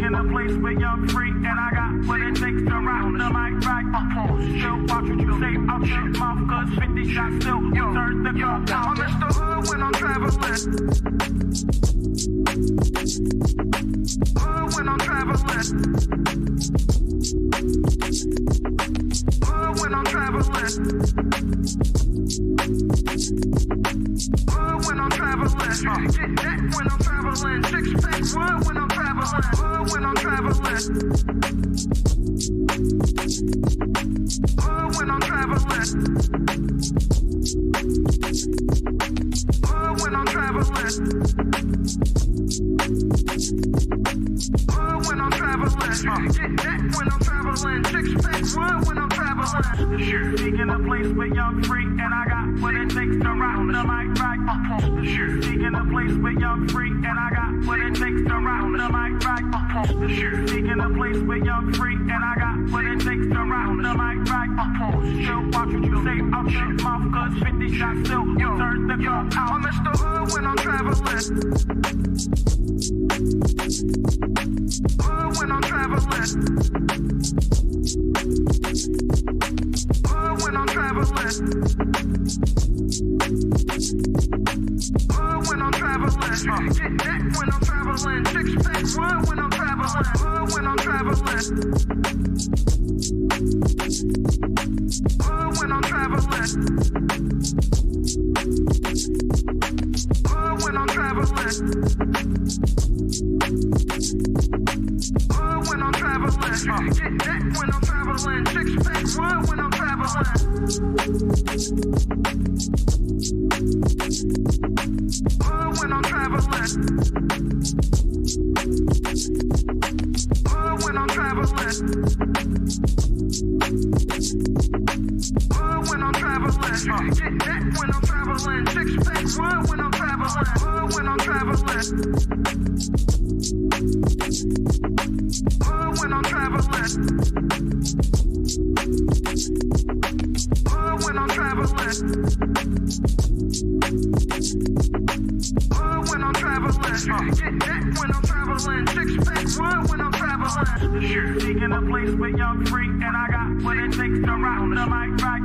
seeking a place where you're free, and I got what it takes to rock the mic right. Still watch what you say out your mouth, cause 50 shots still turn the gun out. I'm Mr. Hood when I'm traveling. Hood when I'm traveling. Hood when I'm traveling. Hood when I'm traveling. Get that when I'm traveling. Six pack wood when I'm traveling. Hood when I'm traveling. Hood when I'm traveling. Hood when I'm traveling. Hood when I'm traveling. Get that when I'm traveling. Six pack wood when I'm traveling. Seeking a place where you're free, and I got what it takes to rock the mic right. Seeking a place where you're free, and I got what it takes to rock the mic right. Seeking a place where you're free, and I got what it takes to rock the mic right. Still watch what you say out your mouth, cause 50 shots still turn the gun out. I'm Mr. Hood when I'm traveling. Hood when I'm traveling. Hood when I'm traveling. Hood when I'm traveling. Get that when I'm traveling. Six pack wood when I'm traveling. Hood when I'm traveling. Hood when I'm traveling. Hood when I'm traveling. Hood when I'm traveling. Get that when I'm traveling. Six pack wood when I'm traveling. Hood when I'm traveling. Hood when I'm traveling. Hood when I'm traveling. Get that when I'm traveling. Six pack wood when I'm traveling. Hood when I'm traveling. Hood when I'm traveling. Hood when I'm traveling. Hood when I'm traveling. Get that when I'm traveling. Six pack wood when I'm traveling. Seeking a place where you're free, and I got what it takes to rock the mic right.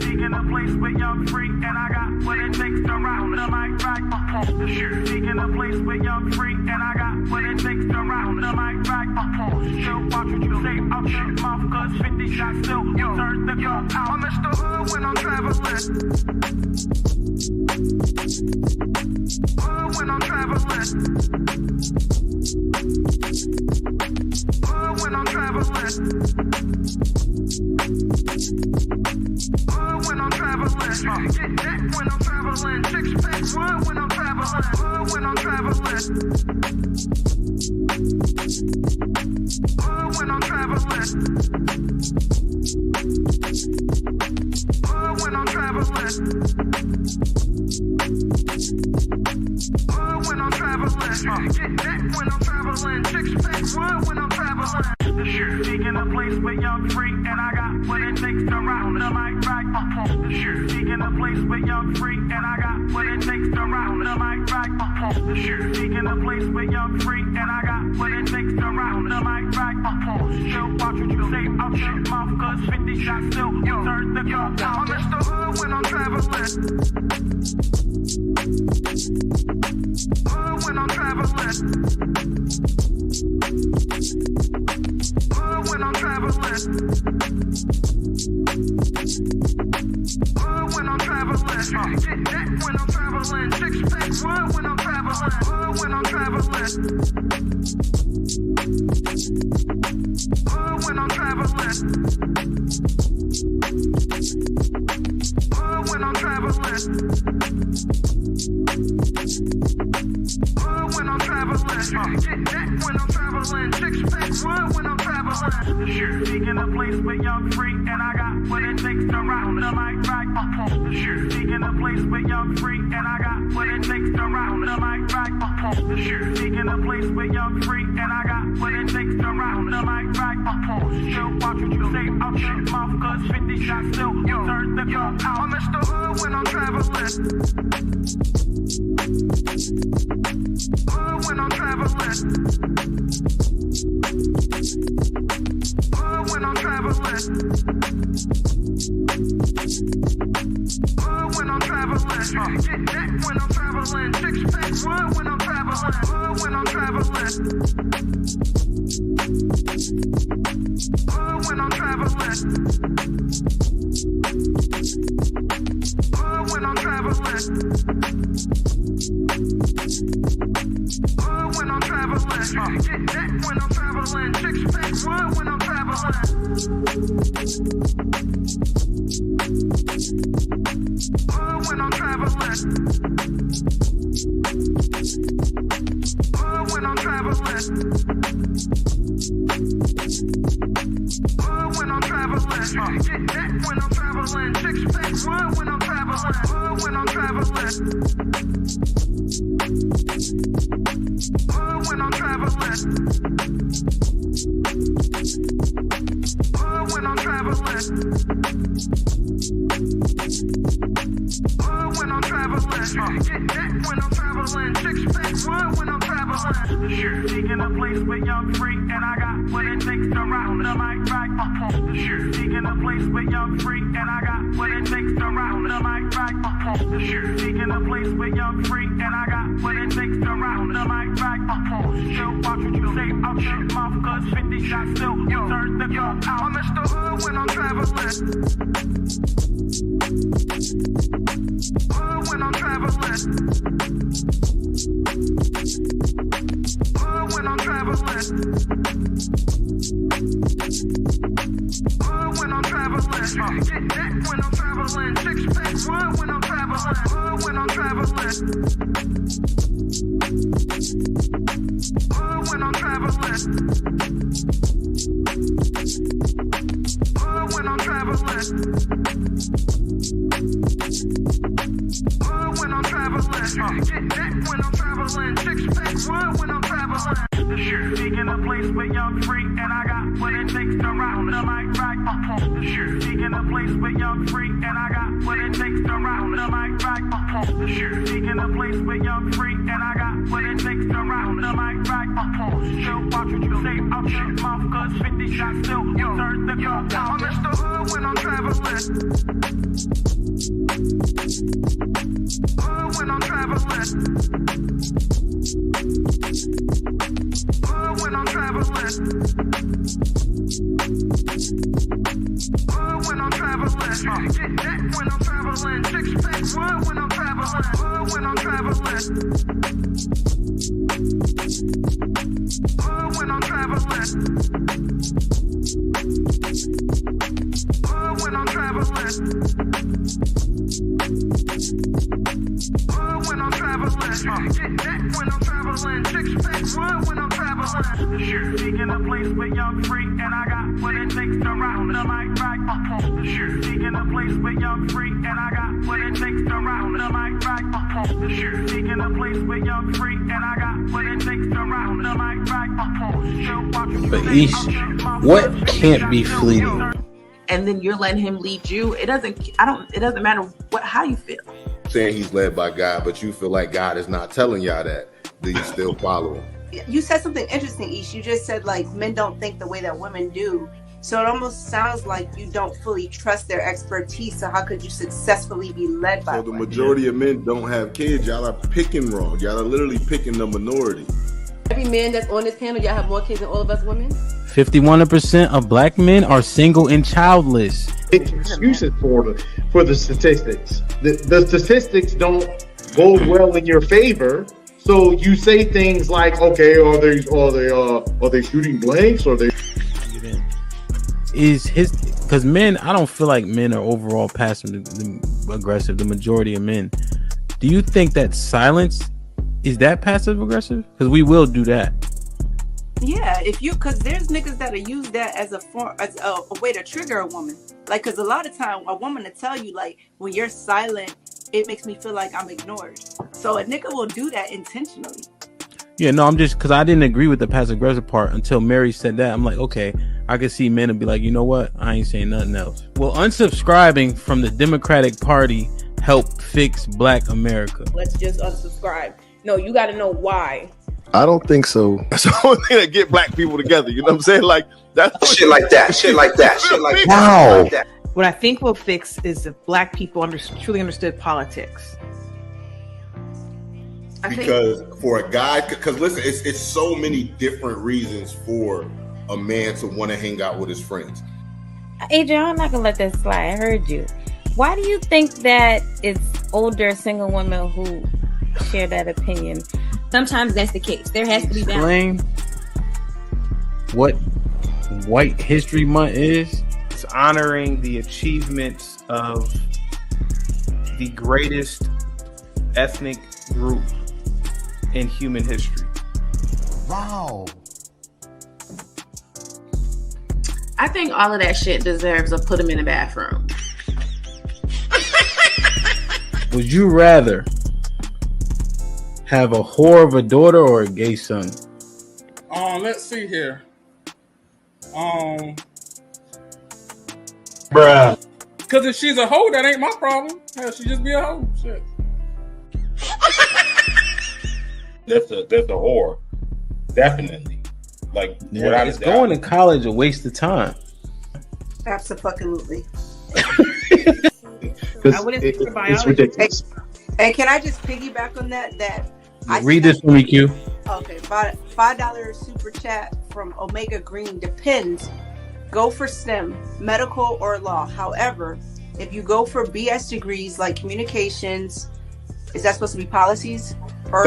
Seeking a place where you're free, and I got what it takes to rock the mic right. Seeking a place where you're free, and I got what it takes to rock the mic right. Still watch what you say out your mouth, cause 50 shots still turn the gun out. I'm Mr. Hood when I'm traveling. Hood when I'm traveling. Hood when I'm traveling. Hood when I'm traveling. Get that when I'm traveling. Six pack wood when I'm traveling. Hood when I'm traveling. Hood when I'm traveling. Hood when I'm traveling. Hood when I'm traveling. Get that when I'm traveling. Six pack wood when I'm traveling. Seeking a place where you're free, and I got what it takes to rock the mic right. Seeking a place where you're free, and I got what it takes to rock the mic right. Seeking a place where you're free, and I got what it takes to rock the mic right. Still watch what you say out your mouth, cause 50 shots still turn the gun out. I'm Mr. Hood when I'm traveling. Hood when I'm traveling. Hood when I'm traveling. Hood when I'm traveling. Get that when I'm traveling. Six pack wood when I'm traveling. Hood when I'm traveling. Hood when I'm traveling. Hood when I'm traveling. Hood when I'm traveling. Get that when I'm traveling. Six pack wood when I'm traveling. Seeking a place where you're free, and I got what it takes to rock the mic right. Seeking a place where you're free, and I got what it takes to rock the mic mic right opposed. Seeking a place where you're free, and I got what it takes to rock the mic right opposed. Still watch what you say out your mouth, cause 50 shots still turn the gun out. I'm Mr. Hood when I'm traveling. Hood when I'm traveling. Hood when I'm traveling. Hood when I'm traveling. Get that when I'm traveling. Six pack run when I'm traveling. Hood when I'm traveling. Hood when I'm traveling. Hood when I'm traveling. Hood when I'm traveling. Get that when I'm traveling. Six pack run when I'm traveling. Hood when I'm traveling. Hood when I'm traveling. Hood when I'm traveling. Get that when I'm traveling. Six pack run when I'm traveling. Hood when I'm traveling. Hood when I'm traveling. Hood when I'm traveling. Hood when I'm traveling. Get that when I'm traveling. Six pack run when I'm traveling. Seeking a place where you're free, and I got what it takes to rock the mic right opposed. Seeking a place where you're free, and I got what it takes to rock the mic right opposed. Seeking a place where you're free, and I got what it takes to rock the mic right opposed. Still watch what you say out your mouth, cause 50 shots still turn the gun out. I'm Mr. Hood when I'm traveling. Hood when I'm traveling. Hood when I'm traveling. Hood when I'm traveling. Get that when I'm traveling. Six pack run when I'm traveling. Hood when I'm traveling. Hood when I'm traveling. Hood when I'm traveling. Hood when I'm traveling. Get that when I'm traveling. Six pack run when I'm traveling. Seeking a place where you're free, and I got what it takes to rock the mic right opposed. Seeking a place where you're free, and I got what it takes to rock the mic right opposed. Seeking a place where you're free, and I got what it takes to rock the mic right opposed. Still watch what you say out your mouth, cause 50 shots still turn the gun out. I'm Mr. Hood when I'm traveling. Hood when I'm traveling. Hood when I'm traveling. Hood when I'm traveling. Get that when I'm traveling. Six pack run when I'm traveling. Hood when I'm traveling. Hood when I'm traveling. Hood when I'm traveling. Hood when I'm traveling. Get that when I'm traveling. Six pack run when I'm traveling. Seeking a place where you're free, and I got what it takes to rock the mic right opposed. Seeking a place where you're free, and I got what it takes to rock the mic right opposed. Seeking a place where you're free, and I got what it takes to rock the mic right opposed. Still watch what you But say Ish, out your mouth, what can't be fleeting? And then you're letting him lead you. It doesn't matter how you feel. Saying he's led by God, but you feel like God is not telling y'all that. Do you still follow him? You said something interesting, Ish. You just said like men don't think the way that women do. So it almost sounds like you don't fully trust their expertise. So how could you successfully be led by So the women? majority of men don't have kids. Y'all are picking wrong. Y'all are literally picking the minority. Every man that's on this panel, y'all have more kids than all of us women? 51% of black men are single and childless. Excuses for the statistics. The statistics don't go well in your favor. So you say things like, okay, are they shooting blanks? Or they Because men, I don't feel like men are overall passive aggressive. The majority of men. Do you think that silence is that passive aggressive? Because we will do that. Yeah, because there's niggas that'll use that as a way to trigger a woman. Like, because a lot of time a woman will tell you, like, when you're silent, it makes me feel like I'm ignored. So a nigga will do that intentionally. Yeah, no, I'm just because I didn't agree with the passive aggressive part until Mary said that. I'm like, okay, I could see men and be like, you know what? I ain't saying nothing else. Will unsubscribing from the Democratic Party help fix Black America? Let's just unsubscribe. No, you got to know why. I don't think so. That's the only thing that get Black people together. You know what I'm saying? Like that's Shit like that. Shit like that. Shit like that. Wow. Like that. What I think will fix is if Black people truly understood politics. Because for a guy, because listen, it's so many different reasons for a man to want to hang out with his friends. Adrian, I'm not gonna let that slide. I heard you. Why do you think that it's older single women who share that opinion? Sometimes that's the case. There has to be Explain balance. what White History Month is. It's honoring the achievements of the greatest ethnic group in human history. Wow. I think all of that shit deserves a put him in the bathroom. Would you rather have a whore of a daughter or a gay son? Let's see here. Bruh. Because if she's a hoe, that ain't my problem. Hell, she just be a hoe. Shit. That's a whore. Definitely. Like, Yeah, is going to college a waste of time? Absolutely. I wouldn't think for biology. It's ridiculous. And can I just piggyback on that? Read this for me, Q. Okay, $5 super chat from Omega Green. Depends. Go for STEM, medical or law. However, if you go for BS degrees like communications, is that supposed to be policies or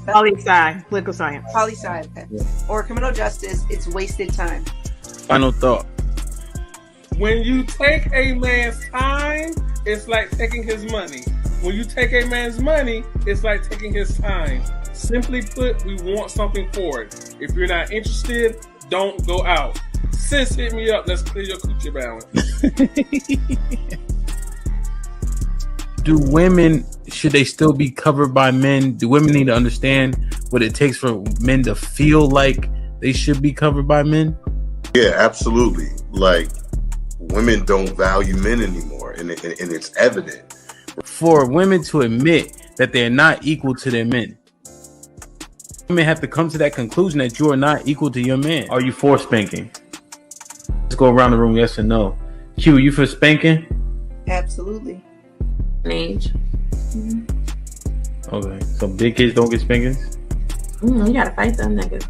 Poli-sci, political science? Poli-sci, okay. Or criminal justice? It's wasted time. Final thought. When you take a man's time, it's like taking his money. When you take a man's money, it's like taking his time. Simply put, we want something for it. If you're not interested, don't go out. Sis, hit me up. Let's clear your coochie balance. Do women, should they still be covered by men? Do women need to understand what it takes for men to feel like they should be covered by men? Yeah, absolutely. Like, women don't value men anymore, and it's evident. For women to admit that they're not equal to their men, women have to come to that conclusion that you are not equal to your man. Are you for spanking? Let's go around the room, yes or no. Q, you for spanking? Absolutely. Age. Okay, so big kids don't get spankings? You gotta fight them niggas.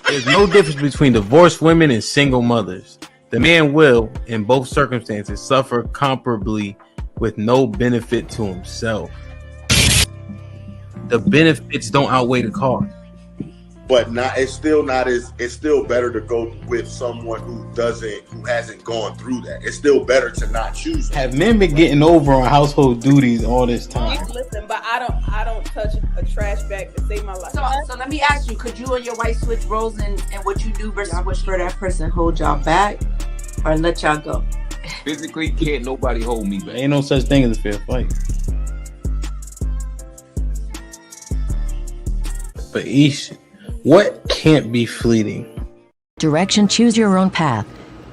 There's no difference between divorced women and single mothers. The man will, in both circumstances, suffer comparably with no benefit to himself. The benefits don't outweigh the cost. But it's still better to go with someone who hasn't gone through that. It's still better to not choose them. Have men been getting over on household duties all this time? Listen, but I don't touch a trash bag to save my life. So let me ask you, could you and your wife switch roles in what you do versus what for that person hold y'all back or let y'all go? Physically, can't nobody hold me back. Ain't no such thing as a fair fight. But Ish, what can't be fleeting? Direction, choose your own path.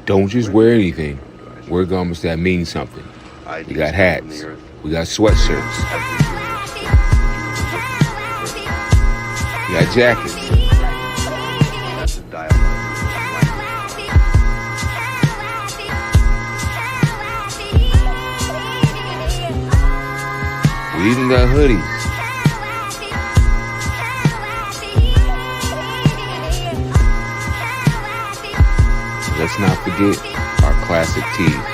Don't just wear anything. Wear garments that mean something. We got hats. We got sweatshirts. We got jackets. We even got hoodies. Let's not forget our classic tees.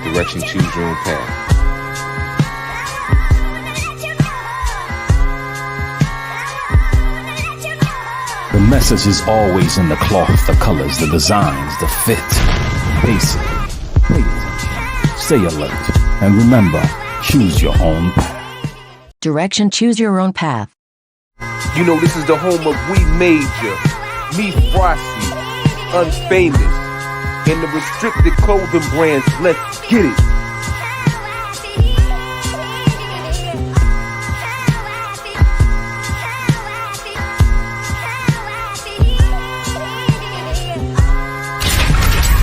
Direction, choose your own path. The message is always in the cloth, the colors, the designs, the fit. Basic. Pay attention. Stay alert. And remember, choose your own path. Direction, choose your own path. You know, this is the home of We Major, Me Frosty, unfamous. In the restricted clothing brands, let's get it.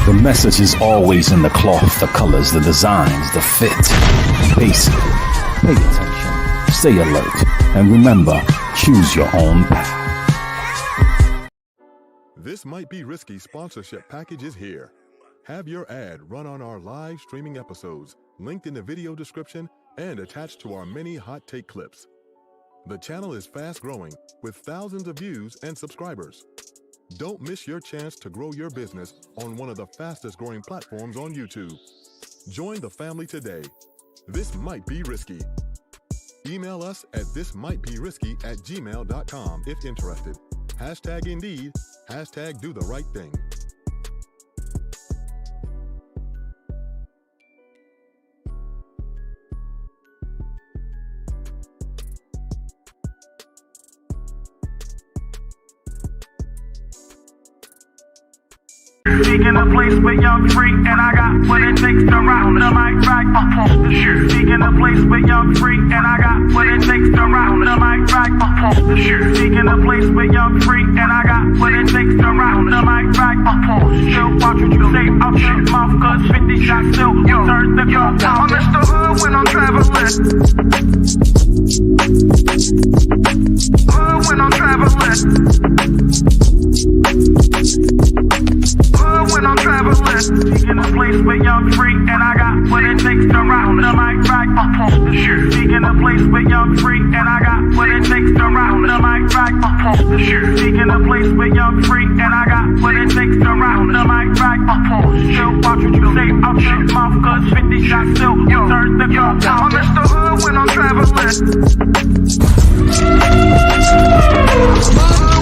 The message is always in the cloth, the colors, the designs, the fit. Basic. Pay attention. Stay alert. And remember, choose your own path. This Might Be Risky sponsorship package is here. Have your ad run on our live streaming episodes, linked in the video description and attached to our many hot take clips. The channel is fast growing with thousands of views and subscribers. Don't miss your chance to grow your business on one of the fastest growing platforms on YouTube. Join the family today. This Might Be Risky. Email us at thismightberisky@gmail.com if interested. Hashtag Indeed, hashtag Do the Right Thing. Speaking a place where young free, and I got what it takes to rock the mic right up on the shoot. Speaking a place where young free, and I got what it takes to rock the mic right up on the shoot. Speaking a place where young free, and I got what it takes to rock the mic right up on the shoot. Watch what you say out your mouth, cause 50 shots still turn the gun down. I'm Mr. Hood when I'm traveling. Hood when I'm traveling. When I'm traveling, speaking a place where young free, and I got what it takes to rock the mic right up on the shoot. Speaking a place where young free, and I got what it takes to rock the mic right up on the shoot. Speaking a place where young free, and I got what it takes to rock the mic right up on the shoot. Watch what you say out your mouth, cause 50 shots still turn the gun down. I'm Mr. Hood when I'm traveling. Hood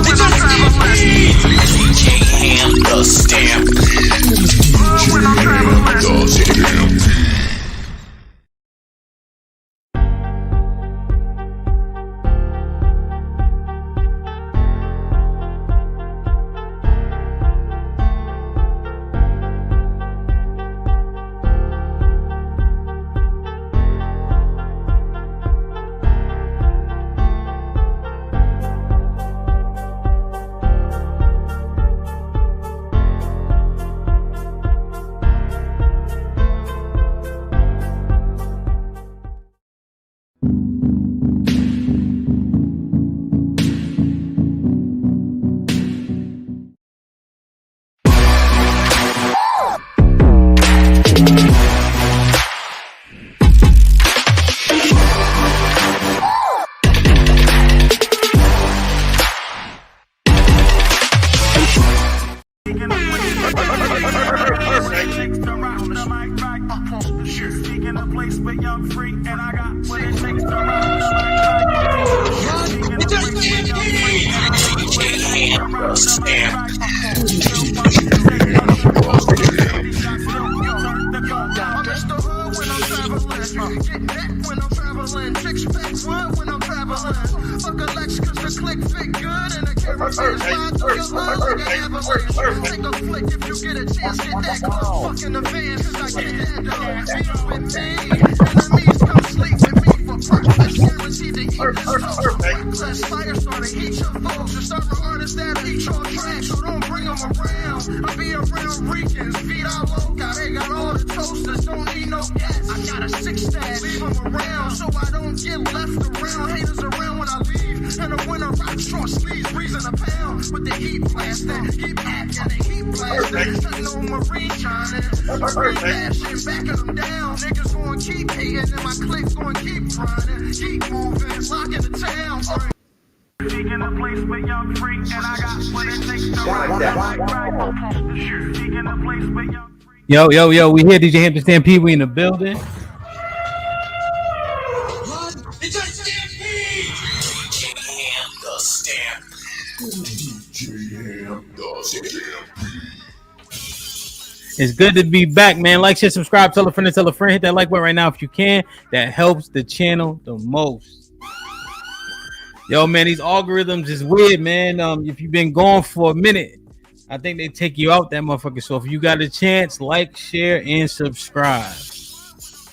when I'm traveling. The stamp. When I'm traveling. Yo, we here, DJ Hampton Stampede, we in the building. It's good to be back, man. Like, share, subscribe, tell a friend, hit that like button right now if you can. That helps the channel the most. Yo, man, these algorithms is weird, man. If you've been gone for a minute, I think they take you out that motherfucker. So if you got a chance, like, share, and subscribe.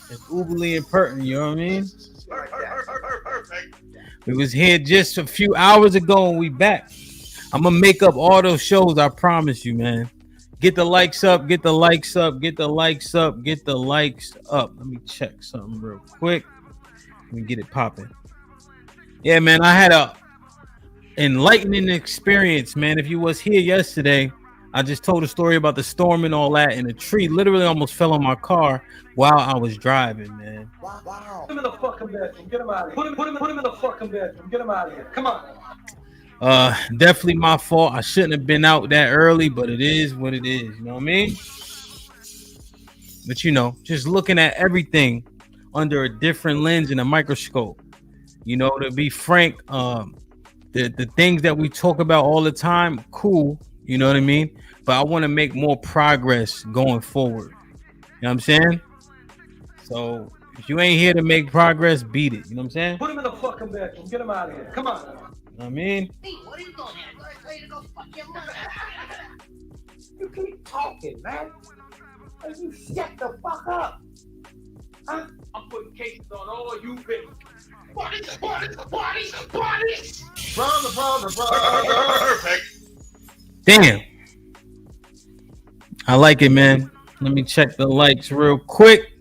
It's uberly important, you know what I mean? We was here just a few hours ago and we back. I'm gonna make up all those shows, I promise you, man. Get the likes up, get the likes up, get the likes up, get the likes up. Let me check something real quick. Let me get it popping. Yeah, man, I had a enlightening experience, man. If you was here yesterday, I just told a story about the storm and all that, and a tree literally almost fell on my car while I was driving, man. Wow. Put him in the fucking bedroom. Get him out of here. Put him in the fucking bedroom. Get him out of here. Come on. Definitely my fault. I shouldn't have been out that early, but it is what it is. You know what I mean? But you know, just looking at everything under a different lens and a microscope. You know, to be frank, the things that we talk about all the time, cool. You know what I mean? But I want to make more progress going forward. You know what I'm saying? So if you ain't here to make progress, beat it. You know what I'm saying? Put him in the fucking bedroom. Get him out of here. Come on. You know what I mean? Hey, what are you doing here? I tell you to go fuck your mother. You keep talking, man. You shut the fuck up. Huh? I'm putting cases on all you bitches. Parties. Brother. Perfect. Damn. I like it, man. Let me check the likes real quick.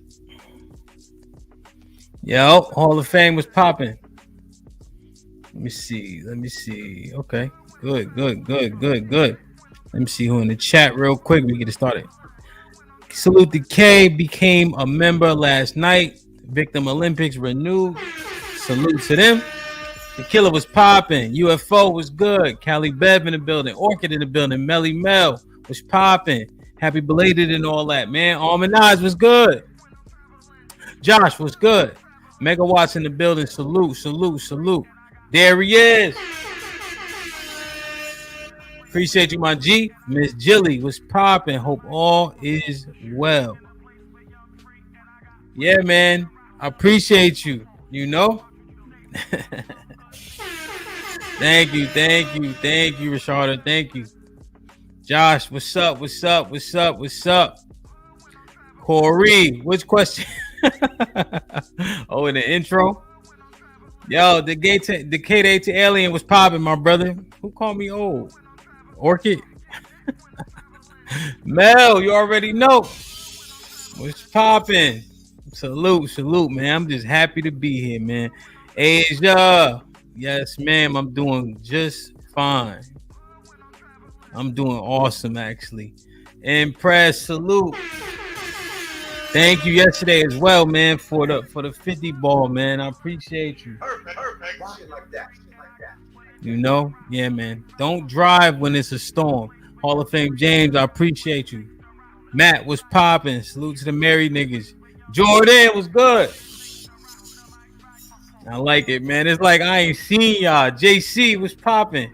Yo, Hall of Fame was popping. Let me see. Okay. Good. Let me see who in the chat real quick. We get it started. Salute to K. Became a member last night. Victim Olympics renewed. Salute to them. The killer was popping. UFO was good. Cali Bev in the building. Orchid in the building. Melly Mel was popping. Happy belated and all that, man. Almond Eyes was good. Josh was good. Megawatts in the building. Salute. There he is. Appreciate you, my G. Miss Jilly was popping. Hope all is well. Yeah, man. I appreciate you. You know? Thank you, Rashada. Thank you. Josh, what's up? Corey, which question? Oh, in the intro? Yo, the Decade to Alien was popping, my brother. Who called me old? Orchid? Mel, you already know. What's popping? Salute, man. I'm just happy to be here, man. Asia. Yes, ma'am. I'm doing just fine. I'm doing awesome, actually. Impress, salute. Thank you yesterday as well, man, for the 50 ball, man. I appreciate you. Perfect. Shit like that. You know? Yeah, man. Don't drive when it's a storm. Hall of Fame James, I appreciate you. Matt was popping. Salute to the married niggas. Jordan was good. I like it, man. It's like I ain't seen y'all. JC was popping.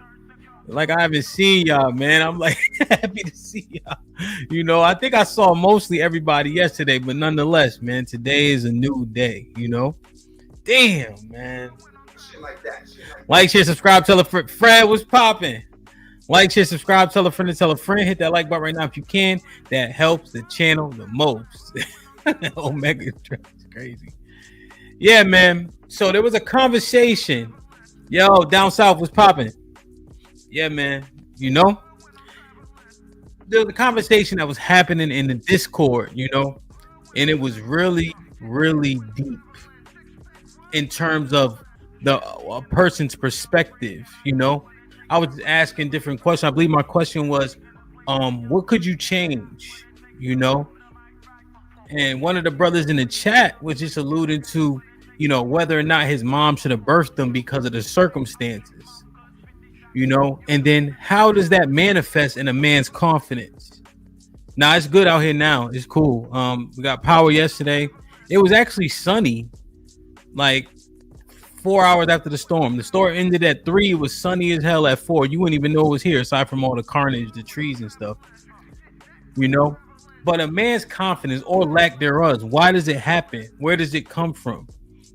Like I haven't seen y'all, man. I'm like happy to see y'all. You know, I think I saw mostly everybody yesterday, but nonetheless, man, today is a new day, you know? Damn, man. Shit like that. Like, share, subscribe, tell a friend. Fred was popping. Like, share, subscribe, tell a friend, and tell a friend. Hit that like button right now if you can. That helps the channel the most. Omega is crazy. Yeah, man. So there was a conversation. Yo, down south was popping. Yeah, man. You know, there was a conversation that was happening in the Discord, you know, and it was really, really deep in terms of a person's perspective. You know, I was asking different questions. I believe my question was, what could you change? You know, and one of the brothers in the chat was just alluding to, you know, whether or not his mom should have birthed him because of the circumstances, you know, and then how does that manifest in a man's confidence? Now it's good out here now. It's cool. We got power yesterday. It was actually sunny, like 4 hours after the storm. The storm ended at 3. It was sunny as hell at 4. You wouldn't even know it was here aside from all the carnage, the trees and stuff, you know. But a man's confidence or lack thereof, why does it happen? Where does it come from?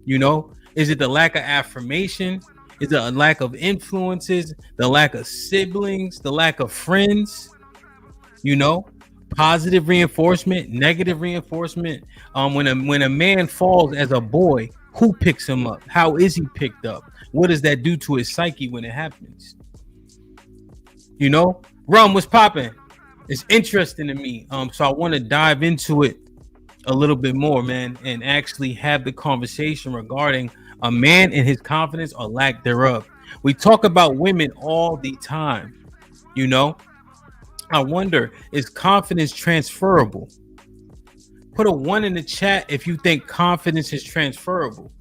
You know, is it the lack of affirmation? Is it a lack of influences? The lack of siblings? The lack of friends? You know, positive reinforcement, negative reinforcement. When a man falls as a boy, who picks him up? How is he picked up? What does that do to his psyche when it happens? You know, Rum, what's popping? It's interesting to me. So I want to dive into it a little bit more, man, and actually have the conversation regarding a man and his confidence or lack thereof. We talk about women all the time. You know, I wonder, is confidence transferable? Put a 1 in the chat if you think confidence is transferable.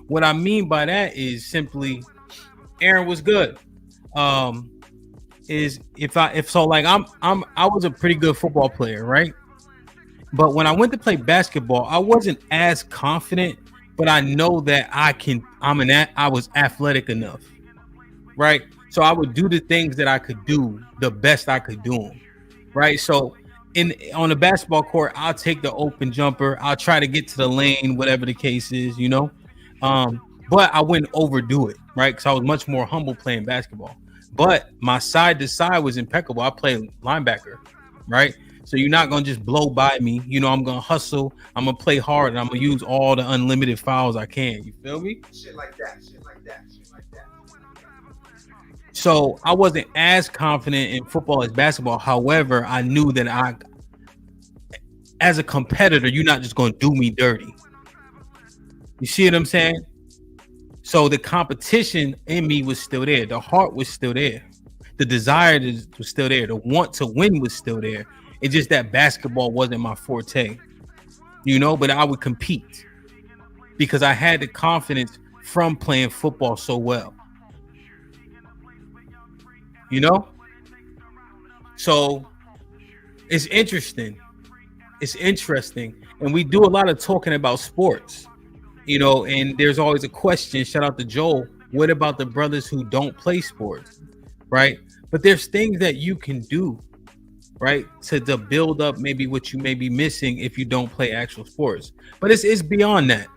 What I mean by that is simply, Aaron was good. Is I was a pretty good football player, right? But when I went to play basketball, I wasn't as confident, but I know that I was athletic enough, right? So I would do the things that I could do the best I could do them, right? So on the basketball court, I'll take the open jumper. I'll try to get to the lane, whatever the case is, you know. But I wouldn't overdo it, right? Because I was much more humble playing basketball. But my side to side was impeccable. I played linebacker, right? So you're not going to just blow by me. You know, I'm going to hustle. I'm going to play hard, and I'm going to use all the unlimited fouls I can. You feel me? Shit like that. Shit like that. Shit like that. So I wasn't as confident in football as basketball. However, I knew that as a competitor, you're not just going to do me dirty. You see what I'm saying? So the competition in me was still there. The heart was still there. The desire was still there. The want to win was still there. It's just that basketball wasn't my forte, you know, but I would compete because I had the confidence from playing football so well, you know? So it's interesting. It's interesting. And we do a lot of talking about sports, you know, and there's always a question, shout out to Joel, what about the brothers who don't play sports, right? But there's things that you can do, right, to build up maybe what you may be missing if you don't play actual sports. But it's beyond that.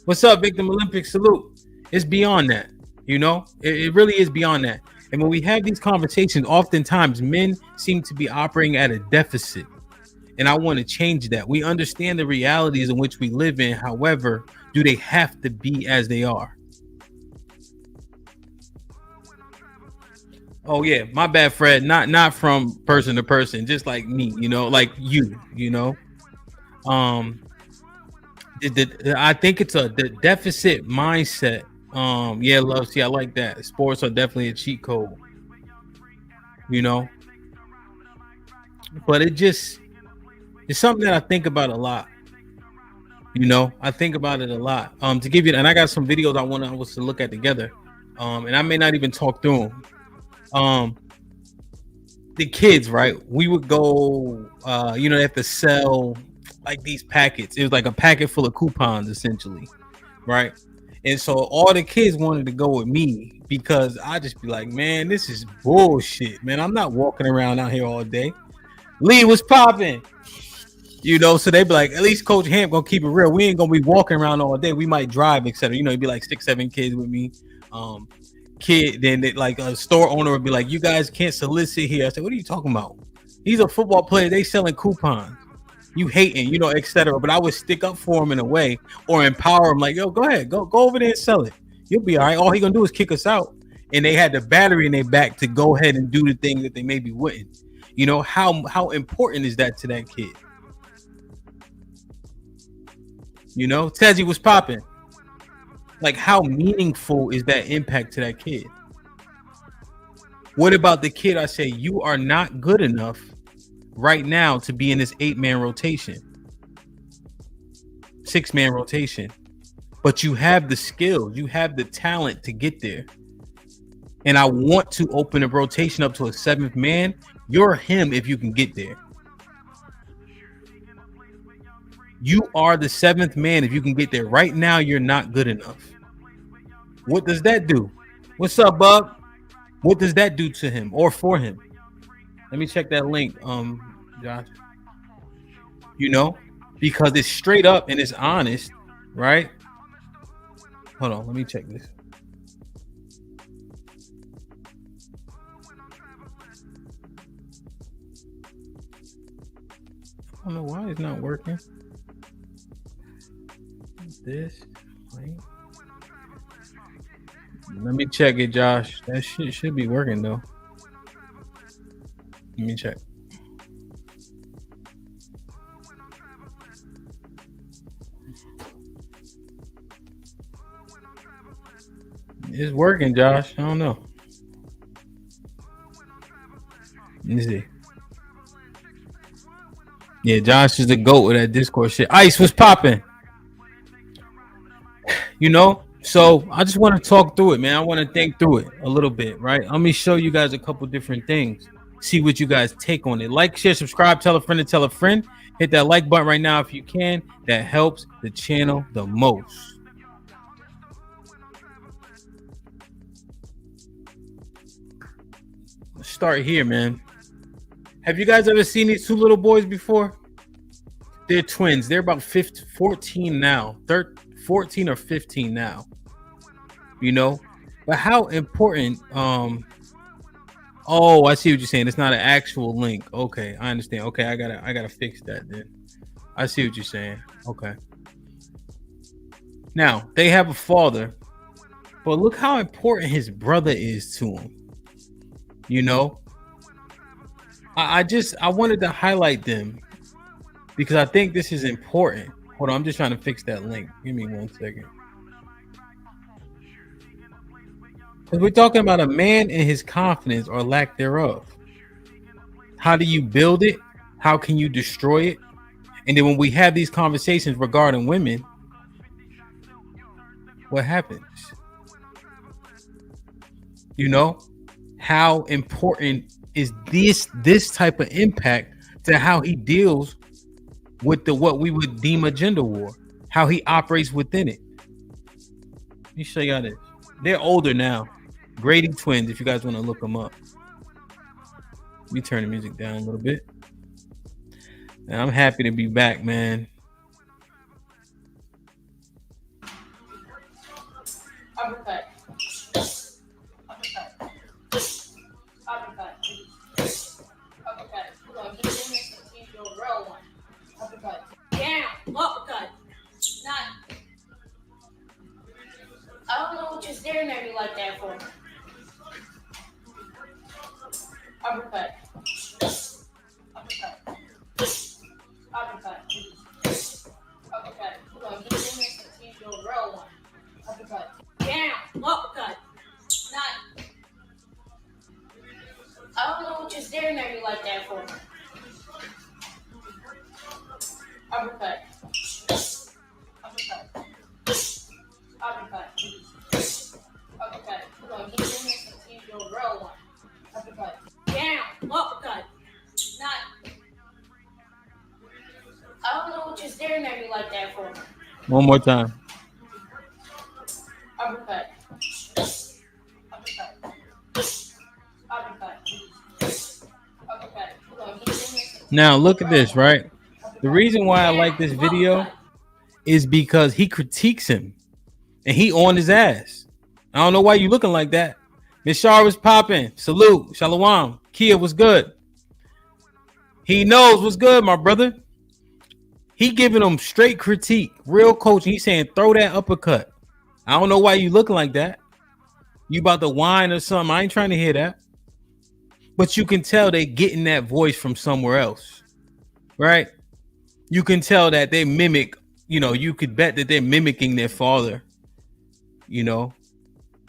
What's up, Victim Olympic? Salute. It's beyond that, you know? It really is beyond that. And when we have these conversations, oftentimes men seem to be operating at a deficit. And I want to change that. We understand the realities in which we live in. However, do they have to be as they are? Oh yeah, my bad, Fred. Not from person to person, just like me, you know, like you know. I think it's the deficit mindset. Yeah, love. See, I like that. Sports are definitely a cheat code, you know. But it's something that I think about a lot. You know, I think about it a lot. To give you, and I got some videos I want us to look at together. And I may not even talk through them. The kids, right? We would go, you know, they have to sell like these packets. It was like a packet full of coupons, essentially, right? And so all the kids wanted to go with me because I just be like, man, this is bullshit, man. I'm not walking around out here all day. Lee was popping, you know. So they be like, at least Coach Hamp gonna keep it real. We ain't gonna be walking around all day. We might drive, etc. You know, it'd be like 6-7 kids with me. Then like a store owner would be like, you guys can't solicit here. I said, what are you talking about? These are football players. They selling coupons. You hating, you know, etc. But I would stick up for them in a way or empower them. Like, yo, go ahead, go over there and sell it. You'll be all right. All he gonna do is kick us out. And they had the battery in their back to go ahead and do the thing that they maybe wouldn't. You know, how important is that to that kid? You know, Tezzy was popping. Like, how meaningful is that impact to that kid? What about the kid I say, you are not good enough right now to be in this 8-man rotation, 6-man rotation, but you have the skills, you have the talent to get there. And I want to open a rotation up to a 7th man. You're him if you can get there. You are the 7th man if you can get there. Right now, you're not good enough. What does that do? What's up, Bub? What does that do to him or for him? Let me check that link, Josh. You know, because it's straight up and it's honest, right? Hold on, let me check this. I don't know why it's not working. This. Wait. Let me check it, Josh. That shit should be working though. Let me check. It's working, Josh. I don't know. Let me see. Yeah, Josh is the GOAT with that Discord shit. Ice, what's popping? You know, so I just want to talk through it, man. I want to think through it a little bit, right? Let me show you guys a couple different things. See what you guys take on it. Like, share, subscribe, tell a friend to tell a friend. Hit that like button right now if you can. That helps the channel the most. Let's start here, man. Have you guys ever seen these two little boys before? They're twins. They're about 14 now. 14 or 15 now. You know? But how important oh, I see what you're saying. It's not an actual link. Okay, I understand. Okay, I gotta fix that then. I see what you're saying. Okay. Now, they have a father, but look how important his brother is to him. You know? I wanted to highlight them because I think this is important. Hold on, I'm just trying to fix that link. Give me 1 second. Because we're talking about a man and his confidence or lack thereof. How do you build it? How can you destroy it? And then when we have these conversations regarding women, what happens? You know, how important is this type of impact to how he deals with what we would deem a gender war, how he operates within it. Let me show y'all this. They're older now. Grady twins, if you guys want to look them up. Let me turn the music down a little bit. And I'm happy to be back, man. Uppercut. Uppercut. Not. I don't know what you're staring at me like that for. Uppercut. Uppercut. Uppercut. Uppercut. Hold on, get in there and see your real one. Uppercut. Down. Uppercut. Not. I don't know what you're staring at me like that for. Uppercut. Uppercut. Uppercut. Uppercut. Hold on, get in there and see your real one. Uppercut. Down. Uppercut. Not. I don't know what you're staring at me like that for. One more time. Uppercut. Uppercut. Uppercut. Uppercut. Hold on, get in there. Now look at this, right? The reason why I like this video is because he critiques him and he on his ass. I don't know why you looking like that. Miss Shar was popping. Salute. Shalom. Kia was good. He knows what's good, my brother. He giving him straight critique, real coaching. He's saying, throw that uppercut. I don't know why you looking like that. You about to whine or something. I ain't trying to hear that. But you can tell they getting that voice from somewhere else, right? You can tell that they mimic, you know, you could bet that they're mimicking their father, you know,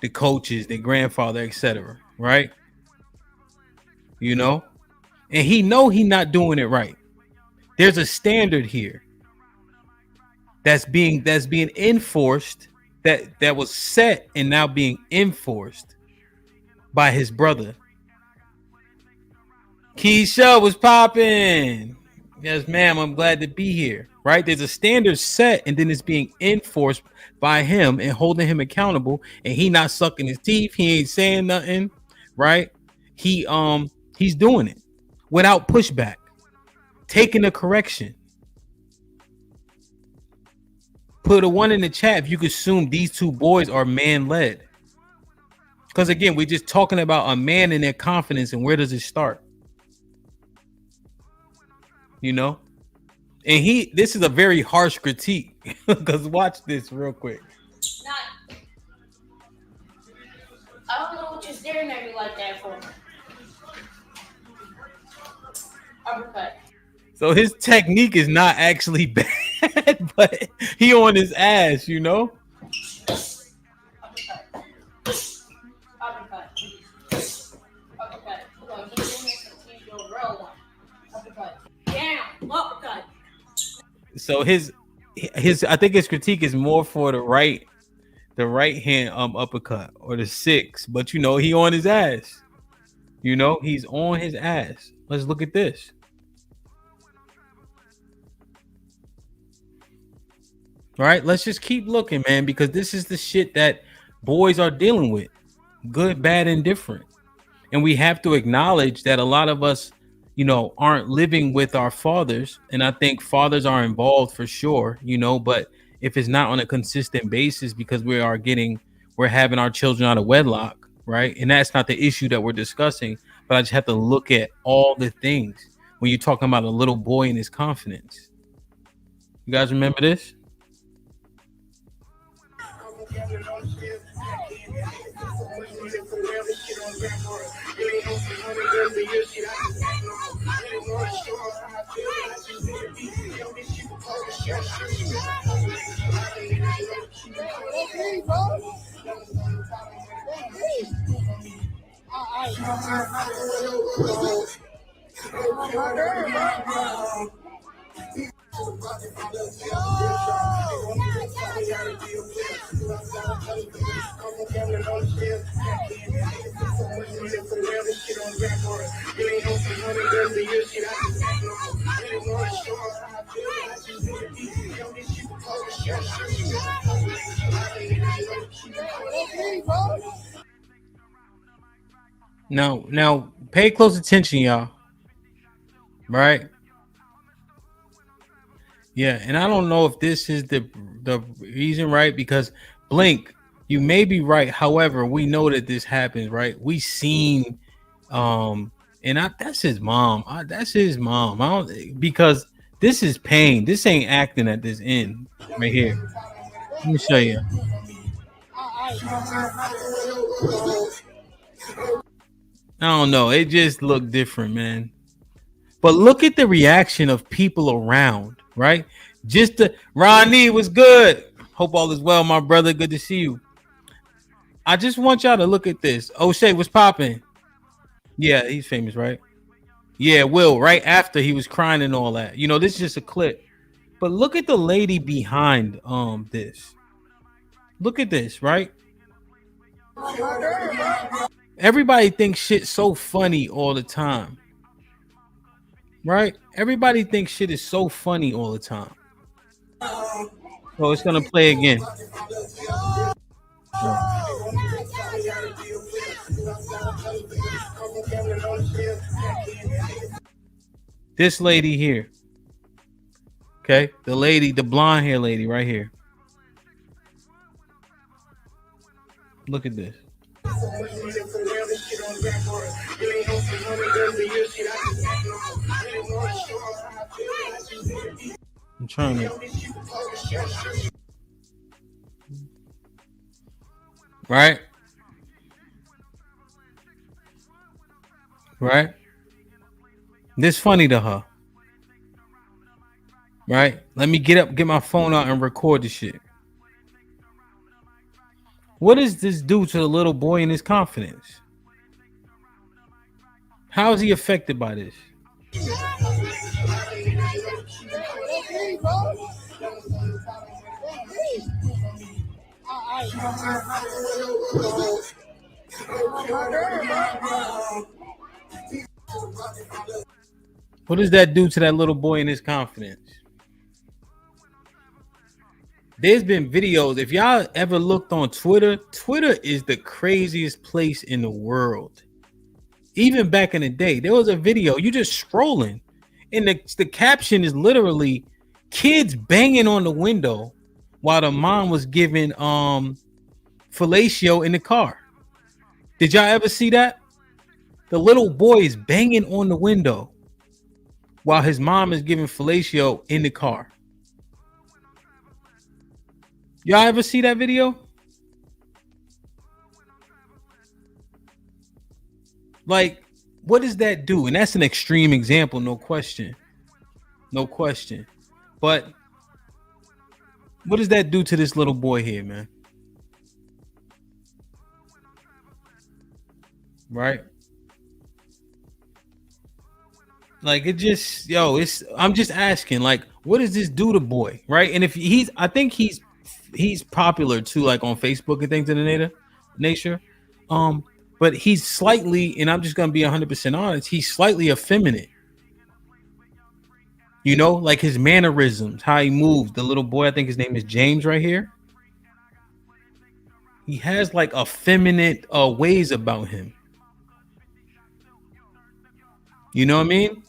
the coaches, their grandfather, etc. Right? You know, and he not doing it right. There's a standard here that's being enforced, that was set and now being enforced by his brother. Keisha was popping. Yes, ma'am. I'm glad to be here. Right? There's a standard set, and then it's being enforced by him and holding him accountable. And he not sucking his teeth. He ain't saying nothing. Right? He's doing it without pushback, taking the correction. Put a 1 in the chat if you could assume these two boys are man-led. Because again, we're just talking about a man and their confidence, and where does it start? You know, And this is a very harsh critique. Because watch this real quick. Not. I don't know what you're staring at me like that for. Uppercut. So his technique is not actually bad, but he on his ass, you know? Uppercut. Uppercut. Come on, get in here and use your real one. Uppercut. Down. Uppercut. So his I think his critique is more for the right hand uppercut or the 6, but you know he on his ass. You know, he's on his ass. Let's look at this. All right, let's just keep looking, man, because this is the shit that boys are dealing with. Good, bad, and different. And we have to acknowledge that a lot of us, you know, aren't living with our fathers. And I think fathers are involved for sure, you know, but if it's not on a consistent basis because we're having our children out of wedlock, right? And that's not the issue that we're discussing, but I just have to look at all the things when you're talking about a little boy and his confidence. You guys remember this? Now, pay close attention, y'all. Right? Yeah, and I don't know if this is the reason, right? Because Blink, you may be right. However, we know that this happens, right? We seen, that's his mom. That's his mom. Because this is pain. This ain't acting at this end right here. Let me show you. I don't know. It just looked different, man. But look at the reaction of people around, right? Ronnie was good. Hope all is well, my brother. Good to see you. I just want y'all to look at this. O'Shea was popping. Yeah, he's famous, right? Yeah, Will, right after he was crying and all that. You know, this is just a clip. But look at the lady behind this. Look at this, right? Everybody thinks shit's so funny all the time. Right? Everybody thinks shit is so funny all the time. So it's gonna play again. This lady here. Okay, the blonde hair lady right here. Look at this. I'm trying to. Right? Right? This funny to her. Right? Let me get my phone out and record the shit. What does this do to the little boy and his confidence? How is he affected by this? What does that do to that little boy and his confidence? There's been videos. If y'all ever looked on Twitter, Twitter is the craziest place in the world. Even back in the day, there was a video, you just scrolling, and the caption is literally kids banging on the window while the mom was giving fellatio in the car. Did y'all ever see that? The little boy is banging on the window. while his mom is giving fellatio in the car. Y'all ever see that video? Like, what does that do? And that's an extreme example, no question. No question. But what does that do to this little boy here, man? Right? Like, it just, I'm just asking, like, what does this do to boy? Right? And if I think he's popular too, like on Facebook and things of the nature. But he's slightly, and I'm just gonna be 100% honest, he's slightly effeminate. You know, like his mannerisms, how he moves. The little boy, I think his name is James right here. He has like effeminate ways about him. You know what I mean?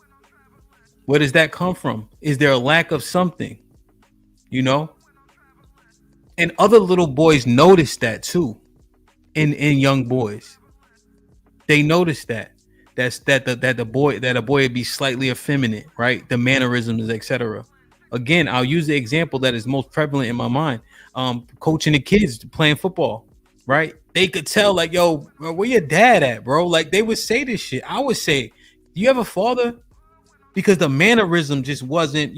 Where does that come from? Is there a lack of something? You know? And other little boys notice that too. In young boys. They notice that. That a boy would be slightly effeminate, right? The mannerisms, etc. Again, I'll use the example that is most prevalent in my mind. Coaching the kids playing football, right? They could tell, like, yo, where your dad at, bro? Like, they would say this shit. I would say, do you have a father? Because the mannerism just wasn't,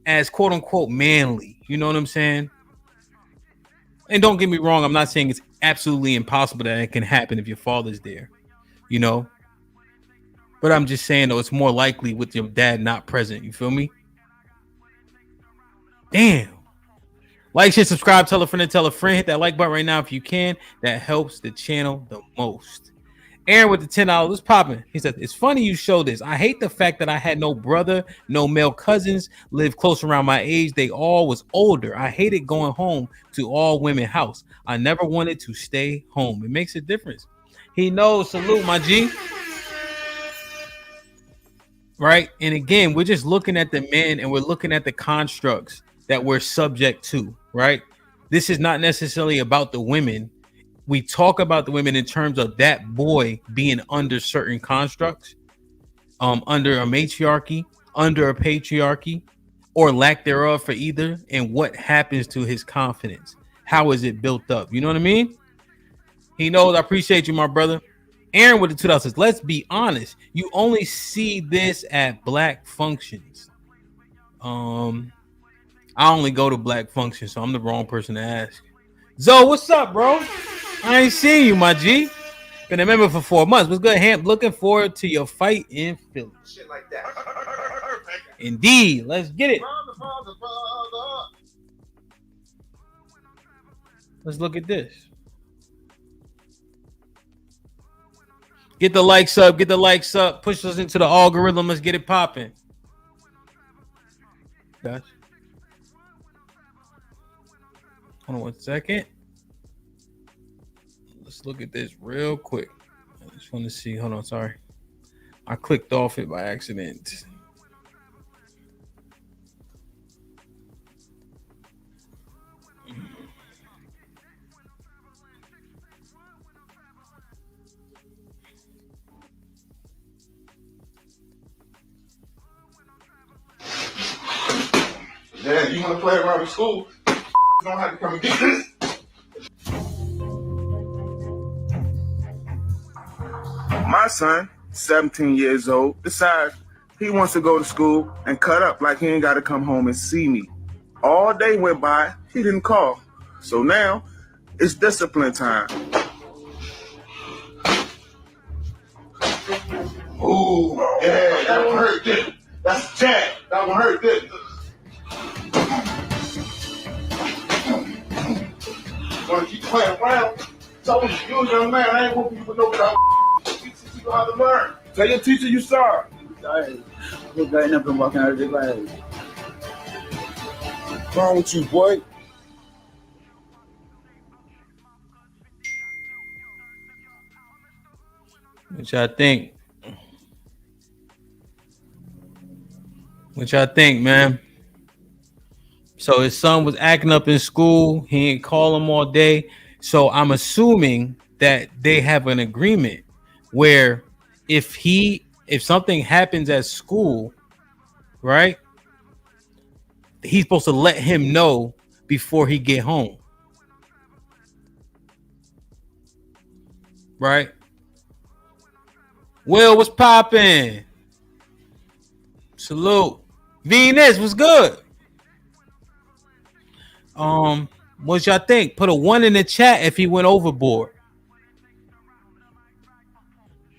as quote unquote manly. You know what I'm saying? And don't get me wrong, I'm not saying it's absolutely impossible that it can happen if your father's there, But I'm just saying, though, it's more likely with your dad not present. You feel me? Damn. Like, share, subscribe, tell a friend, hit that like button right now if you can. That helps the channel the most. Aaron with the $10, what's popping? He said, it's funny you show this. I hate the fact that I had no brother, no male cousins, lived close around my age. They all was older. I hated going home to all women house. I never wanted to stay home. It makes a difference. He knows. Salute, my G. Right? And again, we're just looking at the men and we're looking at the constructs that we're subject to, right? This is not necessarily about the women. We talk about the women in terms of that boy being under certain constructs, under a matriarchy, under a patriarchy, or lack thereof for either, and what happens to his confidence. How is it built up? You know what I mean? He knows. I appreciate you, my brother. Aaron with the 2000 says, let's be honest. You only see this at black functions. I only go to black functions, so I'm the wrong person to ask. Zoe, what's up, bro? I ain't seen you, my G. Been a member for 4 months. What's good, Hamp? Looking forward to your fight in Philly. Shit like that. Indeed. Let's get it. Let's look at this. Get the likes up. Get the likes up. Push us into the algorithm. Let's get it popping. Guys. Hold on 1 second. Let's look at this real quick. I just want to see. Hold on. Sorry. I clicked off it by accident. Yeah, you want to play around with school? You don't have to come and get this. My son, 17 years old, decides he wants to go to school and cut up like he ain't got to come home and see me. All day went by, he didn't call. So now it's discipline time. Ooh, yeah, that one hurt, didn't it? That's Jack. That one hurt, didn't it? Want to keep playing around? Told you, you're a young man. I ain't whooping you with no doubt. Teach you how to learn. Tell your teacher you sorry. Sorry. We're getting up and walking out of the class. What's wrong with you, boy? What y'all think? What y'all think, man? So his son was acting up in school. He didn't call him all day. So I'm assuming that they have an agreement where if something happens at school, right? He's supposed to let him know before he get home, right? Will, what's poppin'? Salute. Venus, what's good? What y'all think? Put a 1 in the chat if he went overboard.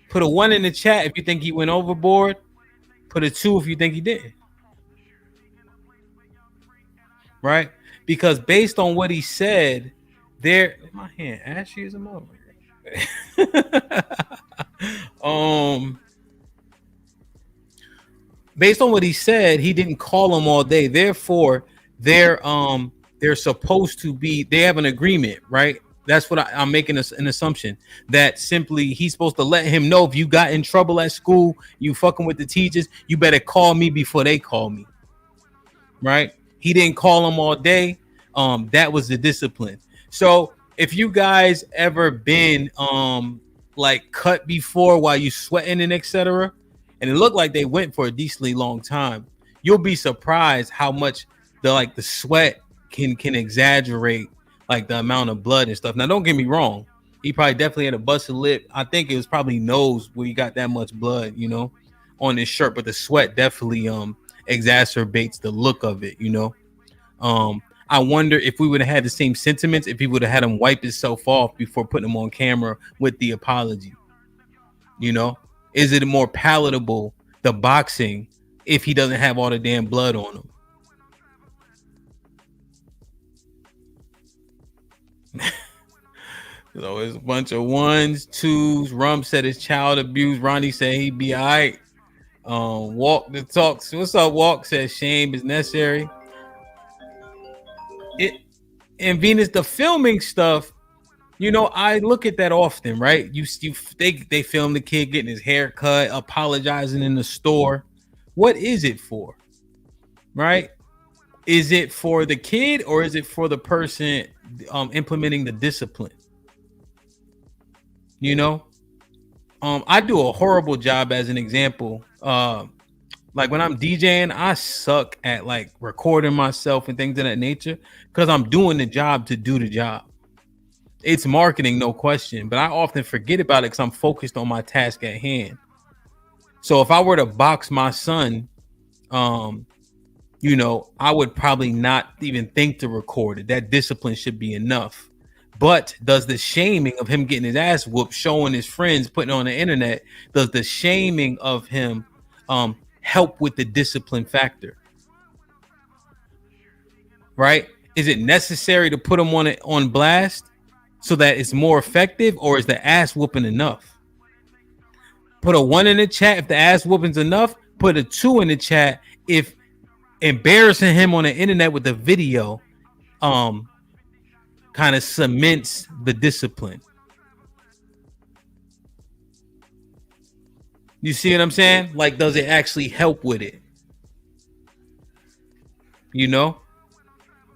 Put a 1 in the chat if you think he went overboard. Put a 2 if you think he didn't. Right? Because based on what he said, my hand ashy as a mother. Based on what he said, he didn't call him all day. Therefore, they're supposed to be. They have an agreement, right? That's what I'm making an assumption that simply he's supposed to let him know if you got in trouble at school, you fucking with the teachers, you better call me before they call me, right? He didn't call him all day. That was the discipline. So if you guys ever been like cut before while you sweating and etc., and it looked like they went for a decently long time, you'll be surprised how much the sweat can exaggerate like the amount of blood and stuff. Now, don't get me wrong. He probably definitely had a busted lip. I think it was probably nose where he got that much blood, on his shirt. But the sweat definitely exacerbates the look of it, I wonder if we would have had the same sentiments if he would have had him wipe himself off before putting him on camera with the apology. Is it more palatable, the boxing, if he doesn't have all the damn blood on him? So it's a bunch of 1s, 2s. Rum said it's child abuse. Ronnie said he'd be all right. Walk the talks. What's up, Walk? Says shame is necessary. And Venus, the filming stuff, I look at that often, right? They film the kid getting his hair cut, apologizing in the store. What is it for? Right? Is it for the kid or is it for the person implementing the discipline? I do a horrible job as an example. Like when I'm DJing, I suck at like recording myself and things of that nature because I'm doing the job to do the job. It's marketing, no question, but I often forget about it because I'm focused on my task at hand. So if I were to box my son, I would probably not even think to record it. That discipline should be enough. But does the shaming of him getting his ass whooped, showing his friends, putting it on the internet, does the shaming of him help with the discipline factor? Right? Is it necessary to put him on blast so that it's more effective, or is the ass whooping enough? Put a 1 in the chat if the ass whooping's enough. Put a 2 in the chat if embarrassing him on the internet with the video kind of cements the discipline. You see what I'm saying? Like, does it actually help with it?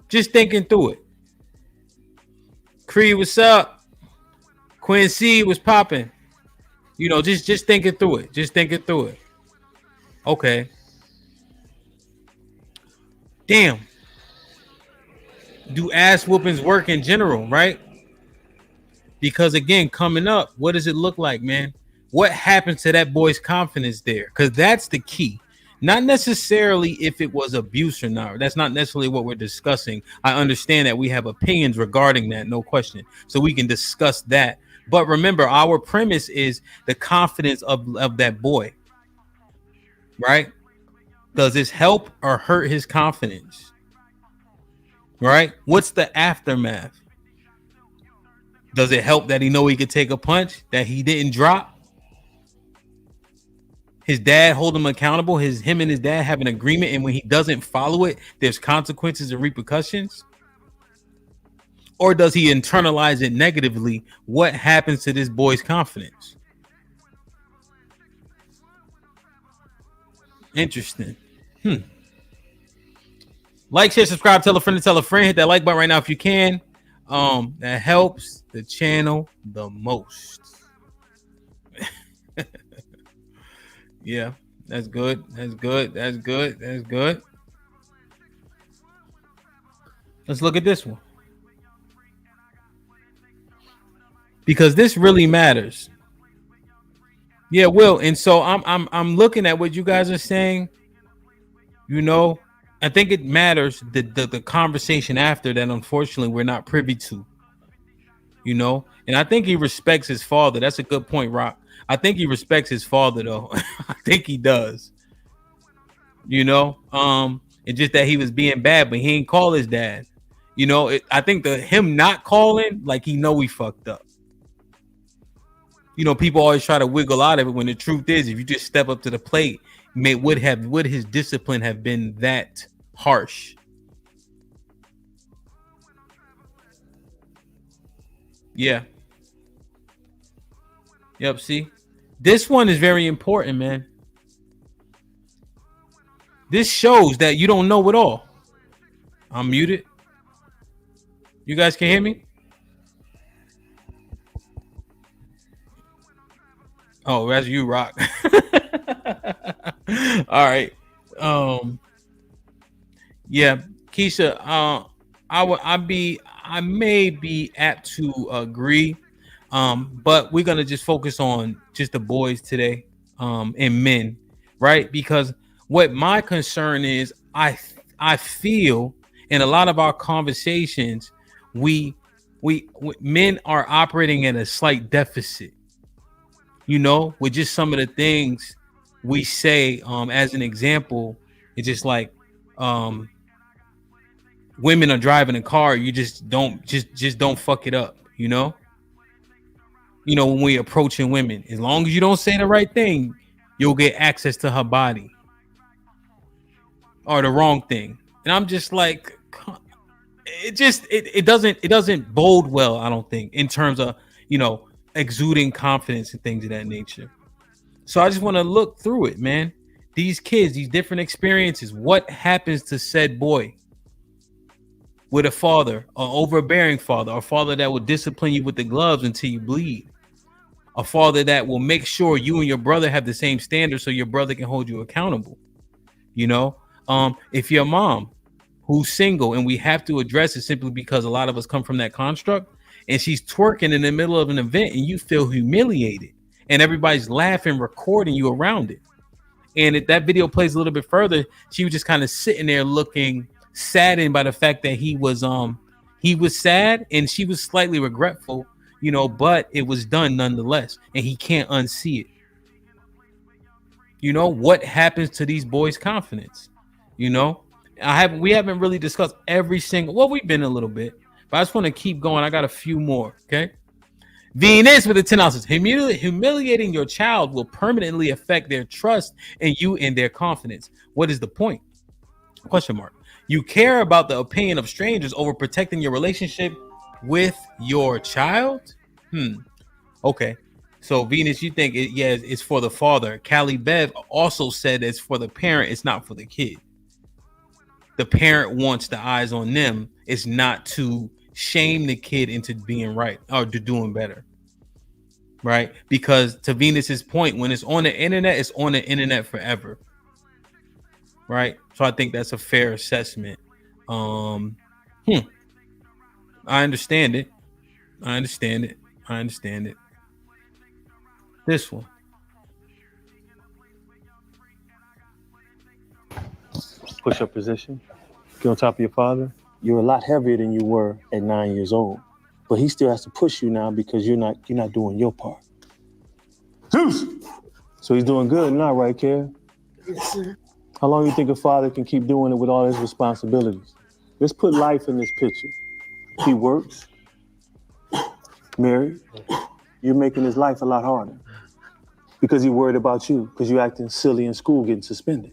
Just thinking through it. Cree, what's up? Quincy, what's popping? Just thinking through it. Just thinking through it. Okay. Damn. Do ass whoopings work in general, right? Because again, coming up, what does it look like, man? What happens to that boy's confidence there? Because that's the key. Not necessarily if it was abuse or not. That's not necessarily what we're discussing. I understand that we have opinions regarding that, no question. So we can discuss that. But remember, our premise is the confidence of that boy, right? Does this help or hurt his confidence? Right? What's the aftermath? Does it help that he know he could take a punch that he didn't drop? His dad hold him accountable. Him and his dad have an agreement, and when he doesn't follow it, there's consequences and repercussions. Or does he internalize it negatively? What happens to this boy's confidence? Interesting. Like, share, subscribe, tell a friend to tell a friend. Hit that like button right now if you can. That helps the channel the most. Yeah, That's good. That's good. That's good. That's good. Let's look at this one. Because this really matters. Yeah, Will. And so I'm looking at what you guys are saying. You know, I think it matters the conversation after that, unfortunately, we're not privy to. You know, and I think he respects his father. That's a good point, Rock. I think he respects his father, though. I think he does. You know, it's just that he was being bad, but he ain't call his dad. You know, I think him not calling, like he know he fucked up. You know, people always try to wiggle out of it when the truth is, if you just step up to the plate, would his discipline have been that harsh? Yeah. Yep. See, this one is very important, man. This shows that you don't know it all. I'm muted. You guys can hear me? Oh, that's you, Rock. All right. Yeah, Keisha, I may be apt to agree. But we're gonna just focus on just the boys today, and men, right? Because what my concern is, I feel in a lot of our conversations, we men are operating at a slight deficit. You know, with just some of the things we say, as an example, it's just like, women are driving a car, you just don't fuck it up, you know? You know, when we approaching women, as long as you don't say the right thing, you'll get access to her body, or the wrong thing. And I'm just like, it doesn't bode well, I don't think, in terms of, you know, exuding confidence and things of that nature. So I just want to look through it, man. These kids, these different experiences, what happens to said boy with a father, an overbearing father, a father that will discipline you with the gloves until you bleed, a father that will make sure you and your brother have the same standards so your brother can hold you accountable. You know, if your mom who's single, and we have to address it simply because a lot of us come from that construct, and she's twerking in the middle of an event and you feel humiliated and everybody's laughing, recording you around it. And if that video plays a little bit further, she was just kind of sitting there looking saddened by the fact that he was sad, and she was slightly regretful, you know, but it was done nonetheless, and he can't unsee it. You know, what happens to these boys' confidence? You know, we haven't really discussed every single, well, we've been a little bit, but I just want to keep going. I got a few more. Okay. Venus with the 10 ounces. Humiliating your child will permanently affect their trust in you and their confidence. What is the point? Question mark. You care about the opinion of strangers over protecting your relationship with your child? Okay. So Venus, you think it's for the father. Callie Bev also said it's for the parent. It's not for the kid. The parent wants the eyes on them. It's not to shame the kid into being right or to doing better. Right? Because to Venus's point, when it's on the internet, it's on the internet forever. Right? So I think that's a fair assessment. I understand it. This one. Push-up position. Get on top of your father. You're a lot heavier than you were at 9 years old, but he still has to push you now because you're not doing your part. Zeus! So he's doing good now, right, Kev? Yes, sir. How long do you think a father can keep doing it with all his responsibilities? Let's put life in this picture. He works, married. You're making his life a lot harder because he's worried about you because you're acting silly in school, getting suspended.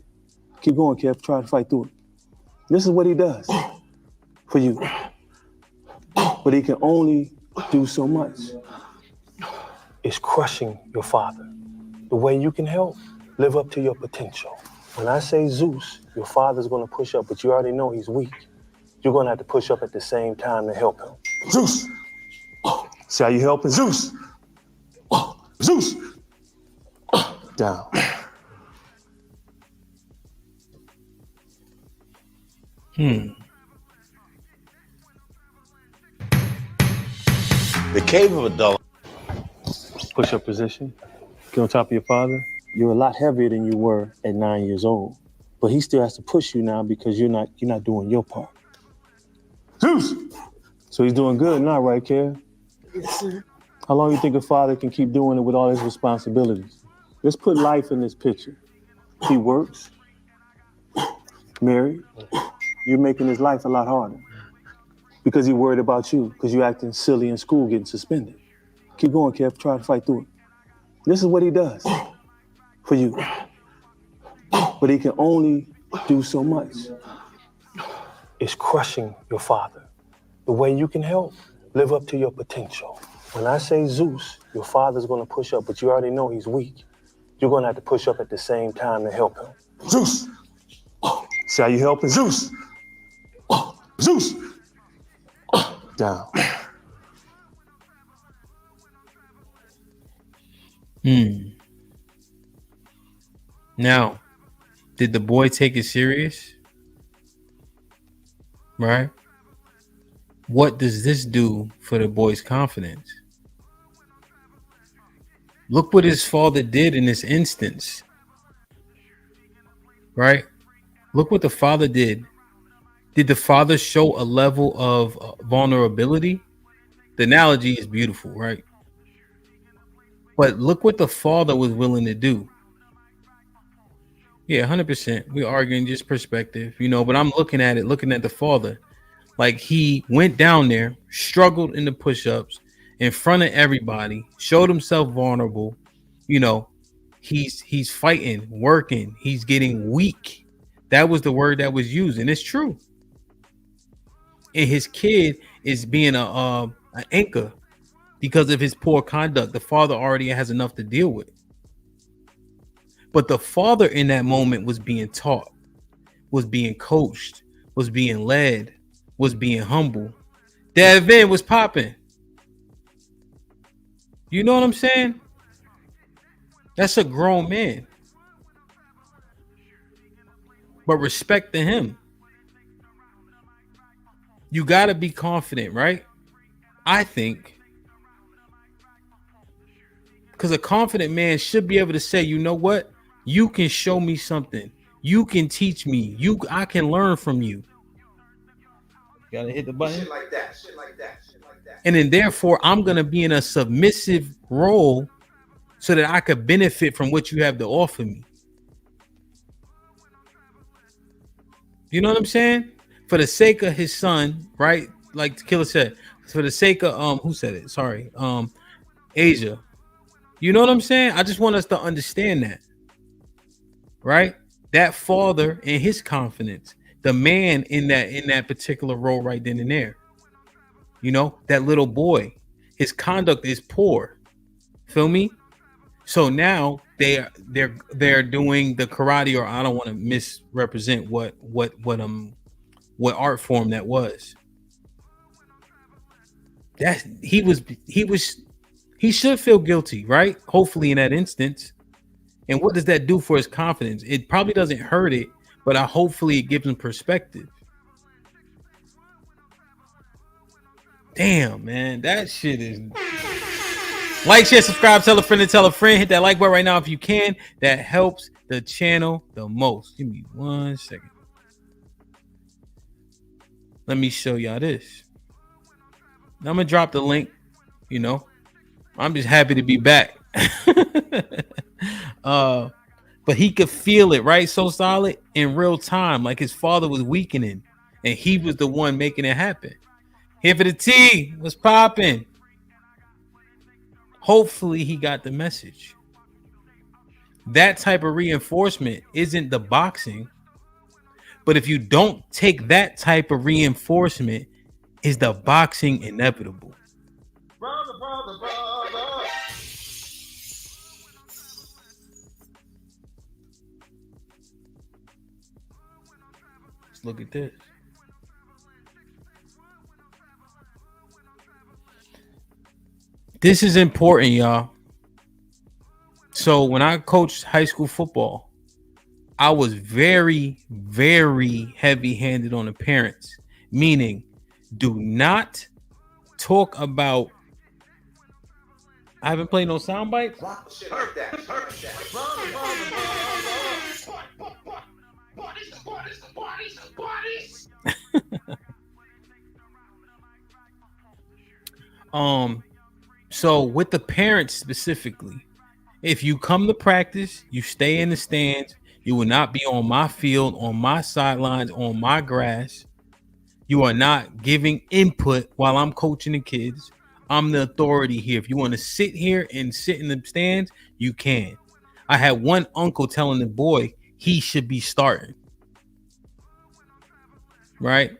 Keep going, Kev. Try to fight through it. This is what he does for you. But he can only do so much. It's crushing your father. The way you can help, live up to your potential. When I say Zeus, your father's going to push up, but you already know he's weak. You're going to have to push up at the same time to help him. Zeus! See how you helping? Zeus! Zeus! Down. The cave of a dull. Push up position. Get on top of your father. You're a lot heavier than you were at 9 years old. But he still has to push you now because you're not doing your part. Zeus! So he's doing good now, right, Kev? Yes, sir. How long do you think a father can keep doing it with all his responsibilities? Let's put life in this picture. He works, married. You're making his life a lot harder because he's worried about you, because you're acting silly in school, getting suspended. Keep going, Kev. Try to fight through it. This is what he does for you. But he can only do so much. It's crushing your father. The way you can help, live up to your potential. When I say Zeus, your father's going to push up, but you already know he's weak. You're going to have to push up at the same time to help him. Zeus! See how you helping? Zeus! Zeus! Down. Now, did the boy take it serious? Right? What does this do for the boy's confidence? Look what his father did in this instance. Right? Look what the father did. Did the father show a level of vulnerability? The analogy is beautiful, right? But look what the father was willing to do. Yeah, 100%. We're arguing just perspective, but I'm looking at the father. Like, he went down there, struggled in the push-ups in front of everybody, showed himself vulnerable. He's fighting, working, he's getting weak. That was the word that was used, and it's true. And his kid is being an anchor because of his poor conduct. The father already has enough to deal with. But the father in that moment was being taught, was being coached, was being led, was being humble. That event was popping. You know what I'm saying? That's a grown man. But respect to him. You got to be confident, right? I think. Because a confident man should be able to say, you know what? You can show me something. You can teach me. I can learn from you. Gotta hit the button. Shit like that. And then therefore, I'm going to be in a submissive role so that I could benefit from what you have to offer me. You know what I'm saying? For the sake of his son, right? Like Killer said, for the sake of who said it? Sorry, Asia. You know what I'm saying? I just want us to understand that, right? That father and his confidence, the man in that particular role right then and there. That little boy, his conduct is poor. Feel me? So now they're doing the karate, or I don't want to misrepresent what art form that was. That he should feel guilty, right? Hopefully in that instance. And what does that do for his confidence? It probably doesn't hurt it, but hopefully it gives him perspective. Damn, man, that shit is. Like, share, subscribe, tell a friend to tell a friend. Hit that like button right now if you can. That helps the channel the most. Give me 1 second. Let me show y'all this. I'm gonna drop the link. I'm just happy to be back. But he could feel it, right? So solid in real time, like his father was weakening, and he was the one making it happen. Here for the tea. What's popping? Hopefully he got the message. That type of reinforcement isn't the boxing, but if you don't take that type of reinforcement, is the boxing inevitable? Brother. Let's look at this. This is important, y'all. So when I coached high school football, I was very, very heavy-handed on the parents, meaning do not talk about. I haven't played no sound bites. So with the parents specifically, if you come to practice, you stay in the stands, you will not be on my field, on my sidelines, on my grass. You are not giving input while I'm coaching the kids. I'm the authority here. If you want to sit here and sit in the stands, you can. I had one uncle telling the boy he should be starting. Right?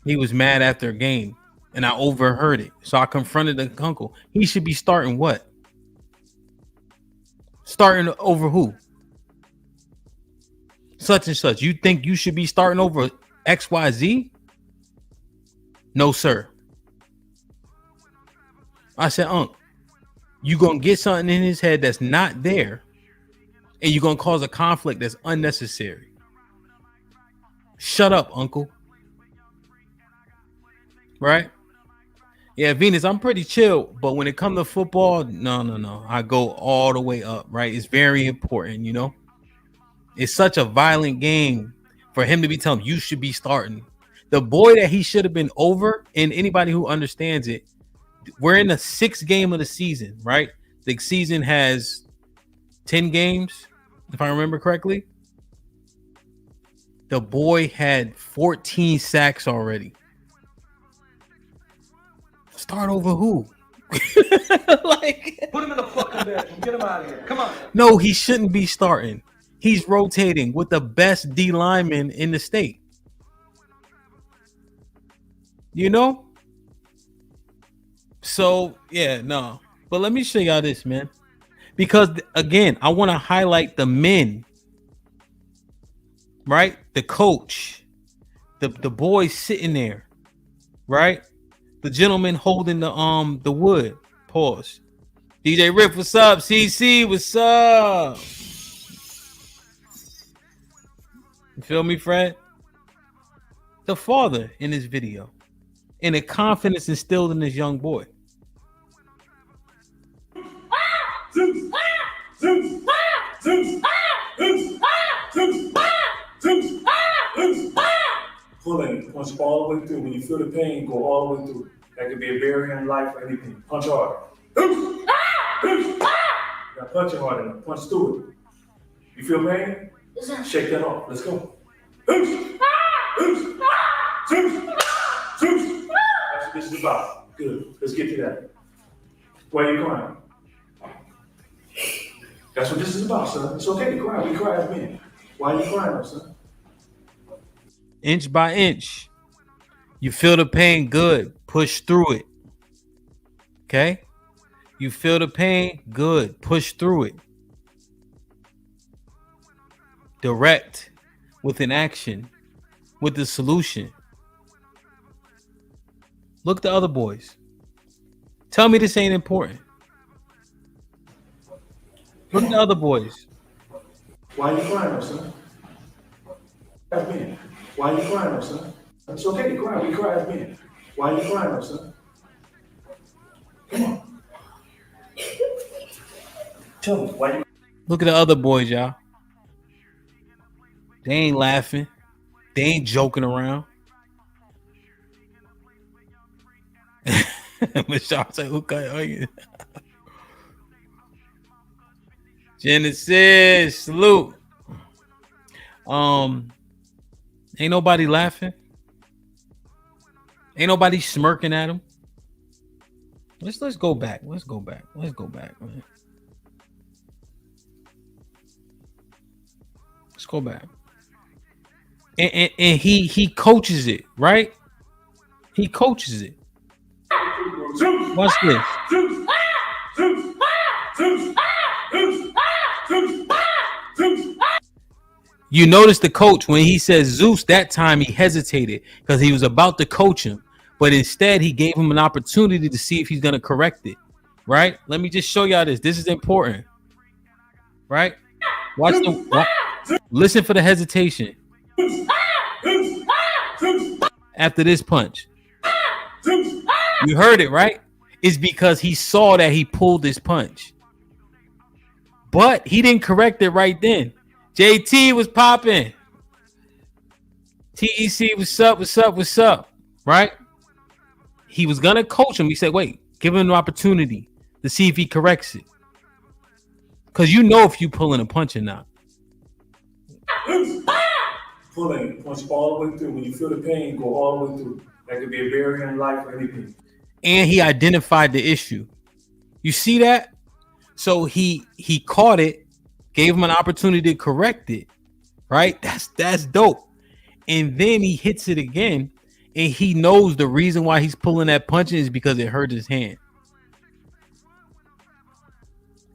He was mad after a game and I overheard it. So I confronted the uncle. He should be starting what? Starting over who? Such and such. You think you should be starting over XYZ? No, sir. I said, you gonna get something in his head that's not there, and you're gonna cause a conflict that's unnecessary. Shut up, uncle. Right? Yeah, Venus, I'm pretty chill, but when it comes to football, no. I go all the way up, right? It's very important, you know? It's such a violent game for him to be telling you should be starting. The boy that he should have been over, and anybody who understands it, we're in the 6th game of the season, right? The season has 10 games, if I remember correctly. The boy had 14 sacks already. Start over who? Like, put him in the fucking bedroom. Get him out of here. Come on. No, he shouldn't be starting. He's rotating with the best D lineman in the state. You know? So, yeah, no. But let me show y'all this, man. Because, again, I want to highlight the men. Right? The coach. The boys sitting there. Right? The gentleman holding the wood. Pause. DJ Riff, what's up? CC, what's up? You feel me, Fred? The father in this video. And the confidence instilled in this young boy. Pull in, punch all the way through. When you feel the pain, go all the way through. That could be a barrier in life or anything. Punch hard. You gotta punch it hard enough. Punch through it. You feel pain? Shake that off. Let's go. That's what this is about. Good. Let's get to that. Why are you crying? That's what this is about, son. It's okay to cry. We cry as men. Why are you crying, son? Inch by inch. You feel the pain, good. Push through it. Okay? You feel the pain, good. Push through it. Direct with an action, with the solution. Look at the other boys. Tell me this ain't important. Look at the other boys. Why are you crying, son? Why are you crying, son? It's okay to cry. We cry as men. Why are you crying, son? Come on. Tell me, why you... Look at the other boys, y'all. They ain't laughing. They ain't joking around. Michelle say, okay. Genesis, salute. Ain't nobody laughing. Ain't nobody smirking at him. Let's go back. Let's go back, man. Let's go back. And he coaches it, right? He coaches it. Watch this. You notice the coach, when he says Zeus, that time he hesitated because he was about to coach him, but instead he gave him an opportunity to see if he's going to correct it, right? Let me just show y'all this. This is important, right? Watch Listen for the hesitation. After this punch. You heard it, right? It's because he saw that he pulled this punch. But he didn't correct it right then. JT was popping. TEC, what's up? Right? He was going to coach him. He said, wait, give him an opportunity to see if he corrects it. Because you know if you pulling a punch or not. Pulling, punch all the way through. When you feel the pain, go all the way through. That could be a barrier in life or anything. And he identified the issue. You see that? So he caught it, gave him an opportunity to correct it. Right? That's dope. And then he hits it again, and he knows the reason why he's pulling that punch is because it hurt his hand.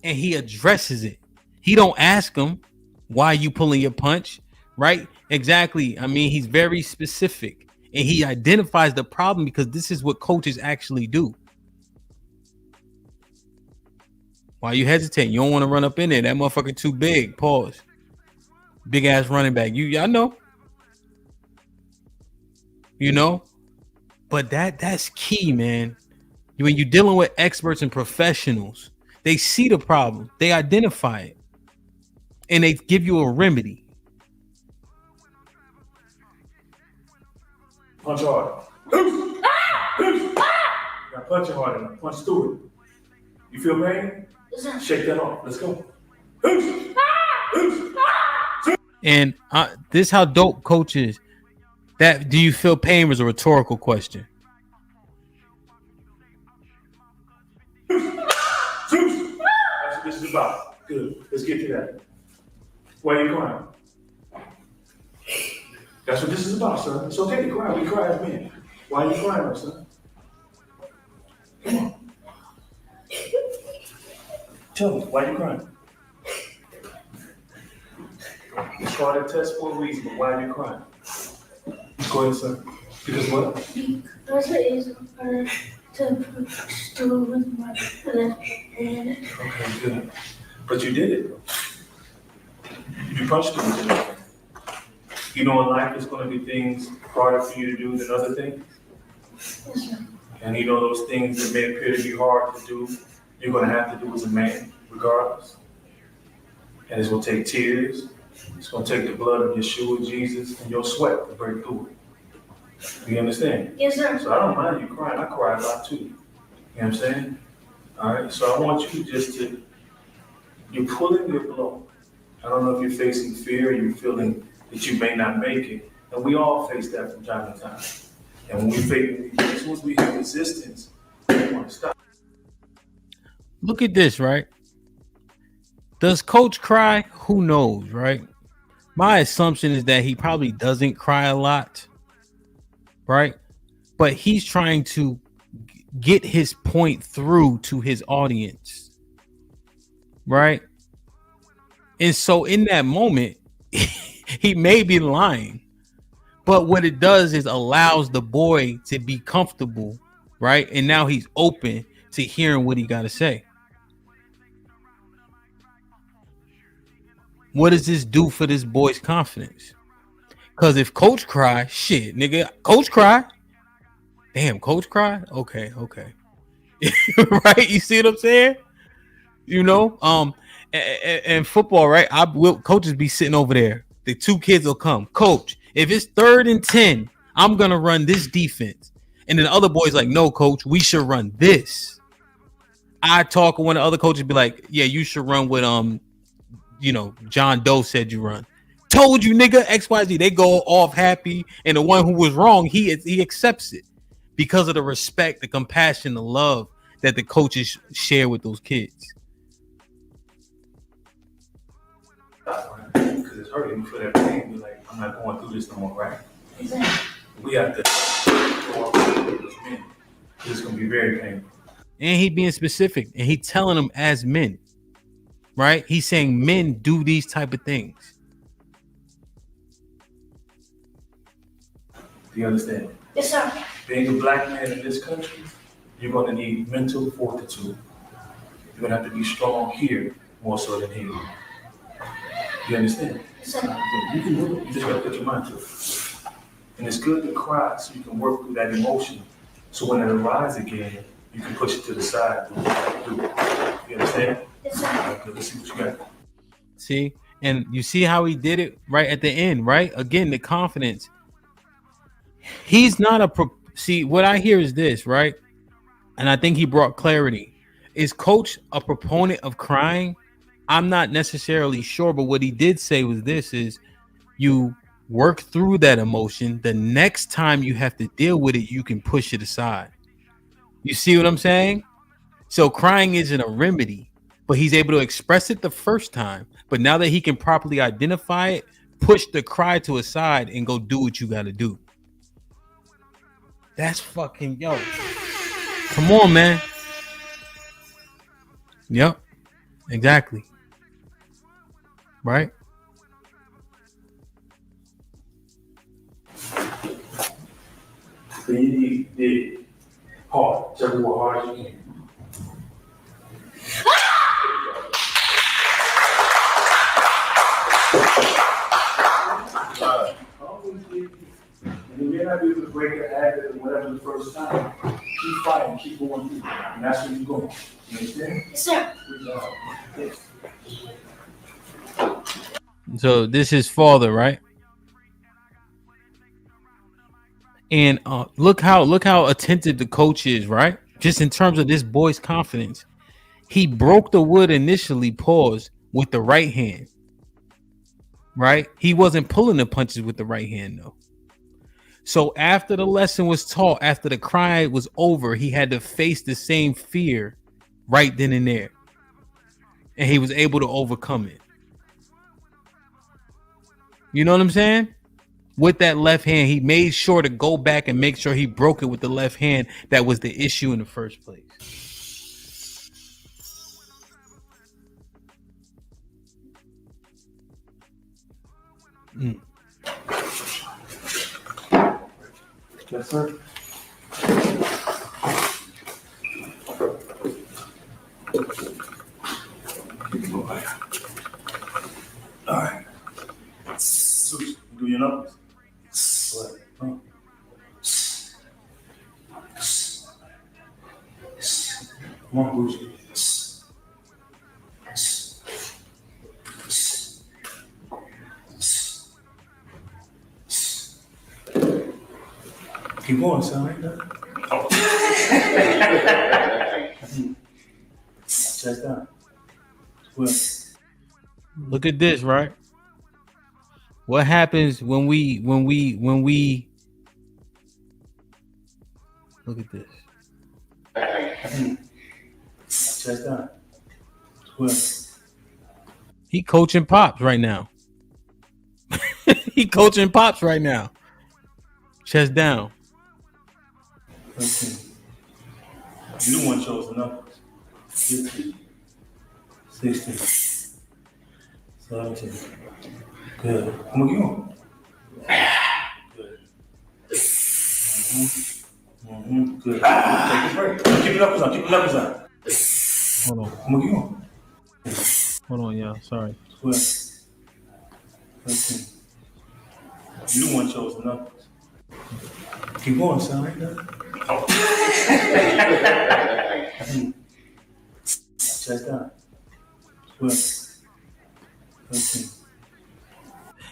And he addresses it. He don't ask him, why are you pulling your punch? Right? Exactly. I mean, he's very specific. And he identifies the problem because this is what coaches actually do. Why you hesitate? You don't want to run up in there. That motherfucker too big. Pause. Big ass running back. Y'all know. You know? But that's key, man. When you're dealing with experts and professionals, they see the problem. They identify it. And they give you a remedy. Punch hard. Now punch it hard enough. Punch through it. You feel pain? Shake that off. Let's go. And this how dope coach is. That do you feel pain was a rhetorical question. That's what this is about. Good. Let's get to that. Why are you crying? That's what this is about, son. It's okay to cry. We cry as men. Why are you crying, son? Come on. Tell me, why are you crying? It's called a test for a reason, but why are you crying? Go ahead, son. Because what? Because it is hard to push through with my left hand. Okay, good. But you did it. You punched through with it. You know in life there's going to be things harder for you to do than other things? Yes, sir. And you know those things that may appear to be hard to do, you're going to have to do as a man, regardless. And it's going to take tears. It's going to take the blood of Yeshua, Jesus, and your sweat to break through it. You understand? Yes, sir. So I don't mind you crying. I cry a lot too. You know what I'm saying? All right. So I want you you're pulling your blow. I don't know if you're facing fear, you're feeling that you may not make it. And we all face that from time to time. And when as soon as we have resistance, we want to stop. Look at this, right? Does coach cry? Who knows, right? My assumption is that he probably doesn't cry a lot, right? But he's trying to get his point through to his audience, right? And so in that moment, he may be lying, but what it does is allows the boy to be comfortable, right? And now he's open to hearing what he got to say. What does this do for this boy's confidence? Because if coach cry, shit, nigga, coach cry. Damn, coach cry? Okay. Right? You see what I'm saying? You know, and football, right? Coaches be sitting over there. The two kids will come. Coach, if it's 3rd and 10, I'm going to run this defense. And then the other boy's like, no, coach, we should run this. I talk when the other coaches be like, yeah, you should run with, John Doe said you run. Told you, nigga, XYZ. They go off happy. And the one who was wrong, he accepts it because of the respect, the compassion, the love that the coaches share with those kids. Because it's hurting for that pain. You're like, I'm not going through this no more, right? Exactly. We have to go off with those men. It's going to be very painful. And he being specific, and he telling them as men, right? He's saying men do these type of things. Do you understand? Yes, sir. Being a black man in this country, you're going to need mental fortitude. You're going to have to be strong here more so than here. You understand? You can do it. You just gotta put your mind to it. And it's good to cry so you can work through that emotion. So when it arises again, you can push it to the side. Do it. You understand? Okay, let's see what you got. See, and you see how he did it right at the end, right? Again, the confidence. He's not a see. What I hear is this, right? And I think he brought clarity. Is Coach a proponent of crying? I'm not necessarily sure, but what he did say was this: is you work through that emotion. The next time you have to deal with it, you can push it aside. You see what I'm saying? So crying isn't a remedy, but he's able to express it the first time. But now that he can properly identify it, push the cry to a side and go do what you got to do. That's fucking yo. Come on, man. Yep. Exactly. Right? So you did hard. Just work hard as you can. And you may not be able to break a habit or whatever the first time. Keep fighting, keep going through. And that's where you're going. You understand? Yes, sir. Good job. So this is father, right? And look how attentive the coach is, right? Just in terms of this boy's confidence. He broke the wood initially, pause, with the right hand. Right? He wasn't pulling the punches with the right hand, though. So after the lesson was taught, after the cry was over, he had to face the same fear right then and there. And he was able to overcome it. You know what I'm saying? With that left hand, he made sure to go back and make sure he broke it with the left hand. That was the issue in the first place. Yes, sir. All right. Do your numbers. Go ahead. Come on, Bougie. Keep going, son. Right there. Oh. Chest down. Well. Look at this, right? What happens when we look at this. Chest down. Well. He coaching Pops right now. He coaching Pops right now. Chest down. 13. You the one chose the numbers. 15. 16. 17. Good. Come on, get on. Good. Good. Take a break. Keep the knuckles on. Keep the knuckles on. Hold on. Come on, get on. Hold on, y'all. Sorry. 12. 13. You the one chose the numbers. Keep going, son. Right there. Oh. Chest down. 12. 13.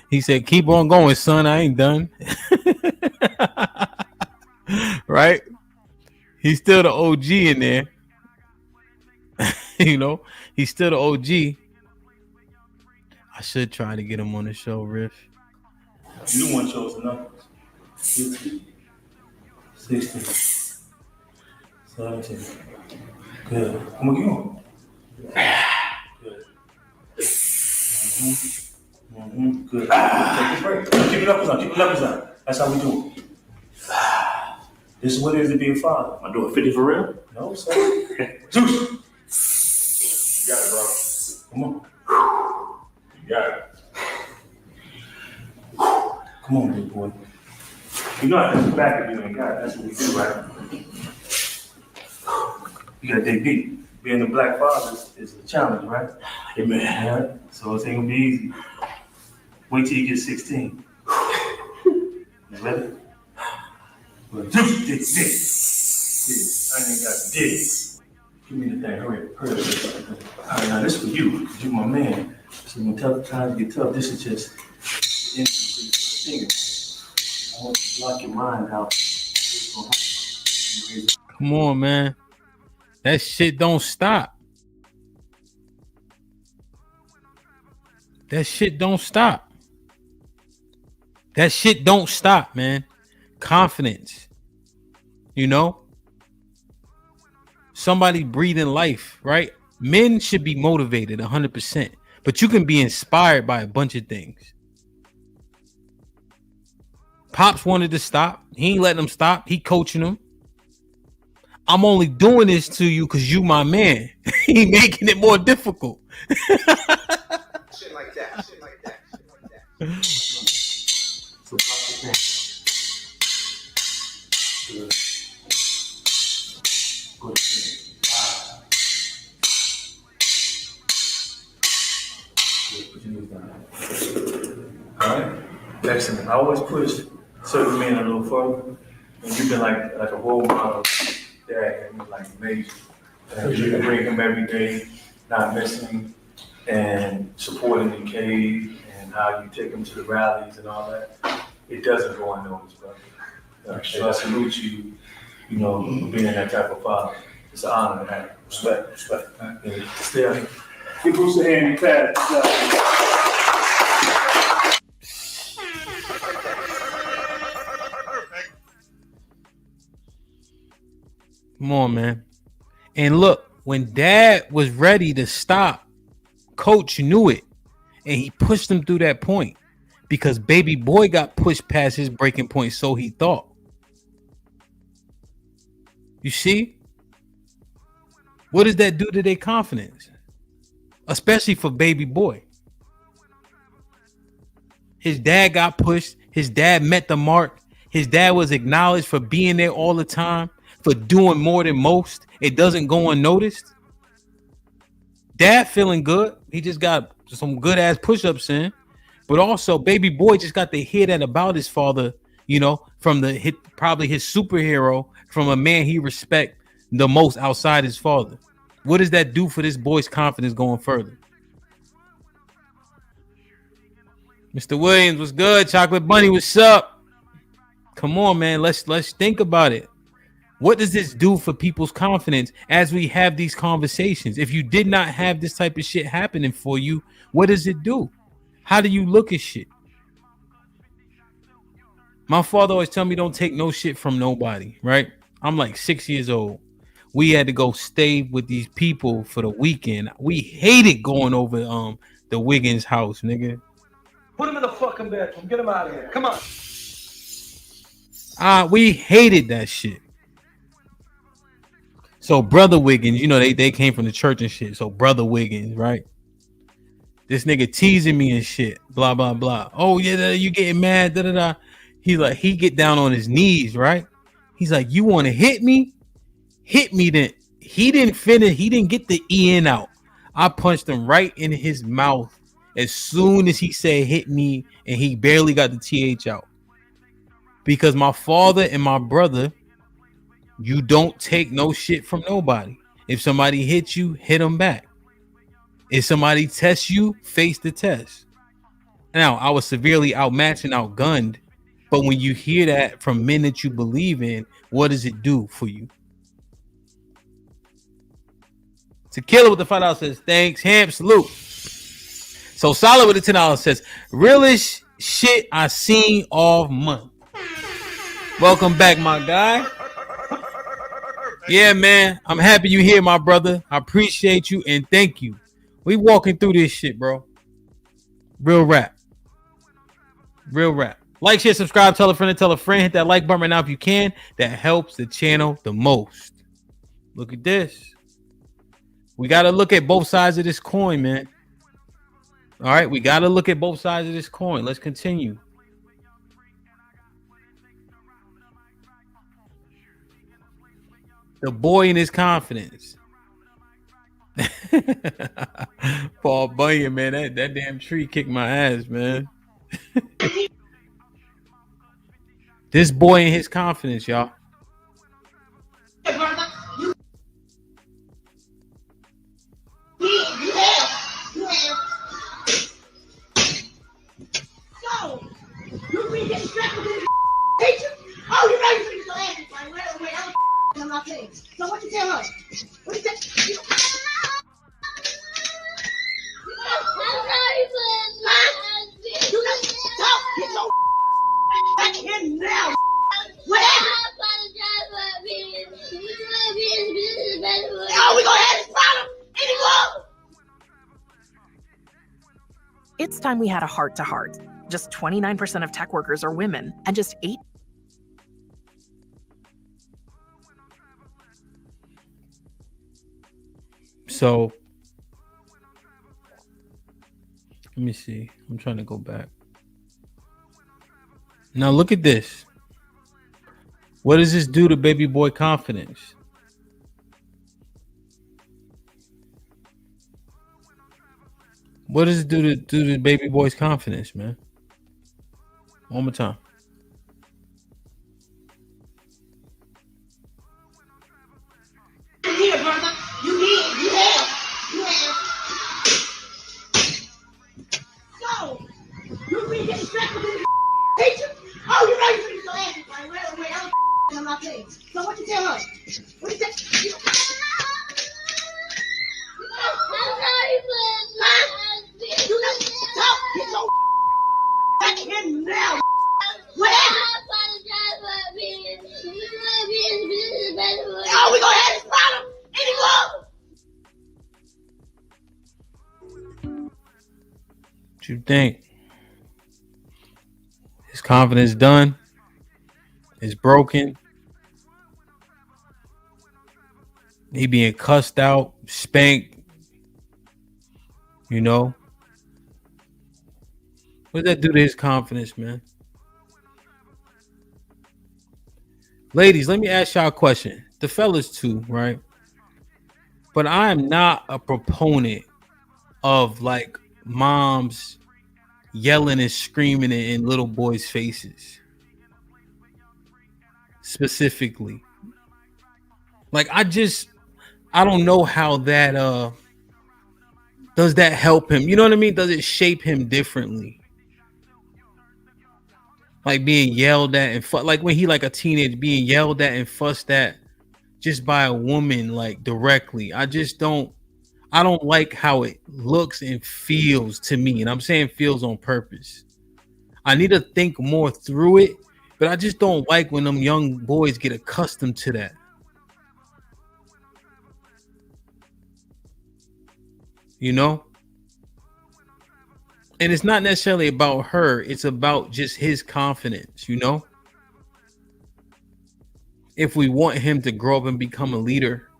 He said, keep on going, son. I ain't done. Right? He's still the OG in there. You know, he's still the OG. I should try to get him on the show, Riff. You the one chose the numbers. 15. 16. 17. Good. Come on, get on. Good. Good. Take a break. Keep the knuckles on. Keep the knuckles on. That's how we do it. This is what it is to be a father. I'm doing 50 for real? No, sir. Zeus. You got it, bro. Come on. You got it. Come on, big boy. You know I can back if you ain't got it. That's what we do, right? You gotta dig deep. Being a black father is a challenge, right? Amen. Yeah. So it ain't gonna be easy. Wait till you get 16. You ready? This. I ain't got this. Give me the thing. Hurry up. All right, now this for you. You my man. So when tough times get tough, this is just the end. I want you to block your mind out. Come on, man. That shit don't stop. That shit don't stop. That shit don't stop, man. Confidence. You know? Somebody breathing life, right? Men should be motivated 100%, but you can be inspired by a bunch of things. Pops wanted to stop. He ain't letting him stop. He coaching him. I'm only doing this to you because you my man. He making it more difficult. Shit like that. So drop the thing. Good. Good thing. Good. Put your knees down. All right. Excellent. I always push certain men a little further, and you've been like a role model dad, and like amazing. You can bring him every day, not missing, and supporting the cave, and how you take him to the rallies and all that. It doesn't go unnoticed, brother. So I salute you, you know, for being that type of father. It's an honor to have you. Respect. Still, give Bruce a hand and pat. Come on, man. And look, when dad was ready to stop, coach knew it. And he pushed him through that point because baby boy got pushed past his breaking point, so he thought. You see? What does that do to their confidence? Especially for baby boy. His dad got pushed. His dad met the mark. His dad was acknowledged for being there all the time, for doing more than most. It doesn't go unnoticed. Dad feeling good. He just got some good ass push-ups in. But also baby boy just got to hear that about his father, you know, from probably his superhero, from a man he respect the most outside his father. What does that do for this boy's confidence going further? Mr. Williams, what's good? Chocolate Bunny, what's up? Come on, man. Let's think about it. What does this do for people's confidence as we have these conversations? If you did not have this type of shit happening for you, what does it do? How do you look at shit? My father always tell me don't take no shit from nobody, right? I'm like 6 years old. We had to go stay with these people for the weekend. We hated going over the Wiggins house, nigga. Put him in the fucking bedroom. Get him out of here. Come on. We hated that shit. So Brother Wiggins, you know, they came from the church and shit. So Brother Wiggins, right? This nigga teasing me and shit. Blah, blah, blah. Oh, yeah, you getting mad? Da, da, da. He's like, he get down on his knees, right? He's like, you want to hit me? Hit me then. He didn't finish. He didn't get the E-N out. I punched him right in his mouth as soon as he said hit me, and he barely got the TH out. Because my father and my brother, you don't take no shit from nobody. If somebody hits you, hit them back. If somebody tests you, face the test. Now, I was severely outmatched and outgunned, but when you hear that from men that you believe in, what does it do for you? Tequila with the $5 says, thanks. Hamp, salute. So Solid with the $10 says, realest shit I seen all month. Welcome back, my guy. Yeah, man. I'm happy you here, my brother. I appreciate you and thank you. We walking through this shit, bro. Real rap. Real rap. Like, share, subscribe, tell a friend and tell a friend. Hit that like button right now if you can. That helps the channel the most. Look at this. We got to look at both sides of this coin, man. All right, we got to look at both sides of this coin. Let's continue. The boy in his confidence. Paul Bunyan, man, that damn tree kicked my ass, man. This boy and his confidence, y'all. Oh, you know you're going to laugh. Wait, I'm not saying. So what you tell her? What you tell you know, talk, get your back here now. Whatever. Oh, we gonna have this problem anymore. It's time we had a heart-to-heart. Just 29% of tech workers are women, and just 8. So let me see. I'm trying to go back. Now look at this. What does this do to baby boy confidence? What does it do to the baby boy's confidence, man? One more time. Here, brother. You did. You have. So, you be distracted with the teacher? Oh, you know you're going to laugh. Wait, I'm not saying. So what you tell her? What you tell you know, talk, get your back here now. Whatever. Oh, we gonna have this problem anymore. What you think? His confidence done? It's broken? He being cussed out, spanked, you know? What does that do to his confidence, man? Ladies, let me ask y'all a question. The fellas too, right? But I am not a proponent of like moms yelling and screaming in little boys' faces. Specifically. Like I don't know how that does that help him? You know what I mean? Does it shape him differently? Like being yelled at and like when he like a teenager being yelled at and fussed at just by a woman like directly. I don't like how it looks and feels to me. And I'm saying feels on purpose. I need to think more through it, but I just don't like when them young boys get accustomed to that. You know? And it's not necessarily about her. It's about just his confidence, you know? If we want him to grow up and become a leader,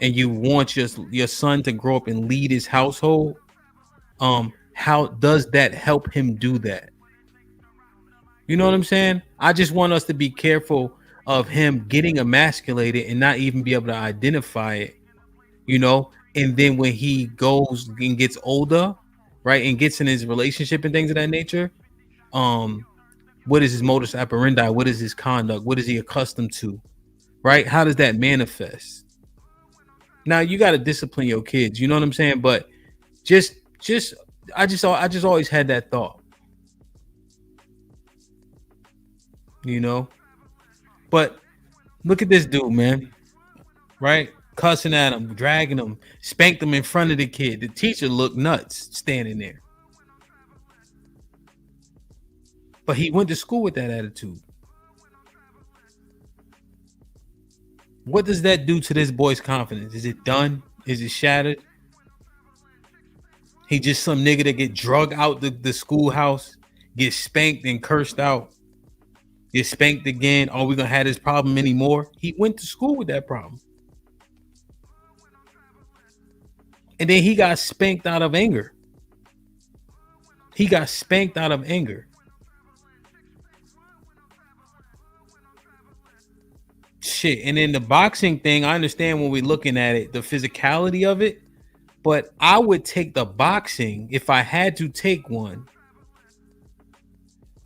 and you want your son to grow up and lead his household, how does that help him do that? You know what I'm saying? I just want us to be careful of him getting emasculated and not even be able to identify it, you know? And then when he goes and gets older, right, and gets in his relationship and things of that nature, what is his modus operandi? What is his conduct? What is he accustomed to? Right? How does that manifest? Now you got to discipline your kids, you know what I'm saying? But I just always had that thought, you know. But look at this dude, man, right? Cussing at him, dragging him, spanked him in front of the kid. The teacher looked nuts standing there. But he went to school with that attitude. What does that do to this boy's confidence? Is it done? Is it shattered? He just some nigga that get drug out the schoolhouse, get spanked and cursed out, get spanked again. Are we gonna have this problem anymore? He went to school with that problem. And then he got spanked out of anger. He got spanked out of anger. Shit. And then the boxing thing, I understand when we're looking at it, the physicality of it, but I would take the boxing if I had to take one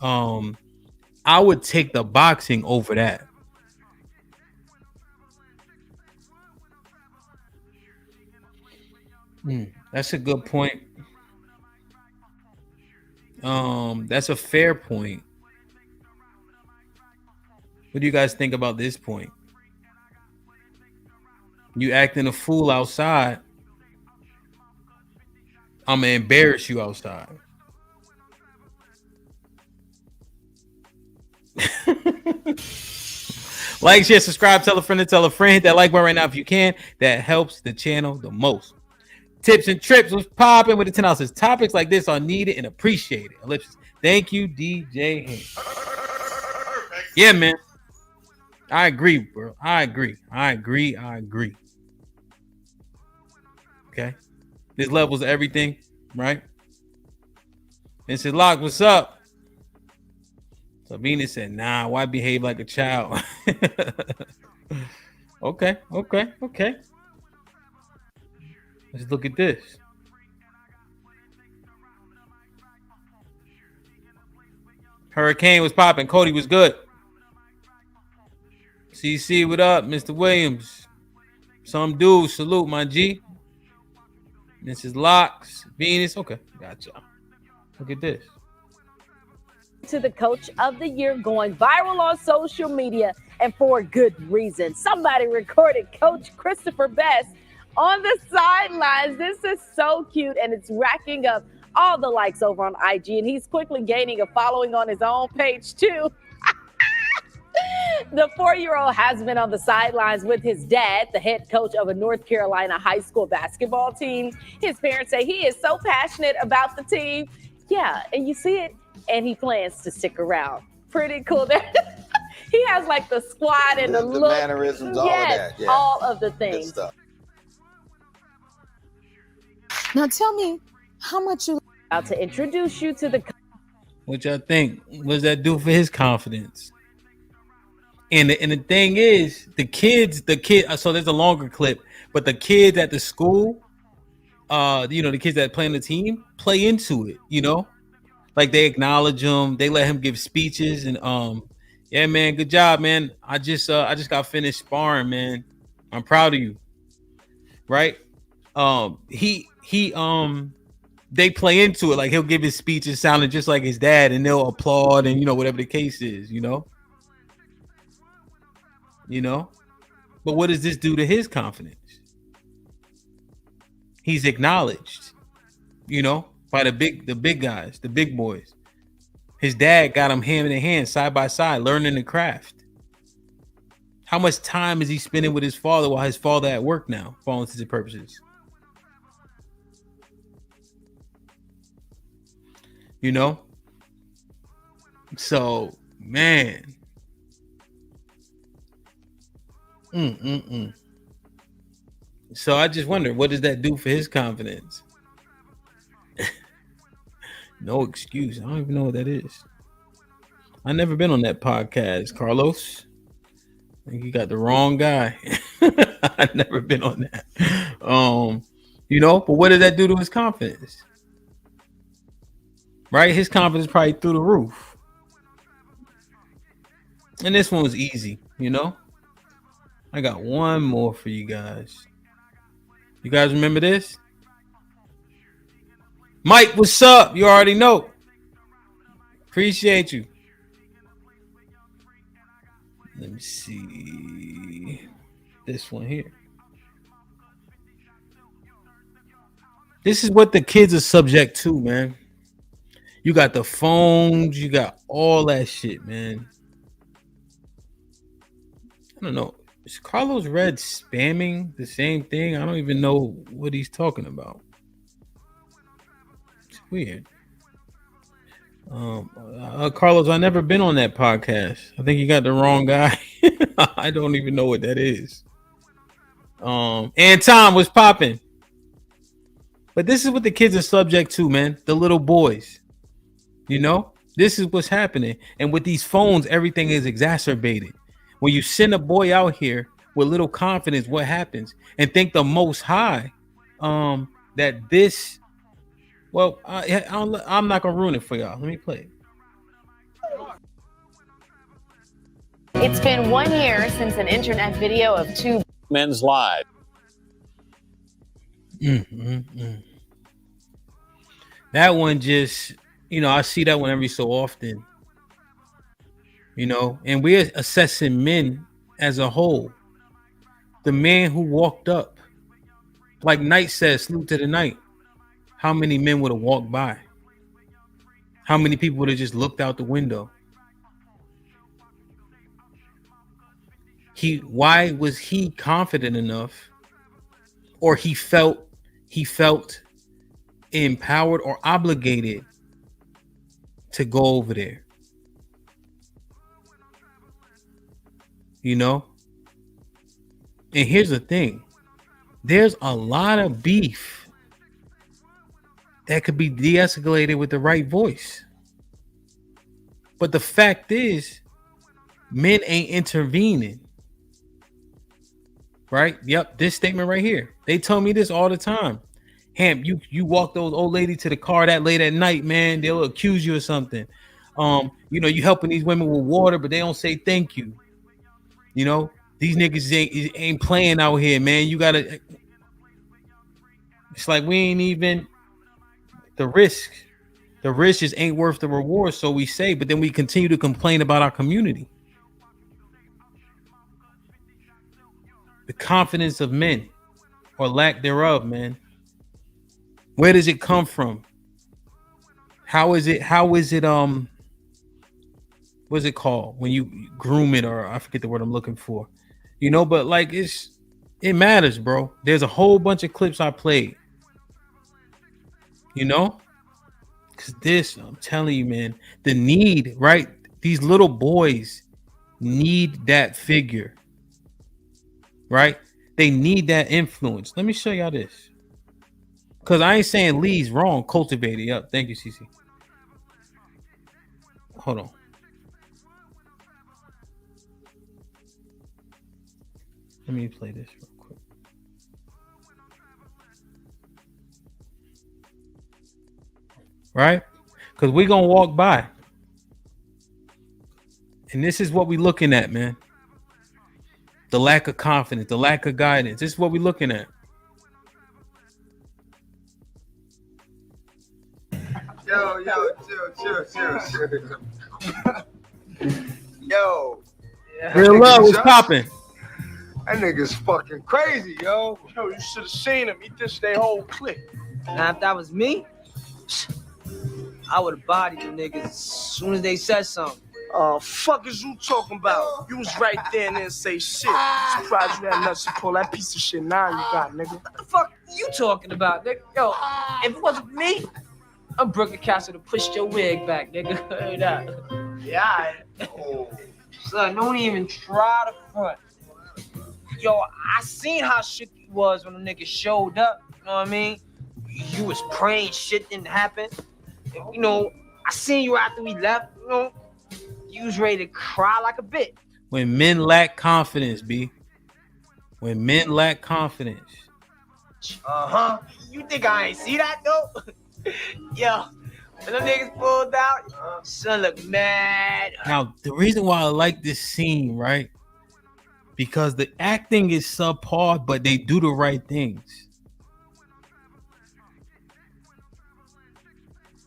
I would take the boxing over that. That's a good point. That's a fair point. What do you guys think about this point? You acting a fool outside, I'm gonna embarrass you outside. Like, share, subscribe, tell a friend to tell a friend. Hit that like button right now if you can. That helps the channel the most. Tips and trips was popping with the 10 ounces. Topics like this are needed and appreciated. Ellipsis. Thank you, DJ Hank. Yeah, man. I agree, bro. I agree. Okay. This levels everything, right? And said, Lock, what's up? So Venus said, nah, why behave like a child? Okay. Let's look at this. Hurricane was popping. Cody was good. CC, what up? Mr. Williams. Some dude, salute, my G. Mrs. Locks. Venus. Okay, gotcha. Look at this. To the coach of the year, going viral on social media, and for good reason. Somebody recorded Coach Christopher Best on the sidelines. This is so cute, and it's racking up all the likes over on IG, and he's quickly gaining a following on his own page too. The 4-year-old has been on the sidelines with his dad, the head coach of a North Carolina high school basketball team. His parents say he is so passionate about the team. Yeah, and you see it, and he plans to stick around. Pretty cool there. He has like the squad and the look. Mannerisms, all of that. Yeah. All of the things. Now tell me how much you about to introduce you to the. What y'all think? What does that do for his confidence? And the thing is, the kid. So there's a longer clip, but the kids at the school, the kids that play on the team play into it. Like they acknowledge him, they let him give speeches, and yeah, man, good job, man. I just got finished sparring, man. I'm proud of you. Right? They play into it. Like he'll give his speeches sounding just like his dad, and they'll applaud, and whatever the case is, But what does this do to his confidence? He's acknowledged, by the big guys, the big boys. His dad got him hand in hand, side by side, learning the craft. How much time is he spending with his father while his father at work now, for all intents and purposes? So, man. So I just wonder, what does that do for his confidence? No excuse. I don't even know what that is. I've never been on that podcast, Carlos. I think you got the wrong guy. I've never been on that. But what does that do to his confidence? Right? His confidence probably through the roof. And this one was easy, I got one more for you guys. You guys remember this? Mike, what's up? You already know. Appreciate you. Let me see. This one here. This is what the kids are subject to, man. You got the phones. You got all that shit, man. I don't know. Is Carlos Red spamming the same thing? I don't even know what he's talking about. It's weird. Carlos, I've never been on that podcast. I think you got the wrong guy. I don't even know what that is. And Tom was popping. But this is what the kids are subject to, man. The little boys. This is what's happening. And with these phones, everything is exacerbated. When you send a boy out here with little confidence, what happens? And think the Most High that this. Well, I'm not gonna ruin it for y'all. Let me play it. It's been 1 year since an internet video of two men's lives. That one just, I see that one every so often, and we're assessing men as a whole. The man who walked up, like Knight says, salute to the night. How many men would have walked by? How many people would have just looked out the window? Why was he confident enough, or he felt empowered or obligated to go over there? And here's the thing. There's a lot of beef that could be de-escalated with the right voice. But the fact is, men ain't intervening. Right? Yep, this statement right here. They tell me this all the time. Hamp, you walk those old lady to the car that late at night, man, they'll accuse you of something. You helping these women with water, but they don't say thank you. These niggas ain't playing out here, man. You gotta. It's like we ain't even the risk. The risk just ain't worth the reward, so we say. But then we continue to complain about our community. The confidence of men, or lack thereof, man. Where does it come from? How is it? What's it called when you groom it, or I forget the word I'm looking for. But like it matters, bro. There's a whole bunch of clips I played. Because I'm telling you, man, the need, right? These little boys need that figure. Right? They need that influence. Let me show y'all this. Because I ain't saying Lee's wrong. Cultivate it. Yep. Thank you, Cece. Hold on. Let me play this real quick. Right? Because we're going to walk by. And this is what we're looking at, man. The lack of confidence, the lack of guidance. This is what we're looking at. Yo, chill. Yo. Real love was popping. That nigga's fucking crazy, yo. Yo, you should have seen him. He dished their whole clique. Now, if that was me, I would have bodied the niggas as soon as they said something. Fuck is you talking about? You was right there and didn't say shit. Surprised you had nuts to pull that piece of shit now you got, nigga. What the fuck you talking about, nigga? Yo, if it wasn't for me, I'm Brooke and Castle to push your wig back, nigga. Heard that? Yeah. Son, don't even try to front. Yo, I seen how shook you was when the nigga showed up. You know what I mean? You was praying shit didn't happen. I seen you after we left. You was ready to cry like a bitch. When men lack confidence, B. When men lack confidence. You think I ain't see that though? Yo, when them niggas pulled out, son look mad. Now, the reason why I like this scene, right? Because the acting is subpar, but they do the right things.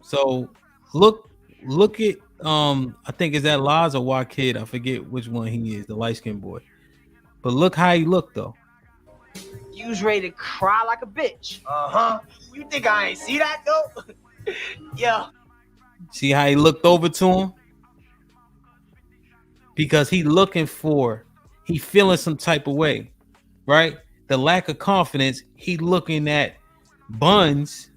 So look at I think is that Laz or Y Kid? I forget which one he is, the light-skinned boy. But look how he looked though. You was ready to cry like a bitch. You think I ain't see that though? Yeah. See how he looked over to him? Because he feeling some type of way, right? The lack of confidence, he looking at Buns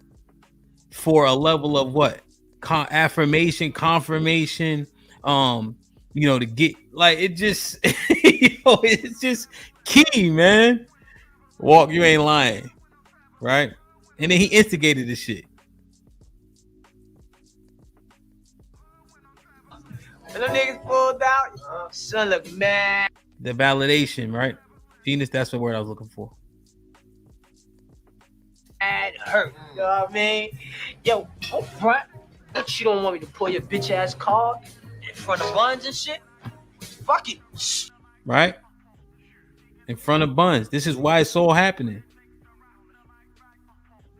for a level of what? Affirmation, confirmation, to get like it just it's just key, man. Walk, you ain't lying, right? And then he instigated this shit. When them niggas pulled out, son look mad. The validation, right? Venus, that's the word I was looking for. Mad hurt, you know what I mean? Yo, don't front. But you don't want me to pull your bitch ass card in front of Buns and shit? Fuck it. right? In front of Buns. This is why it's all happening.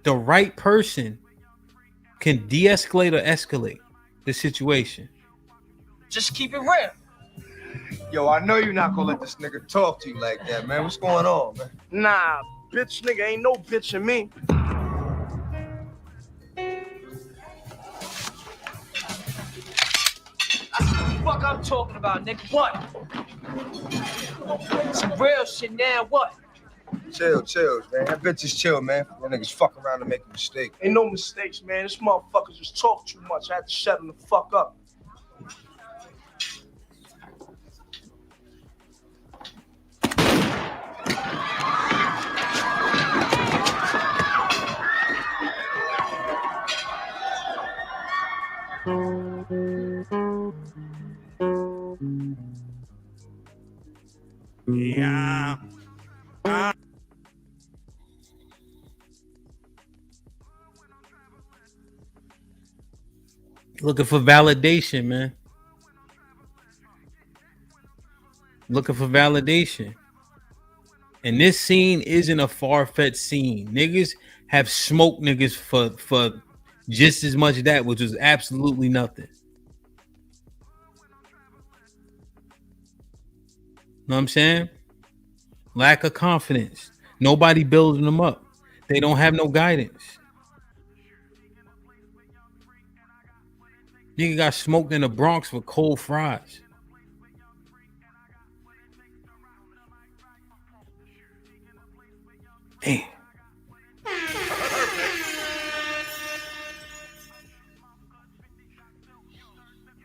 The right person can de-escalate or escalate the situation. Just keep it real. Yo, I know you're not gonna let this nigga talk to you like that, man. What's going on, man? Nah, bitch nigga ain't no bitch in me. That's what the fuck I'm talking about, nigga. What? Some real shit now, what? Chill, man. That bitch is chill, man. That niggas fuck around and make a mistake. Ain't no mistakes, man. This motherfucker just talk too much. I had to shut him the fuck up. Yeah. Looking for validation, man. Looking for validation. And this scene isn't a far-fetched scene. Niggas have smoked niggas for just as much of that, which was absolutely nothing. Know what I'm saying? Lack of confidence. Nobody building them up. They don't have no guidance. Nigga got smoked in the Bronx with cold fries. Damn.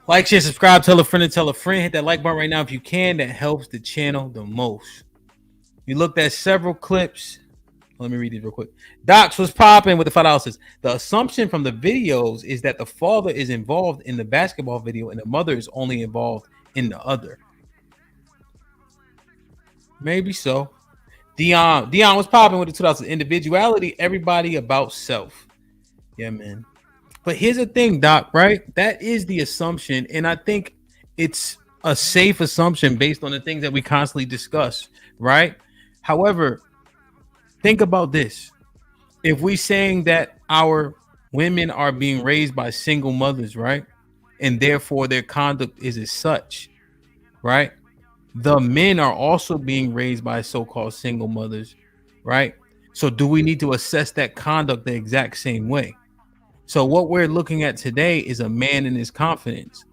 Like, share, subscribe, tell a friend and tell a friend. Hit that like button right now if you can. That helps the channel the most. We looked at several clips. Let me read these real quick. Docs was popping with the $5 says, the assumption from the videos is that the father is involved in the basketball video and the mother is only involved in the other. Maybe so. Dion was popping with the $2. Individuality, everybody about self. Yeah, man. But here's the thing, Doc, right? That is the assumption. And I think it's a safe assumption based on the things that we constantly discuss, right? However, think about this. If we saying that our women are being raised by single mothers, right? And therefore their conduct is as such, right? The men are also being raised by so-called single mothers, right? So do we need to assess that conduct the exact same way? So what we're looking at today is a man in his confidence.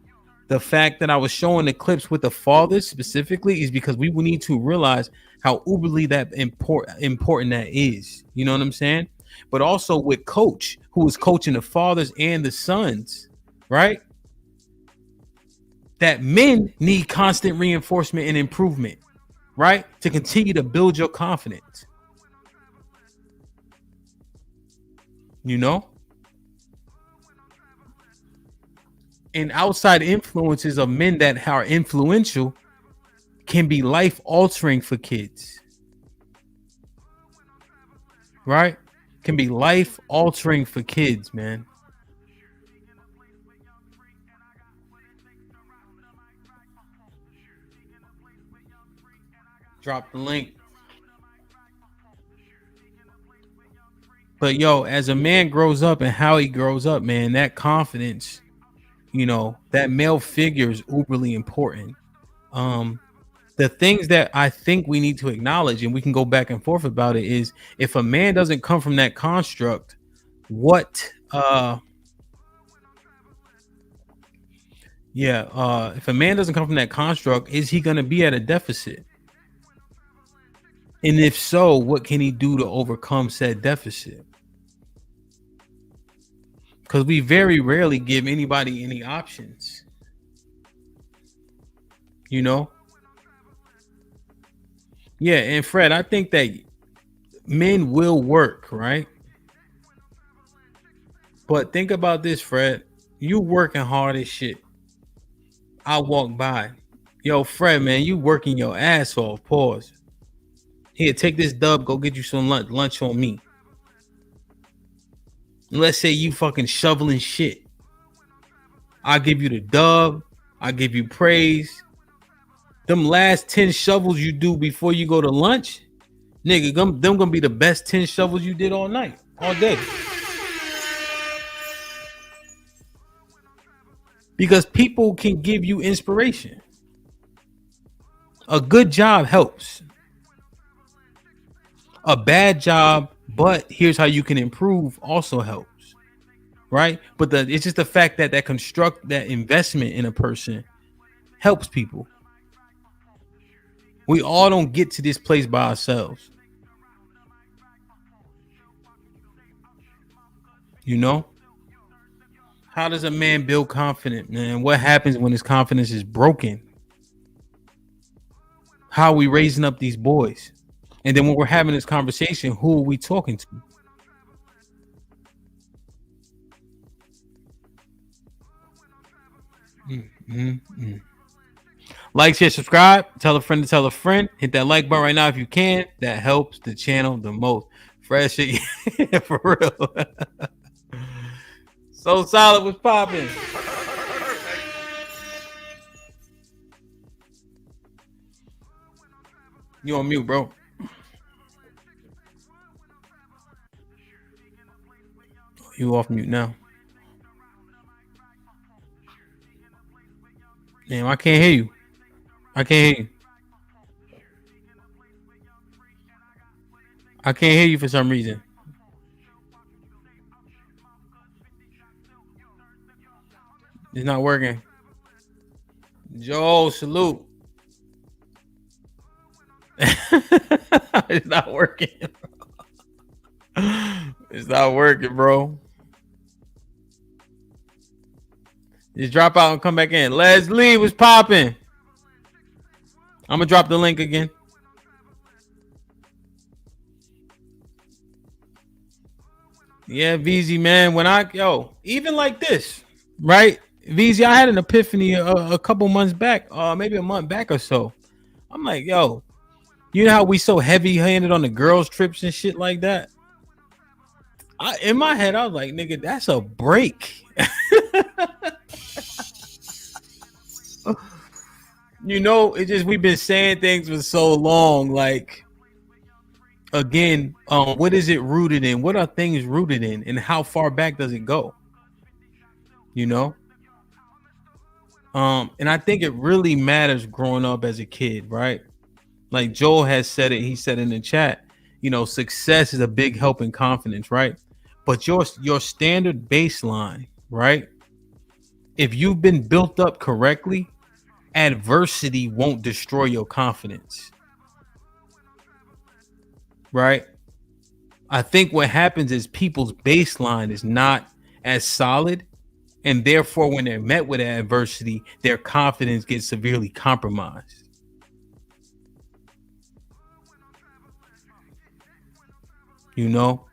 The fact that I was showing the clips with the fathers specifically is because we need to realize how uberly that important that is. You know what I'm saying? But also with Coach, who is coaching the fathers and the sons, right? That men need constant reinforcement and improvement, right? To continue to build your confidence. You know? And outside influences of men that are influential can be life altering for kids. Right? Can be life altering for kids, man. Drop the link. But yo, as a man grows up and how he grows up, man, that confidence, you know, that male figure is uberly important. The things that I think we need to acknowledge, and we can go back and forth about it, is if a man doesn't come from that construct, if a man doesn't come from that construct, is he going to be at a deficit? And if so, what can he do to overcome said deficit? Because we very rarely give anybody any options. You know? Yeah, and Fred, I think that men will work, right? But think about this, Fred. You working hard as shit. I walk by. Yo, Fred, man, you working your ass off. Pause. Here, take this dub. Go get you some lunch on me. Let's say you fucking shoveling shit. I give you the dub. I give you praise. them last 10 shovels you do before you go to lunch, nigga, them gonna be the best 10 shovels you did all night, all day. Because people can give you inspiration. A good job helps. A bad job, but here's how you can improve, also helps. Right? But it's just the fact that that investment in a person helps people. We all don't get to this place by ourselves. You know? How does a man build confidence, man? What happens when his confidence is broken? How are we raising up these boys? And then when we're having this conversation, who are we talking to? Like, share, subscribe, tell a friend to tell a friend. Hit that like button right now if you can. That helps the channel the most. Fresh shit, for real. So solid was popping. You on mute, bro. You off mute now. Damn, I can't hear you. I can't hear you. I can't hear you for some reason. It's not working. Joe, salute. It's not working. It's not working, bro. Just drop out and come back in. Leslie was popping. I'm gonna drop the link again. Yeah, VZ, man. When even like this, right? VZ, I had an epiphany a couple months back, maybe a month back or so. I'm like, yo, you know how we so heavy-handed on the girls' trips and shit like that? In my head, I was like, nigga, that's a break. You know, it's just we've been saying things for so long. Like, again, what is it rooted in? What are things rooted in? And how far back does it go? You know? And I think it really matters growing up as a kid, right? Like Joel has said it, he said in the chat, you know, success is a big help in confidence, right? But your standard baseline, right? If you've been built up correctly, adversity won't destroy your confidence. Right? I think what happens is people's baseline is not as solid, and therefore when they're met with adversity, their confidence gets severely compromised. You know?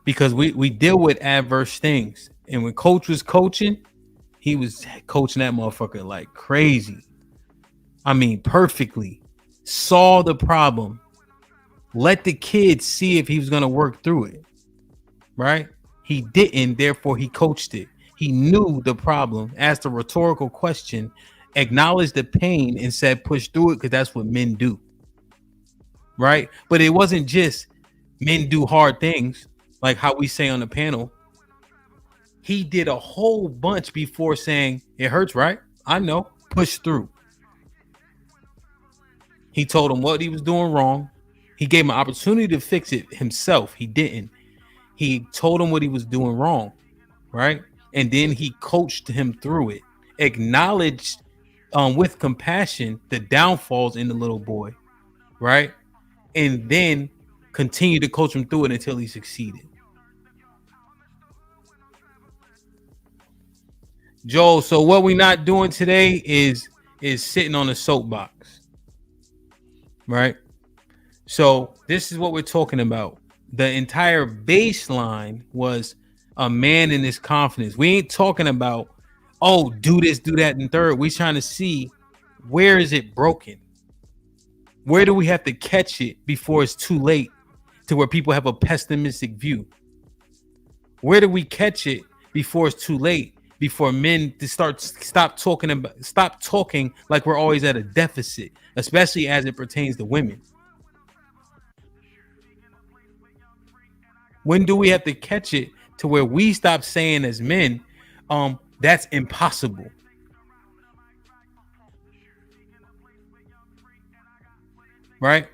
Because we deal with adverse things. And when coach was coaching, he was coaching that motherfucker like crazy. I mean, perfectly. Saw the problem. Let the kid see if he was going to work through it. Right? He didn't, therefore he coached it. He knew the problem, asked a rhetorical question, acknowledged the pain, and said push through it because that's what men do. Right? But it wasn't just men do hard things like how we say on the panel. He did a whole bunch before saying, it hurts, right? I know. Push through. He told him what he was doing wrong. He gave him an opportunity to fix it himself. He didn't. He told him what he was doing wrong, right? And then he coached him through it. Acknowledged with compassion the downfalls in the little boy, right? And then continued to coach him through it until he succeeded. Joel, so what we're not doing today is sitting on a soapbox, right? So this is what we're talking about. The entire baseline was a man in his confidence. We ain't talking about, oh, do this, do that, and third. We're trying to see, where is it broken? Where do we have to catch it before it's too late to where people have a pessimistic view? Where do we catch it before it's too late before men to stop talking like we're always at a deficit, especially as it pertains to women. When do we have to catch it to where we stop saying as men, that's impossible? Right?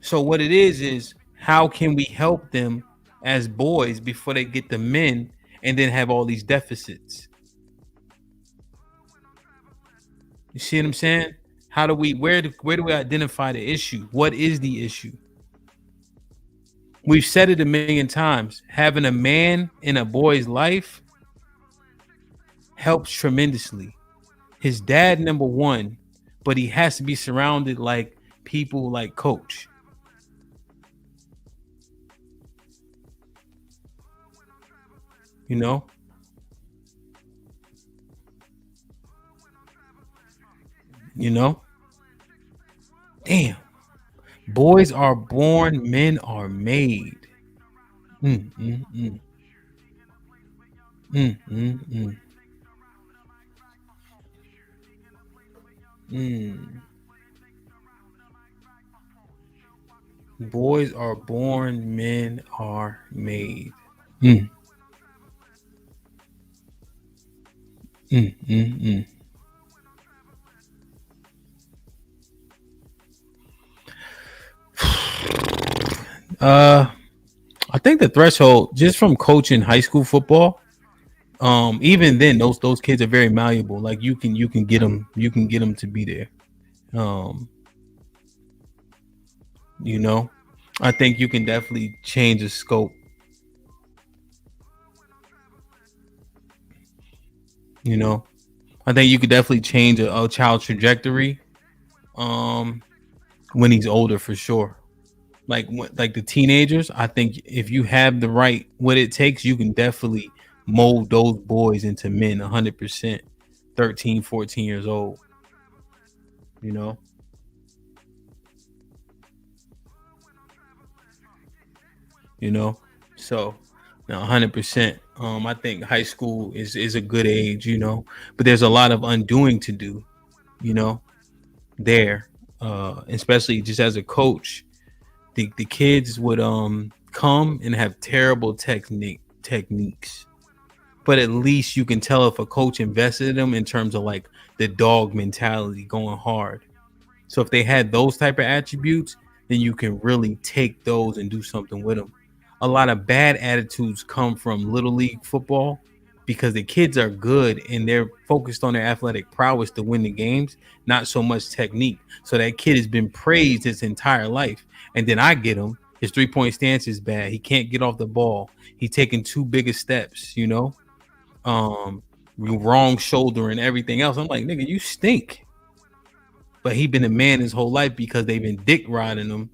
So what it is how can we help them as boys before they get the men and then have all these deficits? You see what I'm saying? How do we, where do we identify the issue? What is the issue? We've said it a million times. Having a man in a boy's life helps tremendously. His dad, number one, but he has to be surrounded like people like Coach. You know? You know? Damn. Boys are born, men are made. Boys are born, men are made. I think the threshold, just from coaching high school football, even then those kids are very malleable. Like you can get them to be there. You know, I think you can definitely change the scope. You know, I think you could definitely change a child's trajectory when he's older, for sure. Like the teenagers, I think if you have the right what it takes, you can definitely mold those boys into men 100%. 13, 14 years old. You know? You know? So 100%. I think high school is a good age, you know, but there's a lot of undoing to do, you know, there. Especially just as a coach, the kids would come and have terrible techniques, but at least you can tell if a coach invested in them in terms of like the dog mentality, going hard. So if they had those type of attributes, then you can really take those and do something with them. A lot of bad attitudes come from little league football because the kids are good and they're focused on their athletic prowess to win the games, not so much technique. So that kid has been praised his entire life. And then I get him. His 3-point stance is bad. He can't get off the ball. He's taking too big of steps, you know, wrong shoulder and everything else. I'm like, nigga, you stink. But he been a man his whole life because they've been dick riding him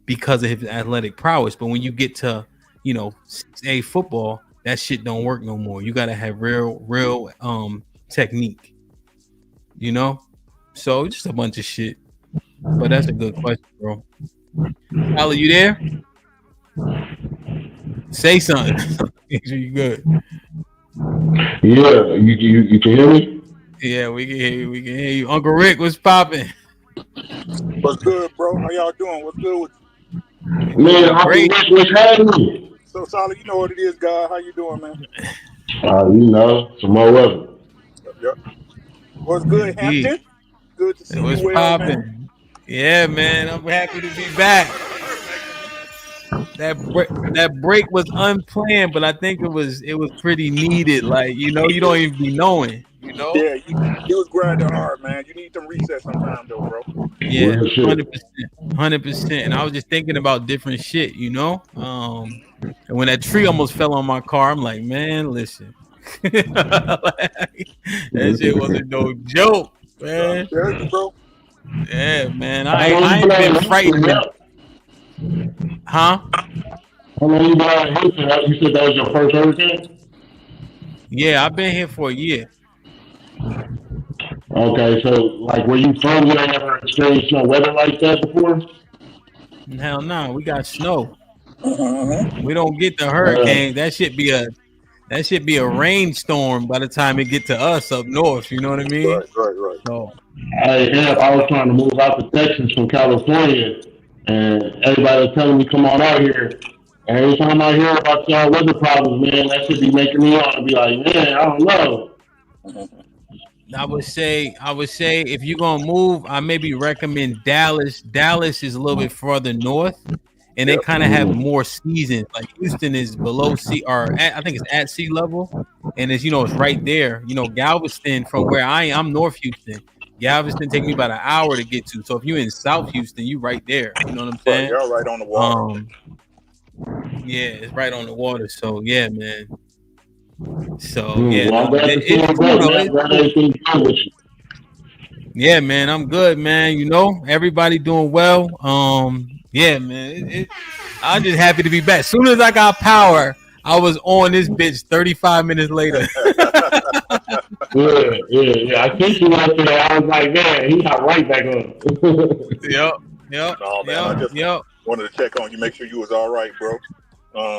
because of his athletic prowess. But when you get to, you know, 6A football, that shit don't work no more. You got to have real technique, you know? So just a bunch of shit. But that's a good question, bro. Tyler, you there? Say something. You good? Yeah, you can hear me? Yeah, we can hear you. We can hear you. Uncle Rick, what's popping? What's good, bro? How y'all doing? What's good with you? Man, what's happening? So solid, you know what it is, God. How you doing, man? You know, some more weather. Yep. What's good, Hampton? Good to see you well, man. Yeah, man. I'm happy to be back. That break was unplanned, but I think it was pretty needed. Like, you know, you don't even be knowing, you know? Yeah, it was grinding hard, man. You need some reset sometime though, bro. Yeah, 100%. And I was just thinking about different shit, you know? And when that tree almost fell on my car, I'm like, man, listen. That shit wasn't no joke, man. Bro. Yeah, man. I ain't been frightened. Huh? How long you been out here? You said that was your first hurricane? Yeah, I've been here for a year. Okay, so like where you from, you ain't ever experienced no weather like that before? Hell no, we got snow. We don't get the hurricane. That shit be that should be a rainstorm by the time it get to us up north. You know what I mean? Right. So, Hey, I was trying to move out to Texas from California, and everybody was telling me, come on out here. And every time I hear about y'all weather problems, man, that should be making me want to be like, man, I don't know. I would say if you're gonna move, I maybe recommend Dallas. Dallas is a little bit further north, and they kind of have more seasons. Like Houston is below sea, or I think it's at sea level, and it's it's right there. Galveston from where I'm North Houston. Galveston take me about an hour to get to. So if you're in South Houston, you right there. You know what I'm saying? You're right on the water. Yeah, it's right on the water. So yeah, man. So yeah, man, I'm good, man. Everybody doing well. Yeah, man. I'm just happy to be back. As soon as I got power, I was on this bitch 35 minutes later. Yeah. I think you went to that. I was like, man, he got right back on. Yep. No, man, I just wanted to check on you, make sure you was all right, bro.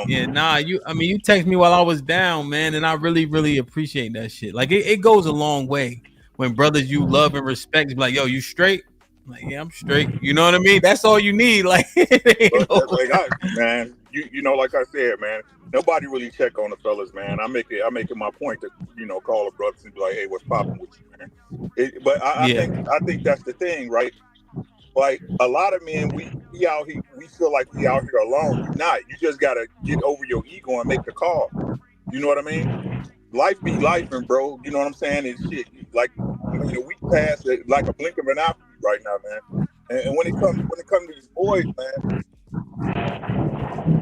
You text me while I was down, man, and I really, really appreciate that shit. Like it goes a long way when brothers you love and respect be like, yo, you straight? I'm like, yeah, I'm straight. You know what I mean? That's all you need. Like, man, you know, like I said, man, nobody really check on the fellas, man. I make it my point to call the brothers and be like, hey, what's popping with you, man? But I think that's the thing, right? Like a lot of men, we out here, we feel like we out here alone. You're not. You just gotta get over your ego and make the call. You know what I mean? Life be life, and bro. You know what I'm saying? And shit, like a week past, like a blink of an eye right now, man. And when it comes to these boys, man,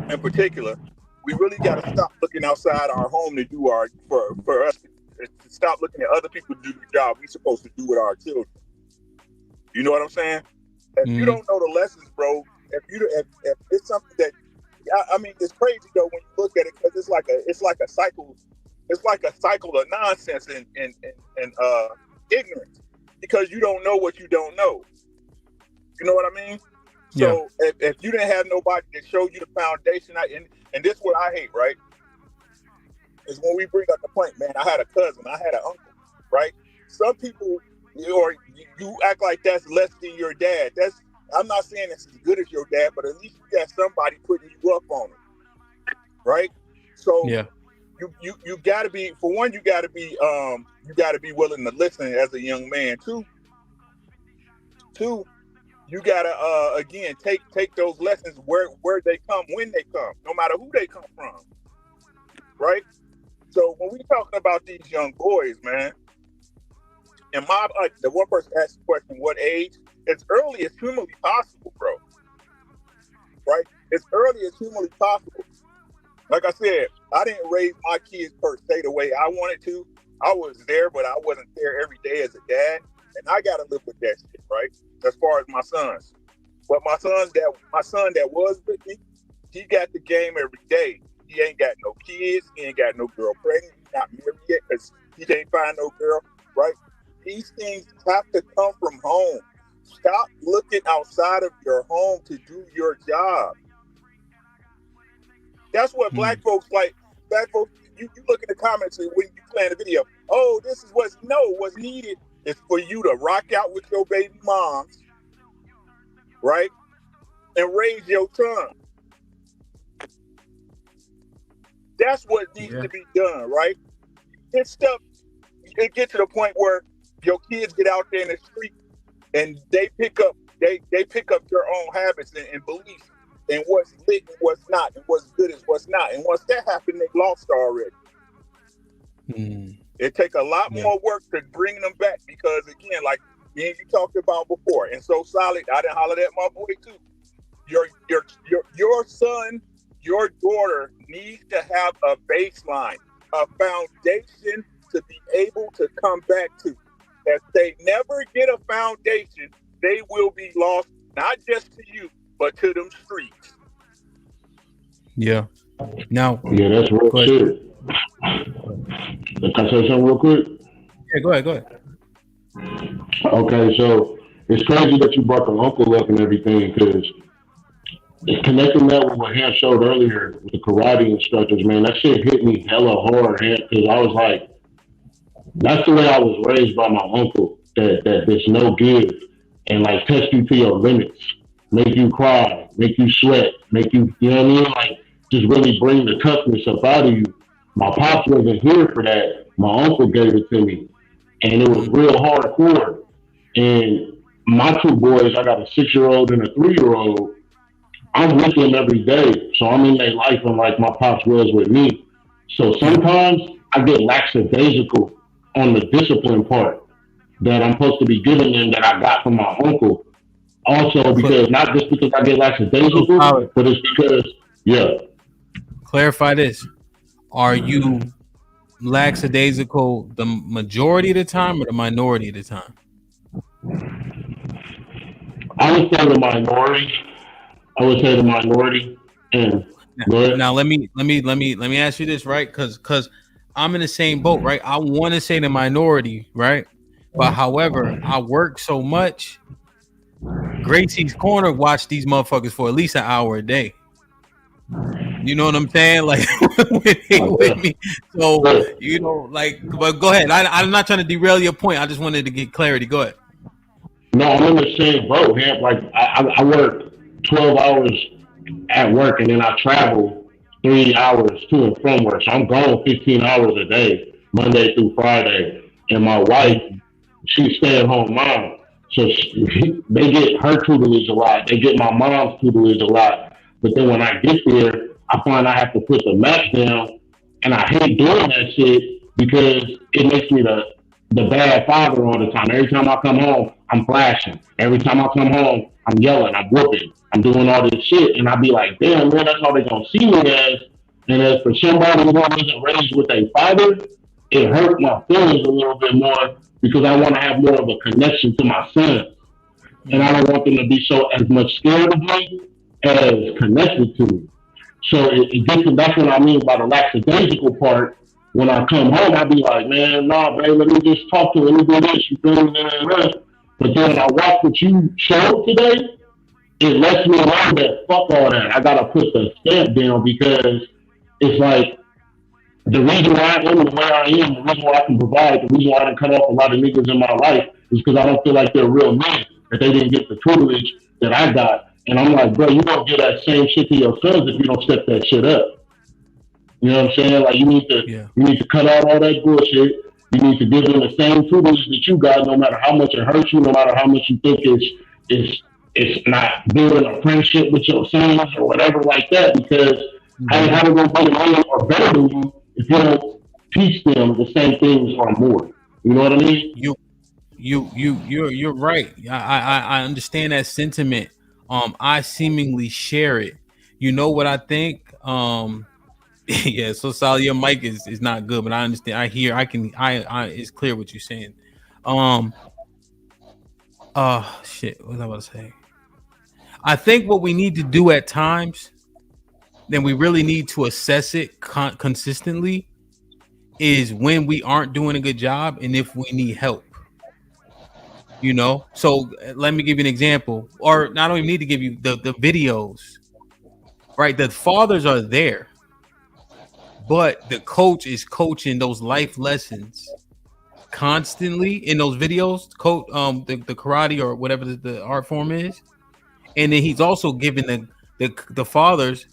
in particular, we really gotta stop looking outside our home to do for us to stop looking at other people to do the job we supposed to do with our children. You know what I'm saying? If you don't know the lessons, bro, if it's something that, I mean, it's crazy though when you look at it, because it's like a cycle of nonsense and ignorance, because you don't know what you don't know. You know what I mean? So if you didn't have nobody that showed you the foundation, and this is what I hate, right? Is when we bring up the point, man, I had a cousin, I had an uncle, right? Some people, or you act like that's less than your dad. I'm not saying it's as good as your dad, but at least you got somebody putting you up on it, right? So you got to be, for one, you got to be willing to listen as a young man. Two, you got to again take those lessons where they come, when they come, no matter who they come from, right? So when we talking about these young boys, man. And the one person asked the question, what age? As early as humanly possible, bro. Right? As early as humanly possible. Like I said, I didn't raise my kids per se the way I wanted to. I was there, but I wasn't there every day as a dad. And I got to live with that shit, right? As far as my sons. But my son that was with me, he got the game every day. He ain't got no kids. He ain't got no girl pregnant. He's not married yet because he can't find no girl, right? These things have to come from home. Stop looking outside of your home to do your job. That's what black folks like. Black folks, you look in the comments when you plan a video. Oh, this is what's needed is for you to rock out with your baby moms, right? And raise your son. That's what needs to be done, right? It gets to the point where your kids get out there in the street and they pick up their own habits and beliefs and what's lit and what's not, and what's good and what's not. And once that happened, they lost already. It takes a lot more work to bring them back, because again, like me and you talked about before, and so solid, I didn't holler at my boy too. Your son, your daughter needs to have a baseline, a foundation to be able to come back to. If they never get a foundation, they will be lost, not just to you, but to them streets. Yeah. Now. Yeah, that's real shit. Can I say something real quick? Yeah, go ahead. Okay, so it's crazy that you brought the uncle up and everything, because connecting that with what Ham showed earlier with the karate instructors, man, that shit hit me hella hard, Ham, because I was like, that's the way I was raised by my uncle, that there's no give and like test you to your limits, make you cry, make you sweat, make you, you know what I mean? Like just really bring the toughness up out of you. My pops wasn't here for that. My uncle gave it to me. And it was real hardcore. And my two boys, I got a 6-year-old and a 3-year-old. I'm with them every day. So I'm in their life and like my pops was with me. So sometimes I get lackadaisical on the discipline part that I'm supposed to be giving them that I got from my uncle. Also because, not just because I get lackadaisical, but it's because, Clarify this. Are you lackadaisical the majority of the time or the minority of the time? I would say the minority. And now let me ask you this, right? Because I'm in the same boat, right? I want to say the minority, right? But however, I work so much. Gracie's Corner watch these motherfuckers for at least an hour a day. You know what I'm saying? Like with me. So you know, like, but go ahead. I'm not trying to derail your point. I just wanted to get clarity. Go ahead. No, I'm in the same boat, man. Like I work 12 hours at work and then I travel 3 hours to and from work. So I'm gone 15 hours a day, Monday through Friday. And my wife, she's stay-at-home mom. So they get her tutelage a lot. They get my mom's tutelage a lot. But then when I get there, I find I have to put the match down. And I hate doing that shit because it makes me the bad father all the time. Every time I come home, I'm flashing. Every time I come home, I'm yelling, I'm whooping, I'm doing all this shit. And I be like, damn, man, that's how they gonna see me as. And as for somebody who wasn't raised with a father, it hurt my feelings a little bit more because I want to have more of a connection to my son. And I don't want them to be so as much scared of me as connected to me. So that's what I mean by the lackadaisical part. When I come home, I be like, man, nah, babe, let me just talk to her. Let me do this, you feel me? But then when I watch what you showed today, it lets me know that fuck all that. I gotta put the stamp down because it's like the reason why I am the way I am, the reason why I can provide, the reason why I didn't cut off a lot of niggas in my life is because I don't feel like they're real men, that they didn't get the tutelage that I got. And I'm like, bro, you don't get that same shit to your sons if you don't step that shit up. You know what I'm saying? Like you need to cut out all that bullshit. You need to give them the same tutelage that you got, no matter how much it hurts you, no matter how much you think it's not building a friendship with your sons or whatever like that. Because how they gonna be a man or better than you if you don't teach them the same things or more? You know what I mean? You're right. I understand that sentiment. I seemingly share it. You know what I think? Yeah, so Sally, your mic is not good, but I understand. I hear. It's clear what you're saying. Shit. What was I about to say? I think what we need to do at times, then we really need to assess it consistently, is when we aren't doing a good job and if we need help. You know, so let me give you an example, or I don't even need to give you the videos. Right, the fathers are there. But the coach is coaching those life lessons constantly in those videos, the karate or whatever the art form is, and then he's also giving the fathers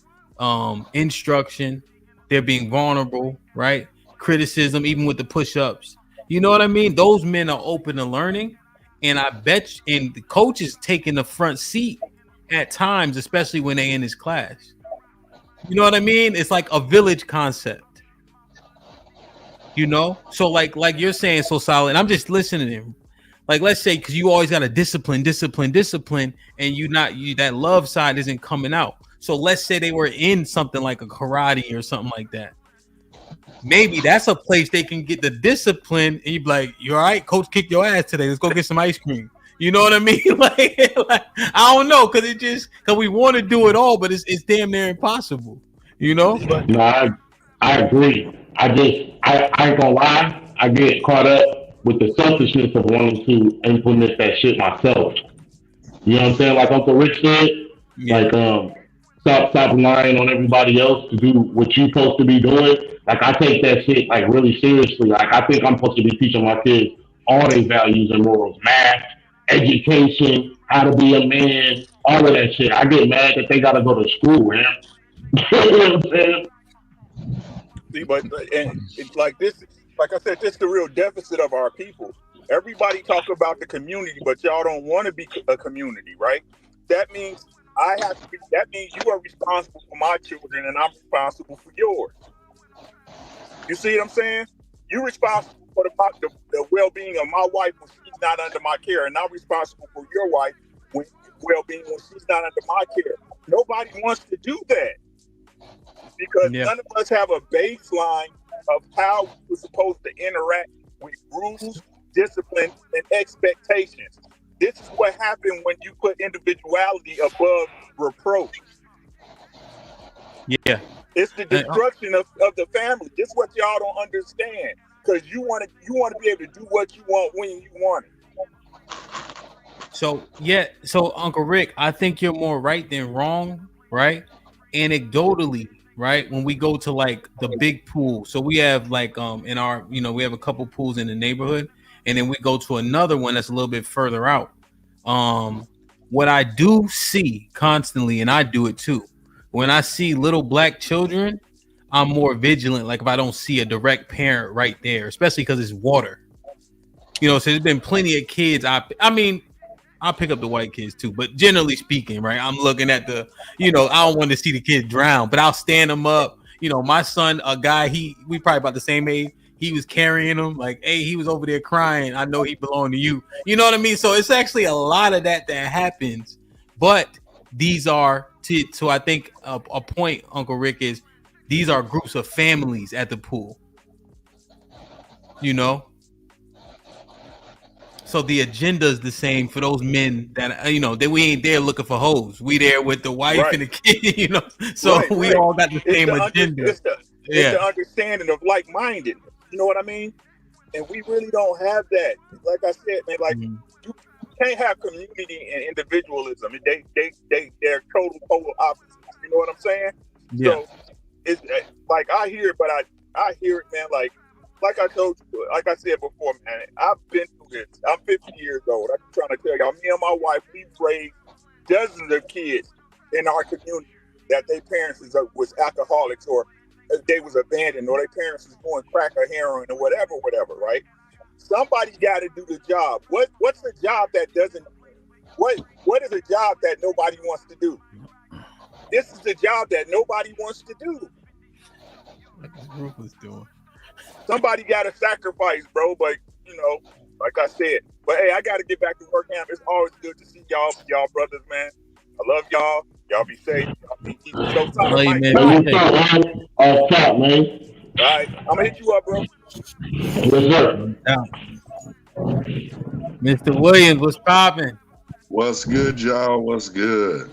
instruction. They're being vulnerable, right? Criticism, even with the push-ups. You know what I mean? Those men are open to learning, and I bet and the coach is taking the front seat at times, especially when they're in his class. You know what I mean? It's like a village concept. You know? So like you're saying, so solid. I'm just listening to him. Like, let's say, because you always got to discipline, and that love side isn't coming out. So let's say they were in something like a karate or something like that. Maybe that's a place they can get the discipline, and you'd be like, "You all right? Coach kicked your ass today. Let's go get some ice cream." You know what I mean? like I don't know, because we want to do it all, but it's damn near impossible. You know? No, I agree. I ain't gonna lie. I get caught up with the selfishness of wanting to implement that shit myself. You know what I'm saying? Like Uncle Rich said, like stop relying on everybody else to do what you're supposed to be doing. Like, I take that shit like really seriously. Like, I think I'm supposed to be teaching my kids all their values and morals, math, education, how to be a man, all of that shit. I get mad that they gotta go to school, man. You know what I'm saying? See, but and it's like this. Like I said, this is the real deficit of our people. Everybody talk about the community, but y'all don't want to be a community, right? That means I have to be. That means you are responsible for my children, and I'm responsible for yours. You see what I'm saying? You're responsible for the well-being of my wife when she's not under my care, and I'm responsible for your wife well-being when she's not under my care. Nobody wants to do that because none of us have a baseline of how we're supposed to interact with rules, discipline, and expectations. This is what happened when you put individuality above reproach. Yeah. It's the destruction of the family. This is what y'all don't understand. Because you want to be able to do what you want when you want it. So Uncle Rick, I think you're more right than wrong, right? Anecdotally, right? When we go to like the big pool, so we have like in our, we have a couple pools in the neighborhood, and then we go to another one that's a little bit further out. What I do see constantly, and I do it too, when I see little black children, I'm more vigilant. Like if I don't see a direct parent right there, especially because it's water. So there's been plenty of kids. I mean, I'll pick up the white kids too, but generally speaking, right? I'm looking at the, I don't want to see the kids drown, but I'll stand them up. My son, a guy, we probably about the same age. He was carrying him like, hey, he was over there crying. I know he belonged to you. You know what I mean? So it's actually a lot of that happens, but these are so I think a point, Uncle Rick, is these are groups of families at the pool. So the agenda is the same for those men that that we ain't there looking for hoes. We there with the wife and the kid. So we all got the same agenda. It's the understanding of like-minded. You know what I mean? And we really don't have that. Like I said, man, like you can't have community and individualism. They're total polar opposites. You know what I'm saying? Yeah. So it's like I hear it, but I hear it, man. Like I told you, like I said before, man, I've been through this. I'm 50 years old. I'm trying to tell y'all, me and my wife, we've raised dozens of kids in our community that their parents was alcoholics, or they was abandoned, or their parents was doing crack or heroin or whatever, right? Somebody got to do the job. What's the job that doesn't? What is a job that nobody wants to do? This is the job that nobody wants to do. What this group was doing. Somebody got to sacrifice, bro. But like I said, but hey, I got to get back to work now. It's always good to see y'all brothers, man. I love y'all. Y'all be safe. Y'all be keep so tight. Man. All right, I'm gonna hit you up, bro. Yes, sir. Mr. Williams, what's popping? What's good, y'all? What's good?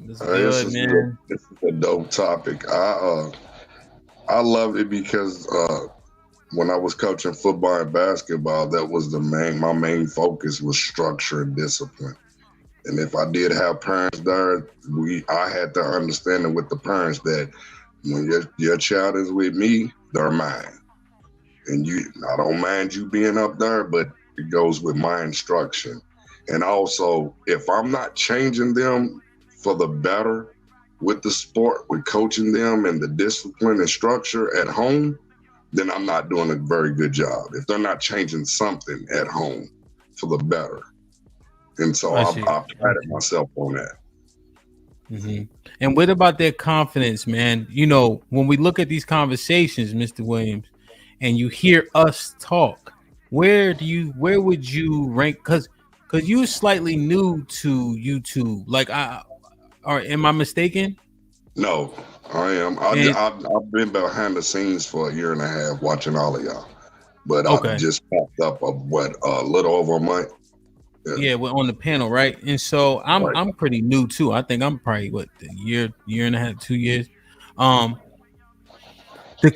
What's good, man? This is a dope topic. I love it because when I was coaching football and basketball, that was my main focus was structure and discipline. And if I did have parents there, I had to understand it with the parents that when your child is with me, they're mine. And I don't mind you being up there, but it goes with my instruction. And also, if I'm not changing them for the better with the sport, with coaching them and the discipline and structure at home, then I'm not doing a very good job. If they're not changing something at home for the better. And so I prided myself on that. Mm-hmm. And what about their confidence, man? When we look at these conversations, Mr. Williams, and you hear us talk, where would you rank? Because you're slightly new to YouTube. Like, am I mistaken? No, I am. I've been behind the scenes for a year and a half watching all of y'all, but I just popped up a little over a month. Yeah, we're on the panel, right? And so I'm pretty new too. I think I'm probably a year and a half, 2 years. The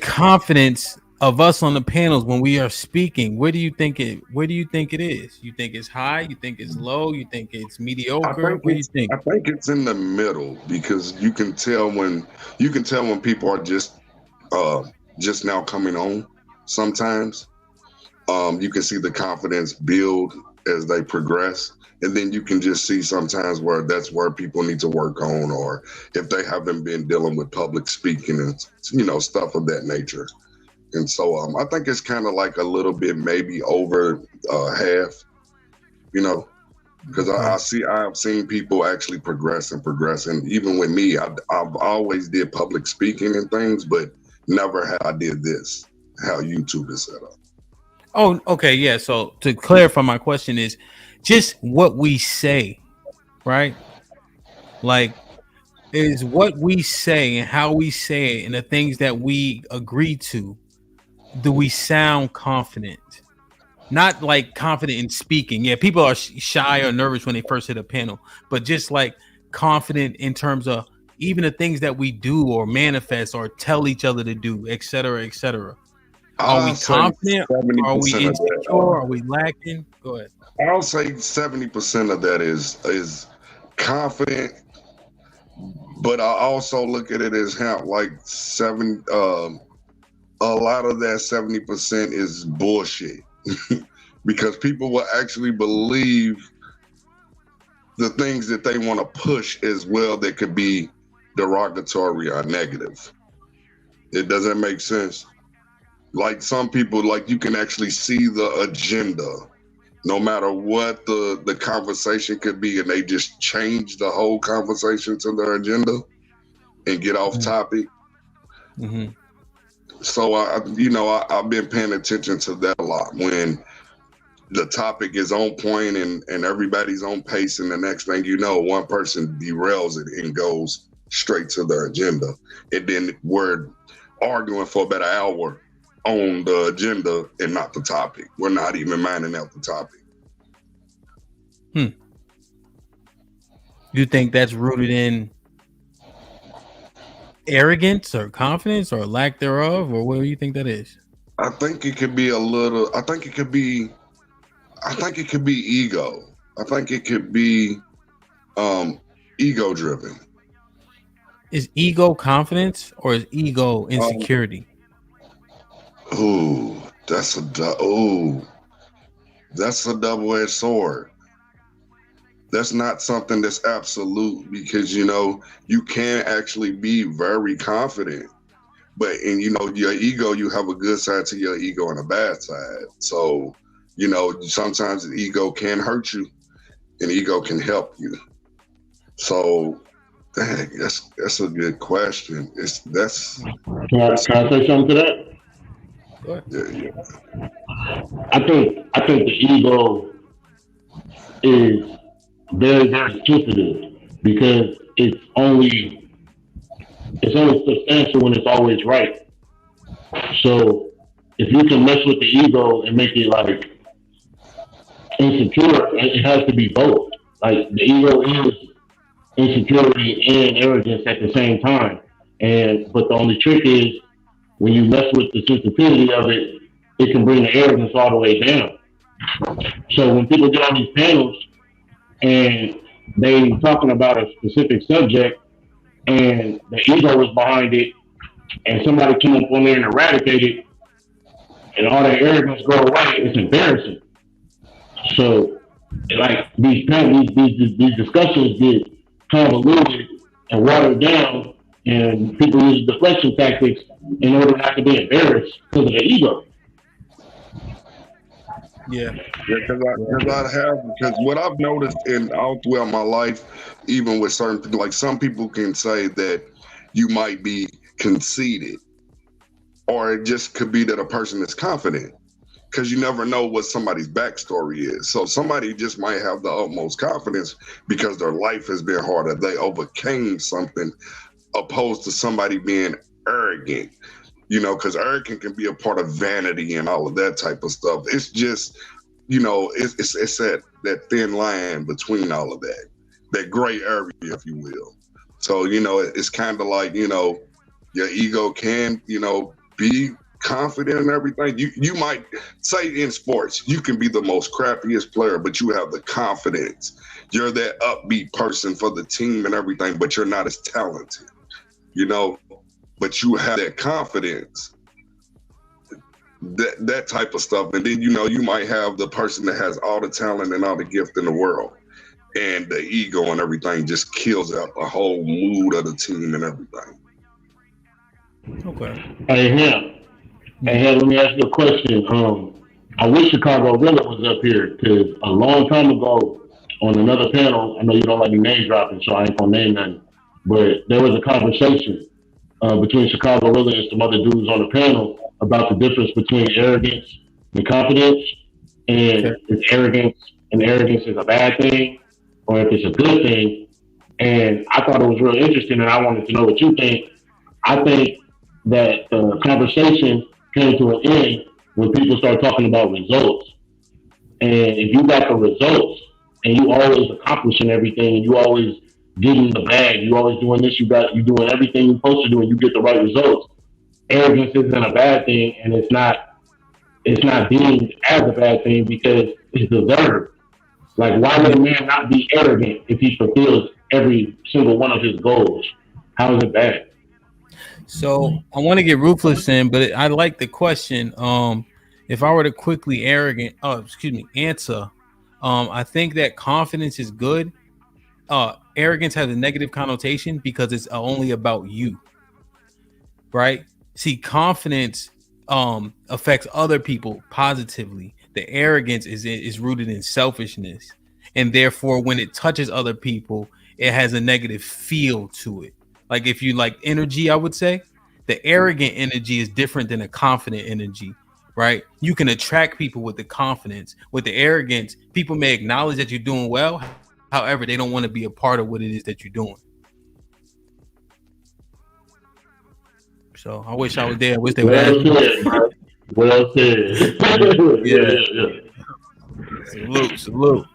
confidence of us on the panels when we are speaking, where do you think it is? You think it's high? You think it's low? You think it's mediocre? What do you think? I think it's in the middle, because you can tell when people are just now coming on. Sometimes you can see the confidence build as they progress, and then you can just see sometimes where that's where people need to work on, or if they haven't been dealing with public speaking and stuff of that nature. And so I think it's kind of like a little bit maybe over half, because I've seen people actually progress. And even with me, I've always did public speaking and things, but never had I did this, how YouTube is set up. Oh, okay, yeah. So to clarify, my question is just what we say, right? Like, is what we say and how we say it and the things that we agree to, do we sound confident? Not like confident in speaking. Yeah, people are shy or nervous when they first hit a panel, but just like confident in terms of even the things that we do or manifest or tell each other to do, et cetera, et cetera. Are we confident? Are we insecure? Are we lacking? Go ahead. I'll say 70% of that is confident, but I also look at it as how like a lot of that 70% is bullshit, because people will actually believe the things that they want to push as well that could be derogatory or negative. It doesn't make sense. Like some people, like you can actually see the agenda, no matter what the conversation could be, and they just change the whole conversation to their agenda and get off topic. Mm-hmm. So I've been paying attention to that a lot when the topic is on point and everybody's on pace, and the next thing you know, one person derails it and goes straight to their agenda, and then we're arguing for about an hour on the agenda and not the topic. We're not even minding out the topic. You think that's rooted in arrogance or confidence or lack thereof, or what do you think that is? I think it could be ego. I think it could be ego driven. Is ego confidence or is ego insecurity? That's a double-edged sword. That's not something that's absolute, because you can actually be very confident, but your ego, you have a good side to your ego and a bad side. So sometimes the ego can hurt you and ego can help you. So that's a good question. Can I say something to that? Yeah. I think the ego is very, very sensitive, because it's only substantial when it's always right. So if you can mess with the ego and make it like insecure, it has to be both. Like the ego is insecurity and arrogance at the same time. But the only trick is when you mess with the sensitivity of it, it can bring the arrogance all the way down. So when people get on these panels and they talking about a specific subject and the ego is behind it, and somebody come up on there and eradicate it, and all that arrogance go away, it's embarrassing. So like these discussions get convoluted and watered down, and people use deflection tactics in order not to be embarrassed because of their ego. Because what I've noticed all throughout my life, even with certain people, like some people can say that you might be conceited, or it just could be that a person is confident, because you never know what somebody's backstory is. So somebody just might have the utmost confidence because their life has been harder, they overcame something, opposed to somebody being arrogant. Because arrogant can be a part of vanity and all of that type of stuff. It's just, it's that thin line between all of that gray area, if you will. So, it's kind of like, your ego can, be confident in everything. You might say in sports, you can be the most crappiest player, but you have the confidence. You're that upbeat person for the team and everything, but you're not as talented, you know, but you have that confidence, that type of stuff. And then, you know, you might have the person that has all the talent and all the gift in the world, and the ego and everything just kills out the whole mood of the team and everything. Okay. Hey, let me ask you a question. I wish Chicago Villa was up here, because a long time ago on another panel, I know you don't like me name dropping, so I ain't gonna name nothing, but there was a conversation between Chicago Villa and some other dudes on the panel about the difference between arrogance and confidence, and if arrogance is a bad thing or if it's a good thing. And I thought it was real interesting, and I wanted to know what you think. I think that the conversation came to an end when people start talking about results. And if you got the results and you always accomplishing everything and you always getting the bag, you always doing this, you doing everything you're supposed to do and you get the right results, arrogance isn't a bad thing, and it's not deemed as a bad thing because it's deserved. Like, why would a man not be arrogant if he fulfills every single one of his goals? How is it bad? So I want to get Ruthless in, but I like the question. If I were to quickly answer, I think that confidence is good. Arrogance has a negative connotation because it's only about you, right? See, confidence affects other people positively. The arrogance is rooted in selfishness, and therefore, when it touches other people, it has a negative feel to it. Like, if you like energy, I would say the arrogant energy is different than a confident energy, right? You can attract people with the confidence. With the arrogance, people may acknowledge that you're doing well. However, they don't want to be a part of what it is that you're doing. So I wish I was there. I wish they were. Well said. Yeah. Salute.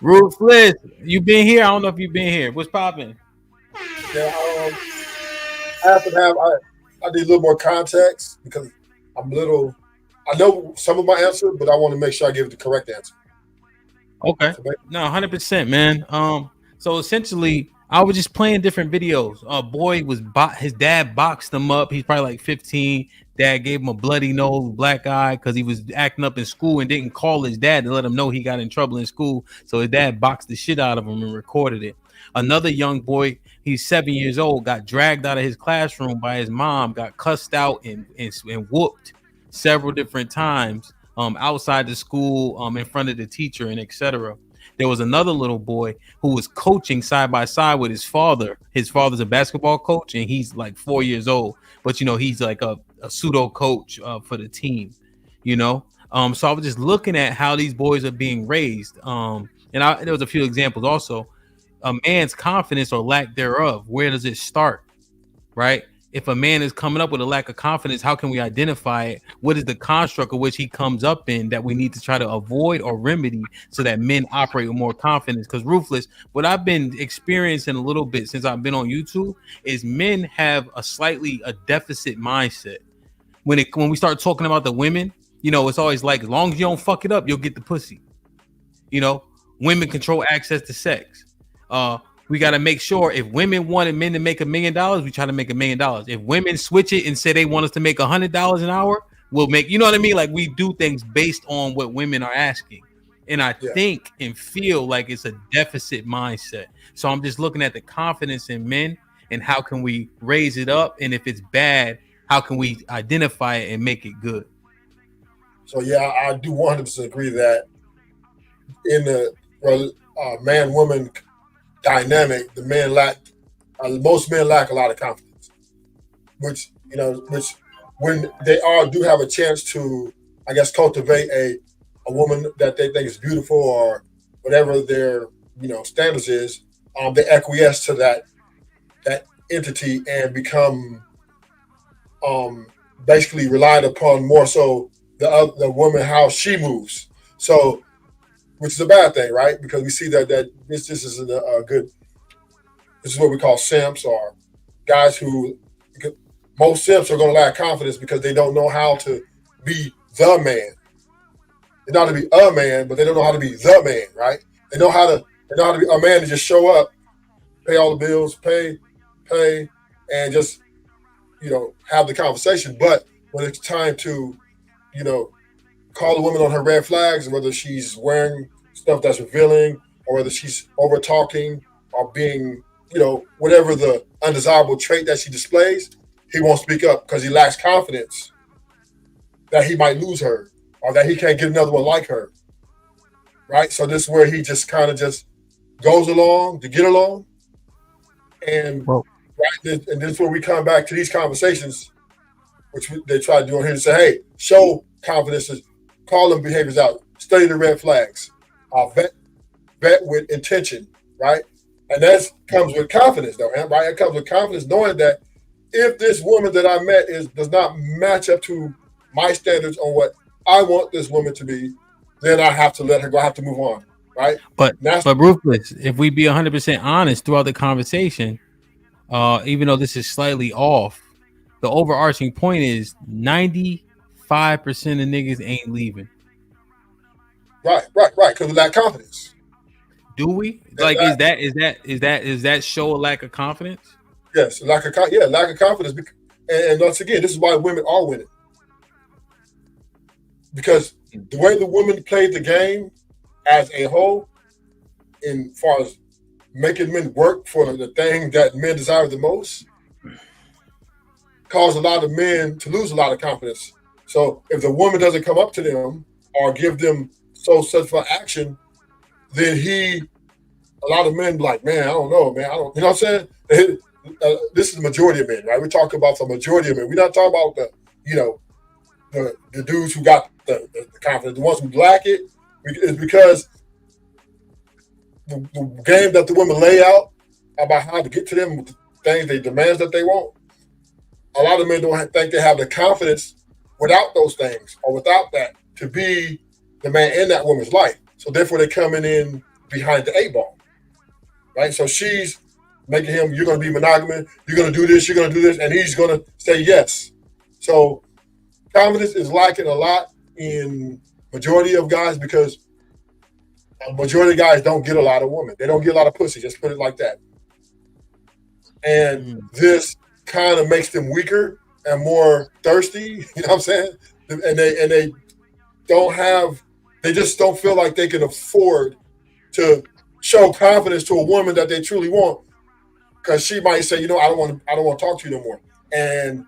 Ruthless, you been here? I don't know if you've been here. What's popping? Yeah, I have to have. I need a little more context because I know some of my answer, but I want to make sure I give the correct answer. Okay. No, 100%, man. So essentially, I was just playing different videos. Boy his dad boxed him up. He's probably like 15. Dad gave him a bloody nose, black eye, because he was acting up in school and didn't call his dad to let him know he got in trouble in school. So his dad boxed the shit out of him and recorded it. Another young boy, he's 7 years old, got dragged out of his classroom by his mom, got cussed out and whooped several different times outside the school, in front of the teacher, and etc. There was another little boy who was coaching side by side with his father. His father's a basketball coach, and he's like 4 years old. But, you know, he's like a pseudo coach for the team, you know. So I was just looking at how these boys are being raised. And there was a few examples also. A man's confidence or lack thereof, where does it start, right? If a man is coming up with a lack of confidence, how can we identify it? What is the construct of which he comes up in that we need to try to avoid or remedy so that men operate with more confidence? Because Ruthless, what I've been experiencing a little bit since I've been on YouTube is men have a deficit mindset. When we start talking about the women, you know, it's always like, as long as you don't fuck it up, you'll get the pussy. You know, women control access to sex. We got to make sure if women wanted men to make $1 million, we try to make $1 million. If women switch it and say they want us to make $100 an hour, we'll make, you know what I mean? Like, we do things based on what women are asking. And I think and feel like it's a deficit mindset. So I'm just looking at the confidence in men and how can we raise it up? And if it's bad, how can we identify it and make it good? So, yeah, I do 100% agree that in the man-woman dynamic, most men lack a lot of confidence, which when they do have a chance to, I guess, cultivate a woman that they think is beautiful or whatever their standards is, they acquiesce to that entity and become basically relied upon more so the woman, how she moves. So, which is a bad thing, right? Because we see that this isn't a good. This is what we call simps, or guys who most simps are going to lack confidence because they don't know how to be the man. They know how to be a man, but they don't know how to be the man, right? They know how to be a man to just show up, pay all the bills, pay, and just, have the conversation. But when it's time to, call a woman on her red flags, whether she's wearing stuff that's revealing or whether she's over talking or being, whatever the undesirable trait that she displays, he won't speak up because he lacks confidence that he might lose her or that he can't get another one like her. Right? So this is where he just kind of just goes along to get along. And and this is where we come back to these conversations, which they try to do on here to say, hey, show confidence, call them behaviors out, study the red flags, vet with intention, right? And that comes with confidence, though, right? It comes with confidence knowing that if this woman that I met does not match up to my standards on what I want this woman to be, then I have to let her go. I have to move on, right? But Ruthless, if we be 100% honest throughout the conversation, even though this is slightly off, the overarching point is 95% of niggas ain't leaving. Right, because of that confidence. Do we? Like, is that show a lack of confidence? Yes, lack of confidence. And once again, this is why women are winning. Because the way the women played the game as a whole, in far as making men work for the thing that men desire the most, caused a lot of men to lose a lot of confidence. So if the woman doesn't come up to them or give them such for action, then a lot of men be like, man, I don't know, man. You know what I'm saying? This is the majority of men, right? We're talking about the majority of men. We're not talking about the dudes who got the confidence. The ones who lack it is because the game that the women lay out about how to get to them with the things, they demands that they want. A lot of men don't think they have the confidence without those things or without that to be the man in that woman's life. So therefore they're coming in behind the 8 ball, right? So she's making him, you're going to be monogamous, you're going to do this, and he's going to say yes. So confidence is lacking a lot in majority of guys because a majority of guys don't get a lot of women. They don't get a lot of pussy, just put it like that. And this kind of makes them weaker and more thirsty, you know what I'm saying? And they just don't feel like they can afford to show confidence to a woman that they truly want, because she might say, I don't want to talk to you no more. And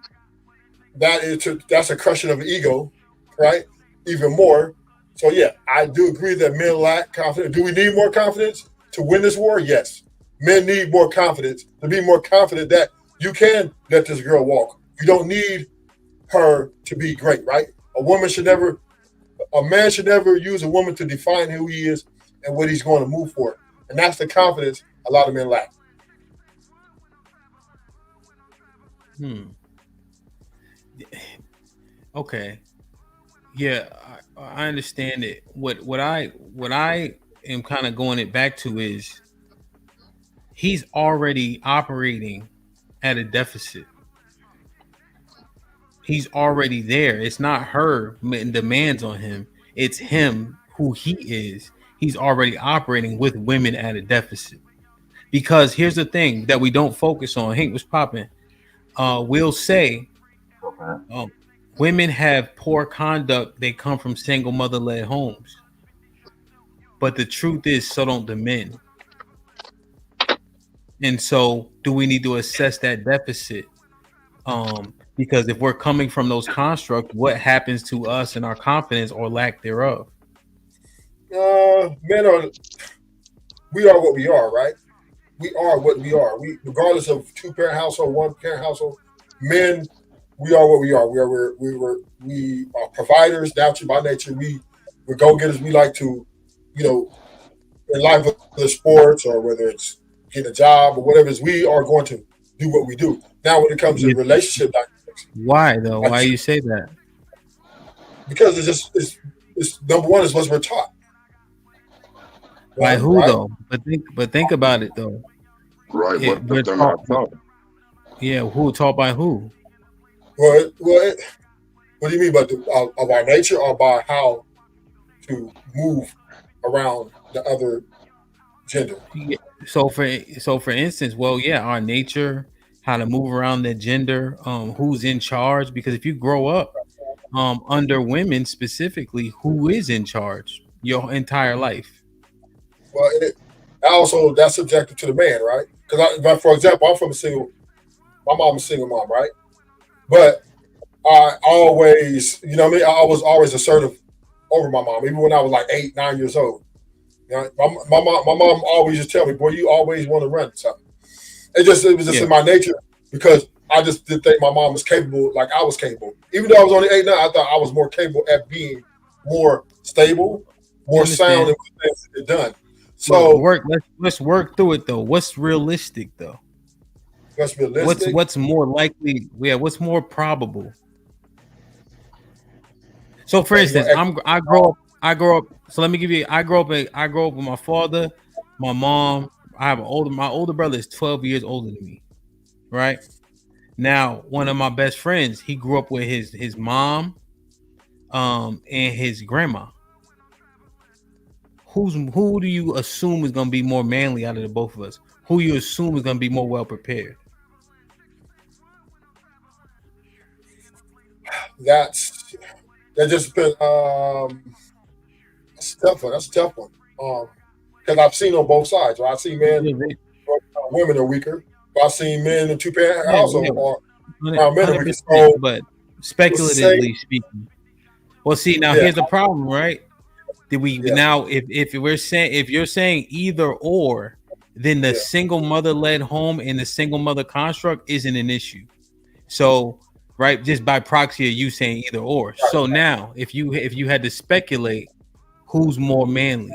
that's a crushing of ego, right? Even more. So yeah, I do agree that men lack confidence. Do we need more confidence to win this war? Yes. Men need more confidence to be more confident that you can let this girl walk. You don't need her to be great, right? A man should never use a woman to define who he is and what he's going to move for. And that's the confidence a lot of men lack. Okay. Yeah, I understand it. What I am kind of going it back to is he's already operating at a deficit. He's already there. It's not her demands on him. It's him who he is. He's already operating with women at a deficit. Because here's the thing that we don't focus on. Hank was popping. We'll say women have poor conduct. They come from single mother-led homes. But the truth is, so don't the men. And so do we need to assess that deficit? Because if we're coming from those constructs, what happens to us and our confidence or lack thereof? We are what we are, right? We are what we are. We, regardless of 2-parent household, 1-parent household, men, we are what we are. We are providers, naturally by nature. We're go-getters. We like to, in life, whether it's sports or whether it's getting a job or whatever it is, we are going to do what we do. Now, when it comes to relationship dynamics, why though? Why you say that? Because it's number one is what we're taught. By who though? But think about it though. Right, but they're not taught. Yeah, who taught by who? What do you mean by of our nature, or by how to move around the other gender? Yeah. So for instance, well, yeah, our nature, how to move around the gender, who's in charge. Because if you grow up under women specifically, who is in charge your entire life? Well, also that's subjective to the man, right? Because, for example, I'm from a single. My mom's a single mom, right? But I always, you know what I mean? I was always assertive over my mom, even when I was like 8, 9 years old. You know, my mom always just tell me, "Boy, you always want to run something." It was just in my nature, because I just didn't think my mom was capable like I was capable. Even though I was only 8, 9, I thought I was more capable at being more stable, more sound, and things to get done. So let's work through it though. What's realistic though? What's realistic? What's more likely? Yeah, what's more probable? So, for instance, I grow up. So let me give you. I grew up with my father, my mom. I have my older brother is 12 years older than me. Right now, one of my best friends, he grew up with his mom, and his grandma. Who do you assume is going to be more manly out of the both of us? Who you assume is going to be more well prepared? That just been that's a tough one. Because I've seen on both sides. Right? I've seen women are weaker, but I've seen men in 2-parent households are men are weaker. So, but speculatively speaking, well, see now here's the problem, right? Did we now if you're saying either or, then the single mother led home and the single mother construct isn't an issue. So. Right, just by proxy of you saying either or. So now, if you had to speculate, who's more manly?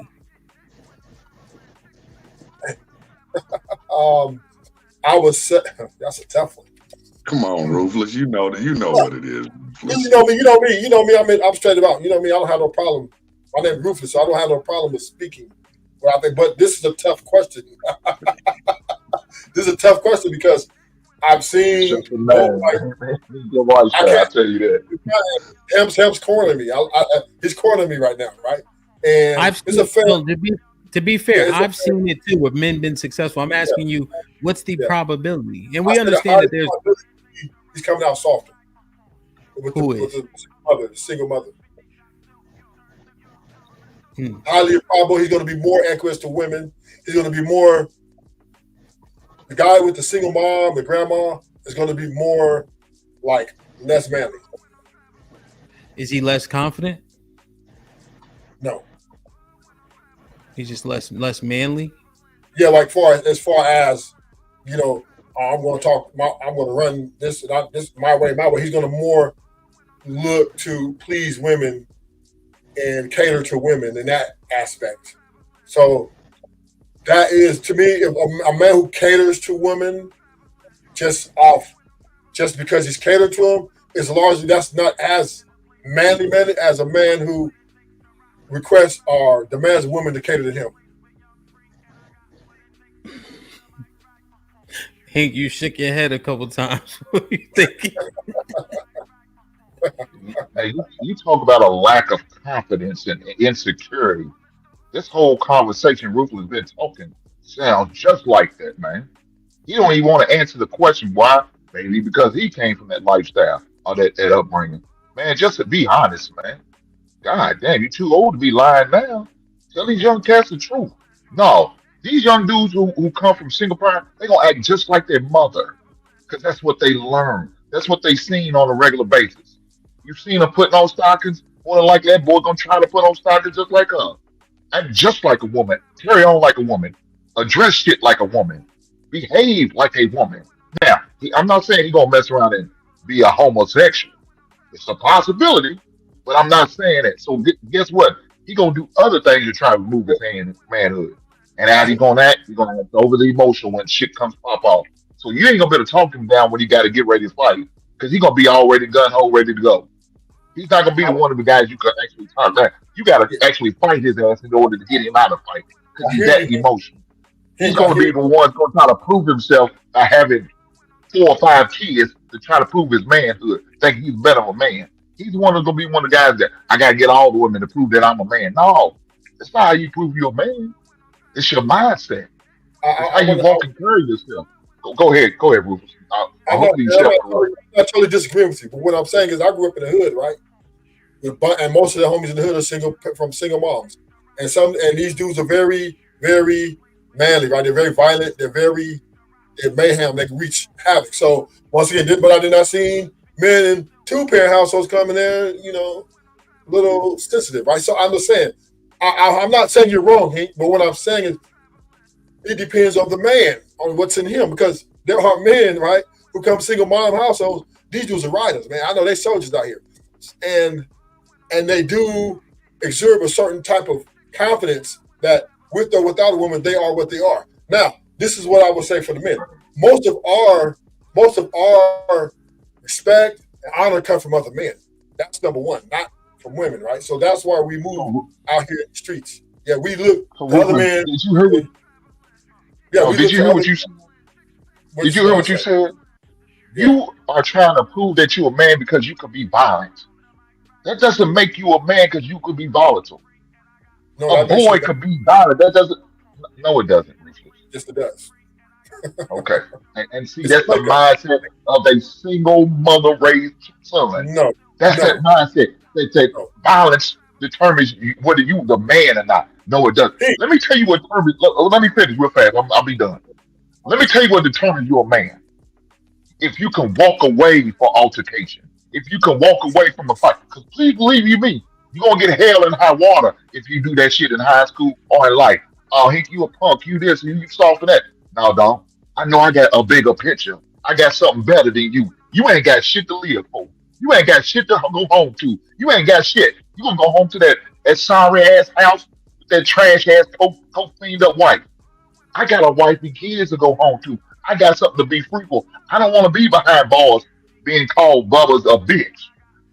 I would say that's a tough one. Come on, Ruthless. You know what it is. You know me. I mean, I'm straight about. You know me. I don't have no problem. My name's Ruthless, so I don't have no problem with speaking. But this is a tough question. This is a tough question because I've seen. I tell you that. Hem's cornering me. He's cornering me right now, right? And to be fair, I've seen it too with men been successful. I'm asking you, what's the probability? And we understand that there's. He's coming out softer. Who is? With the single mother. Highly probable he's going to be more equous to women. He's going to be more. The guy with the single mom, the grandma, is going to be more like less manly. Is he less confident? No. He's just less manly? Yeah, like as far as, you know, I'm going to run this my way. He's going to more look to please women and cater to women in that aspect. So that is, to me, a man who caters to women just because he's catered to them is largely, that's not as manly as a man who requests or demands a woman to cater to him. Hank, you shook your head a couple times. What are you thinking? Hey, you talk about a lack of confidence and insecurity. This whole conversation Ruthless been talking sounds just like that, man. He don't even want to answer the question why. Maybe because he came from that lifestyle or that upbringing. Man, just to be honest, man. God damn, you're too old to be lying now. Tell these young cats the truth. No, these young dudes who come from single parent, they gonna act just like their mother. Because that's what they learn. That's what they seen on a regular basis. You've seen them putting on stockings, more than likely that boy gonna try to put on stockings just like her. Act just like a woman, carry on like a woman, address shit like a woman, behave like a woman. Now, I'm not saying he's gonna mess around and be a homosexual. It's a possibility, but I'm not saying that. So guess what? He gonna do other things to try to remove his hand in manhood. And how he gonna act? He's gonna act over the emotional when shit comes pop off. So you ain't gonna be able to talk him down when he got to get ready to fight, because he's gonna be already gun hole ready to go. He's not gonna be one of the guys you can actually talk down. You gotta actually fight his ass in order to get him out of fight, because he's that emotional. He's gonna be the one gonna try to prove himself by having 4 or 5 kids to try to prove his manhood, thinking he's better of a man. He's gonna be one of the guys that I gotta get all the women to prove that I'm a man. No, that's not how you prove you're a man. It's your mindset. It's how you walk and carry yourself. Go ahead, Rufus. I hope these I'm not totally disagreeing with you, but what I'm saying is I grew up in the hood, right? And most of the homies in the hood are single moms, and these dudes are very, very manly, right? They're very violent. They're mayhem. They can reach havoc. So once again, but I did not see men in 2-parent households coming there, a little sensitive, right? So I'm just saying, I'm not saying you're wrong, Hank, but what I'm saying is it depends on the man, on what's in him, because there are men, right, who come single mom households. These dudes are riders, man. I know they soldiers out here, and they do exert a certain type of confidence that with or without a woman, they are what they are. Now, this is what I would say for the men. Most of our respect and honor come from other men. That's number one, not from women, right? So that's why we move out here in the streets. Yeah, we look for other men. Did you hear what? Yeah, did you hear what you said? Did you hear what you said? Yeah. You are trying to prove that you're a man because you can be violent. That doesn't make you a man because you could be volatile. No, a boy could be violent. That doesn't. No, it doesn't. Yes, it does. Okay, and see, that's the mindset of a single mother raised son. No, that's that mindset. That violence determines whether you the man or not. No, it doesn't. Let me tell you what determines. Let me finish real fast. I'll be done. Let me tell you what determines you're a man. If you can walk away for altercation, if you can walk away from a fight, because please believe me, you're gonna get hell in high water if you do that shit in high school or in life. Oh, Hank, you a punk, you this, you soft for that. No, dog. I know I got a bigger picture. I got something better than you. You ain't got shit to live for. You ain't got shit to go home to. You ain't got shit. You gonna go home to that sorry ass house with that trash ass coke cleaned up wife. I got a wife and kids to go home to. I got something to be free for. I don't want to be behind bars being called Bubba's a bitch.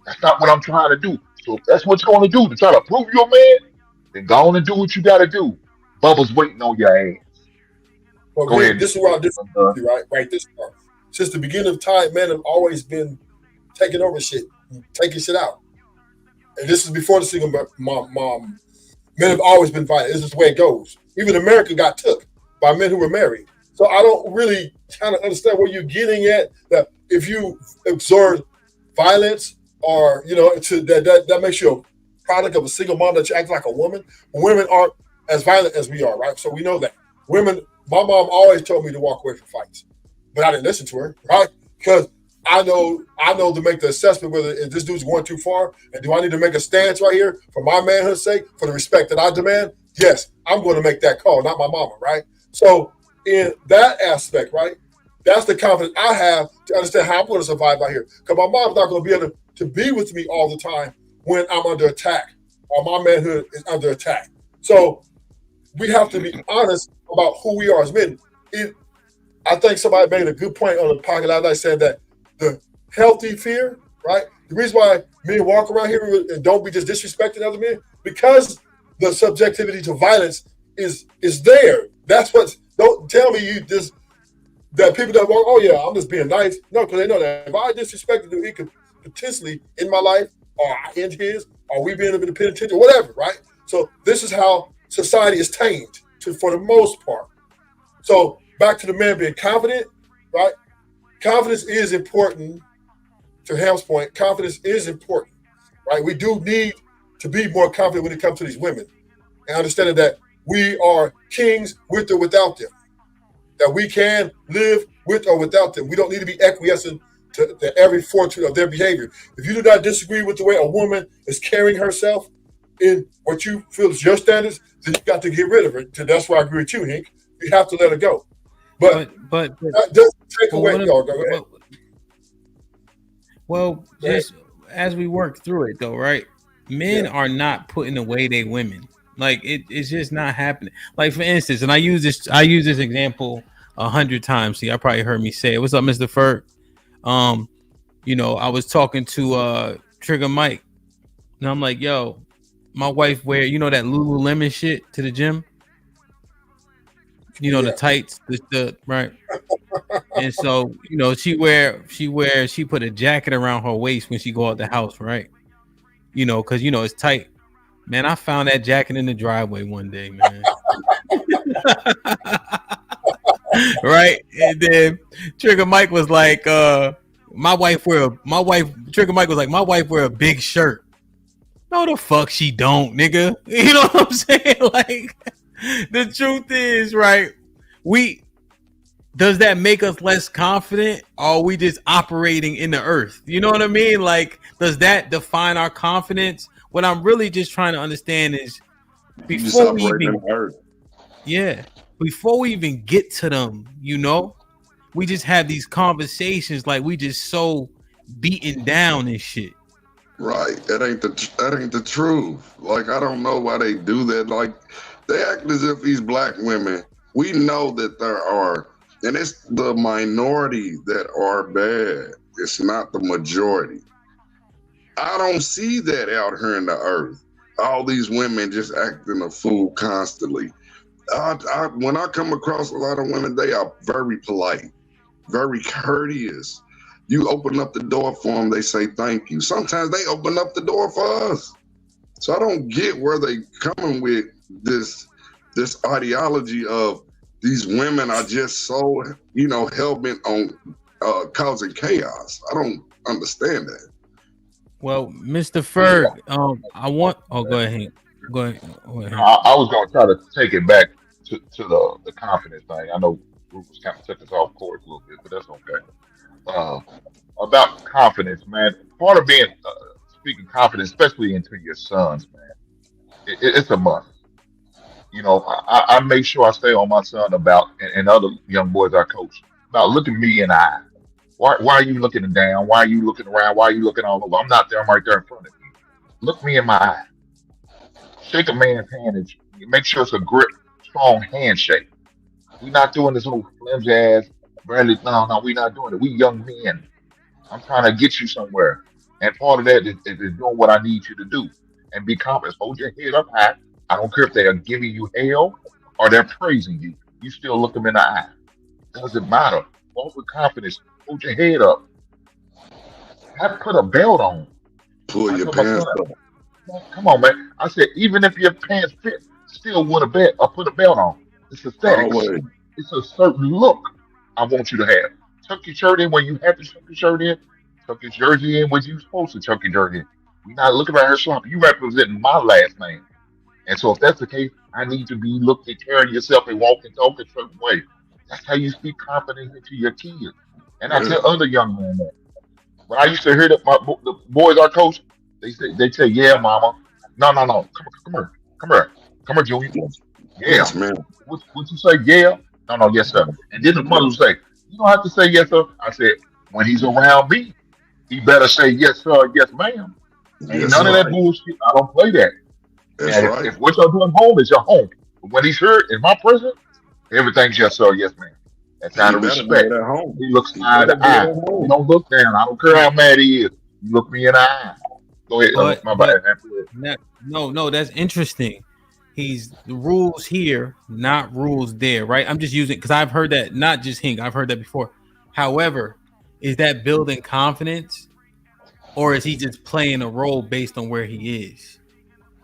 That's not what I'm trying to do. So if that's what you're going to do to try to prove you're a man, then go on and do what you got to do. Bubba's waiting on your ass. Well, go ahead. This is where I disagree with you, right? This part. Since the beginning of time, men have always been taking over shit, taking shit out. And this is before the single mom. Men have always been violent. This is the way it goes. Even America got took by men who were married. So I don't really kind of understand where you're getting at. That if you exert violence or, that makes you a product of a single mom that you act like a woman. Women aren't as violent as we are, right? So we know that. Women, my mom always told me to walk away from fights, but I didn't listen to her, right? Because I know to make the assessment whether if this dude's going too far and do I need to make a stance right here for my manhood's sake, for the respect that I demand? Yes, I'm going to make that call, not my mama, right? So in that aspect, right, that's the confidence I have to understand how I'm going to survive out here. Because my mom's not going to be able to be with me all the time when I'm under attack or my manhood is under attack. So we have to be honest about who we are as men. I think somebody made a good point on the podcast last night saying that the healthy fear, right? The reason why men walk around here and don't be just disrespecting other men, because the subjectivity to violence is there. That's what, don't tell me that people that walk, oh yeah, I'm just being nice. No, because they know that if I disrespect you, it could potentially in my life, or I end his, or we be in the penitentiary, or whatever, right? So this is how society is tamed for the most part. So back to the man being confident, right? Confidence is important. To Ham's point, confidence is important, right? We do need to be more confident when it comes to these women and understanding that we are kings with or without them, that we can live with or without them. We don't need to be acquiescent to every fortitude of their behavior. If you do not disagree with the way a woman is carrying herself in what you feel is your standards, then you got to get rid of her. That's why I agree with you, Hank. You have to let her go. But just take away. Go ahead. Well, just as we work through it, though, right? Men are not putting away their women. Like it's just not happening. Like for instance, and I use this example 100 times. See, I probably heard me say it. What's up, Mr. Ferg? I was talking to Trigger Mike, and I'm like, yo, my wife wear that Lululemon shit to the gym. The tights, the right. And so, she put a jacket around her waist when she go out the house, right? Because it's tight. Man, I found that jacket in the driveway one day, man. Right? And then Trigger Mike was like, Trigger Mike was like, my wife wear a big shirt. No, the fuck she don't, nigga. You know what I'm saying? Like, the truth is, right? Does that make us less confident? Or are we just operating in the earth? You know what I mean? Like, does that define our confidence? What I'm really just trying to understand is before we even get to them, we just have these conversations like we just so beaten down and shit. Right. That ain't the truth. Like, I don't know why they do that. Like, they act as if these black women, we know that there are, and it's the minority that are bad. It's not the majority. I don't see that out here in the earth. All these women just acting a fool constantly. When I come across a lot of women, they are very polite, very courteous. You open up the door for them, they say thank you. Sometimes they open up the door for us. So I don't get where they coming with this ideology of these women are just so, hell-bent on causing chaos. I don't understand that. Well, Mr. Ferg, go ahead. I was going to try to take it back to the confidence thing. I know Rufus kind of took us off course a little bit, but that's okay. About confidence, man. Part of being speaking confidence, especially into your sons, man, it's a must. I make sure I stay on my son about, and other young boys I coach, about looking me in the eye. Why are you looking down? Why are you looking around? Why are you looking all over? I'm not there. I'm right there in front of you. Look me in my eye. Shake a man's hand and make sure it's a grip, strong handshake. We're not doing this little flimsy ass, barely. No, we're not doing it. We young men. I'm trying to get you somewhere. And part of that is doing what I need you to do. And be confident. Hold your head up high. I don't care if they are giving you hell or they're praising you. You still look them in the eye. Doesn't matter. Walk with confidence. Hold your head up. Put a belt on. Pull your pants up. Come on, man. I said, even if your pants fit, still put a belt on. It's aesthetics. It's a certain look I want you to have. Tuck your shirt in when you have to tuck your shirt in. Tuck your jersey in when you're supposed to tuck your jersey in. You're not looking at her sloppy. You representing my last name. And so if that's the case, I need to be looking, carrying yourself and walking, talking a certain way. That's how you speak confidence into your kids. And I tell other young men that. When I used to hear that the boys I coach, they say, yeah, mama. No. Come here, Junior. Yeah. Yes, man. What you say? Yeah. No, yes, sir. And then the mother would say, you don't have to say yes, sir. I said, when he's around me, he better say yes, sir, yes, ma'am. Ain't none of that bullshit. I don't play that. That's and right. If what you're doing home is your home. But when he's here in my presence, everything's yes, sir, yes, ma'am. That's out of respect. He looks eye to eye. He don't look down. I don't care how mad he is. You look me in the eye. Go ahead. My bad. No, that's interesting. The rules here, not rules there, right? I'm just using because I've heard that, not just Hink, I've heard that before. However, is that building confidence, or is he just playing a role based on where he is?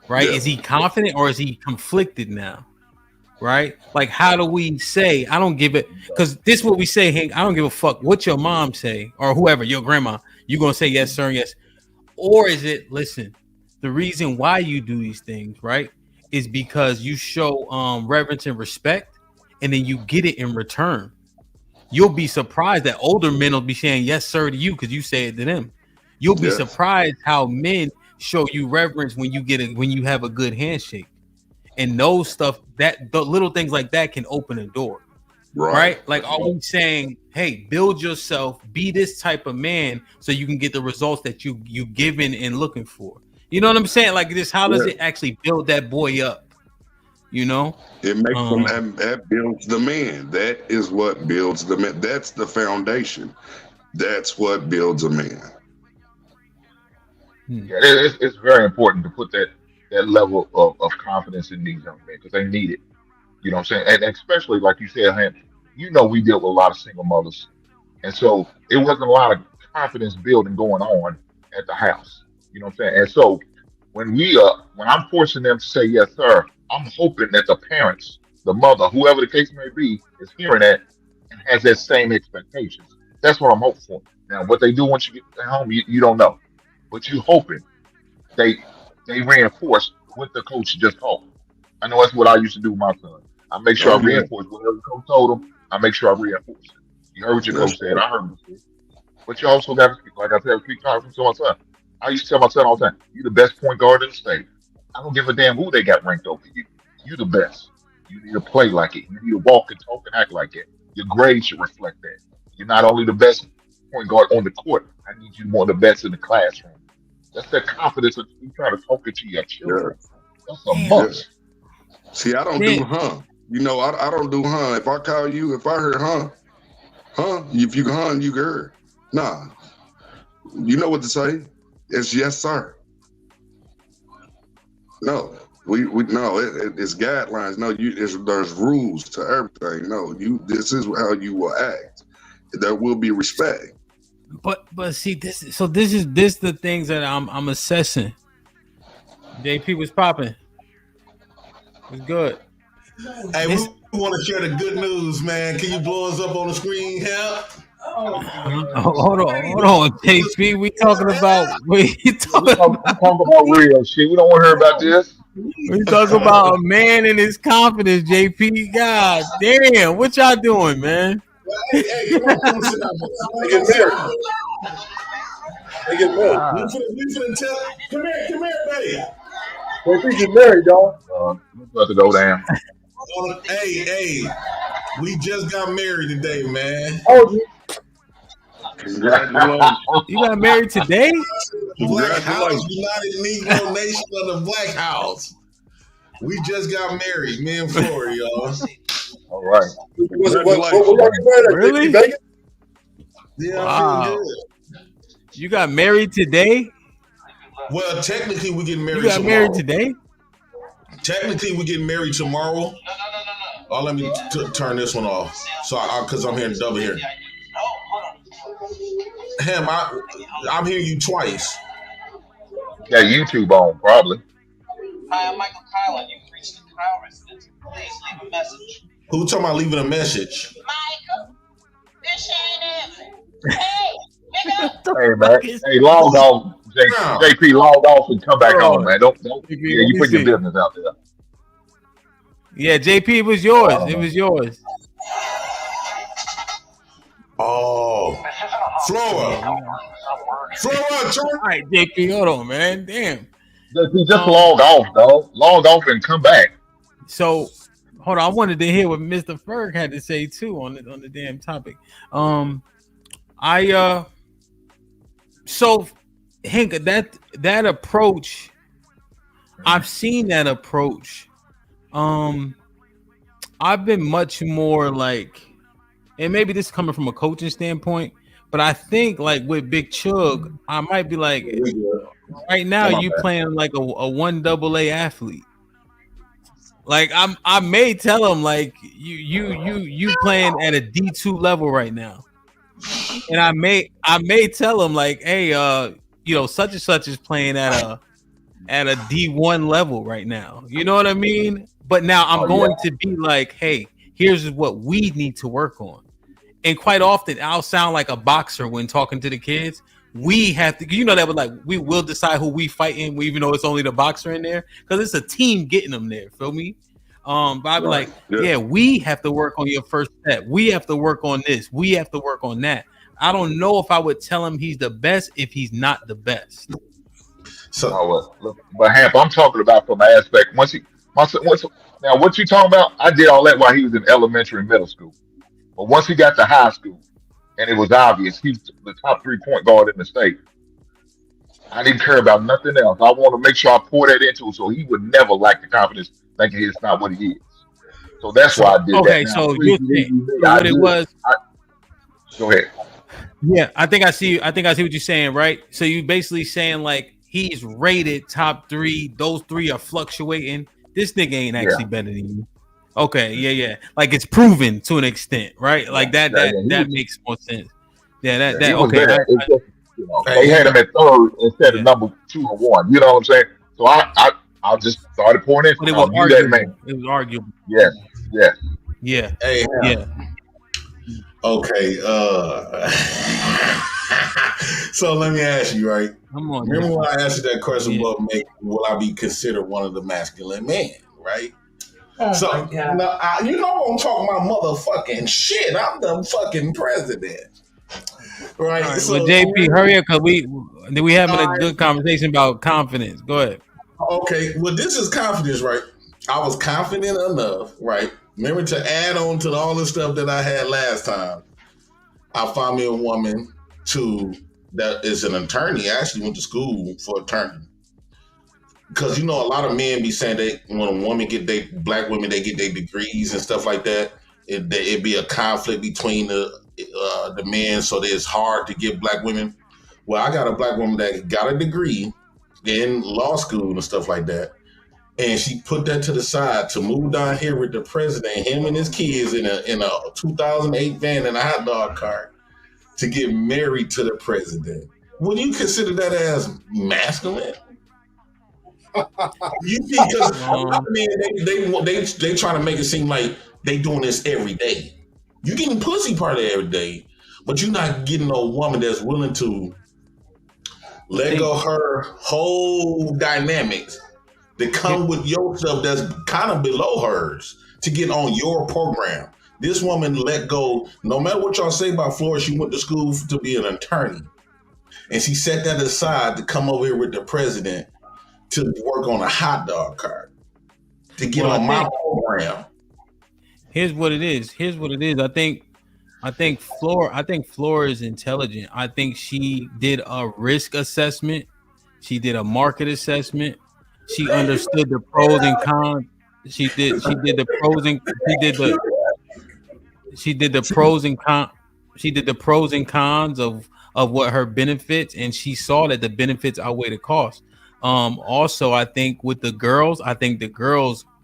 Right? Yeah. Is he confident or is he conflicted now? Right? Like, how do we say, I don't give it, because this is what we say, Hank, I don't give a fuck what your mom say or whoever, your grandma, you're going to say yes, sir, yes. Or is it, listen, the reason why you do these things, right, is because you show reverence and respect, and then you get it in return. You'll be surprised that older men will be saying yes, sir, to you because you say it to them. You'll be surprised how men show you reverence when you have a good handshake. And those stuff, that the little things like that can open a door, right? Like, are we saying, hey, build yourself, be this type of man, so you can get the results that you given and looking for? You know what I'm saying? Like this, how does it actually build that boy up? You know, it makes them, that builds the man. That is what builds the man. That's the foundation. That's what builds a man. Yeah, it's very important to put that level of confidence in these young men because they need it. You know what I'm saying? And especially like you said, we deal with a lot of single mothers And so it wasn't a lot of confidence building going on at the house. You know what I'm saying? And so when when I'm forcing them to say yes, sir, I'm hoping that the parents, the mother, whoever the case may be, is hearing that and has that same expectations. That's what I'm hoping for. Now, what they do once you get home, you don't know, but you hoping they reinforce what the coach just told. I know that's what I used to do with my son. I make sure I reinforce whatever the coach told him. I make sure I reinforce it. You heard what your coach said. I heard what you said. But you also got to speak, like I said, speak talking to my son. I used to tell my son all the time, "You the best point guard in the state. I don't give a damn who they got ranked over you. You the best. You need to play like it. You need to walk and talk and act like it. Your grades should reflect that. You're not only the best point guard on the court. I need you more the best in the classroom." That's that confidence that you try to talk it to your children. That's a must. See, I don't do You know, I don't do If I call you, if I heard if you you heard. Nah. You know what to say? It's yes, sir. No. It's guidelines. No, there's rules to everything. No, this is how you will act. There will be respect. But see, this is the things that I'm assessing. JP was popping. It's good. Hey, we want to share the good news, man. Can you blow us up on the screen, help? Hold on, JP. We talking about real shit. We don't want to hear about this. We talking about a man and his confidence, JP. God damn, what y'all doing, man? Hey, come on, sit down. They get married. They get married. We finna tell. Come here, baby. JP get married, dog. I'm about to go down. Hey, we just got married today, man. Oh, congratulations! You got married today? Black House, United Negro Nation of the Black House. We just got married, me and Flory, y'all. All right. Really? Yeah, wow. I feel good. You got married today? Well, technically, we get married. You got tomorrow. married today? Technically, we get married tomorrow. No. Oh, let me turn this one off. So, because I'm hearing double here. Ham, I'm hearing you twice. You got YouTube on, probably. Hi, I'm Michael Kyle, and you've reached the Kyle residence. Please leave a message. Who talking about leaving a message? Michael, this ain't it. Hey, Hey, man. Hey, log off. JP, log off and come back on, man. Don't. Yeah, you put your business out there. Yeah, JP, it was yours. It was yours. Oh, Flora. All right, JP, hold on, man. Damn. JP, just log off, dog. Log off and come back. So, hold on. I wanted to hear what Mr. Ferg had to say too on the damn topic. So Hank, that approach, I've seen that approach. I've been much more like, and maybe this is coming from a coaching standpoint, but I think like with Big Chug, I might be like, right now you playing like a 1AA athlete. Like I may tell him like you playing at a D2 level right now. And I may tell him like, hey, such and such is playing at a D1 level right now. You know what I mean? But now I'm going to be like, hey, here's what we need to work on. And quite often I'll sound like a boxer when talking to the kids. We have to, that was like, we will decide who we fighting, even though it's only the boxer in there, because it's a team getting them there. Feel me? But I'd be like, yeah, we have to work on your first step. We have to work on this. We have to work on that. I don't know if I would tell him he's the best if he's not the best. So, but Hamp, I'm talking about from an aspect. Now, what you talking about? I did all that while he was in elementary and middle school. But once he got to high school, and it was obvious he's the top 3-point guard in the state, I didn't care about nothing else. I want to make sure I pour that into him so he would never lack the confidence thinking it's not what he is. So that's why I did that. Okay, so you're saying what it was. Go ahead. Yeah, I think I see what you're saying, right? So you basically saying like he's rated top 3. Those 3 are fluctuating. This nigga ain't actually better than you. Okay, yeah. Like it's proven to an extent, right? Like that makes more sense. Yeah, He was okay. there. It's just, they had him at third instead of number 2 and 1. You know what I'm saying? So I just started pointing. But it was You that man. arguable. It was arguable. Yes. Yeah. Hey, Yeah. Okay. So let me ask you, right? Come on. Remember when I asked you that question about will I be considered one of the masculine men, right? So now, you know I'm talking about motherfucking shit. I'm the fucking president. Right. All right. So Well, JP, hurry up, because we having a good conversation about confidence. Go ahead. Okay. Well, this is confidence, right? I was confident enough, right? Remember, to add on to all the stuff that I had last time, I found me a woman that is an attorney. I actually went to school for attorney. Because a lot of men be saying when a woman black women, they get their degrees and stuff like that. It'd be a conflict between the men, so that it's hard to get black women. Well, I got a black woman that got a degree in law school and stuff like that. And she put that to the side to move down here with the president, him and his kids in a 2008 van and a hot dog cart to get married to the president. Would you consider that as masculine? You see, because a lot of men, they trying to make it seem like they doing this every day. You getting pussy part of every day, but you're not getting a woman that's willing to let go her whole dynamics that come with your stuff that's kind of below hers to get on your program. This woman let go, no matter what y'all say about Florida, she went to school to be an attorney. And she set that aside to come over here with the president to work on a hot dog cart to get on my program. Here's what it is. I think Flora is intelligent. I think she did a risk assessment. She did a market assessment. She understood the pros and cons. She did the pros and cons of what her benefits, and she saw that the benefits outweigh the cost. Also, I think with the girls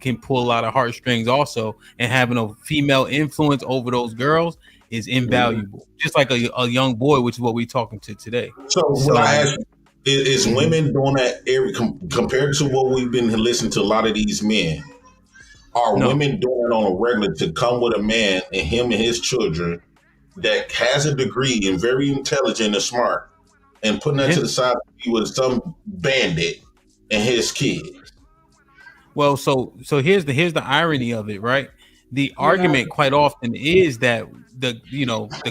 can pull a lot of heartstrings also, and having a female influence over those girls is invaluable. Just like a young boy, which is what we're talking to today. So I ask you, is women doing that compared to what we've been listening to a lot of these men? Are women doing it on a regular to come with a man and him and his children that has a degree and very intelligent and smart, and putting that to the side with some bandit and his kids? Well, so here's the irony of it, right? The argument quite often is that the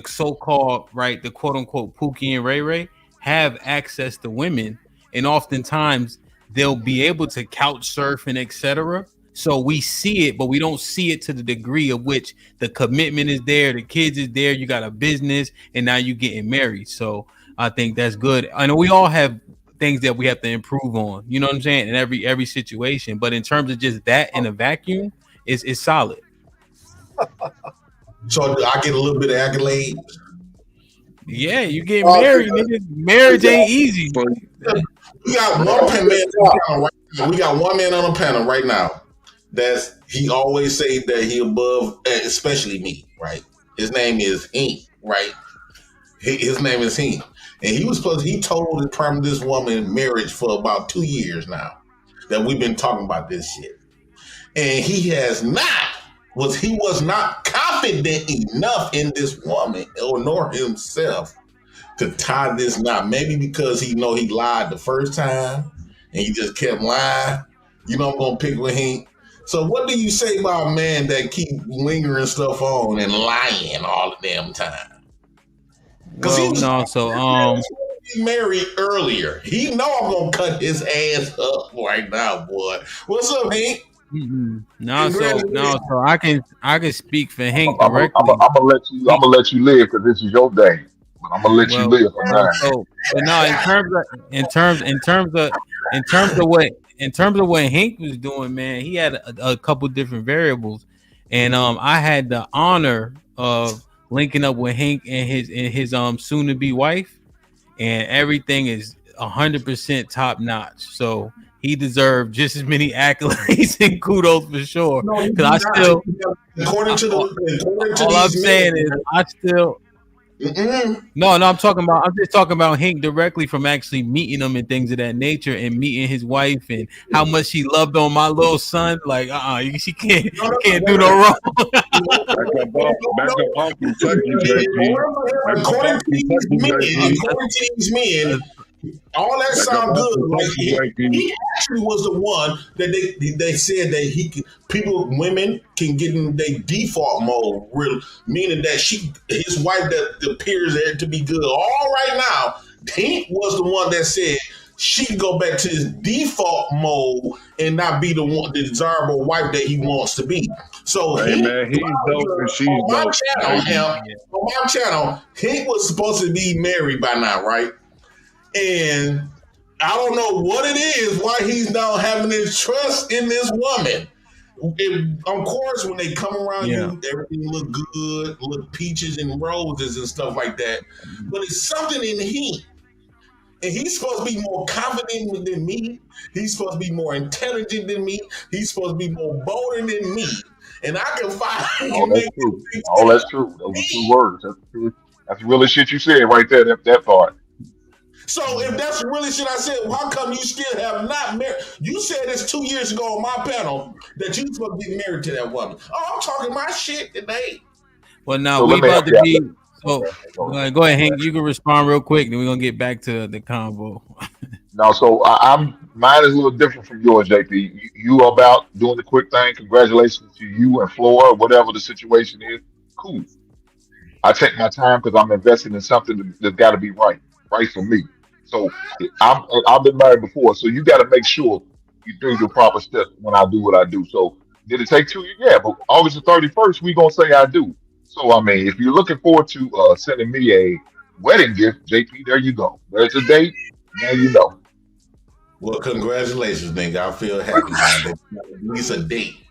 so-called, right, the quote unquote Pookie and Ray Ray have access to women, and oftentimes they'll be able to couch surf and etc. So we see it, but we don't see it to the degree of which the commitment is there, the kids is there, you got a business, and now you getting married. So I think that's good. I know we all have things that we have to improve on, you know what I'm saying, in every situation. But in terms of just that in a vacuum, it's solid. So I get a little bit of accolades. Yeah, you get married, nigga. Marriage ain't easy. We got one man on the panel right now. We got one man on the panel right now. He always say that he above, especially me, right? His name is Hink, right? His name is Hink. And he told this woman marriage for about 2 years now that we've been talking about this shit. And he was not confident enough in this woman nor himself to tie this knot. Maybe because he lied the first time and he just kept lying. I'm gonna pick with him. So what do you say about a man that keep lingering stuff on and lying all the damn time? Because he married earlier. He know I'm gonna cut his ass up right now, boy. What's up, Hank? So I can speak for Hank directly. I'm gonna let you live because this is your day. I'm gonna let you live for now. So no, in terms of what Hank was doing, man, he had a couple different variables, and I had the honor of linking up with Hank and his soon to be wife, and everything is 100% top notch. So he deserved just as many accolades and kudos for sure. Because all I'm saying is No, I'm just talking about Hank directly from actually meeting him and things of that nature, and meeting his wife and how much she loved on my little son. Like, she can't do no wrong. According to these men, all that sound good. Like he actually was the one that they said that women can get in their default mode, really, meaning that his wife that appears there to be good all right now. He was the one that said she can go back to his default mode and not be the desirable wife that he wants to be. So he's dope and she's on my dope. On my channel, he was supposed to be married by now, right? And I don't know what it is, why he's now having this trust in this woman. Of course, when they come around you, everything look good, look peaches and roses and stuff like that. But it's something in him. And he's supposed to be more confident than me. He's supposed to be more intelligent than me. He's supposed to be more bolder than me. And I can find... That's true. Those are 2 words. That's true. That's the realest shit you said right there, that part. So if that's really shit I said, how come you still have not married? You said this 2 years ago on my panel that you supposed to be married to that woman. Oh, I'm talking my shit today. Well, now we about to be. So go ahead, Hank. You can respond real quick, then we're gonna get back to the convo. No, so mine is a little different from yours, JP. You are about doing the quick thing. Congratulations to you and Flora, whatever the situation is. Cool. I take my time because I'm investing in something that's got to be right for me. So I've been married before, so you got to make sure you do the proper steps when I do what I do. So did it take 2 years? Yeah, but August the 31st, we gonna say I do. So I mean, if you're looking forward to sending me a wedding gift, JP, there you go. There's a date. Now you know. Well, congratulations, nigga. I feel happy now. At least a date.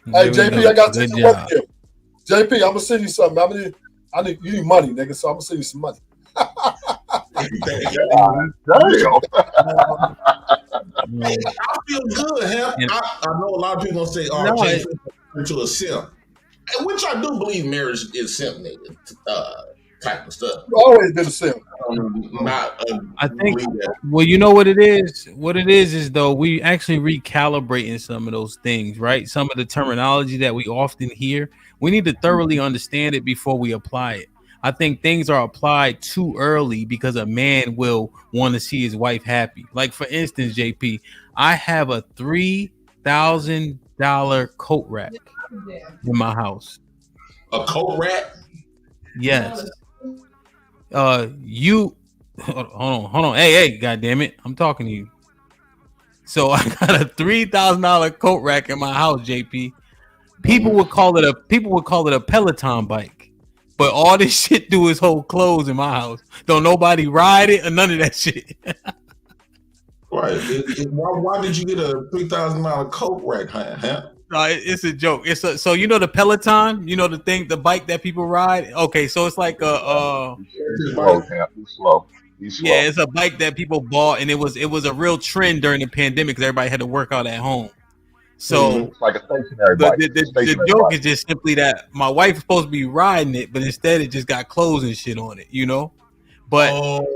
Hey, JP, I got you a wedding gift. JP, I'm gonna send you something. You need money, nigga. So I'm gonna send you some money. I feel good, him. I know a lot of people gonna say, to a simp, which I do believe marriage is simp, nigga, type of stuff. You've always been a simp. I think. Well, you know what it is. What it is though we actually recalibrating some of those things, right? Some of the terminology that we often hear, we need to thoroughly understand it before we apply it. I think things are applied too early because a man will want to see his wife happy. Like, for instance, JP, I have a $3,000 coat rack in my house. A coat rack? Yes. Hold on. Hey, goddamn it. I'm talking to you. So I got a $3,000 coat rack in my house, JP. People would call it a Peloton bike. But all this shit do is hold clothes in my house. Don't nobody ride it or none of that shit. Right. Why did you get a $3,000 coat rack, huh? No, it's a joke. So you know the Peloton, you know the bike that people ride. Okay, so it's like slow. Yeah, it's a bike that people bought, and it was a real trend during the pandemic because everybody had to work out at home. So it's like a stationary bike. The joke is just simply that my wife is supposed to be riding it, but instead it just got clothes and shit on it, you know. But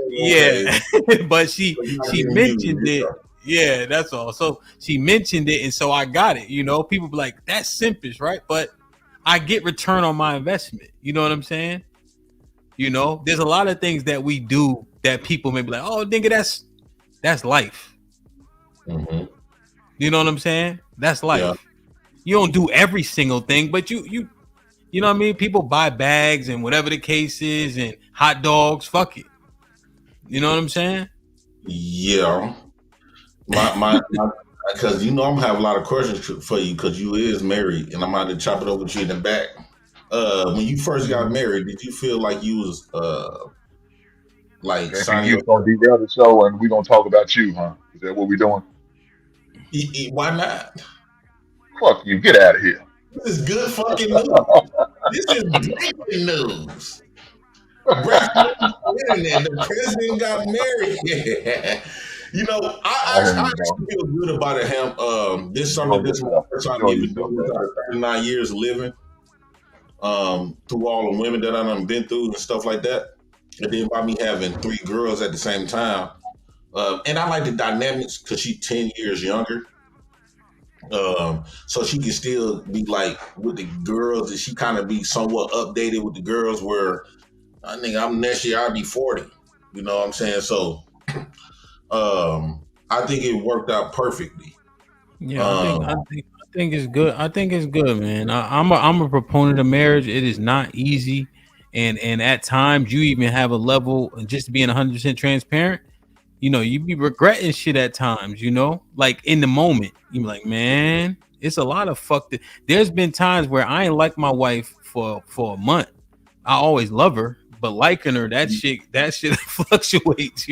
yeah, but she mentioned it. Yeah, that's all. So she mentioned it, and so I got it. You know, people be like, "That's simpish, right?" But I get return on my investment. You know what I'm saying? You know, there's a lot of things that we do that people may be like, "Oh, nigga, that's life." Mm-hmm. You know what I'm saying? That's life. Yeah. You don't do every single thing, but you know what I mean? People buy bags and whatever the case is and hot dogs. Fuck it. You know what I'm saying? Yeah. My because you know I'm gonna have a lot of questions for you because you is married and I'm about to chop it over to you in the back. When you first got married, did you feel like you was like you was gonna derail the show and we gonna talk about you, huh? Is that what we doing? Why not? Fuck you, get out of here. This is good fucking news. This is breaking news. The president got married. You know, I actually feel good about it, Ham. This summer, this is my first time 39 years living. through all the women that I done been through and stuff like that. And then by me having 3 girls at the same time. And I like the dynamics because she's 10 years younger. So she can still be like with the girls, and she kind of be somewhat updated with the girls where I think next year I'll be 40. You know what I'm saying? So I think it worked out perfectly. Yeah, I think it's good. I think it's good, man. I'm a proponent of marriage. It is not easy, and at times you even have a level. Just being 100% transparent, you be regretting shit at times. Like in the moment, you be like, man, it's a lot of fucked. There's been times where I ain't like my wife for a month. I always love her, but liking her, that shit fluctuates.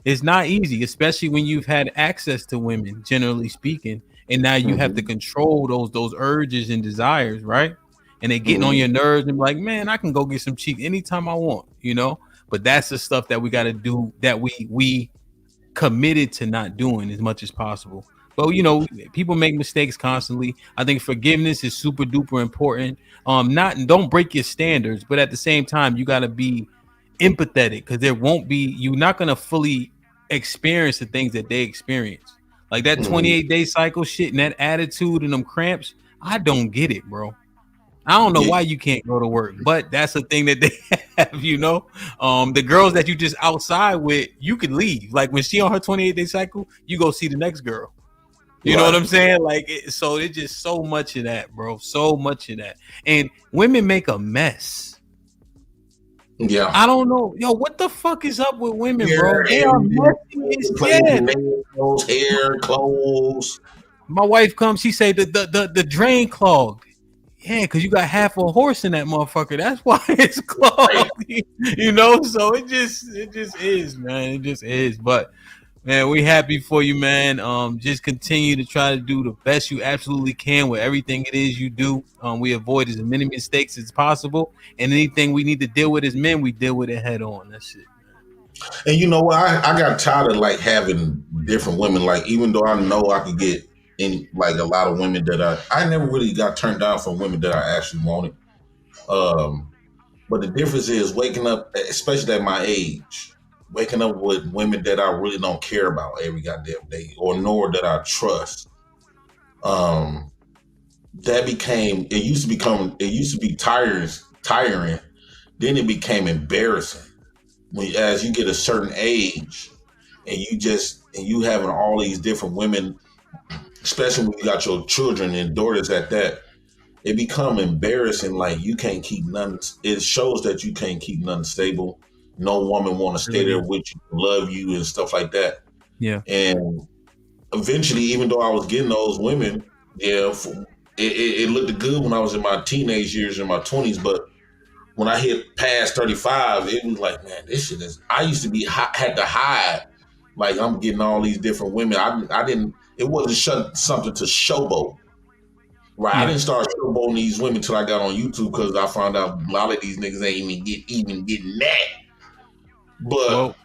It's not easy, especially when you've had access to women, generally speaking, and now you have to control those urges and desires, right? And they getting on your nerves and be like, man, I can go get some cheek anytime I want, But that's the stuff that we got to do, that we committed to not doing as much as possible. But people make mistakes constantly. I think forgiveness is super duper important. Don't break your standards, but at the same time, you got to be empathetic, because you're not going to fully experience the things that they experience. Like that 28-day cycle shit and that attitude and them cramps. I don't get it, bro. I don't know why you can't go to work, but that's the thing that they have, the girls that you just outside with, you can leave. Like when she on her 28-day cycle, you go see the next girl. You know what I'm saying? Like, so it's just so much of that, bro. So much of that. And women make a mess. Yeah. I don't know. Yo, what the fuck is up with women, bro? They are messy as shit. Hair, clothes. My wife comes, she say the drain clogged. Yeah, because you got half a horse in that motherfucker. That's why it's clogged. So it just is, man. It just is. But man, we happy for you, man. Just continue to try to do the best you absolutely can with everything it is you do. We avoid as many mistakes as possible, and anything we need to deal with as men, we deal with it head on. That's it. And you know what? I got tired of like having different women. Like, even though I know I could get in like a lot of women that I never really got turned down from women that I actually wanted. But the difference is waking up, especially at my age, waking up with women that I really don't care about every goddamn day, or nor that I trust. It used to be tiring. Then it became embarrassing as you get a certain age, and you having all these different women, especially when you got your children and daughters at that. It become embarrassing. Like you can't keep none. It shows that you can't keep nothing stable. No woman want to stay there with you, love you, and stuff like that. Yeah. And eventually, even though I was getting those women, it looked good when I was in my teenage years, in my 20s. But when I hit past 35, it was like, man, this shit is. I used to had to hide. Like I'm getting all these different women. I didn't. It wasn't something to showboat. Right, yeah. I didn't start showboating these women till I got on YouTube, because I found out a lot of these niggas ain't even getting that. But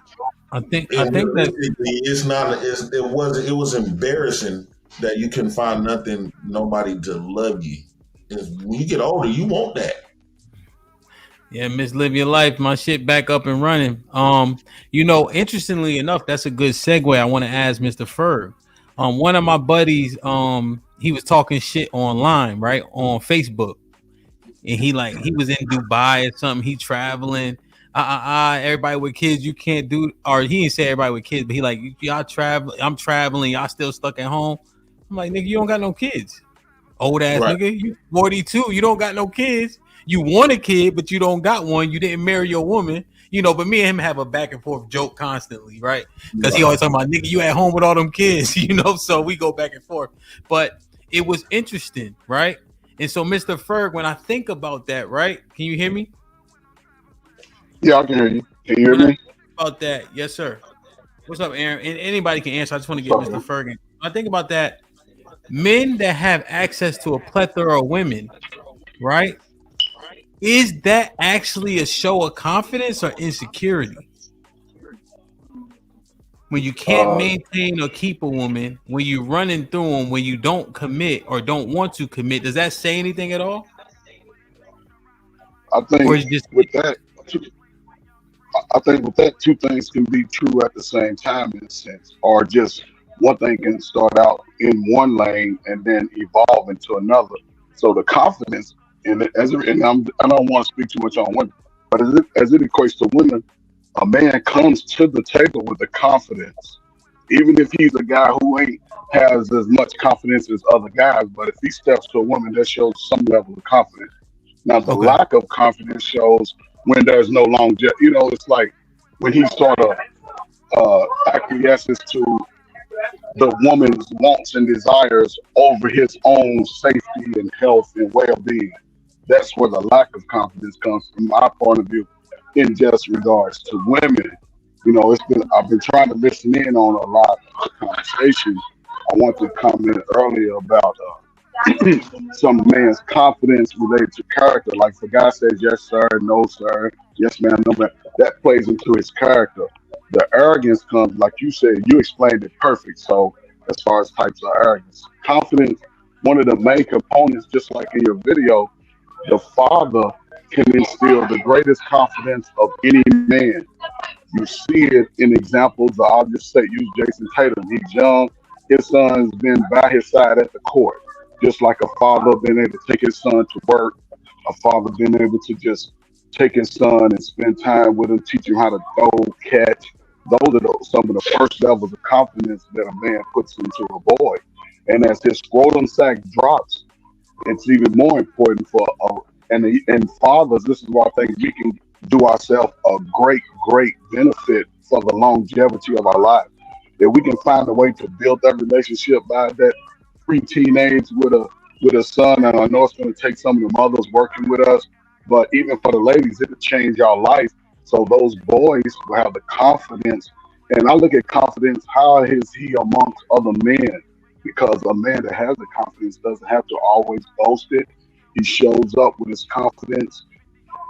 I think that it was embarrassing that you couldn't find nobody to love you. When you get older, you want that. Yeah, Miss Live Your Life, my shit back up and running. Interestingly enough, that's a good segue. I want to ask Mr. Ferg. One of my buddies, he was talking shit online, right, on Facebook, and he was in Dubai or something. He traveling. Everybody with kids, you can't do. Or he didn't say everybody with kids, but he like, y'all travel. I'm traveling. Y'all still stuck at home. I'm like, nigga, you don't got no kids. Old ass nigga, you 42. You don't got no kids. You want a kid, but you don't got one. You didn't marry your woman. But me and him have a back and forth joke constantly, right? Because he always talking about, nigga, you at home with all them kids, so we go back and forth. But it was interesting, right? And so, Mr. Ferg, when I think about that, right? Can you hear me? Yeah, I can hear you. Can you hear me? About that, yes, sir. What's up, Aaron? And anybody can answer. I just want to get Mr. Ferg. When I think about that, men that have access to a plethora of women, right? Is that actually a show of confidence or insecurity? When you can't maintain or keep a woman, when you're running through them, when you don't commit or don't want to commit, does that say anything at all? I think with that, two things can be true at the same time in a sense, or just one thing can start out in one lane and then evolve into another. So the confidence in it, I don't want to speak too much on women, but as it equates to women, a man comes to the table with the confidence, even if he's a guy who ain't has as much confidence as other guys. But if he steps to a woman, that shows some level of confidence. Now, the lack of confidence shows when there's no longevity. It's like when he sort of acquiesces to the woman's wants and desires over his own safety and health and well-being. That's where the lack of confidence comes from my point of view in just regards to women. I've been trying to listen in on a lot of conversation. I want to comment earlier about some man's confidence related to character. Like if a guy says yes sir, no sir, yes ma'am, no ma'am, that plays into his character. The arrogance comes, like you said, you explained it perfect. So as far as types of arrogance, confidence, one of the main components, just like in your video, the father can instill the greatest confidence of any man. You see it in examples. I'll just say, use Jason Tatum. He's young. His son's been by his side at the court, just like a father being able to take his son to work, a father being able to just take his son and spend time with him, teach him how to throw, catch. Those are some of the first levels of confidence that a man puts into a boy. And as his scrotum sac drops, it's even more important for and fathers. This is why I think we can do ourselves a great benefit for the longevity of our life. If we can find a way to build that relationship by that pre-teenage with a son, and I know it's going to take some of the mothers working with us, but even for the ladies, it'll change our life. So those boys will have the confidence. And I look at confidence, how is he amongst other men? Because a man that has the confidence doesn't have to always boast it. He shows up with his confidence.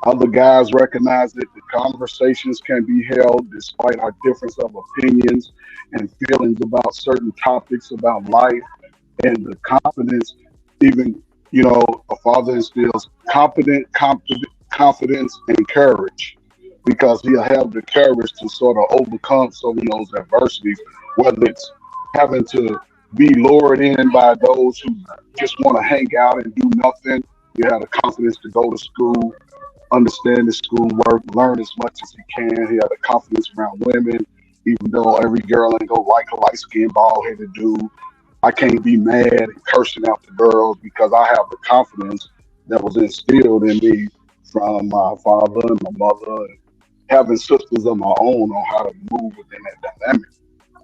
Other guys recognize it. The conversations can be held despite our difference of opinions and feelings about certain topics about life. And the confidence, even, a father instills confidence and courage, because he'll have the courage to sort of overcome some of those adversities, whether it's having to be lured in by those who just want to hang out and do nothing. You have the confidence to go to school, understand the schoolwork, learn as much as he can. He had the confidence around women, even though every girl ain't gonna like a light-skinned, bald-headed dude. I can't be mad and cursing out the girls because I have the confidence that was instilled in me from my father and my mother, and having sisters of my own on how to move within that dynamic.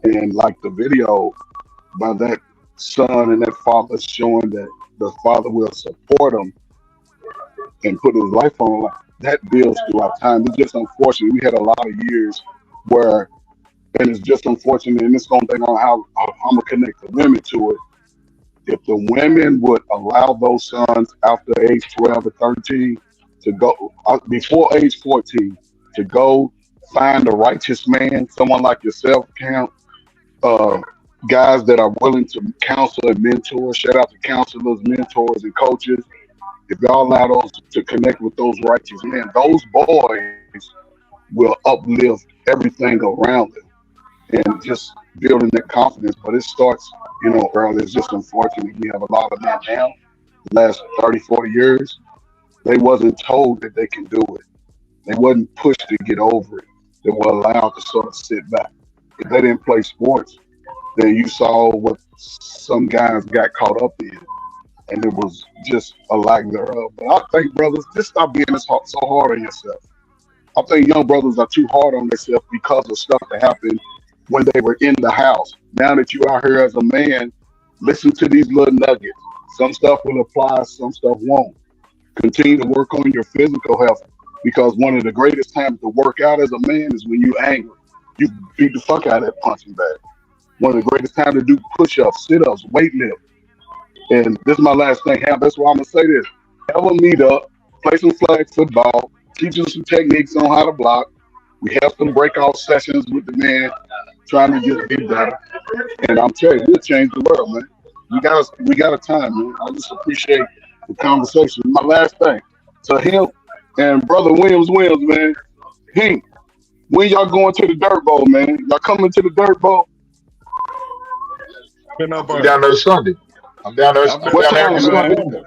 And like the video, by that son and that father showing that the father will support him and put his life on the line, that builds throughout time. It's just unfortunate. We had a lot of years where, and it's just unfortunate, and it's going to think on how I'm going to connect the women to it. If the women would allow those sons after age 12 or 13 to go, before age 14, to go find a righteous man, someone like yourself, Camp, guys that are willing to counsel and mentor. Shout out to counselors, mentors, and coaches. If y'all allow those to connect with those righteous men, those boys will uplift everything around them and just building their confidence. But it starts, early. It's just unfortunate. We have a lot of men now, the last 30, 40 years, they wasn't told that they can do it. They wasn't pushed to get over it. They were allowed to sort of sit back. If they didn't play sports, then you saw what some guys got caught up in, and it was just a lack thereof. But I think, brothers, just stop being so hard on yourself. I think young brothers are too hard on themselves because of stuff that happened when they were in the house. Now that you out here as a man, listen to these little nuggets. Some stuff will apply, some stuff won't. Continue to work on your physical health, because one of the greatest times to work out as a man is when you're angry. You beat the fuck out of that punching bag. One of the greatest times to do push-ups, sit-ups, weight lift. And this is my last thing, Ham. That's why I'm going to say this. Have a meet up, play some flag football, teach you some techniques on how to block. We have some breakout sessions with the man, trying to just be better. And I'm telling you, we'll change the world, man. We got a time, man. I just appreciate the conversation. My last thing. So him, And brother Williams, man, Hank, when y'all going to the Dirt Bowl, man? Y'all coming to the Dirt Bowl? I'm down there Sunday. I'm down there. I'm What down there every time, Sunday. man?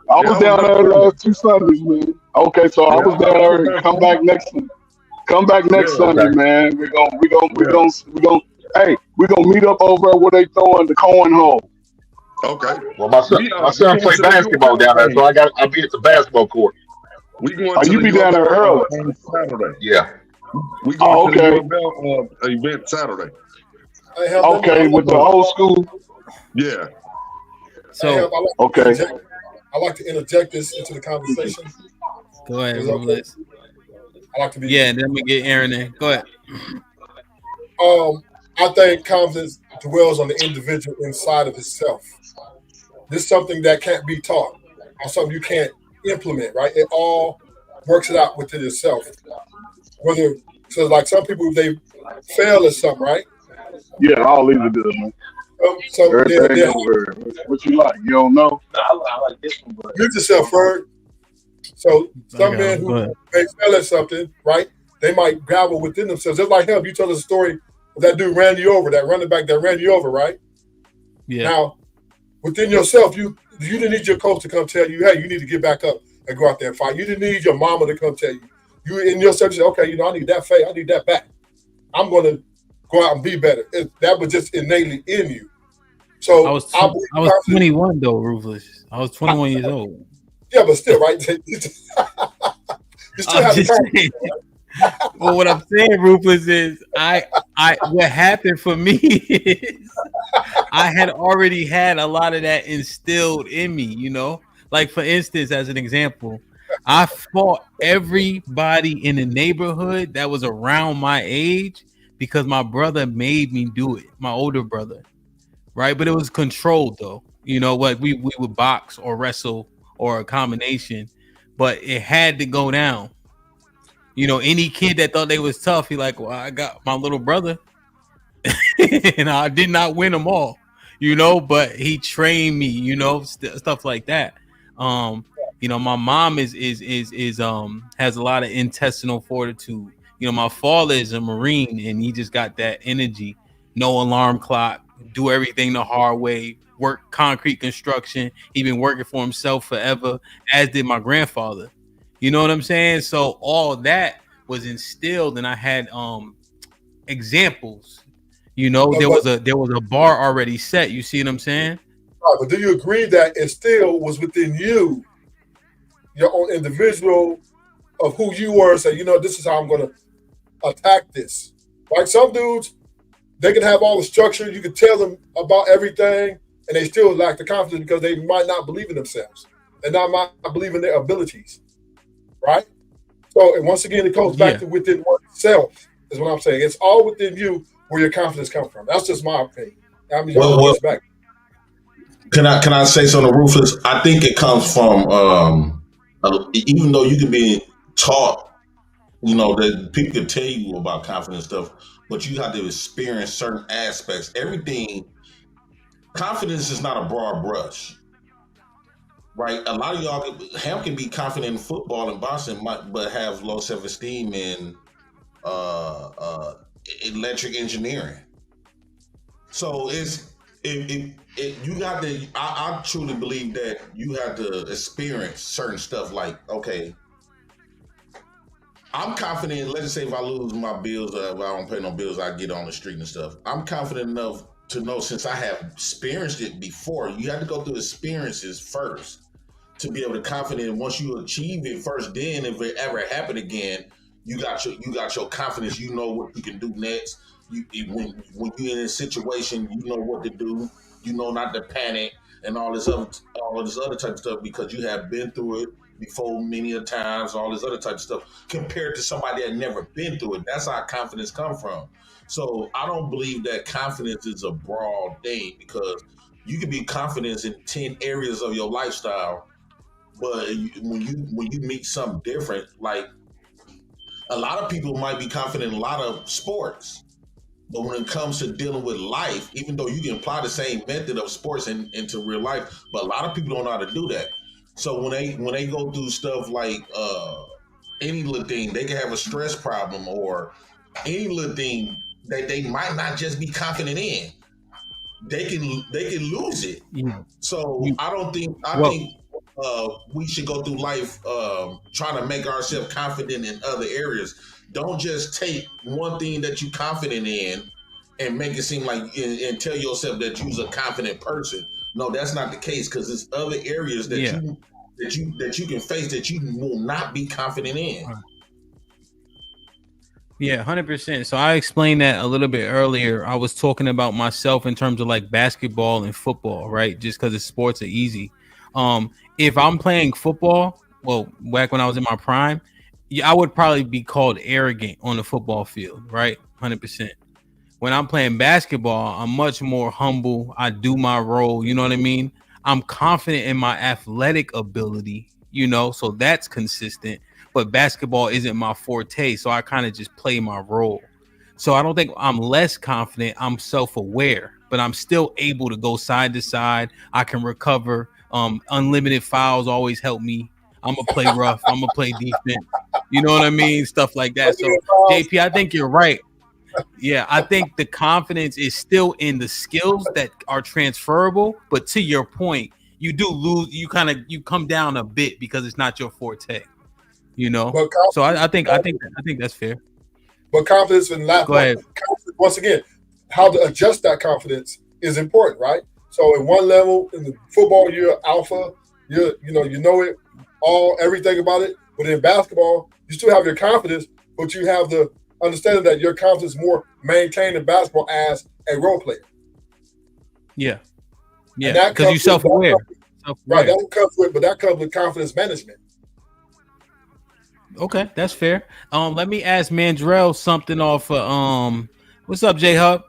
I was down there the last 2 Sundays, man. Okay, so I was down there. Come back next Sunday, Okay. man. Hey, we're gonna meet up over where they throwing the cornhole. Okay. Well, my son play basketball down there, so I'll be at the basketball court. We going Oh, to you the be down there early? on Saturday. Yeah. We going to the okay. York event Saturday. Okay, with the old school. Yeah. So okay. I like to interject this into the conversation. Go ahead, okay? I like to be. Yeah, and then we get Aaron in. Go ahead. I think confidence dwells on the individual inside of himself. This is something that can't be taught, or something you can't implement, right? It all works it out within yourself. So like some people, they fail at something, right? Yeah, I'll leave it there, man. So they're what you like? You don't know? I like this one, but mute yourself, Ferg. So some men who they fail at something, right? They might grapple within themselves. Just like him, you told us a story of that dude ran you over, that running back that ran you over, right? Yeah. Now, within yourself, you didn't need your coach to come tell you, hey, you need to get back up and go out there and fight. You didn't need your mama to come tell you. You in yourself, you say, okay, I need that faith. I need that back. I'm going to go out and be better. That was just innately in you. So I was 21 though, Ruthless. I was 21 years old. Yeah, but still, right? You still have the Well, what I'm saying, Ruthless, is what happened for me is I had already had a lot of that instilled in me, you know? Like, for instance, as an example, I fought everybody in the neighborhood that was around my age because my brother made me do it, my older brother, right? But it was controlled, though. You know what? We would box or wrestle or a combination, but it had to go down. You know, any kid that thought they was tough, he like, well, I got my little brother, and I did not win them all, you know, but he trained me, you know, stuff like that. You know, my mom is has a lot of intestinal fortitude. You know, my father is a Marine, and he just got that energy. No alarm clock, do everything the hard way, work concrete construction. He been working for himself forever, as did my grandfather. You know what I'm saying? So all that was instilled, and I had examples. You know, there was a bar already set. You see what I'm saying? Right, but do you agree that it still was within you, your own individual of who you were, and say, you know, this is how I'm going to attack this? Like some dudes, they can have all the structure. You can tell them about everything, and they still lack the confidence because they might not believe in themselves and not believe in their abilities. Right? So, and once again, it goes back to within oneself, is what I'm saying. It's all within you where your confidence comes from. That's just my opinion. I mean, back. Can I say something, Ruthless? I think it comes from even though you can be taught, you know, that people can tell you about confidence stuff, but you have to experience certain aspects. Confidence is not a broad brush. Right, a lot of y'all, Ham can be confident in football and boxing, but have low self-esteem in electric engineering. So you got to. I truly believe that you have to experience certain stuff. Like, okay, I'm confident. Let's just say if I lose my bills, if I don't pay no bills, I get on the street and stuff. I'm confident enough to know, since I have experienced it before. You have to go through experiences first to be able to confident. Once you achieve it first, then if it ever happen again, you got your confidence. You know what you can do next. When you're in a situation, you know what to do. You know not to panic and all this other type of stuff, because you have been through it before many a times. All this other type of stuff compared to somebody that never been through it. That's how confidence come from. So I don't believe that confidence is a broad thing, because you can be confident in 10 areas of your lifestyle. But when you meet something different, like a lot of people might be confident in a lot of sports, but when it comes to dealing with life, even though you can apply the same method of sports into real life, but a lot of people don't know how to do that. So when they go through stuff like any little thing. They can have a stress problem or any little thing that they might not just be confident in. They can lose it. So I think we should go through life trying to make ourselves confident in other areas. Don't just take one thing that you're confident in and make it seem like and tell yourself that you're a confident person. No, that's not the case, because there's other areas that you can face that you will not be confident in. Yeah, 100%. So I explained that a little bit earlier. I was talking about myself in terms of like basketball and football, right? Just because the sports are easy. If I'm playing football, well, back when I was in my prime, I would probably be called arrogant on the football field, right? 100%. When I'm playing basketball, I'm much more humble. I do my role. You know what I mean? I'm confident in my athletic ability, you know, so that's consistent. But basketball isn't my forte, so I kind of just play my role. So I don't think I'm less confident. I'm self-aware, but I'm still able to go side to side. I can recover. Unlimited fouls always help me. I'm gonna play rough. I'm gonna play defense. You know what I mean? Stuff like that. So JP, I think you're right. Yeah, I think the confidence is still in the skills that are transferable, but to your point, you do lose. You come down a bit because it's not your forte. You know, so I think that's fair. But confidence in life. Go ahead. Once again, how to adjust that confidence is important, right? So in one level, in the football, you're alpha. You know it all, everything about it. But in basketball, you still have your confidence, but you have the understanding that your confidence is more maintained in basketball as a role player. Yeah, because you're self-aware. Right, that comes with confidence management. Okay, that's fair. Let me ask Mandrell something off of what's up, J-Hub?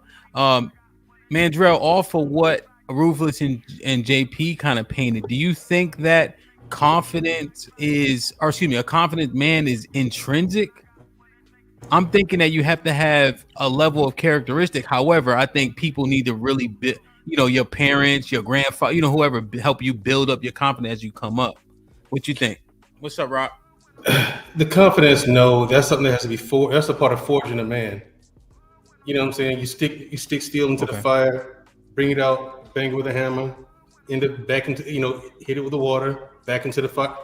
Mandrell, off of what Ruthless and JP kind of painted, do you think that a confident man is intrinsic? I'm thinking that you have to have a level of characteristic. However, I think people need to really build, your parents, your grandfather, whoever help you build up your confidence as you come up. What you think? What's up, Rock? The confidence, no, that's something that has to be that's a part of forging a man. You know what I'm saying? You stick steel into the fire, bring it out, bang it with a hammer, back into, hit it with the water, back into the fire.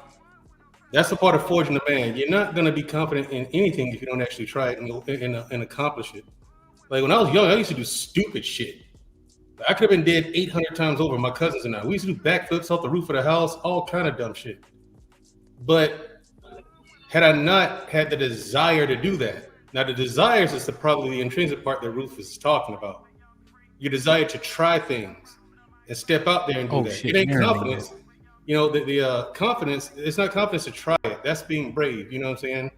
That's a part of forging a man. You're not gonna be confident in anything if you don't actually try it and accomplish it. Like when I was young, I used to do stupid shit. I could have been dead 800 times over. My cousins and I, we used to do backflips off the roof of the house, all kind of dumb shit. But had I not had the desire to do that, now the desires is probably the intrinsic part that Ruth is talking about. Your desire to try things and step out there and do that. Shit, it ain't confidence. The confidence, it's not confidence to try it. That's being brave, you know what I'm saying?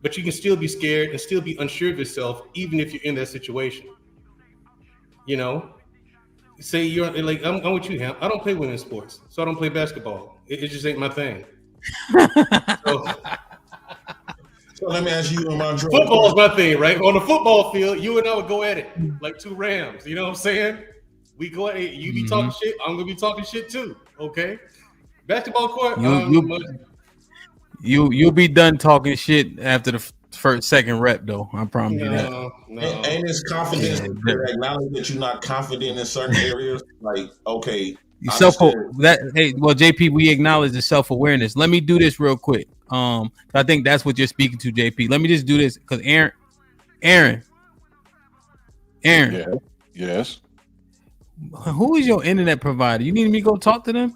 But you can still be scared and still be unsure of yourself, even if you're in that situation. Say you're like, I'm with you, Ham. I don't play women's sports, so I don't play basketball. It just ain't my thing. So let me ask you, Montreal. Football's my thing, right? On the football field, you and I would go at it like two Rams. You know what I'm saying? We go at it. You be talking shit. I'm gonna be talking shit too. Okay. Basketball court. You'll be done talking shit after the second rep, though. I promise you that. No. Ain't this confidence to acknowledge that you're not confident in certain areas? Like, okay. JP, we acknowledge the self-awareness. Let me do this real quick. I think that's what you're speaking to, JP. Let me just do this because Aaron. Yeah. Yes. Who is your internet provider? You need me to go talk to them?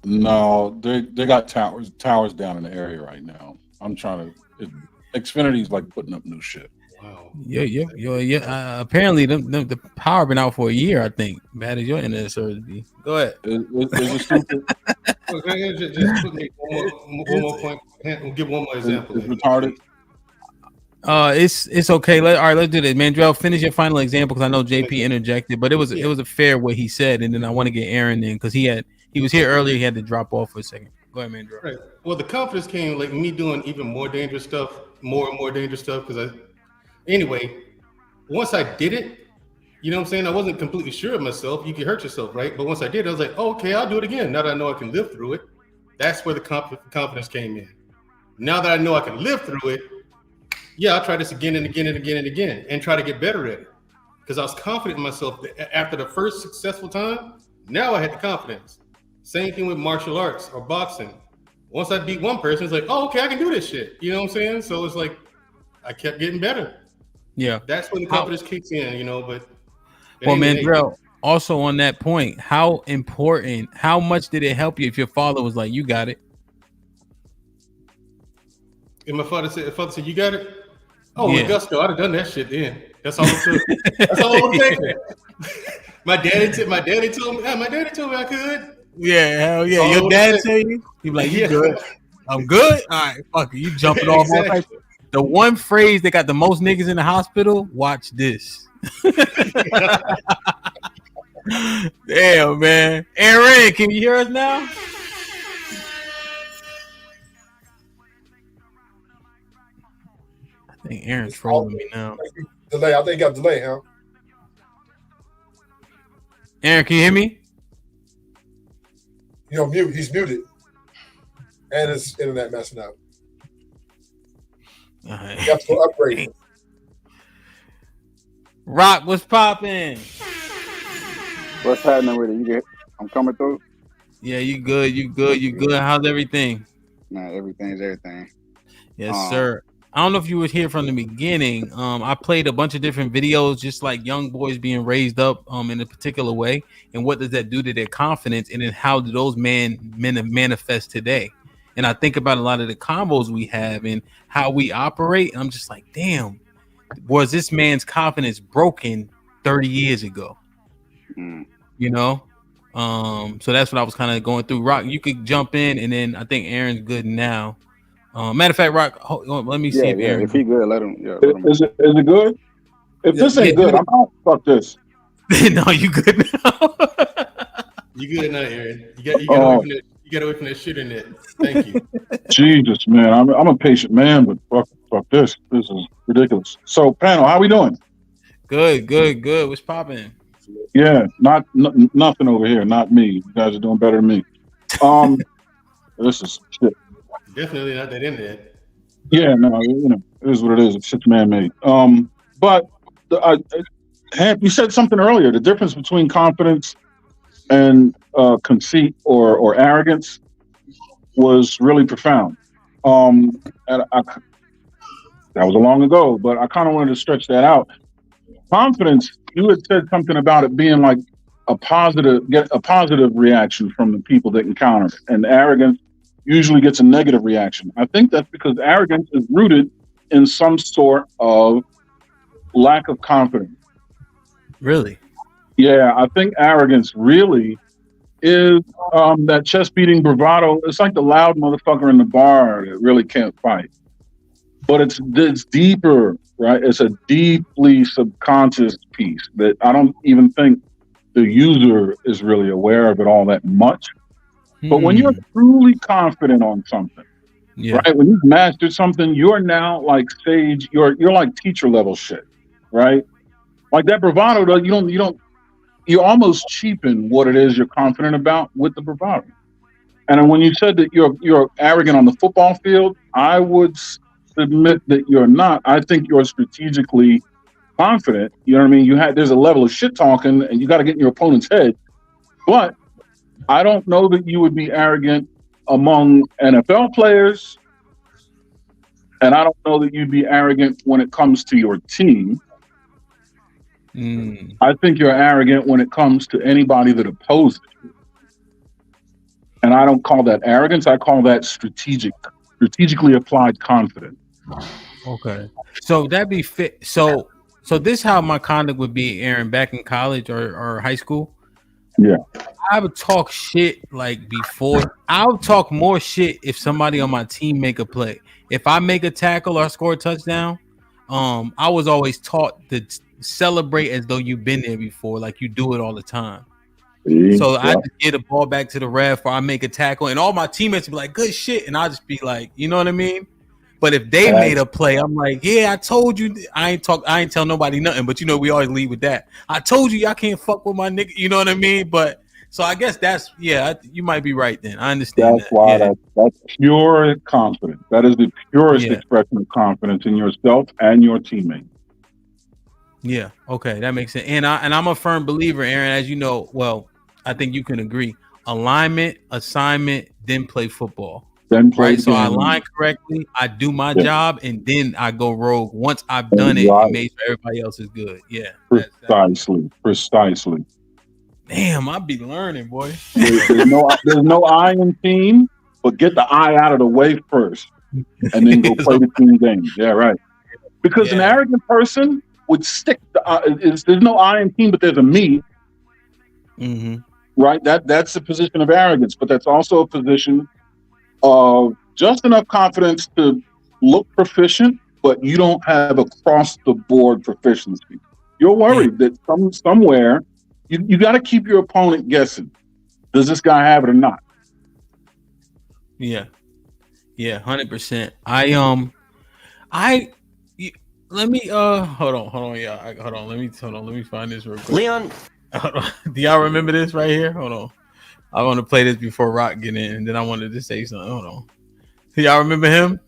No, they got towers down in the area right now. I'm trying to. Xfinity's like putting up new shit. Wow. Yeah. Apparently, the power been out for a year. I think. Bad as your internet service be. Go ahead. Is it stupid? Just put me one more point. We'll give one more example. It's retarded. It's okay. Let's do this. Mandrell, finish your final example because I know JP interjected, but it was a fair what he said, and then I want to get Aaron in because he was here earlier. He had to drop off for a second. Go ahead, Mandrell. Right. Well, the confidence came like me doing even more dangerous stuff, more and more dangerous stuff. Anyway, once I did it, you know what I'm saying? I wasn't completely sure of myself. You can hurt yourself, right? But once I did, I was like, oh, okay, I'll do it again. Now that I know I can live through it, that's where the confidence came in. Now that I know I can live through it, yeah, I'll try this again and again and again and again and try to get better at it. Because I was confident in myself that after the first successful time, now I had the confidence. Same thing with martial arts or boxing. Once I beat one person, it's like, oh, okay, I can do this shit. You know what I'm saying? So it's like, I kept getting better. Yeah. That's when the confidence kicks in, you know, but. Well, Mandrell, also on that point, how much did it help you if your father was like, you got it? And my father said, you got it? Oh, with gusto, I'd have done that shit then. That's all it took. That's all it would take. My daddy told me I could. Yeah, hell yeah. Your dad tell you? He be like, you good? I'm good? All right, fuck it. You jumping off all types. The one phrase that got the most niggas in the hospital, watch this. Damn, man. Aaron, can you hear us now? I think Aaron's trolling me now. Delay. I think he got delay, huh? Aaron, can you hear me? You know, mute. He's muted. And his internet messing up. All right. You have to go upgrade. Rock, what's popping? What's happening with it? You get? I'm coming through. Yeah, you good. How's everything? Nah, everything's everything. Yes, sir. I don't know if you were here from the beginning. I played a bunch of different videos, just like young boys being raised up in a particular way, and what does that do to their confidence, and then how do those men manifest today? And I think about a lot of the combos we have and how we operate. And I'm just like, damn, was this man's confidence broken 30 years ago? You know? So that's what I was kind of going through. Rock, you could jump in, and then I think Aaron's good now. Matter of fact, Rock, let me see if Aaron. If he good, let him. Is it good? If this ain't good, I'm out. Fuck this. No, you good now. You good now, Aaron. You got away from that shit in it. Thank you. Jesus, man, I'm a patient man, but fuck this. This is ridiculous. So, panel, how we doing? Good. What's popping? Yeah, nothing over here. Not me. You guys are doing better than me. This is shit. Definitely not that internet. Yeah, no, it is what it is. It's man-made. But you said something earlier. The difference between confidence and conceit or arrogance was really profound. And that was a long ago, but I kind of wanted to stretch that out. Confidence, you had said something about it being like get a positive reaction from the people that encounter it, and arrogance usually gets a negative reaction. I think that's because arrogance is rooted in some sort of lack of confidence. Really? Yeah, I think arrogance really is that chest beating bravado. It's like the loud motherfucker in the bar that really can't fight. But it's deeper, right? It's a deeply subconscious piece that I don't even think the user is really aware of it all that much. But when you're truly confident on something, right? When you've mastered something, you're now like sage. You're like teacher level shit, right? Like that bravado, though, you almost cheapen what it is you're confident about with the bravado. And when you said that you're arrogant on the football field, I would admit that you're not. I think you're strategically confident. You know what I mean? There's a level of shit talking, and you got to get in your opponent's head, but I don't know that you would be arrogant among NFL players, and I don't know that you'd be arrogant when it comes to your team. I think you're arrogant when it comes to anybody that opposes you. And I don't call that arrogance. I call that strategically applied confidence. Okay. So that'd be fit. So this is how my conduct would be, Aaron, back in college or high school. Yeah. I would talk shit like before. I would talk more shit if somebody on my team make a play. If I make a tackle or score a touchdown, I was always taught to celebrate as though you've been there before, like you do it all the time. So I just get a ball back to the ref or I make a tackle and all my teammates be like, good shit. And I'll just be like, you know what I mean? But if they made a play, I'm like, yeah, I told you. I ain't tell nobody nothing. But, we always lead with that. I told you y'all can't fuck with my nigga. You know what I mean? But So I guess that's you might be right then. I understand That's why that's pure confidence. That is the purest Yeah. expression of confidence in yourself and your teammates. Yeah. Okay, that makes sense. And I'm a firm believer, Aaron, as you know. Well, I think you can agree. Alignment, assignment, then play football. Then play right. the So I game. align correctly. I do my Yeah. job, and then I go rogue once I've done it Right. and made sure everybody else is good. Yeah. Precisely. Damn, I be learning, boy. There's no I in team, but get the I out of the way first, and then go play the team game. Yeah, right. Because an arrogant person would stick. There's no I in team, but there's a me. Mm-hmm. Right. That's a position of arrogance, but that's also a position of just enough confidence to look proficient, but you don't have across the board proficiency. You're worried that somewhere you got to keep your opponent guessing. Does this guy have it or not? Yeah. 100%. Let me hold on, yeah. Hold on. Let me find this real quick. Leon, do y'all remember this right here? Hold on. I want to play this before Rock get in, and then I wanted to say something. Hold on. Do y'all remember him?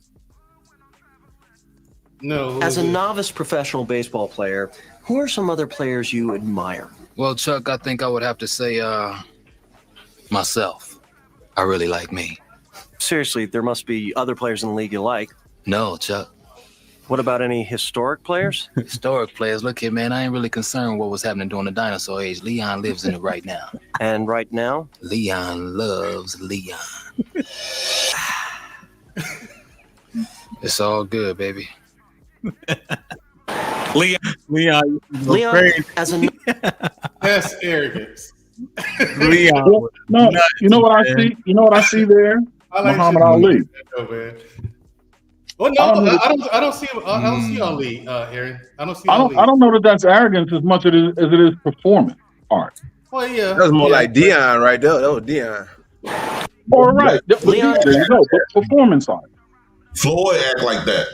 No. As a novice professional baseball player, who are some other players you admire? Well, Chuck, I think I would have to say myself. I really like me. Seriously, there must be other players in the league you like. No, Chuck. What about any historic players? Historic players? Look here, man, I ain't really concerned with what was happening during the dinosaur age. Leon lives in it right now. And right now? Leon loves Leon. It's all good, baby. Leon, as a that's arrogance. Leon, no, you know what I see? You know what I see there? I like Muhammad Ali. Man. Well, no, I don't see him. I don't see Ali, Aaron. I don't see Ali. I don't know that that's arrogance as much as it is performance art. Well, yeah. That was more like Dion right there. That was Dion. All right. Leon, there you go. But performance art. Floyd act like that.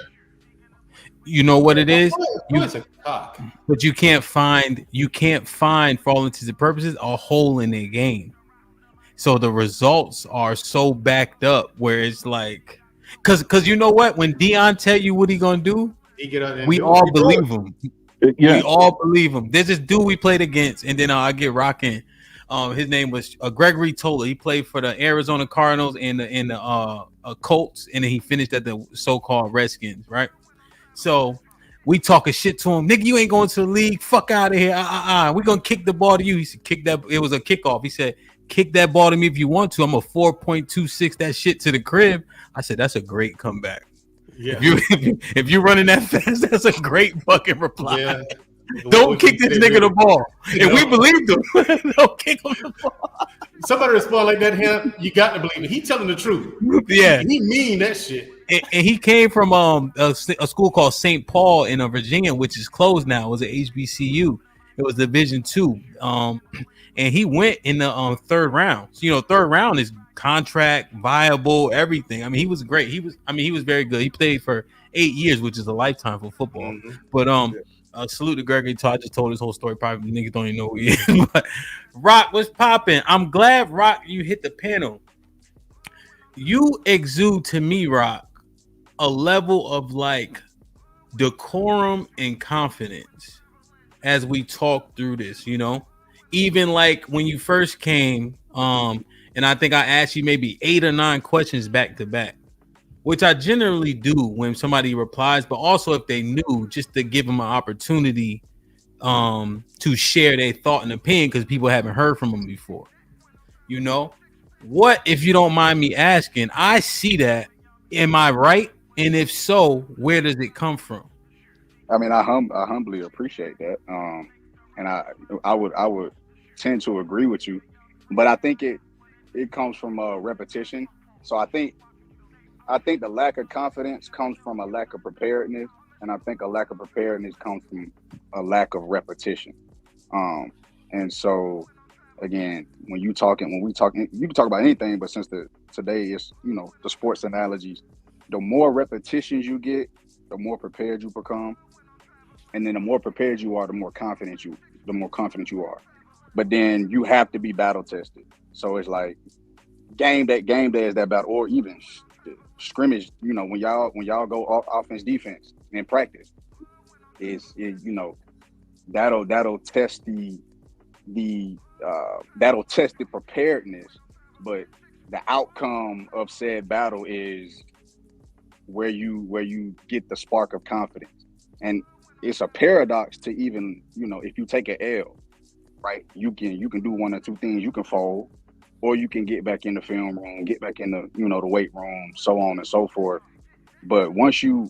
You know what it is? Floyd's a cock. But you can't find for all intents and purposes a hole in their game. So the results are so backed up where it's like, cause you know what? When Dion tell you what he gonna do, we all believe him. Yeah. We all believe him. There's this dude we played against, and then I get rocking. His name was Gregory Toller. He played for the Arizona Cardinals and the Colts, and then he finished at the so-called Redskins, right? So we talking shit to him. Nigga, you ain't going to the league. Fuck out of here. We gonna kick the ball to you. He said, kick that. It was a kickoff. He said, kick that ball to me if you want to. I'm a 4.26 that shit to the crib. I said, that's a great comeback. Yeah. If you running that fast, that's a great fucking reply. Yeah. Don't kick this nigga the ball. And we believed him. Don't kick him the ball. Somebody respond like that, him. You got to believe it. He telling the truth. Yeah, he mean that shit. And he came from a school called St. Paul in Virginia, which is closed now. It was an HBCU. It was Division II. And he went in the third round. So, you know, third round is contract, viable, everything. I mean, he was great. He was very good. He played for 8 years, which is a lifetime for football. Mm-hmm. But salute to Gregory Todd. I just told his whole story. Probably niggas don't even know who he is. But Rock, what's popping? I'm glad, Rock, you hit the panel. You exude to me, Rock, a level of like decorum and confidence as we talk through this, you know, even like when you first came, and I think I asked you maybe 8 or 9 questions back to back, which I generally do when somebody replies, but also if they knew, just to give them an opportunity to share their thought and opinion, because people haven't heard from them before. You know, what, if you don't mind me asking, I see that. Am I right? And if so, where does it come from? I mean, I humbly appreciate that. And I would tend to agree with you, but I think it comes from repetition. So I think the lack of confidence comes from a lack of preparedness, and I think a lack of preparedness comes from a lack of repetition. And so again, when we talking, you can talk about anything, but since today is, you know, the sports analogies, the more repetitions you get, the more prepared you become. And then the more prepared you are, the more confident you are. but then you have to be battle tested. So it's like game day is that battle, or even scrimmage. You know, when y'all go offense defense in practice, that'll test that'll test the preparedness, but the outcome of said battle is where you get the spark of confidence. And it's a paradox to even, if you take an L, right, you can do one or two things. You can fold, or you can get back in the film room, get back in the the weight room, so on and so forth. But once you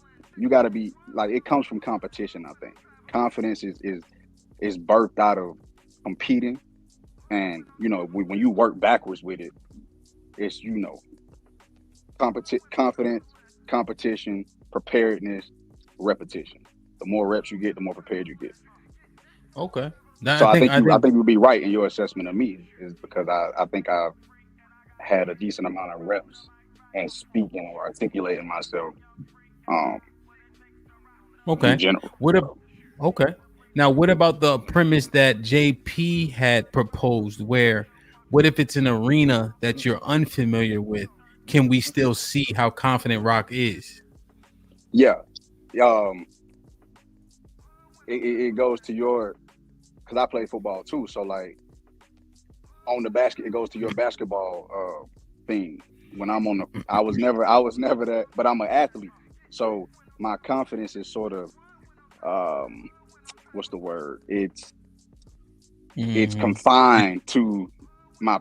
got to be like, it comes from competition. I think confidence is birthed out of competing, and when you work backwards with it, it's confidence, competition, preparedness, repetition. The more reps you get, the more prepared you get. Okay. I think you'll be right in your assessment of me, is because I think I've had a decent amount of reps and speaking or articulating myself. Okay. In general. Okay. Now, what about the premise that JP had proposed, where what if it's an arena that you're unfamiliar with? Can we still see how confident Rock is? Yeah. It goes to your, because I play football too. So like on the basket, it goes to your basketball thing. When I'm on I was never that, but I'm an athlete. So my confidence is sort of, what's the word? It's confined to my,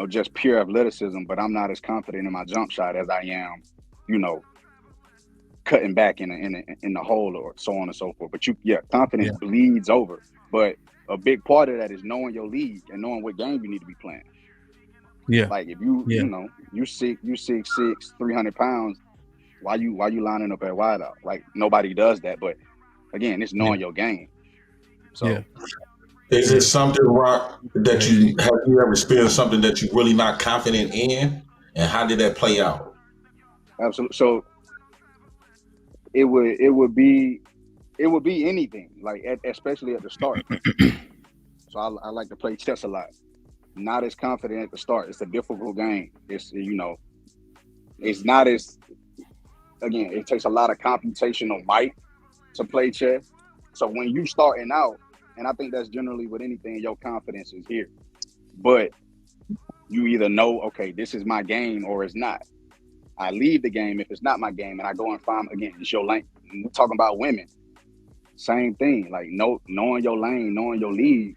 just pure athleticism, but I'm not as confident in my jump shot as I am, cutting back in the hole or so on and so forth. But confidence bleeds over. But a big part of that is knowing your league and knowing what game you need to be playing. Yeah. Like if you 6'6", 300 pounds, why you lining up at wideout? Like nobody does that. But again, it's knowing your game. So is it something, Rock, that you ever experienced something that you're really not confident in, and how did that play out? Absolutely. So it would be anything, like especially at the start. So I like to play chess a lot. Not as confident at the start. It's a difficult game. It's it's not as, again, it takes a lot of computational might to play chess. So when you starting out, and I think that's generally with anything, your confidence is here. But you either know, okay, this is my game or it's not. I leave the game if it's not my game, and I go and find, again, it's your lane. We're talking about women. Same thing, like knowing your lane, knowing your league.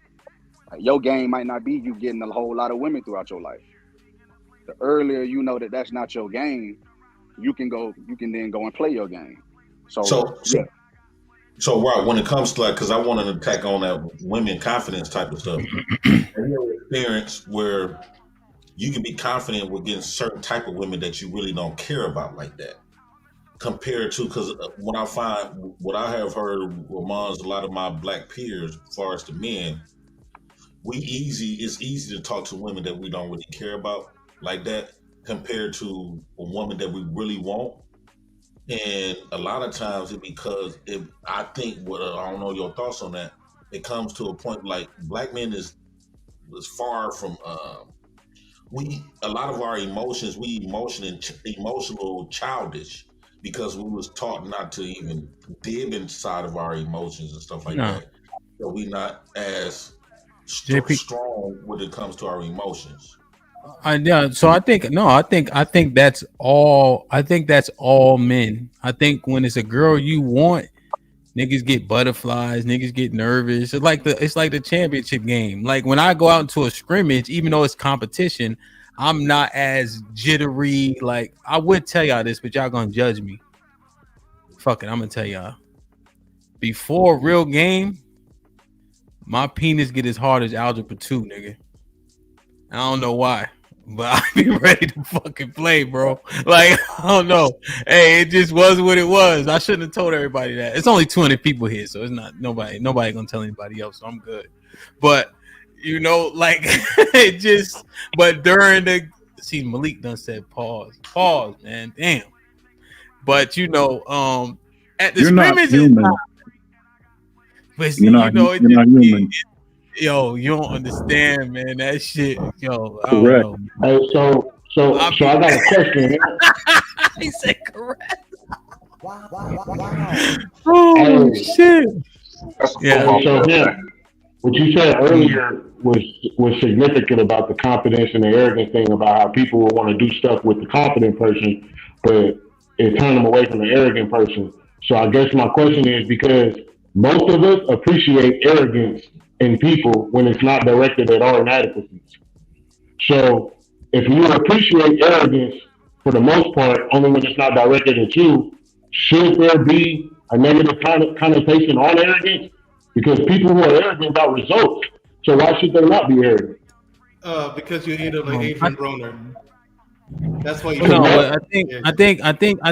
Like your game might not be you getting a whole lot of women throughout your life. The earlier you know that that's not your game, you can then go and play your game. So Rob, when it comes to, like, because I wanted to tack on that women confidence type of stuff, have you ever experienced where you can be confident with getting certain type of women that you really don't care about like that, compared to, because what I have heard amongst a lot of my black peers, as far as the men, it's easy to talk to women that we don't really care about like that, compared to a woman that we really want. And a lot of times I think, I don't know your thoughts on that, it comes to a point like black men is far from, a lot of our emotions, emotional childish, because we was taught not to even dib inside of our emotions and stuff like that. So we not as strong when it comes to our emotions. So I think that's all. I think that's all men. I think when it's a girl you want, niggas get butterflies, niggas get nervous. It's like the championship game. Like when I go out into a scrimmage, even though it's competition, I'm not as jittery. Like I would tell y'all this, but y'all gonna judge me. Fuck it, I'm gonna tell y'all. Before a real game, my penis get as hard as algebra 2, nigga. I don't know why, but I be ready to fucking play, bro. Like, I don't know. Hey, it just was what it was. I shouldn't have told everybody that. It's only 200 people here, so it's not nobody gonna tell anybody else, so I'm good. But like it just, but during Malik done said pause, man. Damn. But at the scrimmage, you're not human. but see, you're not human. Yo, you don't understand, man. That shit, yo, I don't Correct. know. Hey, so I got a question. He said correct. Oh shit. Yeah. So what you said earlier was significant about the confidence and the arrogance thing, about how people will want to do stuff with the confident person, but it turned them away from the arrogant person. So I guess my question is, because most of us appreciate arrogance in people when it's not directed at our inadequacies. So if you appreciate arrogance for the most part, only when it's not directed at you, should there be a negative connotation on arrogance? Because people who are arrogant about results. So why should they not be arrogant? Because you end up like Adrian Broner. That's why you. No, I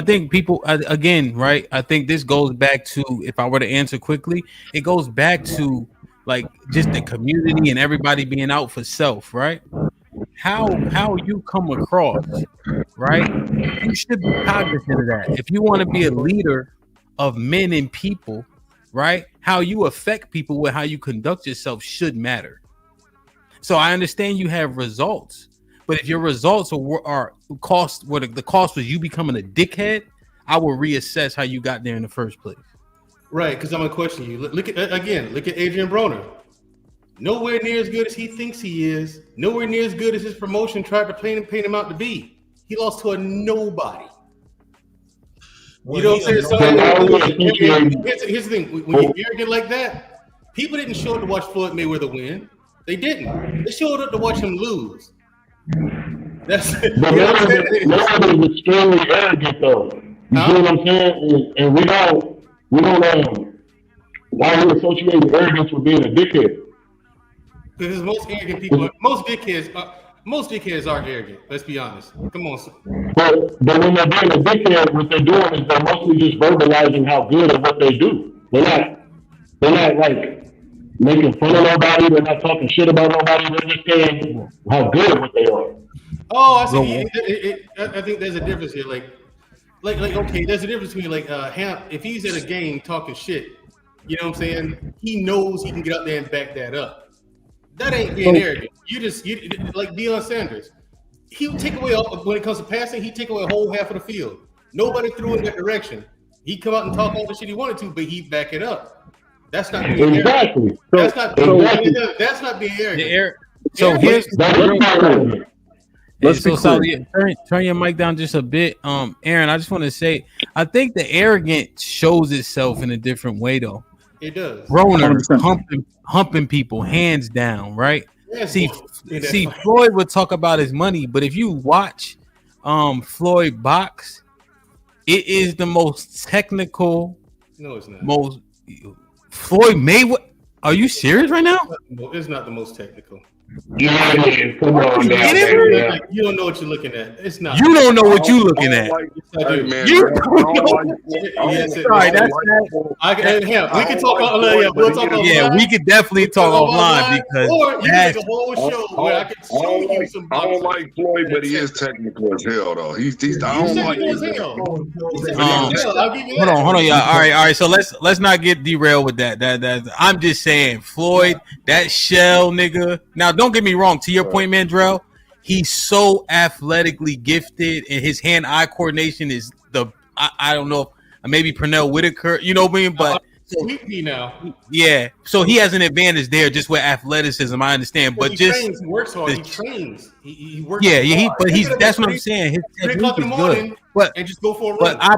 think people again, right? I think this goes back to, if I were to answer quickly, it goes back to like just the community and everybody being out for self, right? How you come across, right? You should be cognizant of that. If you want to be a leader of men and people, right? How you affect people with how you conduct yourself should matter. So I understand you have results, but if your results are cost, what the cost was you becoming a dickhead, I will reassess how you got there in the first place. Right, because I'm gonna question you. Look at Adrian Broner. Nowhere near as good as he thinks he is. Nowhere near as good as his promotion tried to paint him out to be. He lost to a nobody. You know what I'm saying? Here's the thing. When you're arrogant like that, people didn't show up to watch Floyd Mayweather win. They didn't. They showed up to watch him lose. That's nobody's extremely arrogant though. You see what I'm saying? And we don't why we associate arrogance with being a dickhead. Because most arrogant people, most dickheads are arrogant. Let's be honest. Come on. But when they're being a dickhead, what they're doing is they're mostly just verbalizing how good at what they do. They're not like making fun of nobody. They're not talking shit about nobody. They're just saying how good at what they are. Oh, I see. I think there's a difference here. Like, okay, there's a difference between Hamp. If he's at a game talking shit, you know what I'm saying? He knows he can get out there and back that up. That ain't being arrogant. You like Deion Sanders. He would take away when it comes to passing. He take away a whole half of the field. Nobody threw in that direction. He come out and talk all the shit he wanted to, but he back it up. That's not being arrogant. That's not being arrogant. So here's turn your mic down just a bit. Aaron, I just want to say, I think the arrogant shows itself in a different way though. It does. Broner humping people hands down, right? Yes, see, Floyd would talk about his money, but if you watch Floyd box, it is the most technical. No, it's not. Most Floyd Mayweather. Are you serious right now? It's not the most technical. Yeah, come on, you don't know what you're looking at. It's not. You don't know what you're looking at. Sorry, that's that. We can talk. We'll talk offline. Yeah, we could definitely talk offline because or you can make a whole show where I can show you some. I don't like Floyd, but he is technical as hell, though. He's I don't like him. Hold on, y'all. All right. So let's not get derailed with that. I'm just saying, Floyd, that shell nigga. Now, don't get me wrong. To your point, Mandrell, he's so athletically gifted, and his hand-eye coordination is I don't know, maybe Pernell Whitaker. You know what I mean? But now, yeah. So he has an advantage there, just with athleticism. I understand, but he works hard. He trains. He works. Yeah. That's what I'm saying. His technique is good. But and just go for a run. But I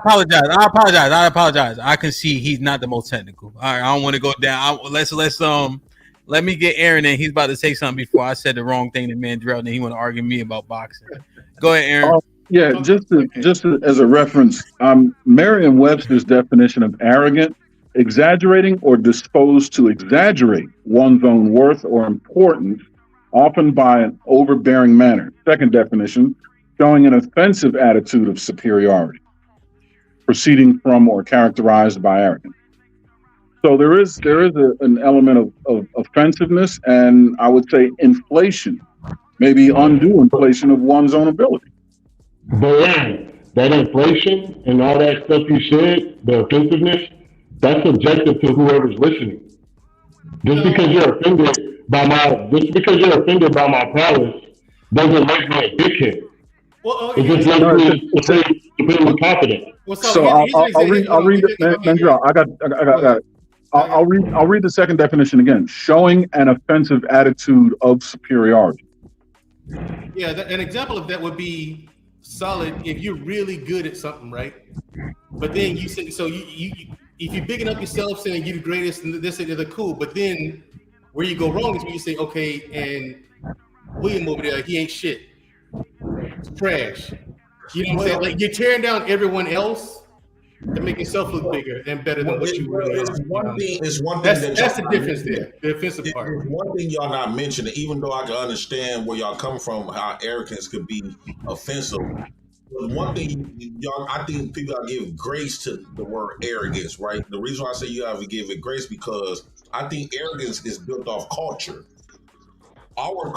apologize. I can see he's not the most technical. All right, I don't want to go down. Let me get Aaron in. He's about to say something before I said the wrong thing to Mandrell, and then he want to argue me about boxing. Go ahead, Aaron. Yeah, just as a reference, Merriam-Webster's definition of arrogant: exaggerating or disposed to exaggerate one's own worth or importance, often by an overbearing manner. Second definition: showing an offensive attitude of superiority, proceeding from or characterized by arrogance. So there is an element of offensiveness, and I would say inflation, maybe undue inflation of one's own ability. But that inflation and all that stuff you said, the offensiveness, that's subjective to whoever's listening. Just because you're offended just because you're offended by my prowess doesn't make me a dickhead. Well, it just makes me supremely confident. Well, So I'll read it, Mandrell. I'll read the second definition again. Showing an offensive attitude of superiority. Yeah, an example of that would be solid if you're really good at something, right? But then you say, so you if you're bigging up yourself, saying you're the greatest and this and the cool, but then where you go wrong is when you say, okay, and William over there, he ain't shit. It's trash. You know what I'm saying? Like you're tearing down everyone else to make yourself look bigger and better than what you really are. It's one thing that's the difference there. The offensive part. It's one thing y'all not mentioning, even though I can understand where y'all come from, how arrogance could be offensive. But one thing y'all, I think people gotta give grace to the word arrogance, right? The reason why I say you have to give it grace because I think arrogance is built off culture. Our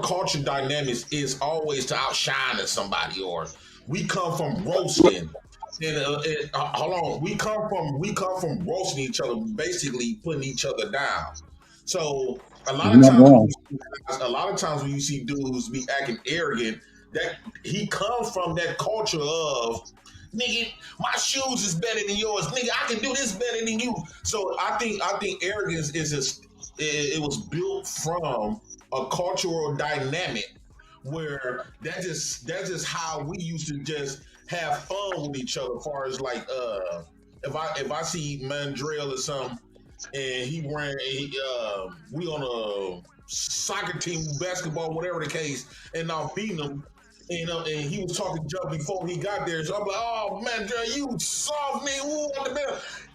culture dynamics is always to outshine somebody, or we come from roasting. Hold on, we come from roasting each other, basically putting each other down. So a lot of times when you see dudes be acting arrogant, that he comes from that culture of nigga, my shoes is better than yours, nigga. I can do this better than you. So I think arrogance it was built from a cultural dynamic where that's just how we used to just have fun with each other. As far as like, if I see Mandrell or something, and he wearing we on a soccer team, basketball, whatever the case, and I'm beating him. And he was talking junk before he got there. So I'm like, oh, Mandrell, you soft man.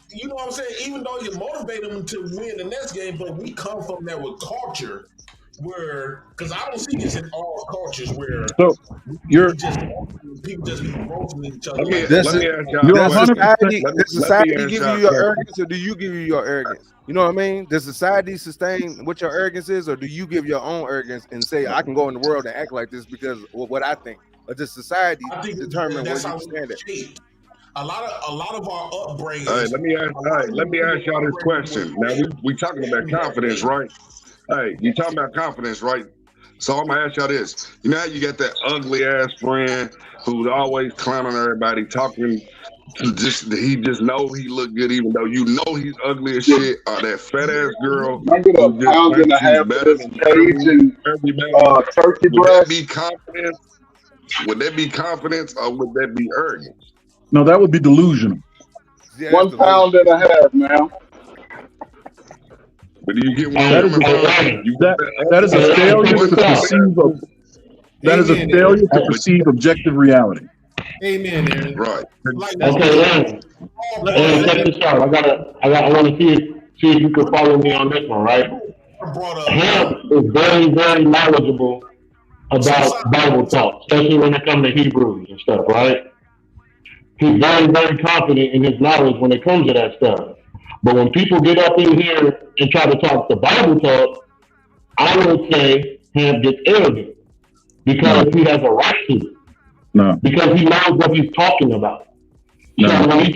You know what I'm saying? Even though you motivate him to win the next game, but we come from that with culture. Where, because I don't see this in all cultures where people just be roasting each other. Does society give you your arrogance, or do you give you your arrogance? You know what I mean? Does society sustain what your arrogance is, or do you give your own arrogance and say, I can go in the world and act like this because of what I think? Or does society determine where you stand at? A lot of our upbringing. All right, let me ask y'all this question. Now we talking about confidence, right? Hey, you talking about confidence, right? So I'm gonna ask y'all this. You know how you got that ugly ass friend who's always clowning everybody, talking to he just know he look good even though you know he's ugly as shit, or that fat ass girl who just thinks she's better than everybody. Turkey Would breast. that be confidence? Would that be confidence, or would that be arrogance? No, that would be delusional. Yeah, 1.5 pounds, man. But do you get that is a failure to perceive that is a failure to perceive objective reality. Amen, Aaron. Right. Okay, Aaron, check this out. I want to see if you can follow me on this one, right? Hemp is very, very knowledgeable about Bible talk, especially when it comes to Hebrews and stuff, right? He's very, very confident in his knowledge when it comes to that stuff. But when people get up in here and try to talk the Bible talk, I would say Hemp gets arrogant because he has a right to. No. Because he knows what he's talking about. No. So when he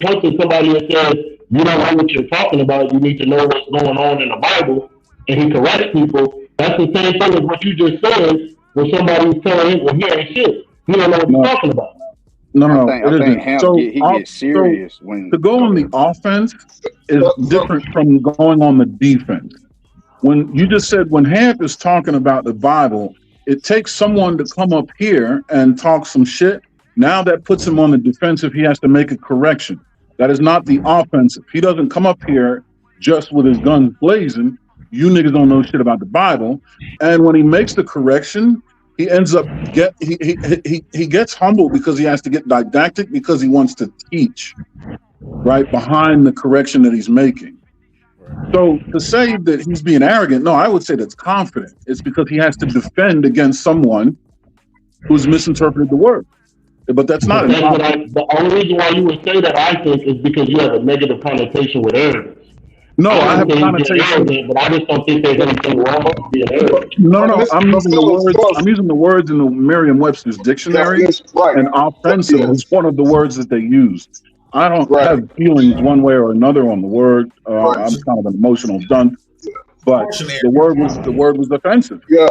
points at somebody and says, you don't know what you're talking about, you need to know what's going on in the Bible, and he corrects people, that's the same thing as what you just said when somebody's telling him, well, he ain't shit. He don't know what he's talking about. No, I think Hemp he gets serious when to go on the offense is different from going on the defense. When you just said when Hemp is talking about the Bible, it takes someone to come up here and talk some shit. Now that puts him on the defensive. He has to make a correction. That is not the offensive. He doesn't come up here just with his guns blazing. You niggas don't know shit about the Bible. And when he makes the correction, he ends up he gets humble because he has to get didactic because he wants to teach right behind the correction that he's making. So to say that he's being arrogant, no, I would say that's confident. It's because he has to defend against someone who's misinterpreted the word. But that's not the only reason why you would say that, I think, is because you have a negative connotation with arrogance. No, I have a connotation, but I just don't think there's anything wrong with being arrogant. No, I'm using the words. I'm using the words in the Merriam-Webster's dictionary, and offensive is one of the words that they use. I don't have feelings one way or another on the word. I'm kind of an emotional dunk. but the word was offensive. Yeah.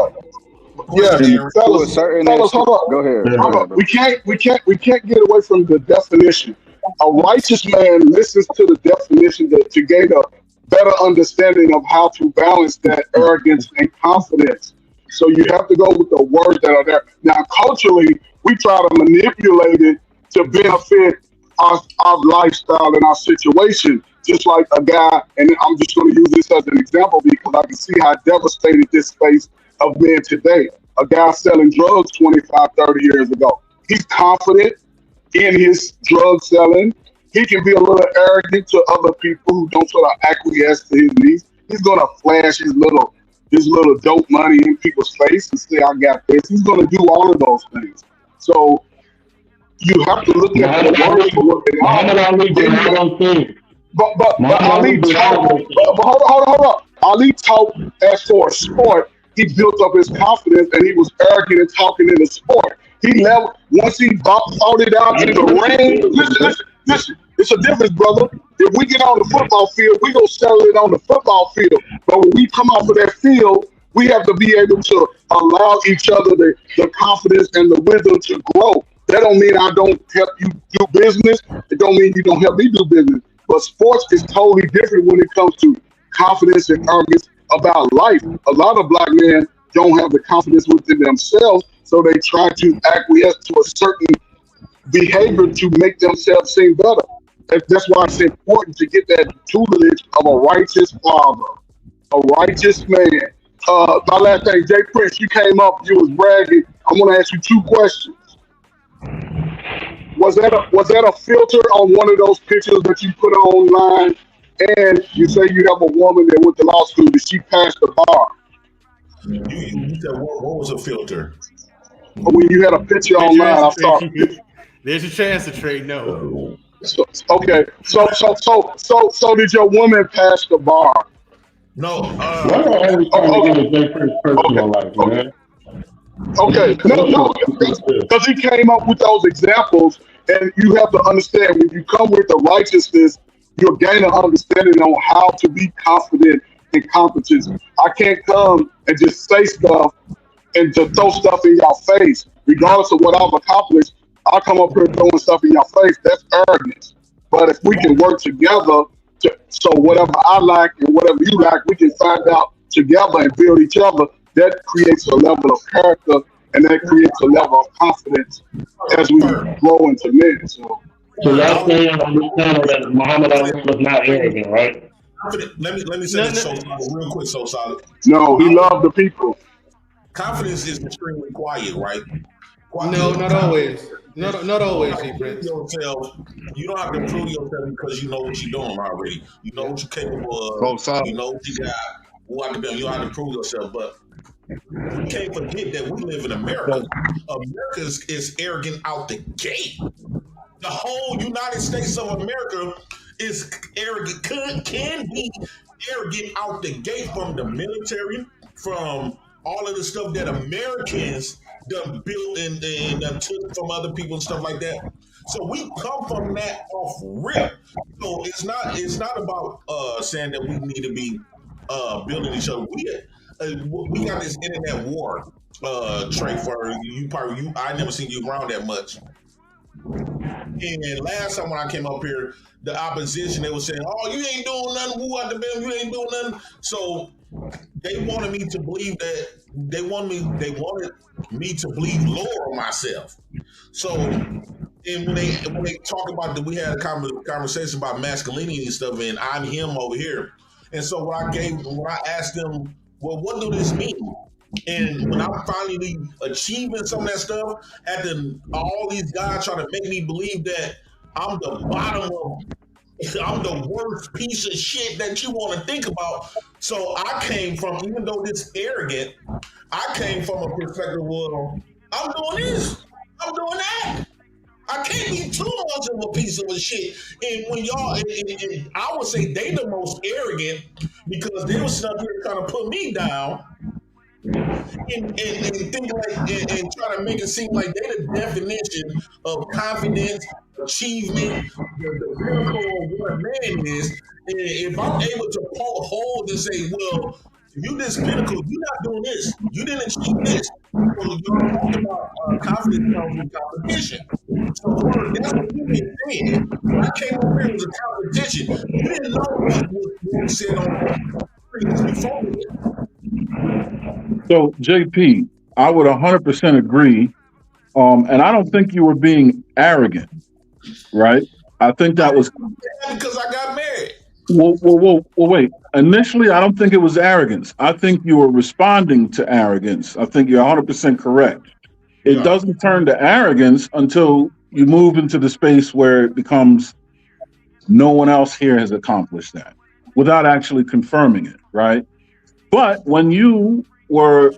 Yeah, And to a certain fellas, extent. hold Go up. ahead. Hold Go up. ahead, bro. We can't get away from the definition. A righteous man listens to the definition to gain a better understanding of how to balance that arrogance and confidence. So you have to go with the words that are there. Now, culturally, we try to manipulate it to benefit our lifestyle and our situation. Just like a guy, and I'm just going to use this as an example because I can see how devastated this space of men today. A guy selling drugs 25, 30 years ago. He's confident in his drug selling. He can be a little arrogant to other people who don't sort of acquiesce to his needs. He's gonna flash his little dope money in people's face and say, "I got this." He's gonna do all of those things. So you have to look at the words for what they are. But Ali taught. But hold on. Ali taught as for a sport. He built up his confidence and he was arrogant and talking in the sport. He never once he fought it out in the ring. Listen. It's a difference, brother. If we get on the football field, we gonna settle it on the football field. But when we come off of that field, we have to be able to allow each other the confidence and the wisdom to grow. That don't mean I don't help you do business. It don't mean you don't help me do business. But sports is totally different when it comes to confidence and arrogance about life. A lot of black men don't have the confidence within themselves, so they try to acquiesce to a certain behavior to make themselves seem better. That's why it's important to get that tutelage of a righteous father, a righteous man. My last name, Jay Prince, you came up, you was bragging. I want to ask you two questions. Was that a filter on one of those pictures that you put online? And you say you have a woman that went to law school. Did she pass the bar? You said what was a filter? When you had a picture online, I saw. There's a chance to trade no. Okay, so did your woman pass the bar? No. Okay, no, because he came up with those examples, and you have to understand when you come with the righteousness, you're gaining understanding on how to be confident and competent. I can't come and just say stuff and to throw stuff in your face, regardless of what I've accomplished. I'll come up here throwing stuff in your face. That's arrogance. But if we can work together, so whatever I like and whatever you like, we can find out together and build each other. That creates a level of character and that creates a level of confidence as we grow into men. So that's saying on this panel that Muhammad Ali was not arrogant, right? Let me say this so solid, real quick, so solid. No, he loved the people. Confidence is extremely quiet, right? No, not always. Not always, yourself. You don't have to prove yourself because you know what you're doing already. You know what you're capable of. You know what you got. You don't have to prove yourself, but we can't forget that we live in America. America is arrogant out the gate. The whole United States of America is arrogant, can be arrogant out the gate, from the military, from all of the stuff that Americans done built and done took from other people and stuff like that. So we come from that off rip. So it's not about saying that we need to be building each other. We got this internet war, Trey. For I never seen you around that much. And last time when I came up here, the opposition, they were saying, "Oh, you ain't doing nothing. Who out the bed? You ain't doing nothing." So they wanted me to believe that they wanted me to believe lower on myself. So, and when they talk about that, we had a conversation about masculinity and stuff, and I'm him over here. And so when I asked them, well, what do this mean? And when I'm finally achieving some of that stuff, all these guys trying to make me believe that I'm the bottom of, I'm the worst piece of shit that you want to think about. So I came from, even though this arrogant, I came from a perspective, well, I'm doing this, I'm doing that. I can't be too much of a piece of a shit. And when y'all, and I would say they the most arrogant because they was up here trying to put me down. And think and try to make it seem like they're the definition of confidence, achievement, the pinnacle of what a man is. And if I'm able to hold and say, well, you this pinnacle, you're not doing this. You didn't achieve this. So y'all talked about confidence comes with competition. So that's what you been saying. When I came over here, it was a competition. You didn't know what we said on previous before this. So, JP, I would 100% agree. And I don't think you were being arrogant, right? I think that was because I got married. Well, wait. Initially, I don't think it was arrogance. I think you were responding to arrogance. I think you're 100% correct. It doesn't turn to arrogance until you move into the space where it becomes no one else here has accomplished that without actually confirming it, right? But when you were,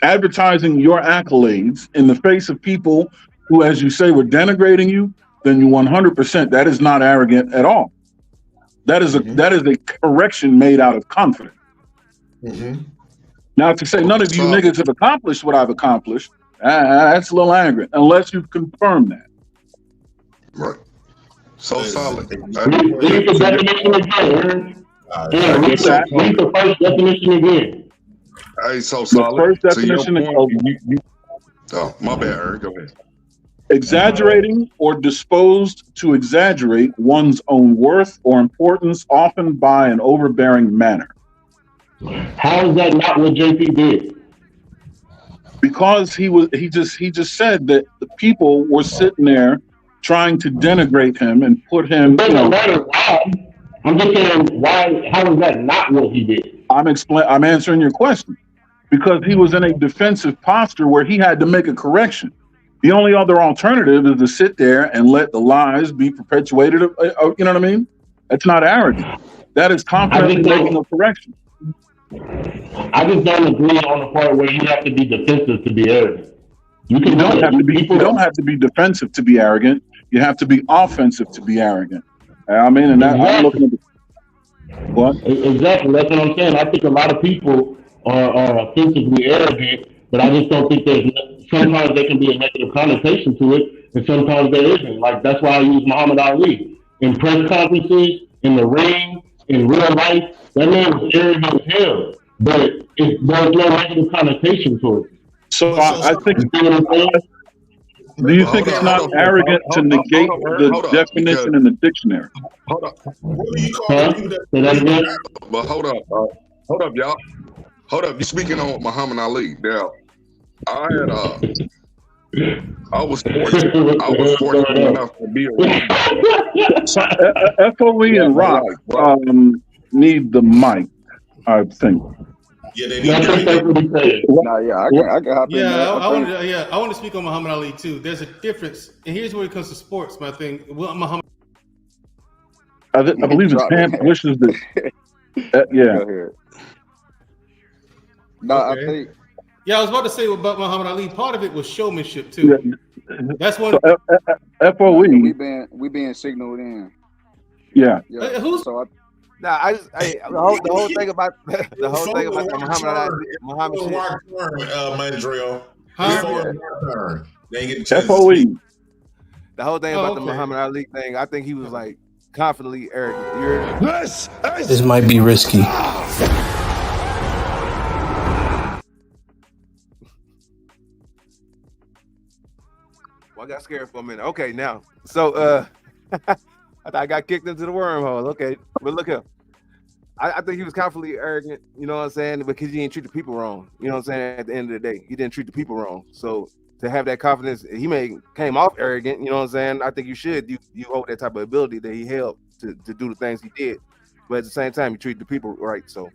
advertising your accolades in the face of people who, as you say, were denigrating you, then you 100%, that is not arrogant at all. That is a correction made out of confidence. Mm-hmm. Now, to say none of you niggas have accomplished what I've accomplished, that's a little arrogant, unless you confirm that. Right. So solid. Read the definition again. Read the first definition again. Hey, so solid. The first definition oh, my bad, Eric. Go ahead. Exaggerating or disposed to exaggerate one's own worth or importance, often by an overbearing manner. How is that not what JP did? Because he just said that the people were sitting there trying to denigrate him and put him. It doesn't matter why. I'm just saying why. How is that not what he did? I'm answering your question because he was in a defensive posture where he had to make a correction. The only other alternative is to sit there and let the lies be perpetuated. You know what I mean? That's not arrogant. That is confidently making a correction. I just don't agree on the part where you have to be defensive to be arrogant. You don't have to be defensive to be arrogant. You have to be offensive to be arrogant. I mean, and that I'm looking at what? Exactly. That's what I'm saying. I think a lot of people are offensively arrogant, but I just don't think sometimes there can be a negative connotation to it, and sometimes there isn't. Like, that's why I use Muhammad Ali. In press conferences, in the ring, in real life, that man was arrogant as hell, but there's no negative connotation to it. So I think, do you think it's not arrogant to negate the definition in the dictionary? Hold up. But hold up, y'all. Hold up. You're speaking on Muhammad Ali. Now, I was fortunate enough to be around. So, FOE and Rock need the mic, I think. Yeah, they need to be. I want to speak on Muhammad Ali too. There's a difference, and here's where it comes to sports. My thing, Muhammad. I believe his pants wishes that. Yeah. No, okay. I think. Yeah, I was about to say about Muhammad Ali. Part of it was showmanship too. Yeah. That's one. So, FOE. We being signaled in. Yeah. Who's? So the whole thing about the Muhammad Mandrill. FOE. The whole thing about the Muhammad Ali thing, I think he was like confidently arrogant. This might be risky. Well, I got scared for a minute. Okay, now, so I thought I got kicked into the wormhole. Okay, but look here. I think he was confidently arrogant, you know what I'm saying? Because he didn't treat the people wrong. You know what I'm saying? At the end of the day, he didn't treat the people wrong. So to have that confidence, he came off arrogant, you know what I'm saying? I think you hold that type of ability that he held to do the things he did. But at the same time, you treat the people right. So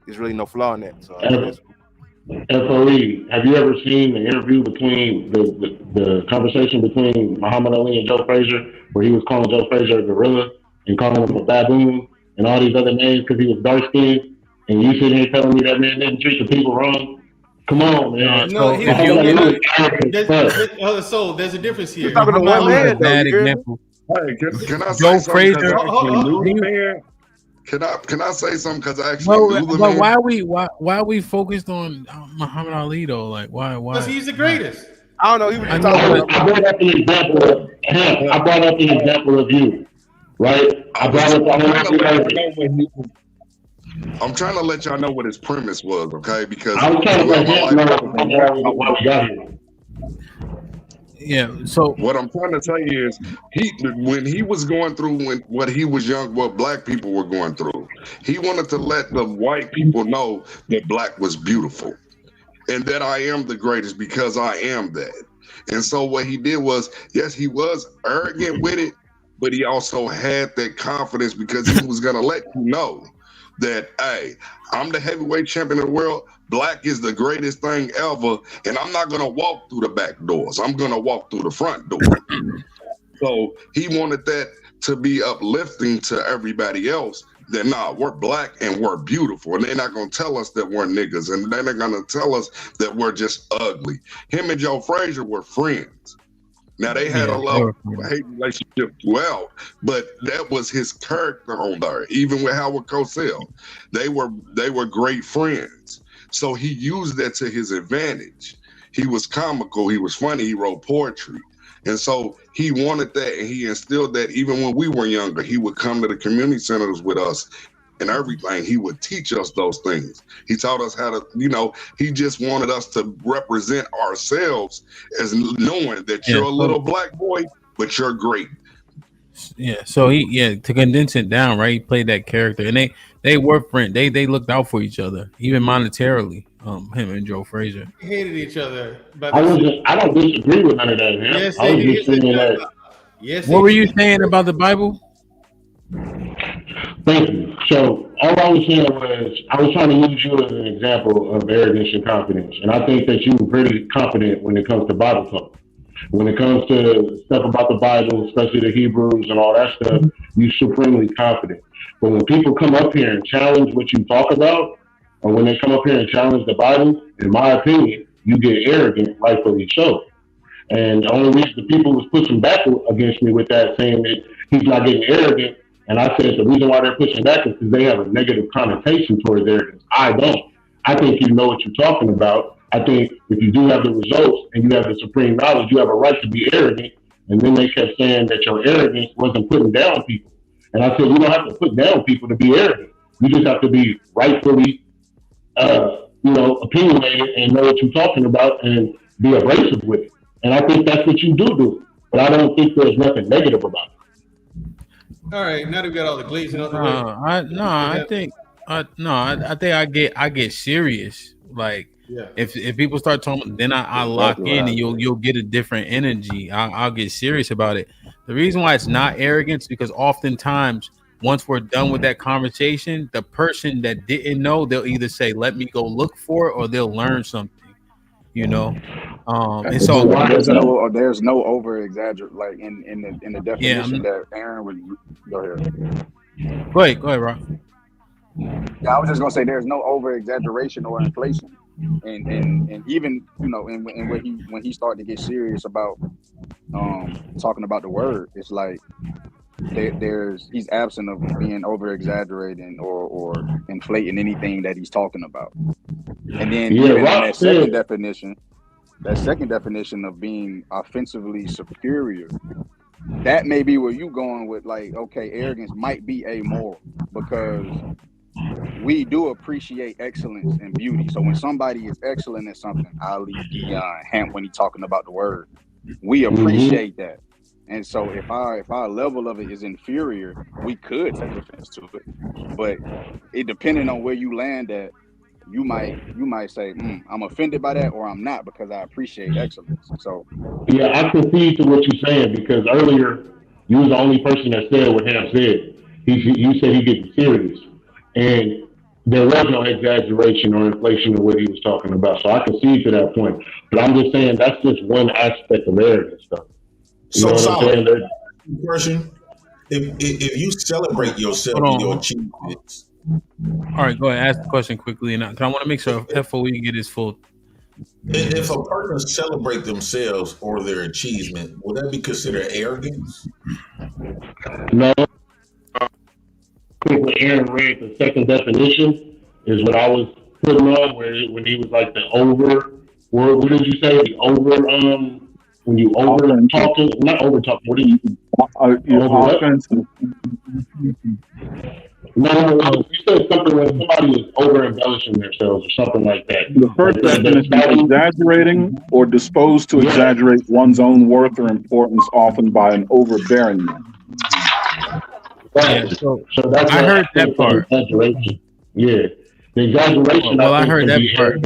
there's really no flaw in that. So FOE, have you ever seen the interview between the conversation between Muhammad Ali and Joe Frazier, where he was calling Joe Frazier a gorilla and calling him a baboon and all these other names because he was dark skinned, and you sitting here telling me that man didn't treat the people wrong? Come on, man. No, so there's a difference here. You're talking to one man, bad example. Hey, can I Joe say Frazier. Can I say something? Because I actually knew the man. Why are we focused on Muhammad Ali though? Like why? Because he's the greatest. I don't know. He was I brought up an example of you, right? I brought up I'm trying to let y'all know what his premise was, okay? Because I was trying to let him know why we got here. Yeah. So what I'm trying to tell you is, when he was going through what he was young, what black people were going through, he wanted to let the white people know that black was beautiful, and that I am the greatest because I am that. And so what he did was, yes, he was arrogant with it, but he also had that confidence because he was gonna let you know that, hey, I'm the heavyweight champion of the world. Black is the greatest thing ever, and I'm not gonna walk through the back doors. I'm gonna walk through the front door. So he wanted that to be uplifting to everybody else. That nah, we're black and we're beautiful, and they're not gonna tell us that we're niggas, and they're not gonna tell us that we're just ugly. Him and Joe Frazier were friends. Now they had a love hate relationship throughout, but that was his character on there. Even with Howard Cosell, they were great friends. So he used that to his advantage. He was comical, he was funny, he wrote poetry. And so he wanted that, and he instilled that even when we were younger. He would come to the community centers with us and everything. He would teach us those things. He taught us how to, he just wanted us to represent ourselves as knowing that you're a little black boy, but you're great. Yeah, so to condense it down, right? He played that character, and they were friends. They looked out for each other, even monetarily. Him and Joe Frazier hated each other. I don't disagree with none of that, man. Yes, I was just saying that. Yes. What were you saying about the Bible? Thank you. So all I was saying was, I was trying to use you as an example of arrogance and confidence, and I think that you were pretty confident when it comes to Bible talk. When it comes to stuff about the Bible, especially the Hebrews and all that stuff, you're supremely confident. But when people come up here and challenge what you talk about, or when they come up here and challenge the Bible, in my opinion, you get arrogant, rightfully so. And the only reason the people was pushing back against me with that, saying that he's not getting arrogant, and I said the reason why they're pushing back is because they have a negative connotation towards arrogance. I don't. I think you know what you're talking about. I think if you do have the results and you have the supreme knowledge, you have a right to be arrogant. And then they kept saying that your arrogance wasn't putting down people. And I said, you don't have to put down people to be arrogant. You just have to be rightfully, opinionated and know what you're talking about and be abrasive with it. And I think that's what you do. But I don't think there's nothing negative about it. All right, now that we got all the glazing out the way. I think I get serious. Like, if people start talking, then I lock in, and you'll get a different energy. I'll get serious about it. The reason why it's not arrogance, because oftentimes once we're done with that conversation, the person that didn't know, they'll either say, "Let me go look for it," or they'll learn something. And so there's no over exaggerate, like in the definition that Aaron would go ahead. Go ahead, Rob. Yeah, I was just gonna say there's no over exaggeration or inflation, and even when he started to get serious about talking about the word, it's like he's absent of being over exaggerating or inflating anything that he's talking about. And then that second definition of being offensively superior, that may be where you going with, like, okay, arrogance might be amoral because we do appreciate excellence and beauty. So when somebody is excellent at something, Ali, Dion, Hamp, when he's talking about the word, we appreciate that. And so if our level of it is inferior, we could take offense to it. But it depending on where you land at, you might say, I'm offended by that, or I'm not, because I appreciate excellence. So yeah, I concede to what you're saying, because earlier you was the only person that said what Ham said. You said he getting serious, and there was no exaggeration or inflation of what he was talking about. So I concede to that point. But I'm just saying that's just one aspect of arrogance stuff. So, question: if you celebrate yourself and your achievements, all right, go ahead. Ask the question quickly, and I want to make sure FOE get his full. If a person celebrate themselves or their achievement, would that be considered arrogance? No. I think when Aaron read the second definition is what I was putting on, when he was like the over. What did you say? The over. When you over talking, not over talking. What do you? Offensive. No. You said something when somebody is over embellishing themselves or something like that. The first definition is exaggerating or disposed to exaggerate one's own worth or importance, often by an overbearing man. Right. So that's I heard that part. Exaggeration. Yeah. The exaggeration. Well, I heard that part.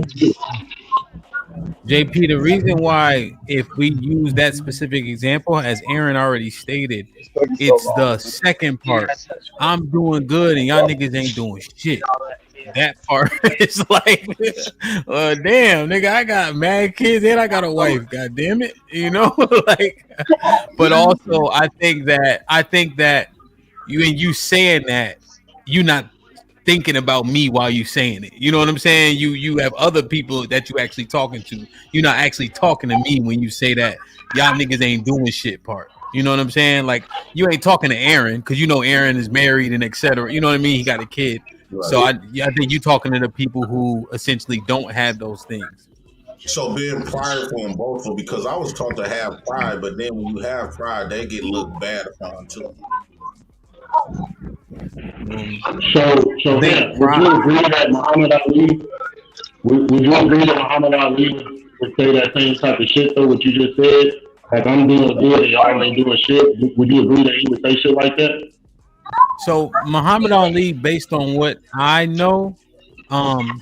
JP, the reason why, if we use that specific example, as Aaron already stated, it's the second part. I'm doing good and y'all niggas ain't doing shit. That part is like, damn, nigga, I got mad kids and I got a wife. God damn it, you know, like. But also, I think that you saying that, you not thinking about me while you saying it. You know what I'm saying? You have other people that you actually talking to. You're not actually talking to me when you say that y'all niggas ain't doing shit part. You know what I'm saying? Like, you ain't talking to Aaron because you know Aaron is married and etc. You know what I mean? He got a kid. Right. So I think you talking to the people who essentially don't have those things. So being prideful and boastful, because I was taught to have pride, but then when you have pride, they get looked bad upon too. So then, would you agree that Muhammad Ali? Would you agree that Muhammad Ali would say that same type of shit though? What you just said, like I'm doing good and y'all ain't doing shit. Would you agree that he would say shit like that? So Muhammad Ali, based on what I know,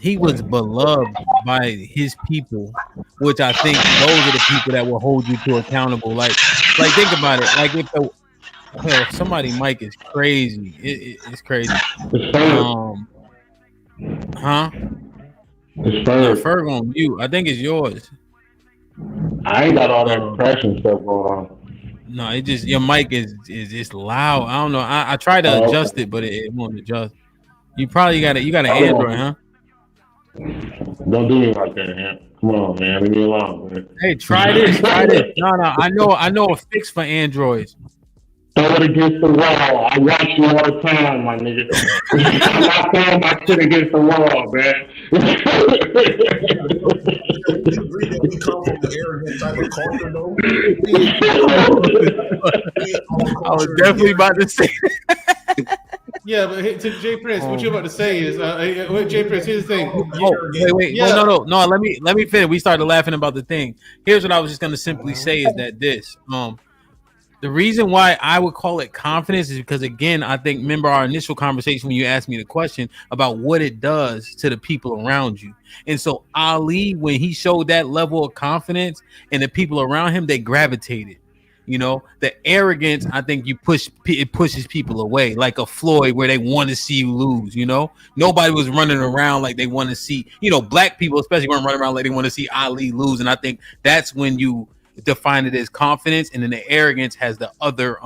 he was beloved by his people, which I think those are the people that will hold you to accountable. Like think about it. Like if somebody mic is crazy. It's crazy. Huh? It's Ferg on mute. I think it's yours. I ain't got all that crashing stuff going on. No, it just your mic is just loud. I don't know. I tried to adjust it, but it won't adjust. You probably got an Android, huh? Don't do me like that, man. Come on, man. Leave me alone, man. Hey, try this. No. I know a fix for Androids. Throw it against the wall. I watch you all the time, my nigga. I throw my shit against the wall, man. Would you agree that we come from the arrogant type of culture, though? I was definitely about to say. Yeah, but to Jay Prince, what you're about to say is, Jay Prince, here's the thing. Wait. Yeah. No. Let me finish. We started laughing about the thing. Here's what I was just gonna simply say is that the reason why I would call it confidence is because, again, I think, remember our initial conversation when you asked me the question about what it does to the people around you. And so Ali, when he showed that level of confidence and the people around him, they gravitated. You know, the arrogance, I think it pushes people away, like a Floyd where they want to see you lose. You know, nobody was running around like they want to see, black people especially weren't running around like they want to see Ali lose. And I think that's when you define it as confidence, and then the arrogance has the other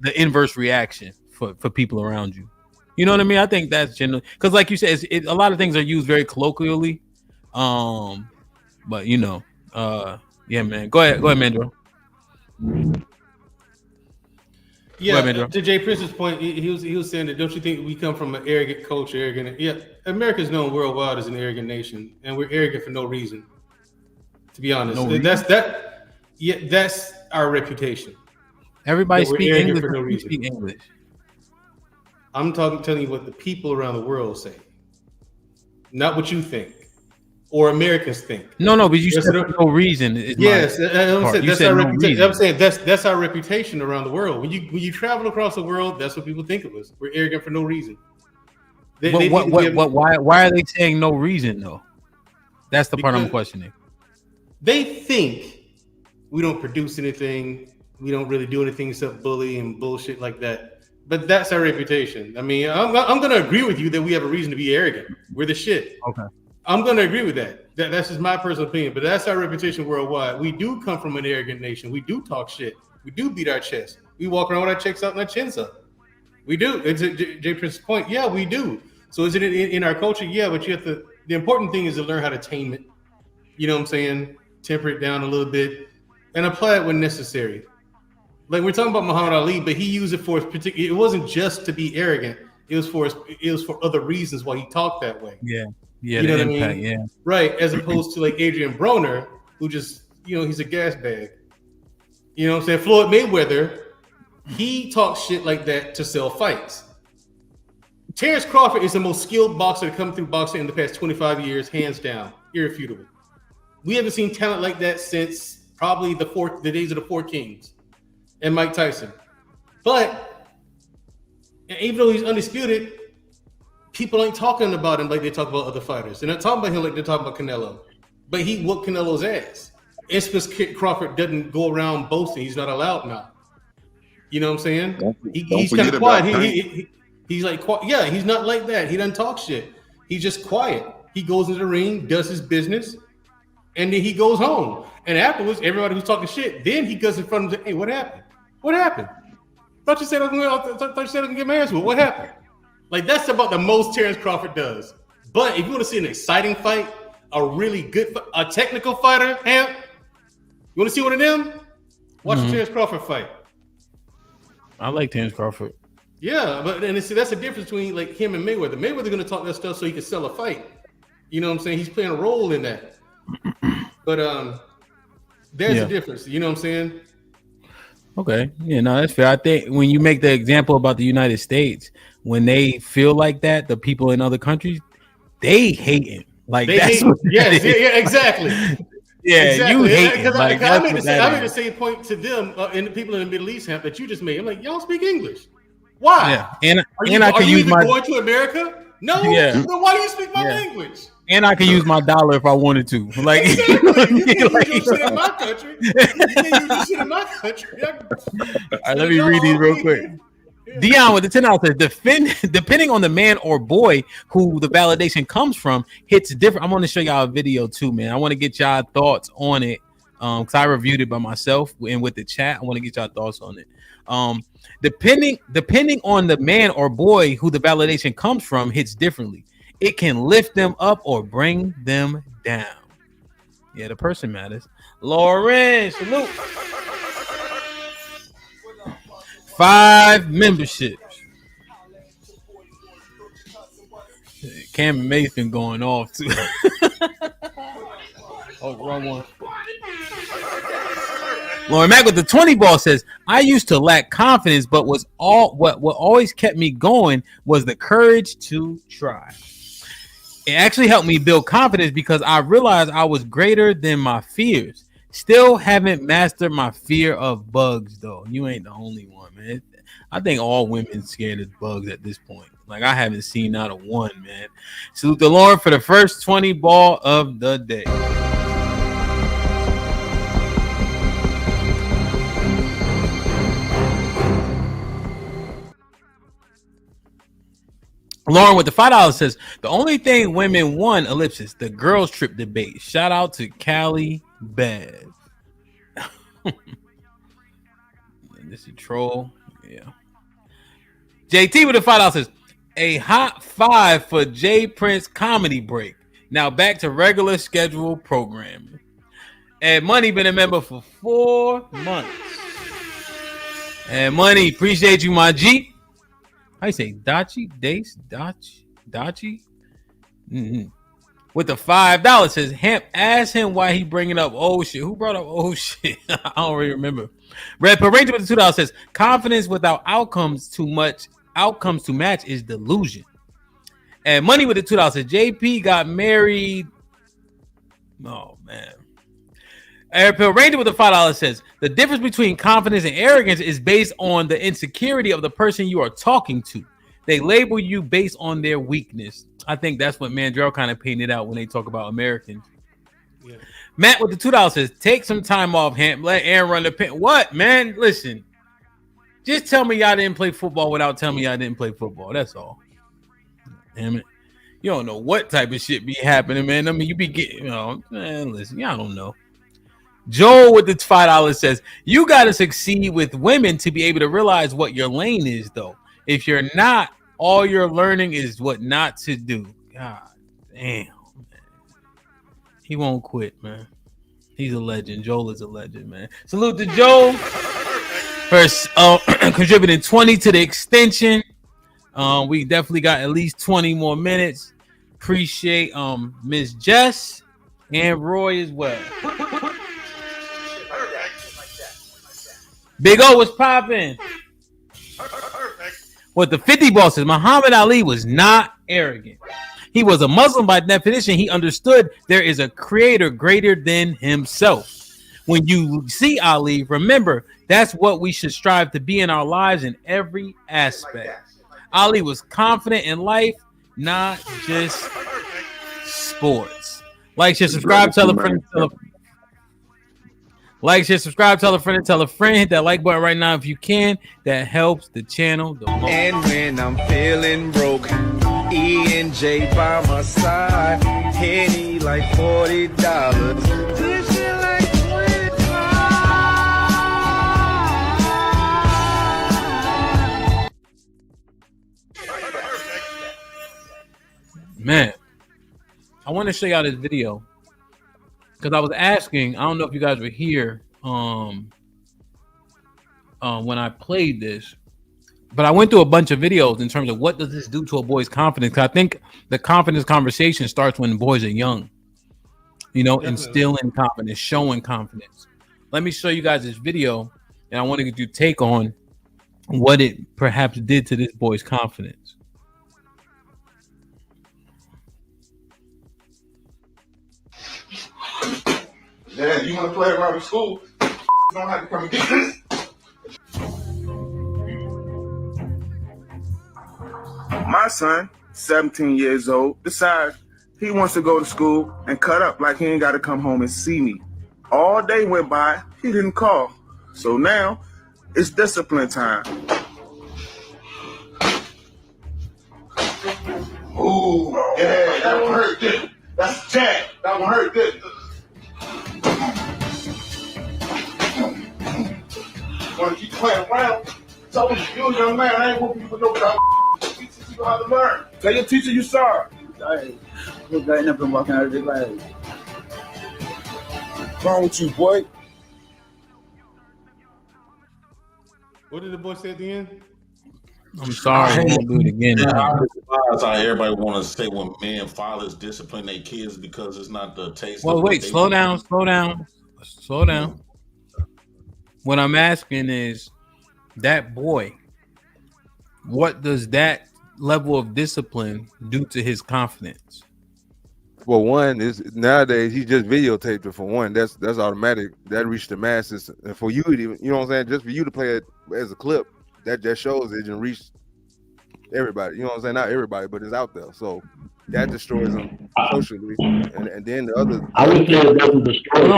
the inverse reaction for people around you. You know what I mean? I think that's generally because, like you said, a lot of things are used very colloquially. But yeah, man. Go ahead, Mandro. Yeah, to Jay Prince's point, he was saying that, don't you think we come from an arrogant culture? Yeah, America's known worldwide as an arrogant nation, and we're arrogant for no reason. To be honest, that's our reputation. Everybody speak English for no reason. Speak English. I'm telling you what the people around the world say, not what you think or Americans think. No, but you said for no reason. Yes, that's our reputation. I'm saying that's our reputation around the world. When you travel across the world, that's what people think of us. We're arrogant for no reason. Why are they saying no reason though? That's the part I'm questioning. They think we don't produce anything. We don't really do anything except bully and bullshit like that. But that's our reputation. I mean, I'm going to agree with you that we have a reason to be arrogant. We're the shit. Okay. I'm going to agree with that. That's just my personal opinion. But that's our reputation worldwide. We do come from an arrogant nation. We do talk shit. We do beat our chest. We walk around with our checks out and our chins up. We do. It's Jay Prince's point. Yeah, we do. So is it in our culture? Yeah, but you have to. The important thing is to learn how to tame it. You know what I'm saying? Temper it down a little bit and apply it when necessary. Like we're talking about Muhammad Ali, but he used it for particular. It wasn't just to be arrogant. It was for other reasons why he talked that way. Yeah, you know what I mean? Yeah, right. As opposed to like Adrian Broner, who just he's a gas bag. You know what I'm saying? Floyd Mayweather, he talks shit like that to sell fights. Terrence Crawford is the most skilled boxer to come through boxing in the past 25 years, hands down, irrefutable. We haven't seen talent like that since probably the days of the Four Kings and Mike Tyson. But even though he's undisputed, people ain't talking about him like they talk about other fighters. They're not talking about him like they're talking about Canelo. But he whooped Canelo's ass. It's Crawford doesn't go around boasting. He's not allowed now. You know what I'm saying? He's kind of quiet. He's like, yeah, he's not like that. He doesn't talk shit. He's just quiet. He goes into the ring, does his business, and then he goes home. And afterwards, everybody who's talking shit, then he goes in front of them and says, hey, what happened? What happened? Thought you said I was going to get my ass whooped. What happened? Like, that's about the most Terrence Crawford does. But if you want to see an exciting fight, a really good, a technical fighter, Hamp, you want to see one of them? Watch the Terrence Crawford fight. I like Terrence Crawford. Yeah, but and see, that's the difference between like him and Mayweather. Mayweather's going to talk that stuff so he can sell a fight. You know what I'm saying? He's playing a role in that. But there's a difference. You know what I'm saying? Okay. Yeah, no, that's fair. I think when you make the example about the United States, when they feel like that, the people in other countries, they hate him. Like they that's hate, yeah, exactly. Yeah, exactly. You hate him. Like, I made the same point to them and the people in the Middle East that you just made. I'm like, y'all speak English. Why? Yeah, are you even going to America? No. Yeah. Then why do you speak my language? And I can use my dollar if I wanted to. Like, exactly. You can't use your shit in my country. You can't use your shit in my country. All right, let me read these real quick. Dion with the $10 says, depending on the man or boy who the validation comes from, hits different. I'm going to show y'all a video too, man. I want to get y'all thoughts on it because I reviewed it by myself and with the chat. I want to get y'all thoughts on it. Depending on the man or boy who the validation comes from, hits differently. It can lift them up or bring them down. Yeah, the person matters. Lauren, salute. 5 memberships. Cam Mason going off too. Oh, wrong one. Lauren Mack with the 20 ball says, I used to lack confidence, but what always kept me going was the courage to try. It actually helped me build confidence because I realized I was greater than my fears. Still haven't mastered my fear of bugs, though. You ain't the only one, man. I think all women scared of bugs at this point. Like, I haven't seen not a one, man. Salute the Lord for the first 20 ball of the day. Lauren with the $5 says, the only thing women won, ellipsis, the girls trip debate. Shout out to Callie Bev. This is a troll. Yeah. JT with the $5 says, a hot 5 for J Prince comedy break. Now back to regular scheduled programming. And Money been a member for 4 months. And Money, appreciate you, my G. How you say Dachi? Dace? Dachi? Mm-hmm. With the $5 says, Hamp, ask him why he bringing up old shit. Who brought up old shit? I don't really remember. Red Pill Ranger with the $2 says, confidence without outcomes to match is delusion. And Money with the $2 says, JP got married. Oh, man. Red Pill Ranger with the $5 says, the difference between confidence and arrogance is based on the insecurity of the person you are talking to. They label you based on their weakness. I think that's what Mandrell kind of painted out when they talk about Americans. Yeah. Matt with the $2 says, take some time off, Hamp. Let Aaron run the pen. What, man? Listen, just tell me y'all didn't play football without telling me y'all didn't play football. That's all. Damn it. You don't know what type of shit be happening, man. I mean, you be getting, man, listen, y'all don't know. Joel with the $5 says, you got to succeed with women to be able to realize what your lane is, though. If you're not, all you're learning is what not to do. God damn, man. He won't quit, man. He's a legend. Joel is a legend, man. Salute to Joel for contributing 20 to the extension. We definitely got at least 20 more minutes. Appreciate Miss Jess and Roy as well. Big O was popping. What the 50 Ball says, Muhammad Ali was not arrogant. He was a Muslim by definition. He understood there is a creator greater than himself. When you see Ali, remember that's what we should strive to be in our lives in every aspect. Ali was confident in life, not just sports. Like, share, subscribe, tell a friend, tell a like, share, subscribe, tell a friend, and tell a friend. Hit that like button right now if you can. That helps the channel the most. And when I'm feeling broke, E and J by my side, Henny like $40. This shit like 25. Man, I want to show y'all this video because I was asking. I don't know if you guys were here when I played this, but I went through a bunch of videos in terms of what does this do to a boy's confidence. I think the confidence conversation starts when boys are young, you know, instilling confidence, showing confidence. Let me show you guys this video, and I want to get your take on what it perhaps did to this boy's confidence. Yeah, you want to play around with school? You don't have to come and get this. My son, 17 years old, decides he wants to go to school and cut up like he ain't got to come home and see me. All day went by, he didn't call. So now it's discipline time. Ooh, yeah, that one hurt, didn't it? That's a jab. That one hurt, didn't it? Want to keep playing around? Tell me, you a young man, I ain't whooping you for no doubt. Teach you how to learn. Tell your teacher you sorry. Hey, look right up and walking out of the class. What's wrong with you, boy? What did the boy say at the end? I'm sorry, I won't do it again. I'm surprised how everybody want to say when men, fathers discipline their kids because it's not the taste. Well, wait, slow down. What I'm asking is, that boy, what does that level of discipline do to his confidence? Well, one is nowadays he just videotaped it. For one, that's automatic. That reached the masses, and for you to even, you know what I'm saying, just for you to play it as a clip, that just shows it and reached everybody. You know what I'm saying? Not everybody, but it's out there. So that destroys them socially, and then the other. I would say it doesn't destroy him.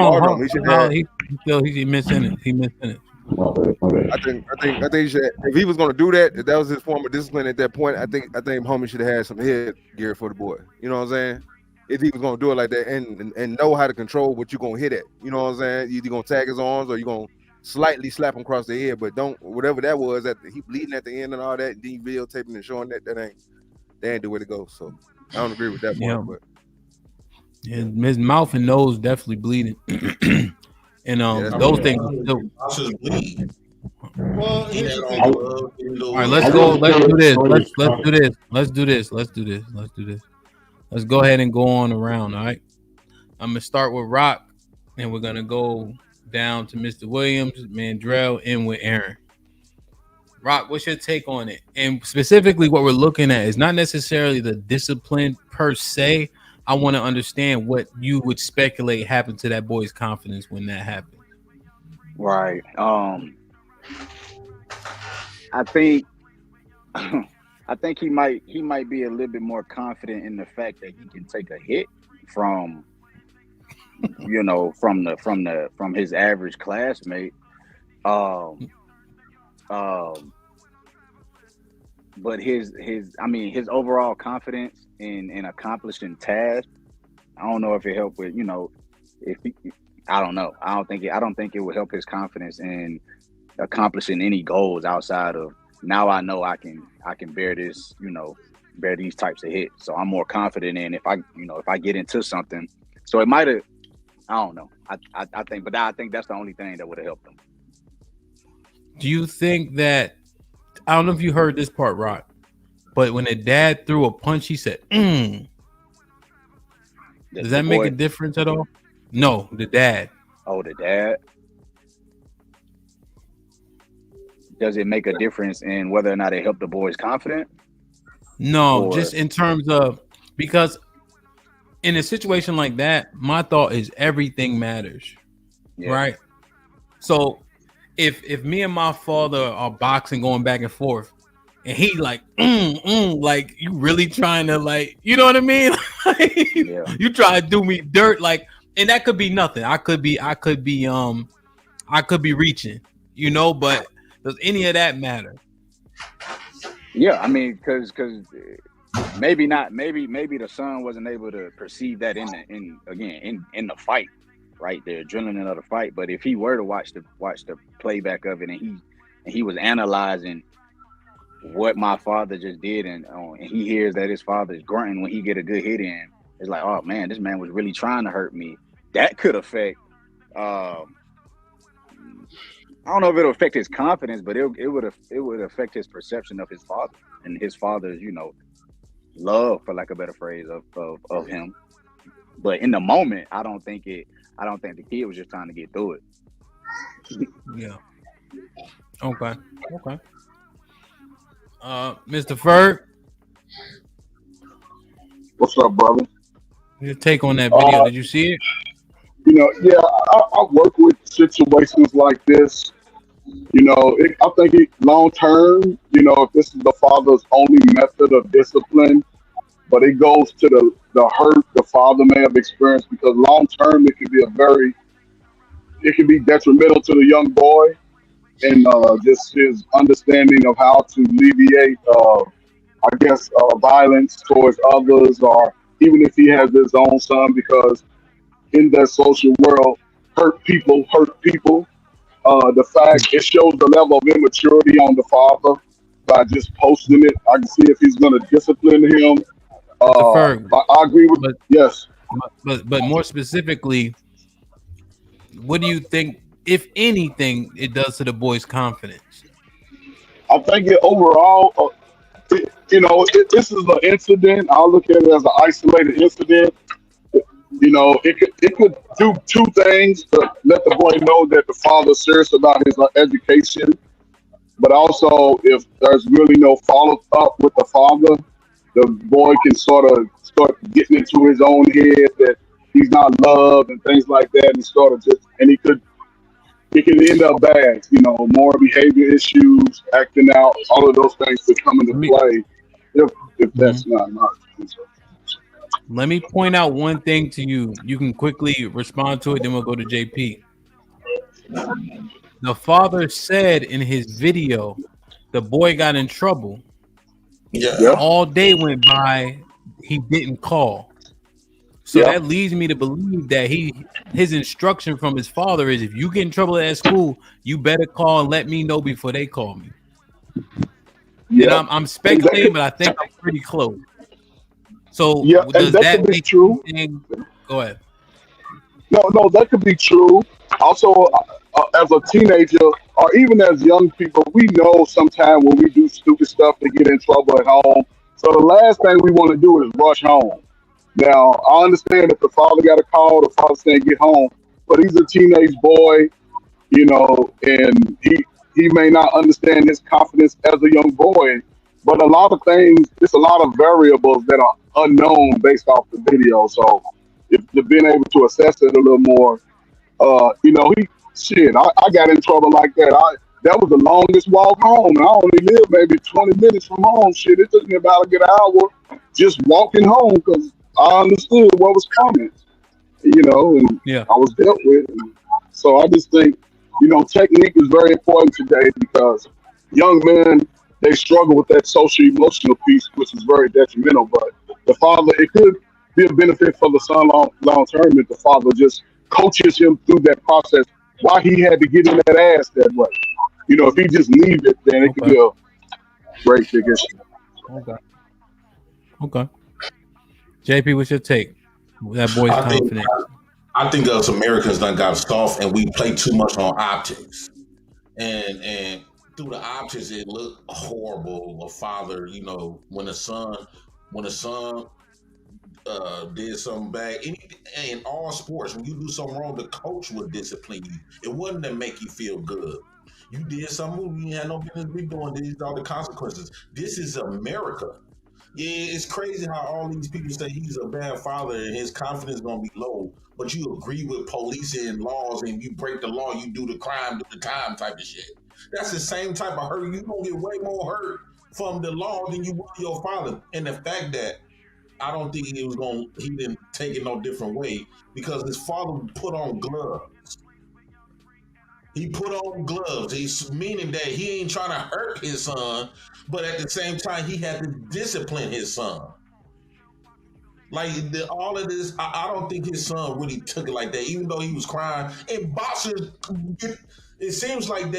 He's missing it. He's missing it. I think he should, if he was going to do that, if that was his form of discipline at that point, I think homie should have had some head gear for the boy. You know what I'm saying? If he was going to do it like that and know how to control what you're going to hit at. You know what I'm saying? Either going to tag his arms or you're going to slightly slap him across the head, but don't, whatever that was, that he bleeding at the end and all that, and then you videotaping and showing that ain't the way to go. So I don't agree with that point, but his mouth and nose definitely bleeding. And those things are still. Well, all right, let's go. Let's do this. Let's do this. Let's go ahead and go on around. All right. I'm gonna start with Rock, and we're gonna go down to Mr. Williams, Mandrell, and with Aaron. Rock, what's your take on it? And specifically, what we're looking at is not necessarily the discipline per se. I want to understand what you would speculate happened to that boy's confidence when that happened. Right. I think he might be a little bit more confident in the fact that he can take a hit from, you know, from his average classmate. But his overall confidence in accomplishing tasks, I don't know if it helped with, you know, I don't know. I don't think it would help his confidence in accomplishing any goals outside of, now I know I can bear this, you know, bear these types of hits. So I'm more confident in if I get into something. So it might have, I don't know. I think that's the only thing that would have helped him. Do you think that, I don't know if you heard this part, Rock, but when the dad threw a punch, he said, Does that make a difference at all? No, the dad. Oh, the dad? does it make a difference in whether or not it helped the boys confident? No, Or just in terms of, because in a situation like that, my thought is everything matters, right? So if me and my father are boxing, going back and forth, and he like, like, you really trying to, like, you know what I mean? You try to do me dirt, like, and that could be nothing. I could be reaching, you know, but does any of that matter? Yeah, I mean, because maybe not, maybe the son wasn't able to perceive that in the fight, right? The adrenaline of the fight. But if he were to watch the playback of it, and he was analyzing what my father just did, and he hears that his father's grunting when he get a good hit in, it's like, oh man, this man was really trying to hurt me. That could affect. I don't know if it'll affect his confidence, but it would affect his perception of his father and his father's, love, for lack of a better phrase, of him. But in the moment, I don't think the kid was just trying to get through it. Yeah. Okay. Mr. Ferg, what's up, brother? Your take on that video? Did you see it? Yeah, I work with situations like this. I think long term, if this is the father's only method of discipline, but it goes to the hurt the father may have experienced, because long term it can be detrimental to the young boy, and just his understanding of how to alleviate, violence towards others, or even if he has his own son, because in that social world, hurt people hurt people. The fact it shows the level of immaturity on the father by just posting it. I can see if he's going to discipline him. Ferg, I agree with yes. But more specifically, what do you think, if anything, it does to the boy's confidence? I think it overall, this is an incident. I'll look at it as an isolated incident. It could do two things: to let the boy know that the father's serious about his education, but also if there's really no follow up with the father, the boy can sort of start getting into his own head that he's not loved and things like that, and it can end up bad. More behavior issues, acting out, all of those things could come into play if that's not enough. Let me point out one thing to you. You can quickly respond to it, then we'll go to JP. The father said in his video, the boy got in trouble. Yeah. All day went by, he didn't call. So that leads me to believe that his instruction from his father is, if you get in trouble at school, you better call and let me know before they call me. Yeah. And I'm speculating, but I think I'm pretty close. So does that be true? Go ahead. No, that could be true. Also, as a teenager or even as young people, we know sometimes when we do stupid stuff to get in trouble at home. So the last thing we want to do is rush home. Now, I understand if the father got a call, the father saying get home, but he's a teenage boy, and he may not understand his confidence as a young boy. But a lot of things, it's a lot of variables that are unknown based off the video. So if being able to assess it a little more, I got in trouble like that. That was the longest walk home. And I only live maybe 20 minutes from home. Shit, it took me about a good hour just walking home because I understood what was coming, and I was dealt with. So I just think, technique is very important today, because young men, they struggle with that social emotional piece, which is very detrimental. But the father, it could be a benefit for the son long term if the father just coaches him through that process, why he had to get in that ass that way. If he just leave it, then it could be a great big issue. Okay. JP, what's your take? That boy's confidence. I think us Americans done got soft, and we play too much on optics. And through the optics, it looked horrible. A father, when the son did something bad. In all sports, when you do something wrong, the coach would discipline you. It wasn't to make you feel good. You did something you had no business be doing. These are the consequences. This is America. Yeah, it's crazy how all these people say he's a bad father and his confidence gonna be low, but you agree with police and laws and you break the law, you do the crime, do the time type of shit. That's the same type of hurt. You're gonna get way more hurt from the law than you would your father. And the fact that I don't think he didn't take it no different way because his father put on gloves. He put on gloves. He's meaning that he ain't trying to hurt his son, but at the same time, he had to discipline his son. Like all of this, I don't think his son really took it like that, even though he was crying. And boxers, it seems like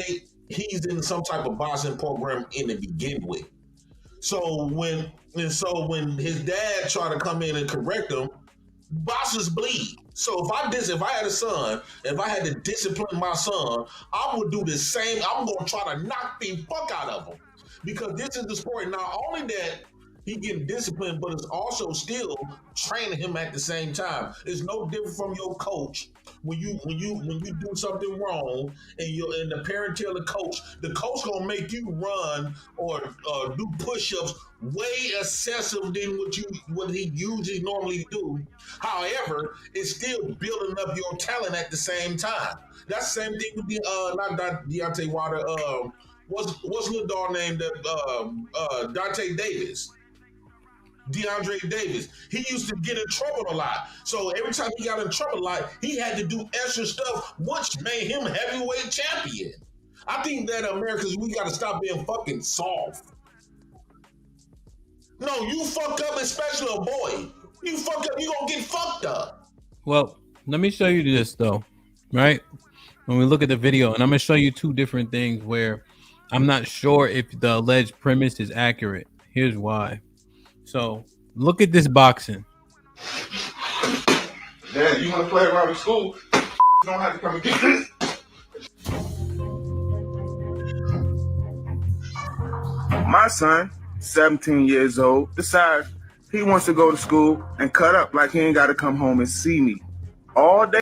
he's in some type of boxing program in the beginning with. So when his dad tried to come in and correct him, boxers bleed. So if I had a son, if I had to discipline my son, I would do the same. I'm gonna try to knock the fuck out of him because this is the sport. Not only that he getting disciplined, but it's also still training him at the same time. It's no different from your coach when you do something wrong and the parent tell the coach gonna make you run or do push-ups way excessive than what he usually normally do. However, it's still building up your talent at the same time. That's the same thing with not Deontay Wilder. What's the dog named Dante Davis? DeAndre Davis. He used to get in trouble a lot. So every time he got in trouble a lot, he had to do extra stuff, which made him heavyweight champion. I think that Americans, we got to stop being fucking soft. No, you fuck up, especially a boy. You fuck up, you gonna get fucked up. Well, let me show you this though, right? When we look at the video, and I'm gonna show you two different things where I'm not sure if the alleged premise is accurate. Here's why. So look at this boxing. Dad, you want to play around in school? You don't have to come and get this. My son, 17 years old, decides he wants to go to school and cut up like he ain't got to come home and see me all day.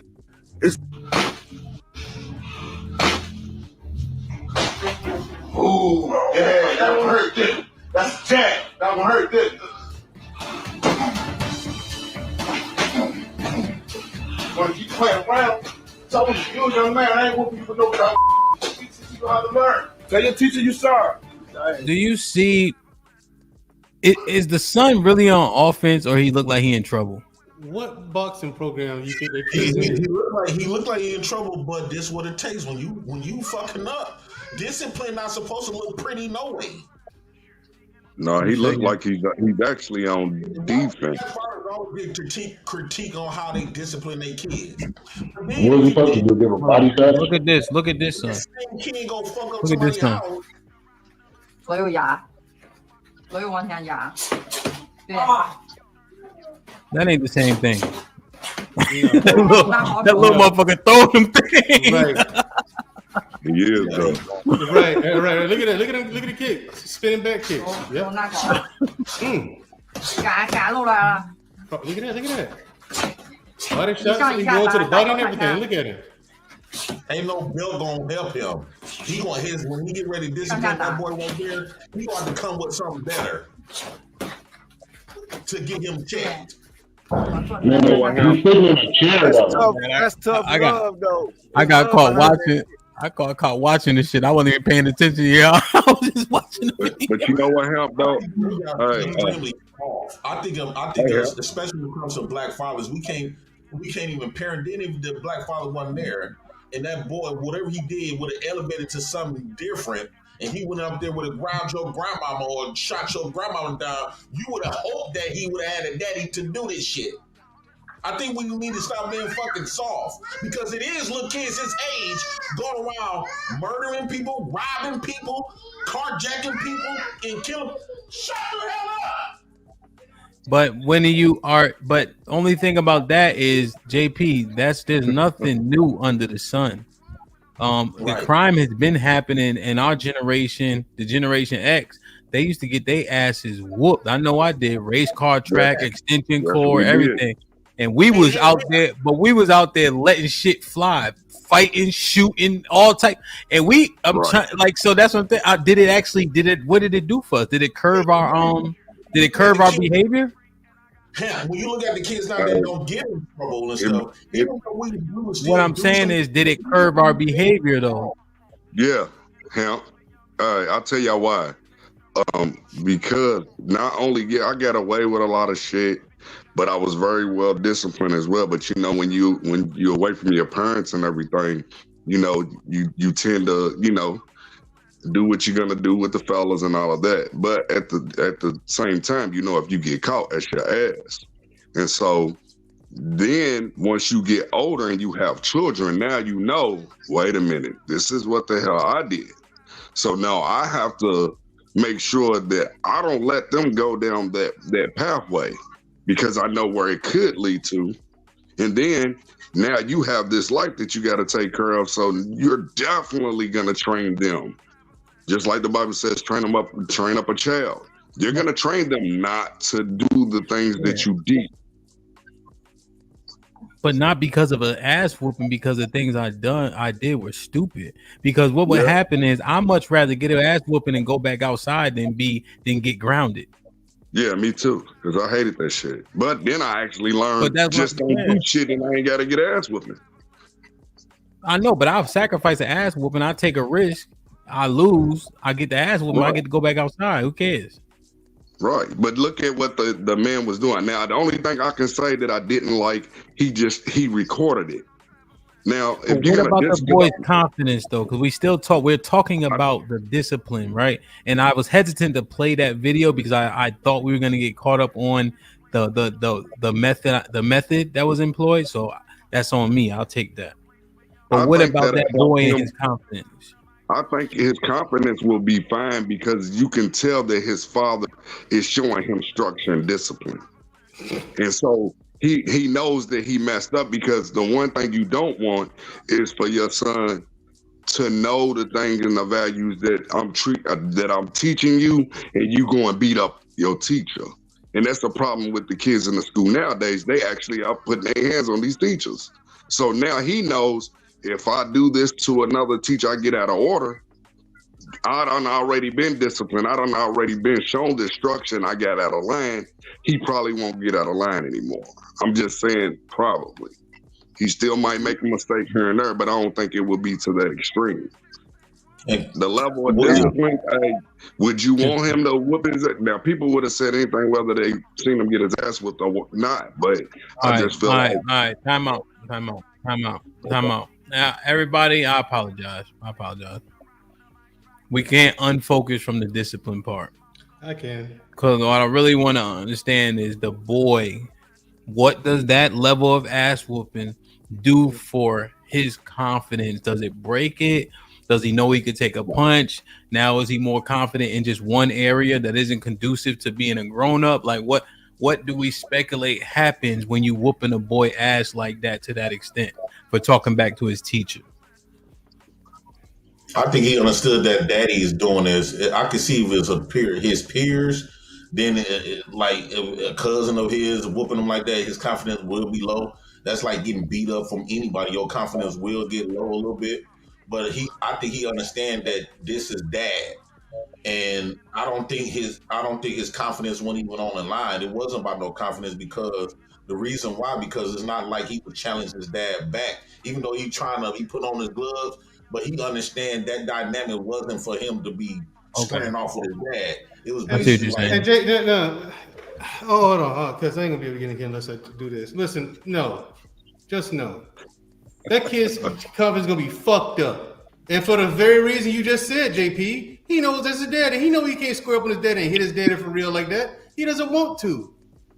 Ooh, yeah, that one hurt, didn't it? That's Jack. That one hurt, didn't it? Want to keep playing around? Told you, a young man, I ain't whooping you for no problem. You know how to learn. Tell your teacher you sorry. Do you see? Is the son really on offense, or he look like he in trouble? What boxing program you think they kids he looked like he in trouble, but this what it takes when you fucking up. Discipline not supposed to look pretty no way. No, he looked like he's actually on defense. Critique on how they discipline their kids. What are you supposed to do? Give a body shot? Look at this. Look at this son. Look at this son. 所有牙，所有往前牙。对。That ain't the same thing. that little motherfucker throw them things. Right. He is though. Right. Look at that. Look at the kick. Spinning back kick. Yep. Look at that. Body shots. He going to the body and everything. Look at him. Ain't no belt gonna help him. He gonna when he get ready to discipline that boy right there, he gonna come with something better to get him checked. That's tough love, though. I got caught watching. I got caught watching this shit. I wasn't even paying attention, y'all. I was just watching. But you know what helped though? I think especially when it comes to black fathers, we can't even parent. Then if the black father wasn't there, and that boy, whatever he did, would have elevated to something different, and he went up there with a ground your grandmama or shot your grandmama down, you would have hoped that he would have had a daddy to do this shit. I think we need to stop being fucking soft because it is little kids his age going around murdering people, robbing people, carjacking people, and killing. Shut the hell up! But but only thing about that is JP. There's nothing new under the sun. The crime has been happening in our generation, the Generation X. They used to get their asses whooped. I know I did. Race car track, extension cord, everything. And we was out there, but we was out there letting shit fly, fighting, shooting, all type. And I'm trying, like, so that's one thing. What did it do for us? Did it curve our behavior? When you look at the kids now that don't get in trouble and stuff, even though we would still what I'm saying is, did it curb our behavior though? Yeah, hemp. I'll tell y'all why. Because not only I got away with a lot of shit, but I was very well disciplined as well. But you know, when you're away from your parents and everything, you know, you tend to, you know, do what you're gonna do with the fellas and all of that. But at the same time, you know, if you get caught, that's your ass. And so then once you get older and you have children, now you know, wait a minute, this is what the hell I did. So now I have to make sure that I don't let them go down that pathway, because I know where it could lead to. And then now you have this life that you got to take care of. So you're definitely going to train them. Just like the Bible says, train up a child. You're going to train them not to do the things that you did. But not because of an ass whooping, because the things I did were stupid. Because what would happen is I much rather get an ass whooping and go back outside than get grounded. Yeah, me too. Because I hated that shit. But then I actually learned just don't do shit and I ain't got to get ass whooping. I know, but I'll sacrifice an ass whooping. I take a risk. I lose. I get the ass whooping. Right. I get to go back outside. Who cares? Right, but look at what the man was doing. Now, the only thing I can say that I didn't like, he recorded it. Now, if what about the boy's confidence though? Because we're talking about the discipline, right? And I was hesitant to play that video because I thought we were going to get caught up on the method that was employed. So that's on me. I'll take that. But what about that boy and his confidence? I think his confidence will be fine because you can tell that his father is showing him structure and discipline. And so he knows that he messed up, because the one thing you don't want is for your son to know the things and the values that I'm teaching you, and you go and beat up your teacher. And that's the problem with the kids in the school nowadays. They actually are putting their hands on these teachers. So now he knows, if I do this to another teacher, I get out of order. I done already been disciplined. I done already been shown this structure, and I got out of line. He probably won't get out of line anymore. I'm just saying, probably. He still might make a mistake here and there, but I don't think it will be to that extreme. The level of discipline, would you want him to whoop his ass? Now, people would have said anything whether they seen him get his ass whooped or not, but I just feel like... All right, time out. Now, everybody, I apologize. We can't unfocus from the discipline part. I can. Because what I really want to understand is the boy. What does that level of ass whooping do for his confidence? Does it break it? Does he know he could take a punch? Now is he more confident in just one area that isn't conducive to being a grown-up? Like what do we speculate happens when you whooping a boy ass like that to that extent for talking back to his teacher? I think he understood that daddy is doing this. I could see if it's his peers, then like a cousin of his whooping him like that, his confidence will be low. That's like getting beat up from anybody. Your confidence will get low a little bit. But I think he understands that this is dad. And I don't think his confidence when he went on the line, it wasn't about no confidence, because the reason why, because it's not like he would challenge his dad back, even though he put on his gloves, but he understand that dynamic wasn't for him to be squaring off with his dad. It was basically like... And Jay, no. Hold on, because I ain't gonna be able to get again unless I do this. Listen, just know that kid's confidence is gonna be fucked up, and for the very reason you just said, JP. He knows that's his daddy. He know he can't square up on his daddy and hit his daddy for real like that. He doesn't want to.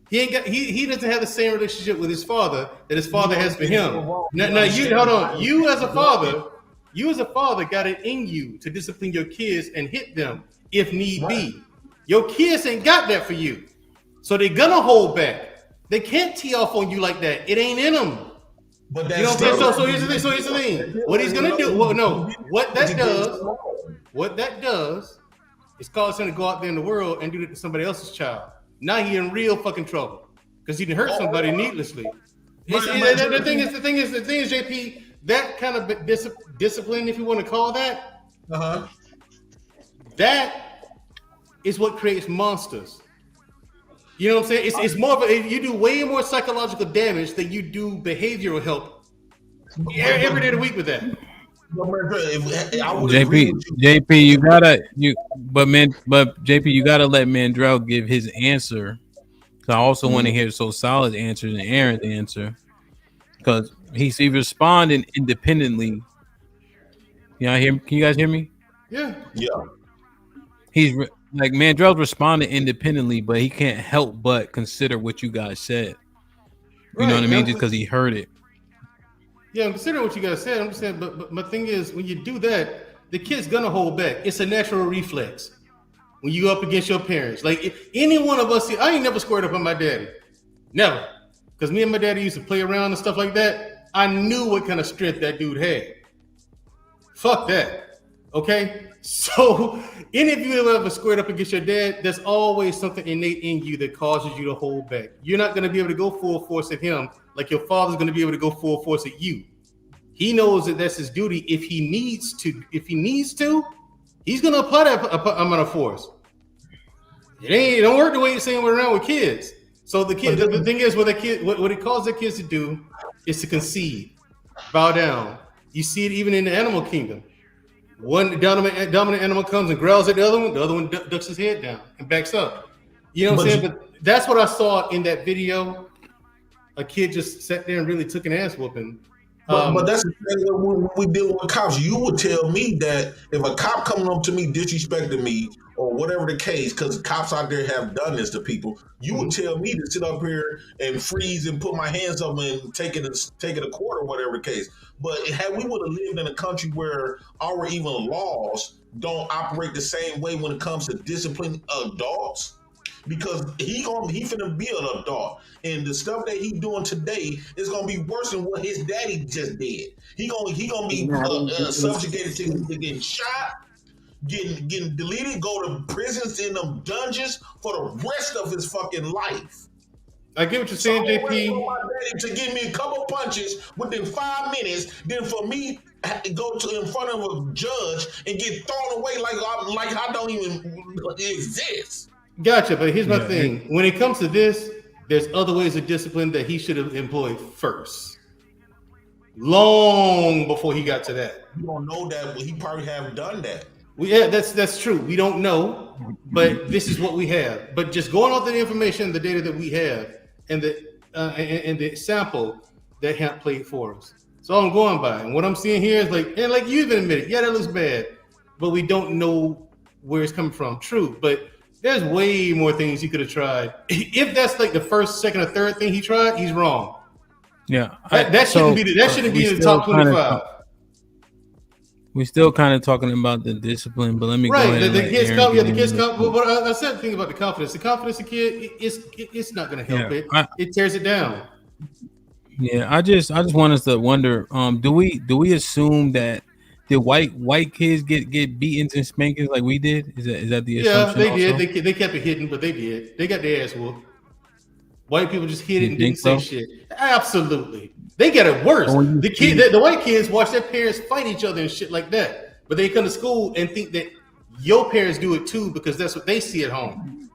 He doesn't have the same relationship with his father that his father has for him. Now you hold on. You as a father got it in you to discipline your kids and hit them if need be. Your kids ain't got that for you. So they're gonna hold back. They can't tee off on you like that. It ain't in them. But that's, you know what I'm saying? So here's the thing. What he's gonna do? What that does is cause him to go out there in the world and do it to somebody else's child. Now he in real fucking trouble because he didn't hurt somebody needlessly. The thing is, JP. that kind of discipline, if you want to call that, that is what creates monsters. You know what I'm saying? It's more of a, you do way more psychological damage than you do behavioral help every day of the week with that. JP, you gotta let Mandrell give his answer. So I also want to hear So Solid's answer and Aaron's answer, because he's responding independently. Can you guys hear me? Yeah. He's like Mandrell's responding independently, but he can't help but consider what you guys said. You know what I mean? Just because he heard it. Yeah, I'm considering what you guys said. I'm just saying, but my thing is, when you do that, the kid's gonna hold back. It's a natural reflex when you up against your parents. Like any one of us, I ain't never squared up on my daddy, never, because me and my daddy used to play around and stuff like that. I knew what kind of strength that dude had. Fuck that. Okay, so any of you have ever squared up against your dad, there's always something innate in you that causes you to hold back. You're not gonna be able to go full force at him like your father's going to be able to go full force at you. He knows that that's his duty. If he needs to, he's going to apply that amount of force. It don't work the way you're saying we're around with kids. So the thing is, what it causes the kids to do is to concede, bow down. You see it even in the animal kingdom. One dominant animal comes and growls at the other one ducks his head down and backs up. You know what I'm saying? But that's what I saw in that video. A kid just sat there and really took an ass whooping. But that's the thing when we deal with cops. You would tell me that if a cop coming up to me disrespecting me or whatever the case, because cops out there have done this to people, you would tell me to sit up here and freeze and put my hands up and take it a quarter, whatever the case. But had we would have lived in a country where our even laws don't operate the same way when it comes to disciplining adults, because he finna be an adult, and the stuff that he doing today is gonna be worse than what his daddy just did. He gonna be subjugated to getting shot, getting deleted, go to prisons in them dungeons for the rest of his fucking life. I get what you're saying, JP. To give me a couple punches within 5 minutes, then for me to go in front of a judge and get thrown away like I don't even exist. Gotcha, but here's my thing. When it comes to this, there's other ways of discipline that he should have employed first. Long before he got to that. You don't know that, but he probably have done that. Yeah, that's true. We don't know, but this is what we have. But just going off the information, the data that we have, and the sample that Hamp played for us. So I'm going by. And what I'm seeing here is like you even admitted, yeah, that looks bad, but we don't know where it's coming from. True, but there's way more things he could have tried. If that's like the first, second, or third thing he tried, he's wrong. Yeah, that shouldn't be in the top 25. We're still kind of talking about the discipline, but let me go ahead. The kids come. Yeah, the kids come. But I said the thing about the confidence. The confidence of the kid, it's not going to help it. It tears it down. Yeah, I just want us to wonder. Do we assume that did white kids get beatings and spankings like we did? Is that the assumption? Yeah, they did. They kept it hidden, but they did. They got their ass whooped. White people just hid it and didn't say shit. Absolutely, they get it worse. The white kids watch their parents fight each other and shit like that, but they come to school and think that your parents do it too because that's what they see at home.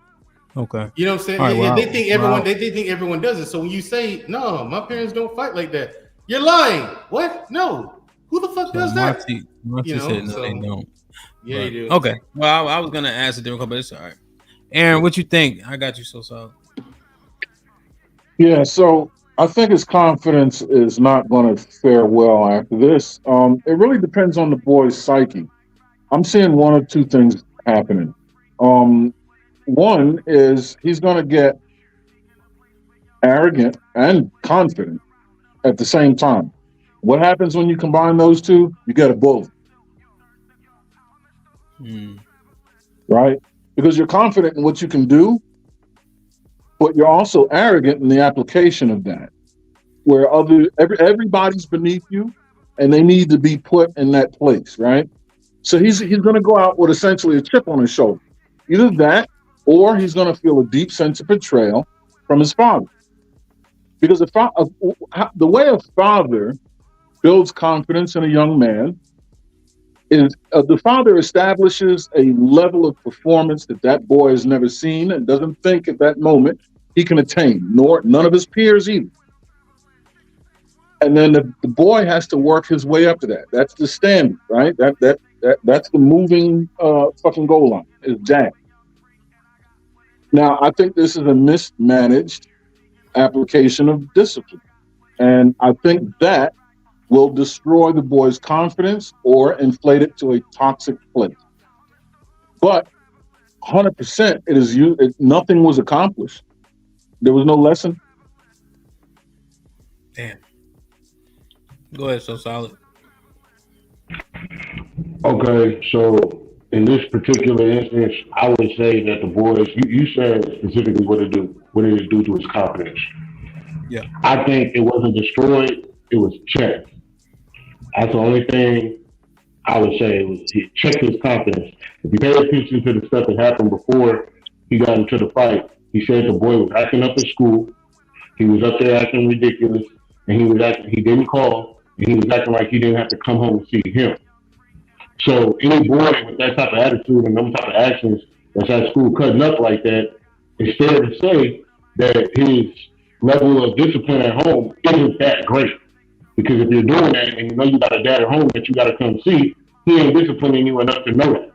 Okay, you know what I'm saying? Right, wow. They think everyone. They think everyone does it. So when you say no, my parents don't fight like that, you're lying. What? No. Who the fuck does that? Monty said no, they don't. Yeah, they do. Okay. Well, I was gonna ask a different couple, but it's all right. Aaron, what you think? I got you so solid. Yeah, so I think his confidence is not going to fare well after this. It really depends on the boy's psyche. I'm seeing one of two things happening. One is he's going to get arrogant and confident at the same time. What happens when you combine those two? You get a bully. Right? Because you're confident in what you can do, but you're also arrogant in the application of that, where everybody's beneath you and they need to be put in that place, right? So he's going to go out with essentially a chip on his shoulder. Either that, or he's going to feel a deep sense of betrayal from his father. Because the way a father builds confidence in a young man is the father establishes a level of performance that boy has never seen and doesn't think at that moment he can attain, nor none of his peers either. And then the boy has to work his way up to that. That's the standard, right? That's the moving fucking goal line is dad. Now, I think this is a mismanaged application of discipline. And I think that will destroy the boy's confidence or inflate it to a toxic place. But 100%, nothing was accomplished. There was no lesson. Damn. Go ahead, So Solid. Okay, so in this particular instance, I would say that the boys, you said specifically what did it do to his confidence? Yeah. I think it wasn't destroyed, it was checked. That's the only thing I would say. It was it checked his confidence. If you pay attention to the stuff that happened before he got into the fight, he said the boy was acting up at school. He was up there acting ridiculous, and he didn't call, and he was acting like he didn't have to come home and see him. So any boy with that type of attitude and them type of actions that's at school cutting up like that, it's fair to say that his level of discipline at home isn't that great. Because if you're doing that and you know you got a dad at home that you got to come see, he ain't disciplining you enough to know that.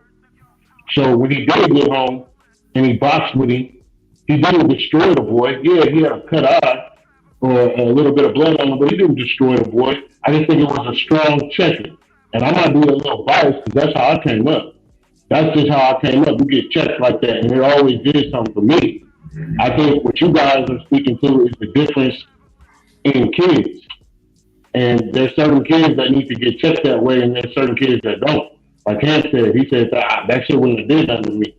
So when he did get home and he boxed with him, he didn't destroy the boy. Yeah, he had a cut eye or a little bit of blood on him, but he didn't destroy the boy. I just think it was a strong checking. And I might be a little biased because that's how I came up. That's just how I came up. You get checked like that, and it always did something for me. I think what you guys are speaking to is the difference in kids. And there's certain kids that need to get checked that way, and there's certain kids that don't. Like Ham said, he said that shit wouldn't have did nothing to me.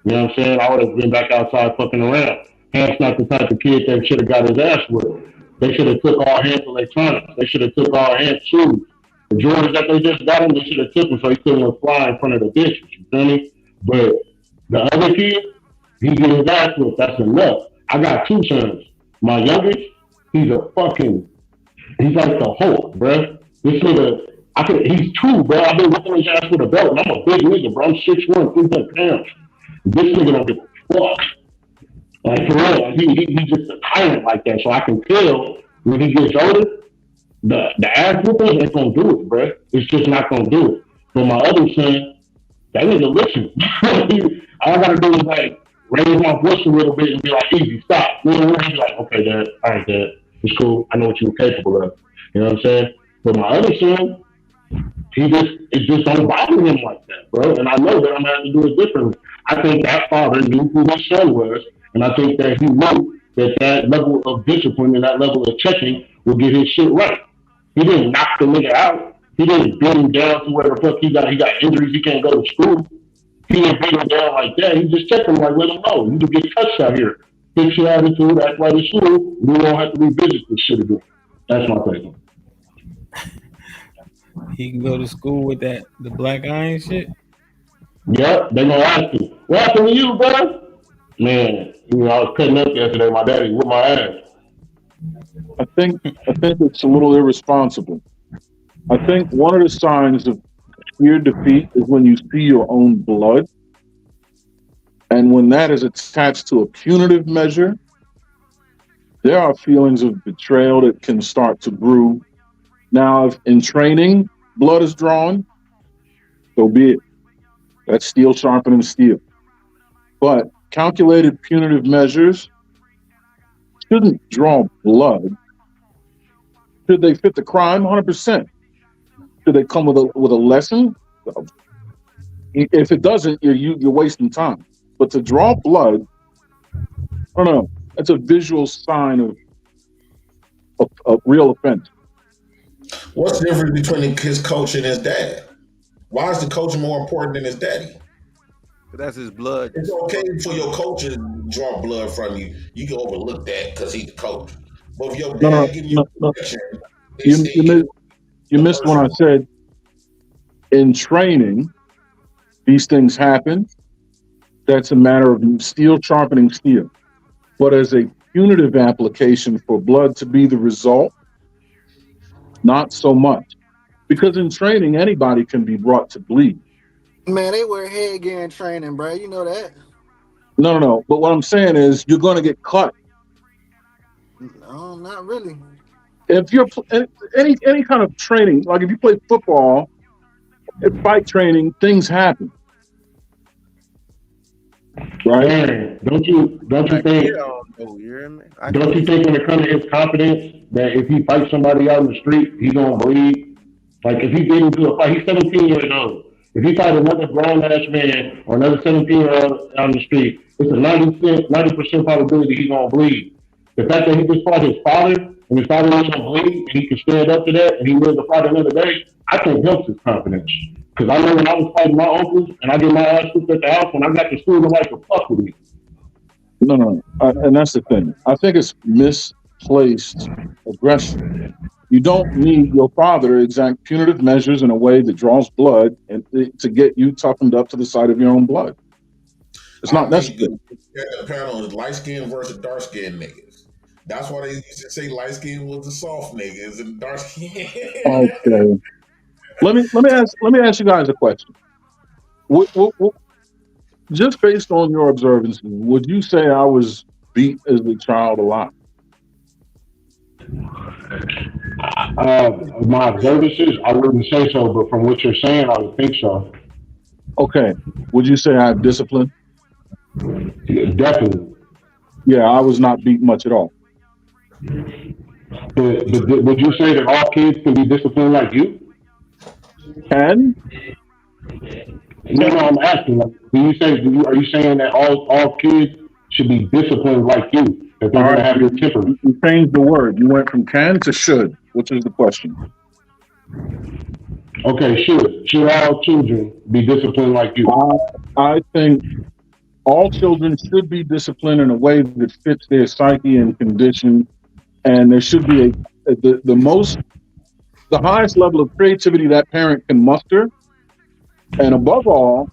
You know what I'm saying? I would have been back outside fucking around. Ham's not the type of kid that should have got his ass whipped. They should have took all Ham's electronics. They should have took all Ham's shoes. The Jordans that they just got him, they should have took him so he couldn't fly in front of the bitches. You feel me? But the other kid, he get his ass whipped. That's enough. I got two sons. My youngest, he's like the Hulk, bruh. This nigga, he's two, bro. I've been whipping his ass with a belt, and I'm a big nigga, bro. I'm 6'1", 300 pounds. This nigga don't give a fuck. Like, for real, he's just a tyrant like that. So I can tell when he gets older, the ass whoopers ain't gonna do it, bro. It's just not gonna do it. But my other son, that nigga listen. All I gotta do is like raise my voice a little bit and be like, easy, stop. You know what I mean? He's like, okay, Dad, all right, Dad, it's cool. I know what you're capable of. You know what I'm saying? But my other son, it just don't bother him like that, bro. And I know that I'm gonna have to do it differently. I think that father knew who his son was, and I think that he knew that level of discipline and that level of checking will get his shit right. He didn't knock the nigga out. He didn't beat him down to where the fuck he got injuries, he can't go to school. He didn't beat him down like that. He just checked him like, let him know. You can get touched out here. Fix your attitude, act like it's you. We won't have to revisit this shit again. That's my take. He can go to school with the black iron shit. Yep, they gonna ask you, what happened to you, bro? Man, I was cutting up yesterday. My daddy whipped my ass. I think it's a little irresponsible. I think one of the signs of sheer defeat is when you see your own blood. And when that is attached to a punitive measure, there are feelings of betrayal that can start to brew. Now, if in training, blood is drawn, so be it. That's steel sharpening steel. But calculated punitive measures shouldn't draw blood. Should they fit the crime? 100%. Should they come with a lesson? If it doesn't, you're wasting time. But to draw blood, I don't know. That's a visual sign of a real offense. What's the difference between his coach and his dad? Why is the coach more important than his daddy? That's his blood. It's okay for your coach to draw blood from you. You can overlook that because he's the coach. But if your dad giving you protection, you missed when I said in training, these things happen. That's a matter of steel sharpening steel. But as a punitive application for blood to be the result, Not so much. Because in training, anybody can be brought to bleed. Man, they wear headgear in training, bro. You know that. No. But what I'm saying is you're going to get cut. No, not really. If you're any kind of training, like if you play football, fight training, things happen. Right? Aaron, don't you think when it comes to his confidence that if he fights somebody out in the street, he's gonna bleed? Like if he get into a fight, he's 17 years old. If he fight another grown ass man or another 17-year-old out in the street, it's a 90% probability he's gonna bleed. The fact that he just fought his father and his father not gonna bleed and he can stand up to that and he lives to fight another day, I think helps his confidence. Because I know when I was fighting my uncles and I get my ass whooped at the house, when I got to school, nobody could fuck with me. No. And that's the thing. I think it's misplaced aggression. You don't need your father to exact punitive measures in a way that draws blood and to get you toughened up to the sight of your own blood. It's not necessary. The panel is light skinned versus dark skinned niggas. That's why they used to say light skin was the soft niggas and dark skin. Okay. Let me ask you guys a question. Just based on your observances, would you say I was beat as a child a lot? My observances, I wouldn't say so, but from what you're saying, I would think so. Okay. Would you say I have discipline? Yeah, definitely. Yeah, I was not beat much at all. But would you say that all kids can be disciplined like you? Can? No, I'm asking. Are you saying that all kids should be disciplined like you? That they're going to have your temper? You changed the word. You went from can to should, which is the question. Okay, should all children be disciplined like you? I think all children should be disciplined in a way that fits their psyche and condition, and there should be the highest level of creativity that parent can muster. And above all,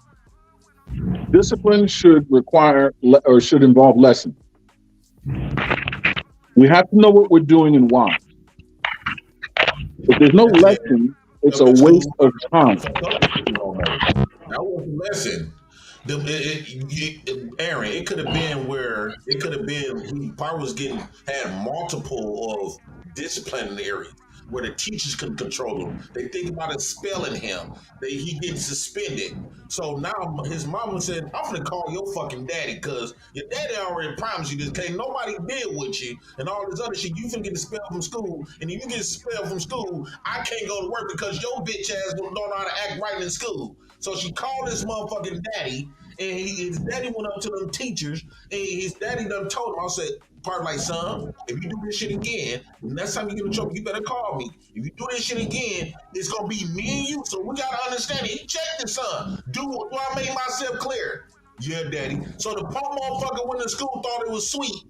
discipline should involve lesson. We have to know what we're doing and why. If there's no lesson, it's a waste of time. That was a lesson. Aaron, it could have been where he probably had multiple of disciplinary where the teachers couldn't control him. They think about expelling him. He getting suspended. So now his mama said, I'm gonna call your fucking daddy because your daddy already promised you this. Can't nobody deal with you and all this other shit. You finna get expelled from school. And if you get expelled from school, I can't go to work because your bitch ass don't know how to act right in school. So she called his motherfucking daddy, and his daddy went up to them teachers, and his daddy done told him, I said, son, if you do this shit again, next time you get in trouble, you better call me. If you do this shit again, it's gonna be me and you. So we gotta understand it. He checked his son. Do I make myself clear? Yeah, daddy. So the punk motherfucker went to school, thought it was sweet,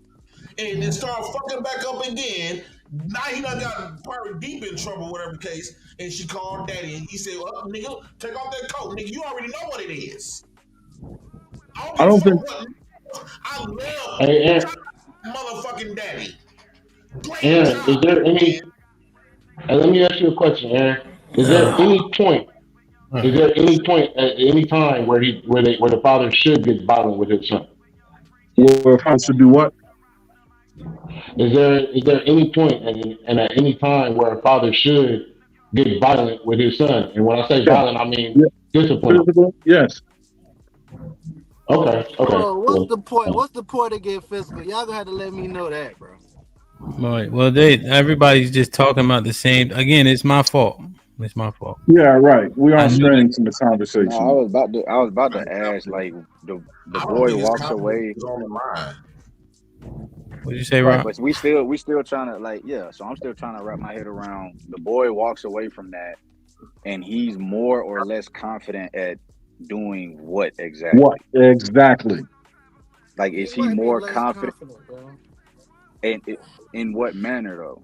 and then started fucking back up again. Now he done got probably deep in trouble, whatever case, and she called daddy, and he said, well, nigga, take off that coat. Nigga, you already know what it is. I love motherfucking daddy. Aaron, is there any... let me ask you a question, Aaron. Is there any point at any time where the father should get violent with his son? Where a father should do what? Is there any point and at any time where a father should get violent with his son? And when I say violent, I mean discipline. Yes. Okay. Bro, what's the point? What's the point of getting physical? Y'all gonna have to let me know that, bro. Right. Well, everybody's just talking about the same. Again, it's my fault. It's my fault. Yeah, right. We are straying from the conversation. No, I was about to ask, like the boy walks away. What'd you say, right? Rob? But we still trying to So I'm still trying to wrap my head around the boy walks away from that, and he's more or less confident at doing what exactly? What exactly? Like, is he more confident? In what manner though?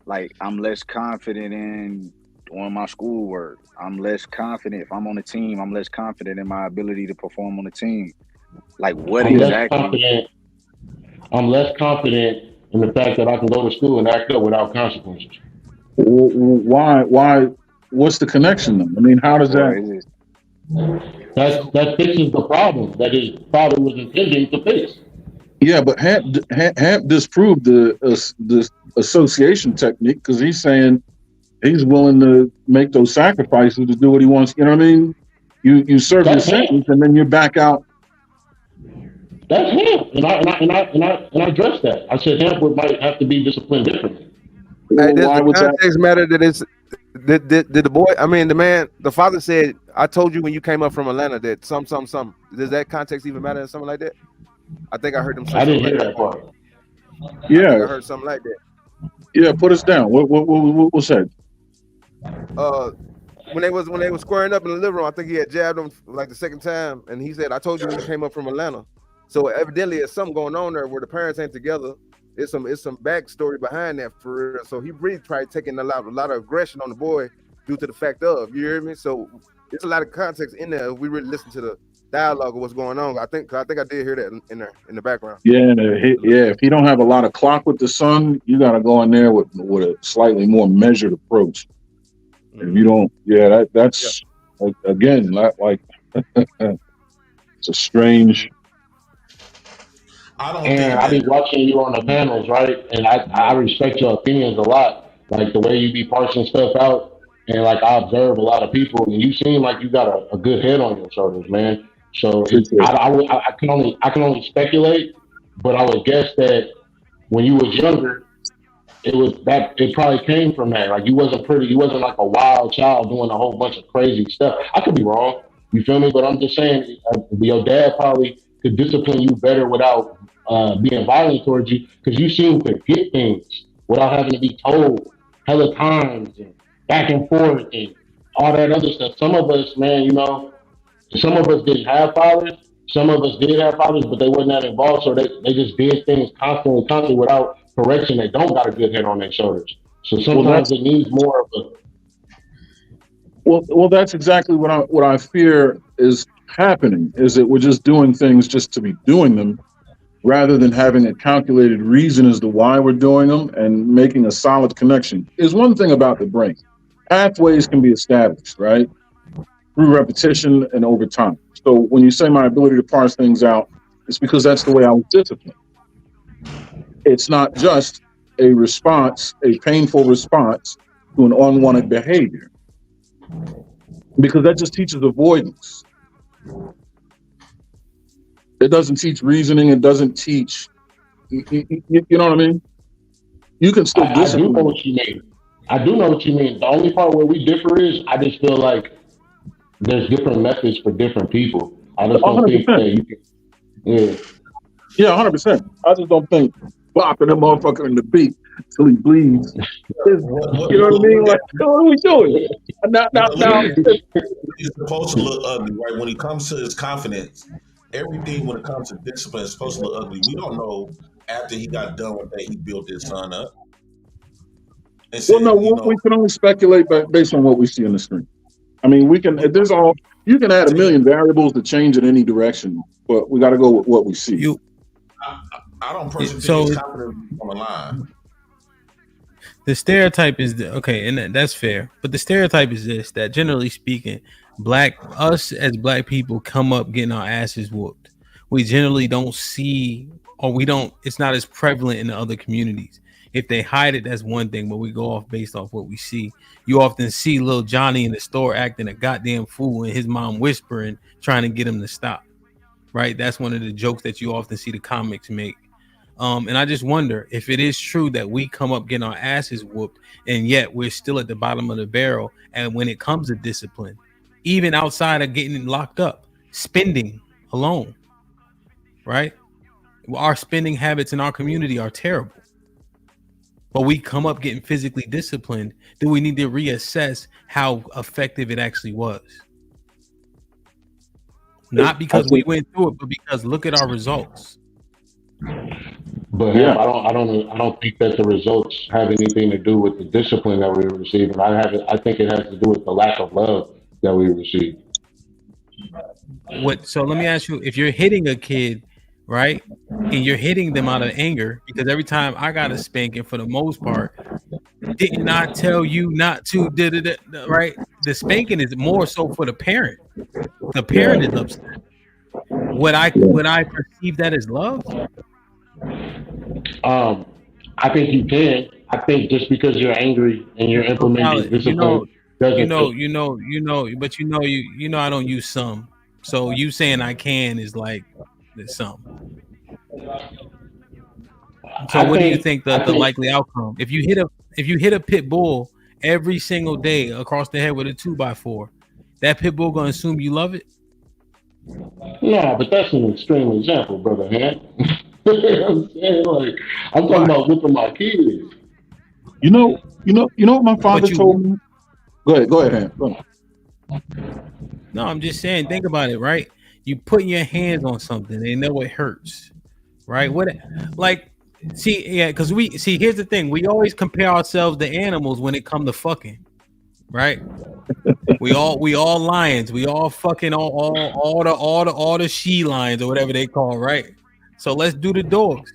Like, I'm less confident on my schoolwork. I'm less confident if I'm on a team. I'm less confident in my ability to perform on the team. Like, what exactly? I'm less confident in the fact that I can go to school and act up without consequences. Why? What's the connection then? I mean, how does that? That fixes the problem that his father was intending to fix. Yeah, but Hamp disproved the association technique because he's saying he's willing to make those sacrifices to do what he wants. You know what I mean? You serve your sentence and then you're back out. That's him, and I addressed that. I said Hamp might have to be disciplined differently. Hey, does the context matter that it's did the boy? I mean, the father said, "I told you when you came up from Atlanta that some." Does that context even matter in something like that? I think I heard him say I didn't something hear like that part. Yeah, I heard something like that. Yeah, put us down. What's that? When they was squaring up in the living room, I think he had jabbed him like the second time, and he said, "I told you when you came up from Atlanta." So evidently, there's something going on there where the parents ain't together. It's some backstory behind that for real. So he really tried taking a lot of aggression on the boy due to the fact of, you hear me? So there's a lot of context in there. We really listen to the dialogue of what's going on. I think I did hear that in there in the background. Yeah, if you don't have a lot of clock with the son, you got to go in there with a slightly more measured approach. If you don't, that's again like it's a strange. I be watching you on the panels, right? And I respect your opinions a lot, like the way you be parsing stuff out. And like I observe a lot of people, and you seem like you got a good head on your shoulders, man. So I can only speculate, but I would guess that when you was younger, it probably came from that. Like you wasn't like a wild child doing a whole bunch of crazy stuff. I could be wrong, you feel me? But I'm just saying, your dad probably could discipline you better without being violent towards you, because you seem to get things without having to be told hella times and back and forth and all that other stuff. Some of us, man, some of us didn't have fathers. Some of us did have fathers, but they wasn't that involved, so they just did things constantly without correction. They don't got a good head on their shoulders. So sometimes it needs more of a. Well, that's exactly what I fear is happening. Is that we're just doing things just to be doing them, rather than having a calculated reason as to why we're doing them and making a solid connection. Is one thing about the brain. Pathways can be established, right? Through repetition and over time. So when you say my ability to parse things out, it's because that's the way I was disciplined. It's not just a response, a painful response to an unwanted behavior. Because that just teaches avoidance. It doesn't teach reasoning. It doesn't teach, you know what I mean? You can still discipline. I do know what you mean. I do know what you mean. The only part where we differ is I just feel like there's different methods for different people. I just don't 100%. think that you can. Yeah, 100%. I just don't think bopping that motherfucker in the beat till he bleeds. You know what I mean? Like, what are we doing? Now. He's supposed to look ugly, right? When it comes to his confidence, everything when it comes to discipline is supposed to look ugly. We don't know after he got done with that, he built his son up. We can only speculate based on what we see on the screen. I mean, you can add a million variables to change in any direction, but we got to go with what we see. I don't personally think his confidence on the line. The stereotype is okay, and that's fair. But the stereotype is this: that generally speaking, us as black people come up getting our asses whooped. We generally don't see, or we don't. It's not as prevalent in the other communities. If they hide it, that's one thing, but we go off based off what we see. You often see little Johnny in the store acting a goddamn fool and his mom whispering, trying to get him to stop. Right? That's one of the jokes that you often see the comics make. And I just wonder if it is true that we come up getting our asses whooped, and yet we're still at the bottom of the barrel. And when it comes to discipline, even outside of getting locked up, spending alone, right? Our spending habits in our community are terrible. But we come up getting physically disciplined. Do we need to reassess how effective it actually was? Not because we went through it, but because look at our results. But yeah, I don't think that the results have anything to do with the discipline that we received. I think it has to do with the lack of love that we received. So let me ask you: if you're hitting a kid, right? And you're hitting them out of anger because every time I got a spanking, for the most part, didn't I tell you not to? Right? The spanking is more so for the parent. The parent is upset. Would I perceive that as love? I think you can. I think just because you're angry and you're So implementing Khaled, discipline doesn't make but I don't use some. So you saying I can is like there's some. So what do you think the likely outcome? If you hit a pit bull every single day across the head with a 2x4, that pit bull gonna assume you love it? No, but that's an extreme example, brother. Man. You know what I'm saying? Like, I'm talking about whipping my kids. You know what my father told me? Go ahead, Han. Go ahead. No, I'm just saying, think about it, right? You putting your hands on something, they know it hurts, right? Because here's the thing: we always compare ourselves to animals when it comes to fucking, right? we all lions, we all fucking all the she lions or whatever they call, right? So let's do the dogs.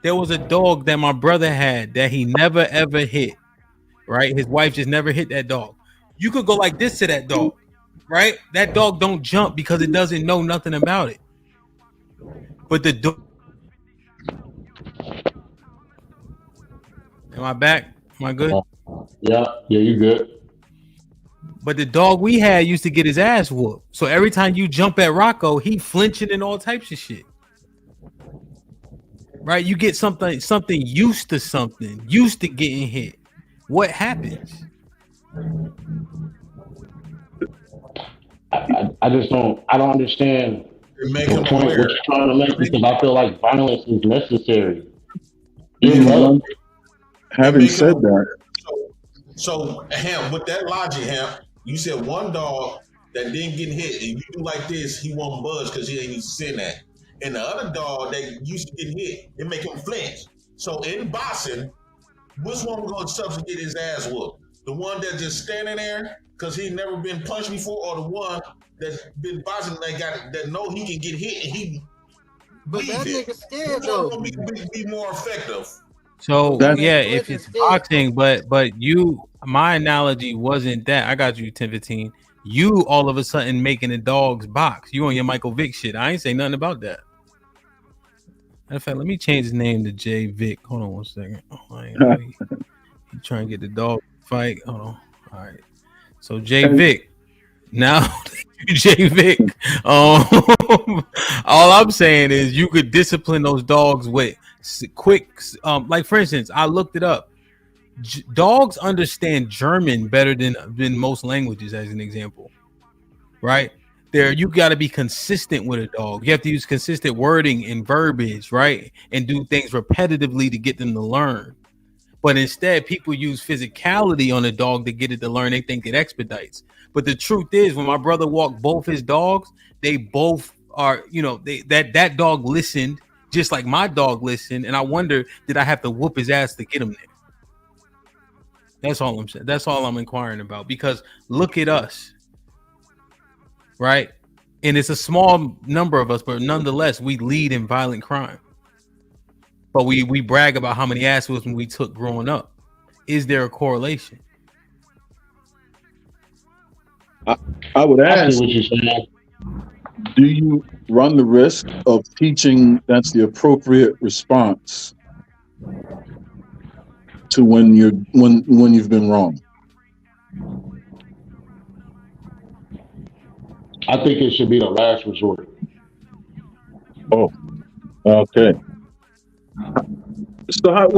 There was a dog that my brother had that he never ever hit, right? His wife just never hit that dog. You could go like this to that dog, right? That dog don't jump because it doesn't know nothing about it. But the dog. Am I back? Am I good? Yeah, you good. But the dog we had used to get his ass whooped. So every time you jump at Rocco, he flinching and all types of shit. Right? You get something used to getting hit. What happens? I don't understand the point what you're trying to make, because I feel like violence is necessary. Having said that, So Ham, with that logic, Ham, you said one dog that didn't get hit, and you do like this, he won't budge because he ain't used to seeing that. And the other dog that used to get hit, it make him flinch. So in boxing, which one was going to substitute his ass whooped? The one that's just standing there because he never been punched before, or the one that's been boxing that know he can get hit and he. But that nigga scared which though. one gonna be more effective? So if it's boxing, but my analogy wasn't that. I got you 10-15. You all of a sudden making the dogs box. You on your Michael Vick shit. I ain't say nothing about that. Matter of fact, let me change his name to J Vick. Hold on 1 second. He trying to get the dog fight. Hold on. All right. So J Vick. Now J Vick. All I'm saying is you could discipline those dogs with quick. Like for instance, I looked it up. Dogs understand German better than most languages, as an example. Right? You got to be consistent with a dog. You have to use consistent wording and verbiage, right? And do things repetitively to get them to learn. But instead, people use physicality on a dog to get it to learn. They think it expedites. But the truth is, when my brother walked both his dogs, they both are, that dog listened just like my dog listened. And I wonder, did I have to whoop his ass to get him there? That's all I'm saying. That's all I'm inquiring about. Because look at us. Right? And it's a small number of us, but nonetheless, we lead in violent crime. But we brag about how many ass whoopings we took growing up. Is there a correlation? I would ask, do you run the risk of teaching that's the appropriate response to when you've been wrong? I think it should be the last resort. Oh, okay. So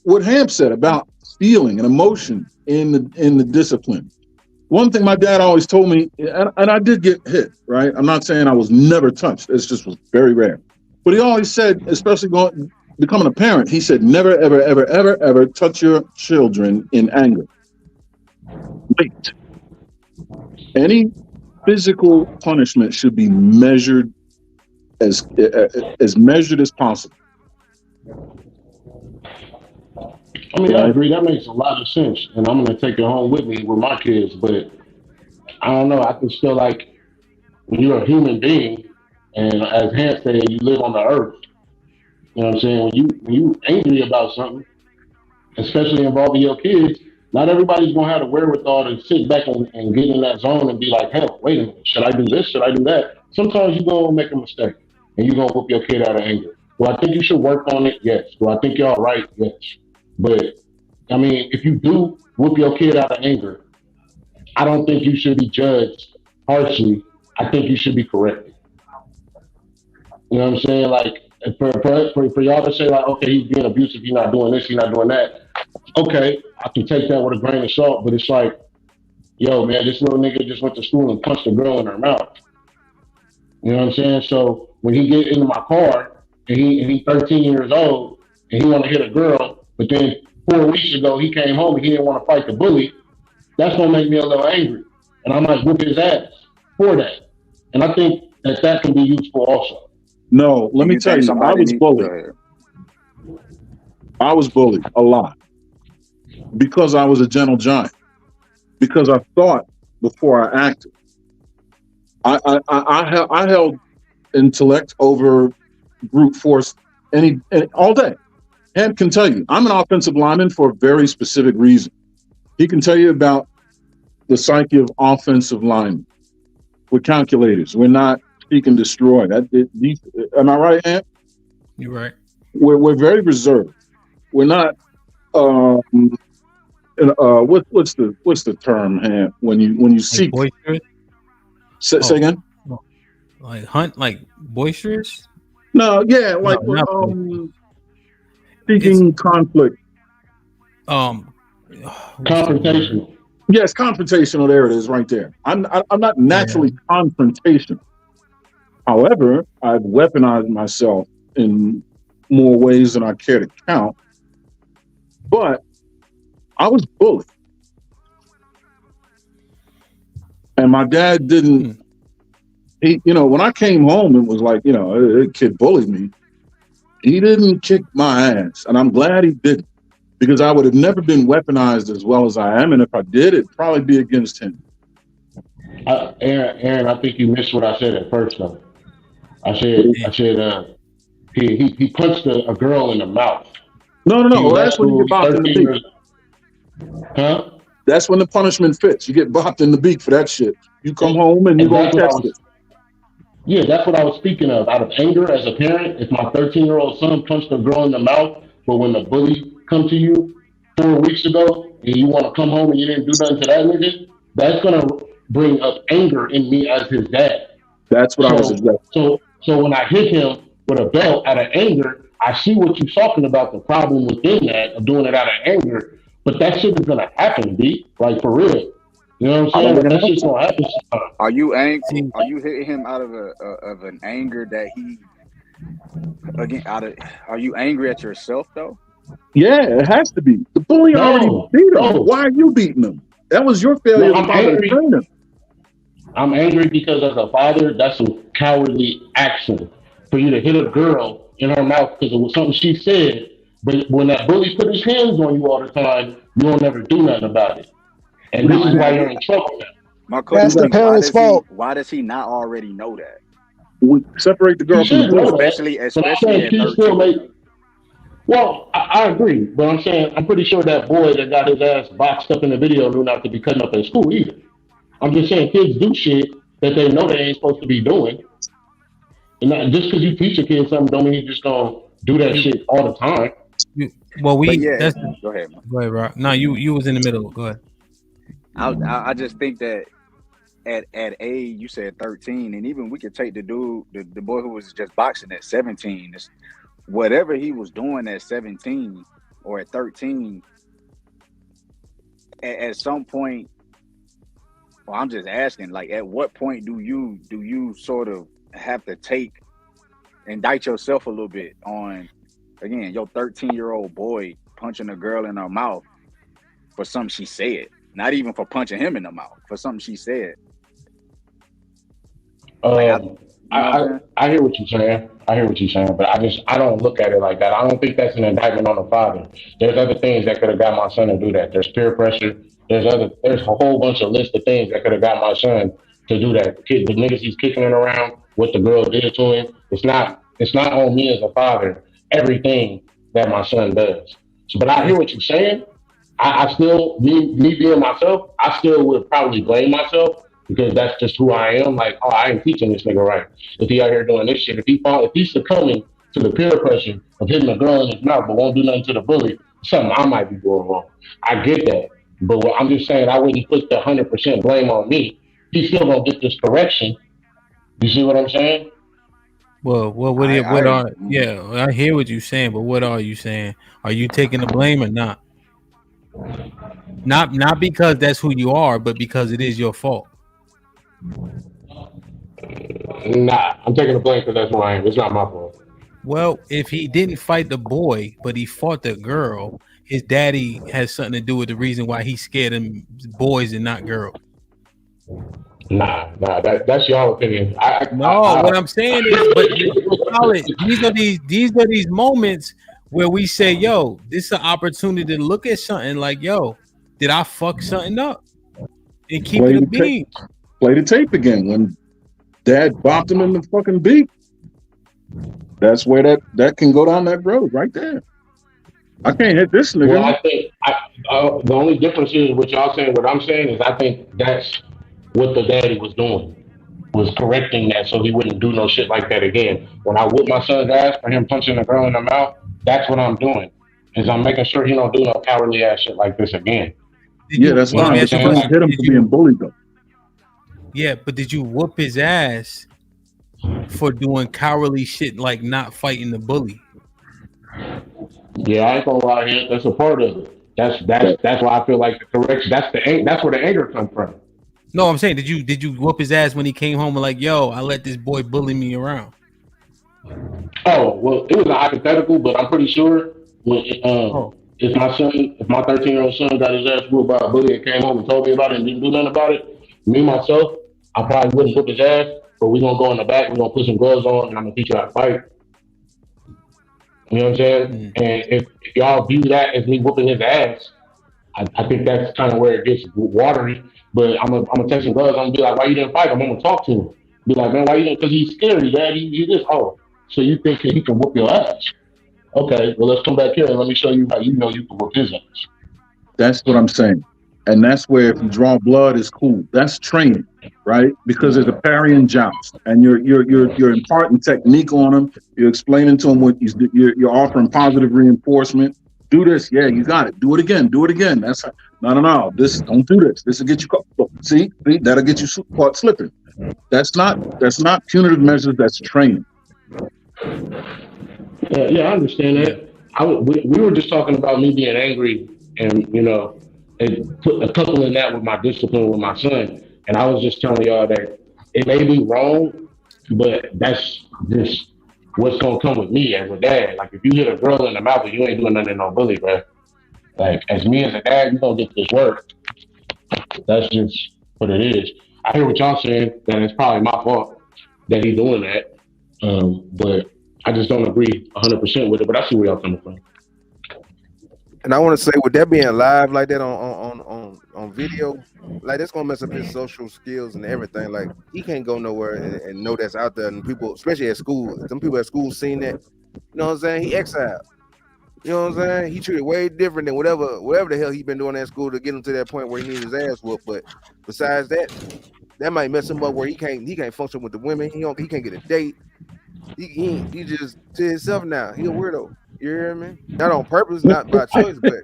what Ham said about feeling and emotion in the discipline. One thing my dad always told me, and I did get hit, right? I'm not saying I was never touched. It's just was very rare. But he always said, especially becoming a parent, he said, never, ever, ever, ever, ever touch your children in anger. Wait. Any physical punishment should be measured as measured as possible. I mean, I agree. That makes a lot of sense, and I'm going to take it home with me with my kids. But I don't know. I just feel like when you're a human being, And as Hans said, you live on the earth. You know what I'm saying? When you angry about something, especially involving your kids, not everybody's gonna have the wherewithal to sit back and get in that zone and be like, hell, wait a minute, should I do this? Should I do that? Sometimes you're gonna make a mistake and you're gonna whoop your kid out of anger. Do I think you should work on it? Yes. Do I think you're all right? Yes. But I mean, if you do whoop your kid out of anger, I don't think you should be judged harshly. I think you should be corrected. You know what I'm saying? Like for y'all to say like, okay, he's being abusive, he's not doing this, he's not doing that. Okay, I can take that with a grain of salt, but it's like, yo, man, this little nigga just went to school and punched a girl in her mouth. You know what I'm saying? So when he get into my car and he's 13 years old and he want to hit a girl, but then 4 weeks ago he came home and he didn't want to fight the bully, that's gonna make me a little angry, and I might whoop his ass for that. And I think that can be useful also. No, let me tell you, I was bullied. I was bullied a lot because I was a gentle giant. Because I thought before I acted. I held intellect over brute force all day. And can tell you, I'm an offensive lineman for a very specific reason. He can tell you about the psyche of offensive linemen. We're calculators. We're not seek and destroy. Am I right, Ant? You're right. We're very reserved. We're not. What's the term, Ant? When you seek. Boisterous? Say again. Like hunt, like boisterous? No, yeah, like seeking conflict. Confrontational. Yes, confrontational. There it is, right there. I'm not naturally confrontational. However, I've weaponized myself in more ways than I care to count. But I was bullied, and my dad didn't. He, when I came home, it was like, a kid bullied me. He didn't kick my ass, and I'm glad he didn't, because I would have never been weaponized as well as I am, and if I did, it'd probably be against him. Aaron, I think you missed what I said at first, though. I said he punched a girl in the mouth. No. That's when you get bopped in the beak. Huh? That's when the punishment fits. You get bopped in the beak for that shit. You come home and you go test it. Yeah, that's what I was speaking of. Out of anger as a parent, if my 13-year-old son punched a girl in the mouth, but when the bully come to you 4 weeks ago and you want to come home and you didn't do nothing to that nigga, that's going to bring up anger in me as his dad. That's what I was addressing. So when I hit him with a belt out of anger, I see what you're talking about, the problem within that of doing it out of anger, but that shit is going to happen, B, like for real. You know what I'm saying? That shit's going to happen sometimes. Are you angry? Are you hitting him out of an anger that he, again, are you angry at yourself, though? Yeah, it has to be. The bully already beat him. Why are you beating him? That was your failure to train him. I'm angry because as a father, that's a cowardly action. For you to hit a girl in her mouth because it was something she said, but when that bully put his hands on you all the time, you don't never do nothing about it. And this is why you're in trouble now. My question is, parent's fault. Why does he not already know that? We separate the girl from the boy. Especially at 13. Well, I agree, but I'm saying I'm pretty sure that boy that got his ass boxed up in the video knew not to be cutting up at school either. I'm just saying kids do shit that they know they ain't supposed to be doing. And not, just because you teach a kid something don't mean you just gonna do that shit all the time. Well, go ahead, man. Go ahead, Rock. No, you was in the middle. Go ahead. I just think that at age, you said 13, and even we could take the dude, the boy who was just boxing at 17. Whatever he was doing at 17 or at 13, at some point, well, I'm just asking, like, at what point do you sort of have to indict yourself a little bit on, again, your 13-year-old boy punching a girl in her mouth for something she said, not even for punching him in the mouth, for something she said. I hear what you're saying. But I don't look at it like that. I don't think that's an indictment on the father. There's other things that could have got my son to do that. There's peer pressure. There's a whole bunch of list of things that could have got my son to do that. The niggas he's kicking it around, what the girl did to him. It's not on me as a father, everything that my son does. So, but I hear what you're saying. I still, me being myself, I still would probably blame myself because that's just who I am. Like, oh, I ain't teaching this nigga right. If he out here doing this shit, if he's succumbing to the peer pressure of hitting a girl in his mouth but won't do nothing to the bully, something I might be doing wrong. I get that. But what I'm just saying, I wouldn't put the 100% blame on me. He's still gonna get this correction. You see what I'm saying? Well, yeah, I hear what you're saying, but what are you saying? Are you taking the blame or not? Not because that's who you are, but because it is your fault. Nah, I'm taking the blame because that's who I am. It's not my fault. Well, if he didn't fight the boy, but he fought the girl, his daddy has something to do with the reason why he's scared of boys and not girls. Nah, that's your opinion. What I'm saying is, but these are these moments where we say, yo, this is an opportunity to look at something like, yo, did I fuck something up? And keep it a bean. Play the tape again when dad bopped him in the fucking beak. That's where that can go down that road right there. I can't hit this nigga. Well, I think the only difference is what y'all saying. What I'm saying is I think that's what the daddy was doing, was correcting that so he wouldn't do no shit like that again. When I whoop my son's ass for him punching a girl in the mouth, that's what I'm doing. Is I'm making sure he don't do no cowardly ass shit like this again. Yeah, that's fine. But you don't hit him for being bullied though. Yeah, but did you whoop his ass for doing cowardly shit like not fighting the bully? Yeah, I ain't gonna lie here. That's a part of it. That's why I feel like the correction. That's where the anger comes from. No, I'm saying, did you whoop his ass when he came home and like, yo, I let this boy bully me around? Oh, well, it was a hypothetical, but I'm pretty sure when if my 13-year-old son got his ass whooped by a bully and came home and told me about it and didn't do nothing about it, me myself, I probably wouldn't whoop his ass, but we're gonna go in the back, we're gonna put some gloves on, and I'm gonna teach you how to fight. You know what I'm saying? And if y'all view that as me whooping his ass, I think that's kind of where it gets watery. But I'm gonna take some gloves. I'm gonna be like, why you didn't fight him? I'm gonna talk to him. Be like, man, why you didn't? Because he's scary, Dad. He just, so you think he can whoop your ass? Okay, well, let's come back here and let me show you how you know you can whoop his ass. That's what I'm saying. And that's where if you draw blood, it's cool. That's training, right? Because it's a parry and joust, and you're imparting technique on him. You're explaining to him what you're offering positive reinforcement. Do this, yeah, you got it. Do it again. Do it again. That's no. This don't do this. This will get you caught. See, that'll get you caught slipping. That's not punitive measures. That's training. Yeah, I understand that. We were just talking about me being angry, and and put a couple in that with my discipline with my son. And I was just telling y'all that it may be wrong, but that's just what's gonna come with me as a dad. Like if you hit a girl in the mouth, you ain't doing nothing to no bully, bro. Like as me as a dad, you gonna get this work. That's just what it is. I hear what y'all saying, that it's probably my fault that he's doing that. But I just don't agree 100% with it. But I see where y'all coming from. And I want to say, with that being live like that on video, like that's gonna mess up his social skills and everything. Like he can't go nowhere and know that's out there, and people, especially at school, some people at school seen that. You know what I'm saying? He exiled. You know what I'm saying? He treated way different than whatever the hell he been doing at school to get him to that point where he needs his ass whooped. But besides that, that might mess him up where he can't function with the women. He can't get a date. He just to himself now. He a weirdo. You hear me? Not on purpose, not by choice, but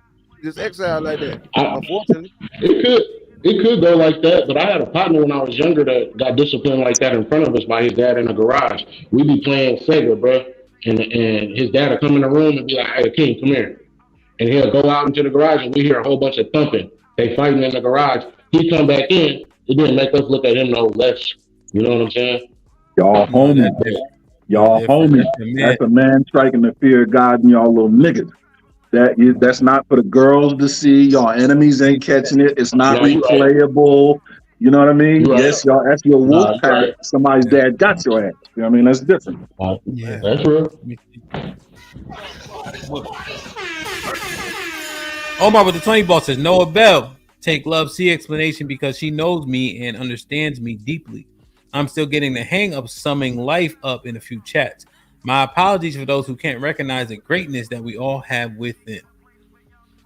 just exile like that. Unfortunately, it could go like that. But I had a partner when I was younger that got disciplined like that in front of us by his dad in the garage. We be playing Sega, bro, and his dad would come in the room and be like, "Hey, King, come here," and he'll go out into the garage and we hear a whole bunch of thumping. They fighting in the garage. He come back in. It didn't make us look at him no less. You know what I'm saying? Y'all homies. Y'all homies. That's a man striking the fear of God and y'all little niggas. That's not for the girls to see. Y'all enemies ain't catching it. It's not replayable. Right. You know what I mean? Yes, y'all. That's your wolf pack. Right. Somebody's dad got your ass. You know what I mean? That's different. Yeah, that's real. Omar with the 20 ball says, Noah Bell, take love, see explanation because she knows me and understands me deeply. I'm still getting the hang of summing life up in a few chats. My apologies for those who can't recognize the greatness that we all have within.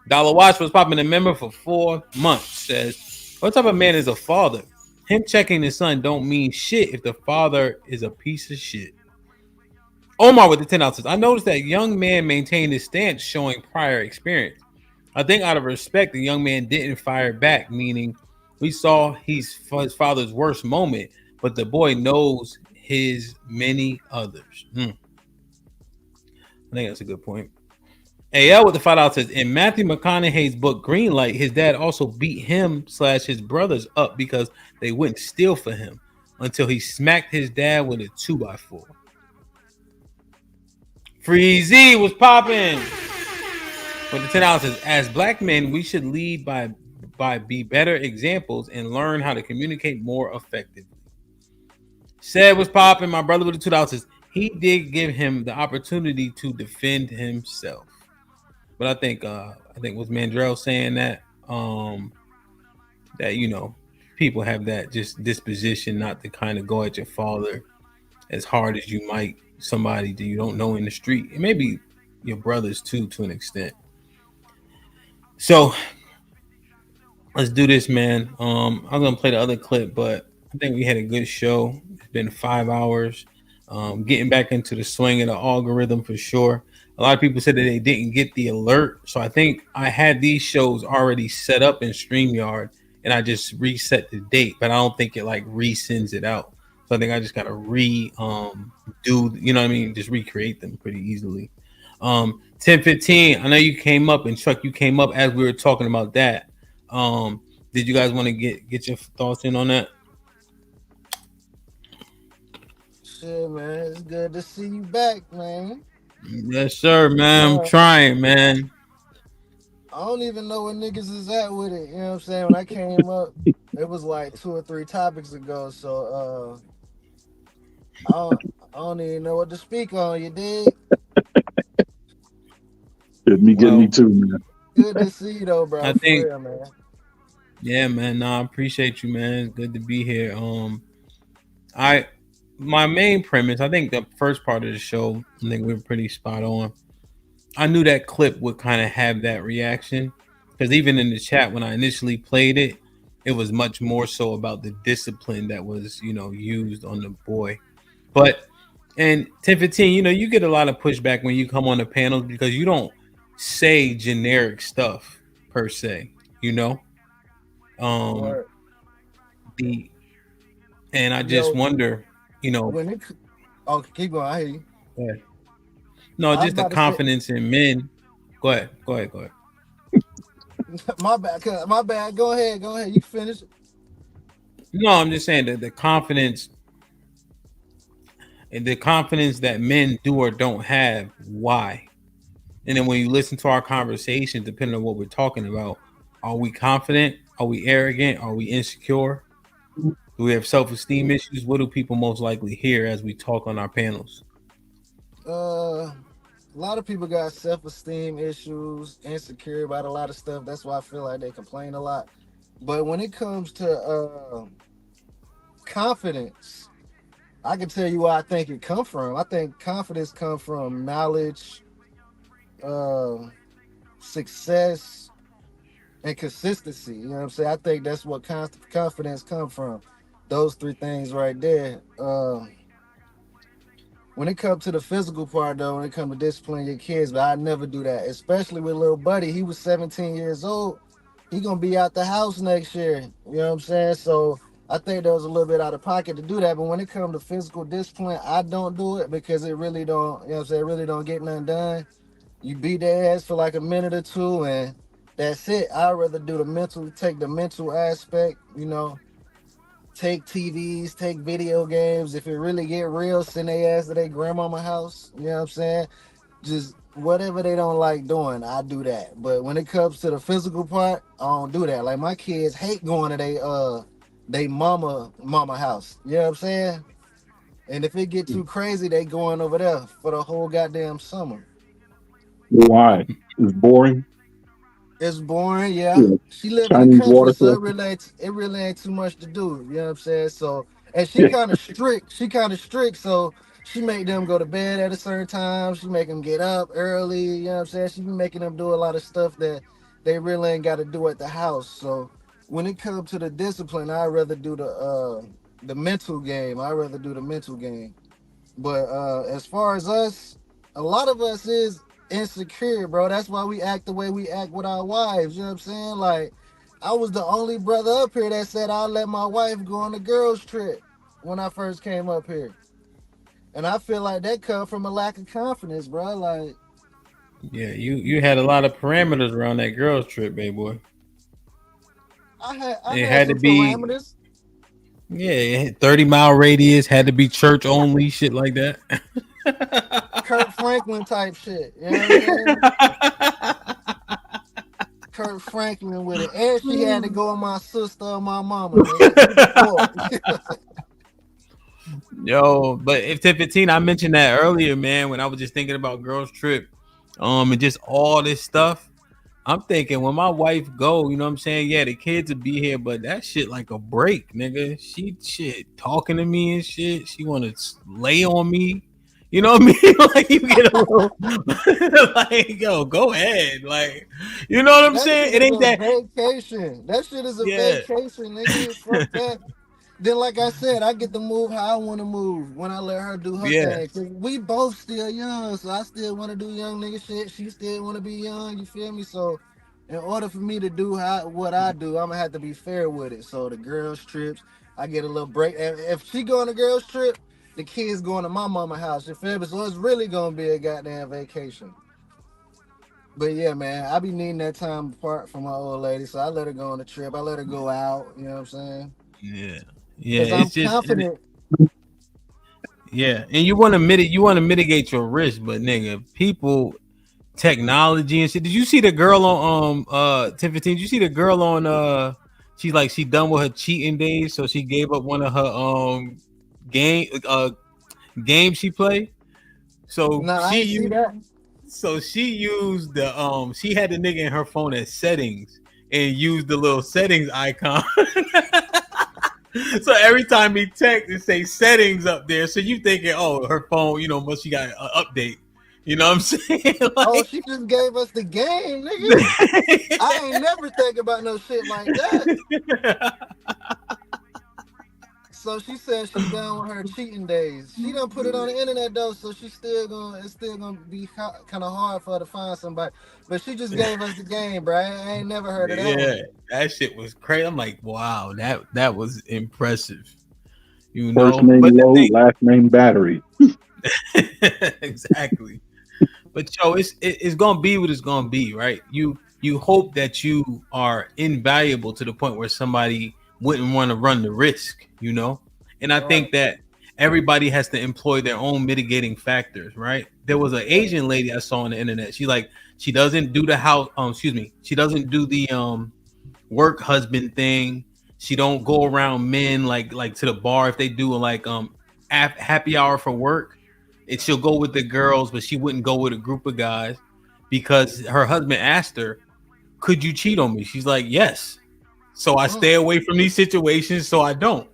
Dollar Watch was popping a member for 4 months. Says, what type of man is a father? Him checking his son don't mean shit if the father is a piece of shit. Omar with the 10 ounces. I noticed that young man maintained his stance showing prior experience. I think out of respect, the young man didn't fire back, meaning we saw his father's worst moment, but the boy knows his many others. I think that's a good point. AL with the $5 says, in Matthew McConaughey's book Greenlight, his dad also beat him / his brothers up because they wouldn't steal for him until he smacked his dad with a 2x4. Freezy was popping. With the 10 ounces, as black men, we should lead by be better examples and learn how to communicate more effectively. Said was popping. My brother with the $2. He did give him the opportunity to defend himself, but I think was Mandrell saying that that people have that just disposition not to kind of go at your father as hard as you might somebody that you don't know in the street, and maybe your brothers too, to an extent. So let's do this, man. I'm gonna play the other clip, but I think we had a good show. It's been 5 hours. Getting back into the swing of the algorithm for sure. A lot of people said that they didn't get the alert, so I think I had these shows already set up in StreamYard, and I just reset the date, but I don't think it like resends it out. So I think I just gotta just recreate them pretty easily. 10:15. I know you came up, and Chuck, you came up as we were talking about that. Did you guys want to get your thoughts in on that? Shit, man, it's good to see you back, man. Yes, sir, man. I'm trying, man. I don't even know where niggas is at with it. You know what I'm saying? When I came up, it was like 2 or 3 topics ago. So I don't even know what to speak on. You dig? Get me too, man. Good to see you though, bro. I think, for real, man. Yeah, man. No, I appreciate you, man. It's good to be here. My main premise, I think the first part of the show, I think we were pretty spot on. I knew that clip would kind of have that reaction, because even in the chat when I initially played it, it was much more so about the discipline that was, used on the boy. But in 10:15, you get a lot of pushback when you come on the panels because you don't say generic stuff per se, and I just wonder, when it, keep going. I hear you. Yeah. No, just the confidence in men. Go ahead. My bad. Go ahead. You finish it. No, I'm just saying that the confidence that men do or don't have. Why? And then when you listen to our conversation, depending on what we're talking about, are we confident? Are we arrogant? Are we insecure? Do we have self-esteem issues? What do people most likely hear as we talk on our panels? A lot of people got self-esteem issues, insecure about a lot of stuff. That's why I feel like they complain a lot. But when it comes to confidence, I can tell you where I think it come from. I think confidence comes from knowledge, success, and consistency. You know what I'm saying? I think that's what confidence comes from. Those 3 things right there. When it comes to the physical part, though, when it comes to disciplining your kids, but I never do that, especially with little buddy. He was 17 years old. He gonna be out the house next year. You know what I'm saying? So I think that was a little bit out of pocket to do that. But when it comes to physical discipline, I don't do it because it really don't, really don't get nothing done. You beat their ass for like a minute or 2 and that's it. I'd rather take the mental aspect, take TVs, take video games. If it really get real, send their ass to their grandmama house. You know what I'm saying? Just whatever they don't like doing, I do that. But when it comes to the physical part, I don't do that. Like my kids hate going to they mama house. You know what I'm saying? And if it get too crazy, they going over there for the whole goddamn summer. Why? It's boring. It's boring, yeah. She live in the country, so it really ain't too much to do. You know what I'm saying? So And she kind of strict. She kind of strict, so she make them go to bed at a certain time. She make them get up early. You know what I'm saying? She be making them do a lot of stuff that they really ain't got to do at the house. So when it comes to the discipline, I'd rather do the mental game. I'd rather do the mental game. But as far as us, a lot of us is insecure, bro. That's why we act the way we act with our wives. You know what I'm saying? Like, I was the only brother up here that said I'll let my wife go on a girls trip when I first came up here. And I feel like that come from a lack of confidence, bro. Like, Yeah, you had a lot of parameters around that girls trip, baby boy. I It had had to some be, parameters. yeah, 30-mile radius, had to be church only, shit like that. Kurt Franklin type shit. You know what I'm saying? Kurt Franklin with it. And she had to go on my sister or my mama, nigga. Either or. Yo, but if 10-15, I mentioned that earlier, man, when I was just thinking about girls trip, and just all this stuff. I'm thinking when my wife go, you know what I'm saying? Yeah, the kids will be here, but that shit like a break, nigga. She shit talking to me and shit. She want to lay on me. You know what I mean? Like you get a little like, yo, go ahead. Like, you know what I'm That saying? shit It is ain't a that. vacation. That shit is a Yeah. vacation, nigga. Fuck that. Then, like I said, I get to move how I want to move when I let her do her Yeah. thing. 'Cause we both still young, so I still want to do young nigga shit. She still want to be young. You feel me? So, in order for me to do what I do, I'm gonna have to be fair with it. So the girls trips, I get a little break. And if she go on a girls trip, the kids going to my mama house. You feel me? So it's really gonna be a goddamn vacation. But yeah, man, I be needing that time apart from my old lady, so I let her go on the trip. I let her go out. You know what I'm saying? Yeah. Yeah. Because I'm It's just confident. yeah. And you want to mitigate your risk, but nigga, people technology and shit. Did you see the girl on 10-15? Did you see the girl on she done with her cheating days, so she gave up one of her game games she played. So No, I ain't see that. she used the she had the nigga in her phone as settings and used the little settings icon. So every time he texts, it say settings up there. So you thinking, oh, her phone, must she got an update. You know what I'm saying? Oh, she just gave us the game, nigga. I ain't never think about no shit like that. So she said she done with her cheating days. She done put it on the internet though, so it's still gonna be kind of hard for her to find somebody. But she just gave us the game, bro. I ain't never heard of that Yeah, one. that shit was crazy. I'm like, wow, that was impressive. First But name the load, last name battery. exactly. But it's gonna be what it's gonna be, right? You hope that you are invaluable to the point where somebody wouldn't want to run the risk, And I think that everybody has to employ their own mitigating factors, right? There was an Asian lady I saw on the internet. She doesn't do the house. She doesn't do the work husband thing. She don't go around men like to the bar if they do like happy hour for work. She'll go with the girls, but she wouldn't go with a group of guys because her husband asked her, "Could you cheat on me?" She's like, "Yes." So I stay away from these situations so I don't.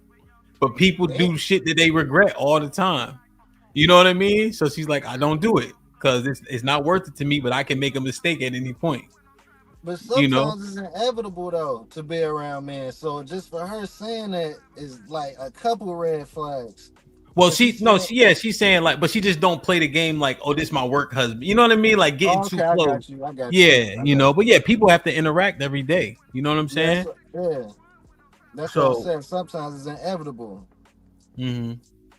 But people do shit that they regret all the time. You know what I mean? So she's like, "I don't do it because it's not worth it to me, but I can make a mistake at any point." But You know? sometimes it's inevitable though to be around men. So just for her saying that is like a couple red flags. Well, So she's saying like, but she just don't play the game like, oh, this is my work husband. You know what I mean? Like getting Oh, too okay, I close. got you. I got you. Yeah, but yeah, people have to interact every day. You know what I'm saying? That's what I'm So, saying. Sometimes it's inevitable. Man,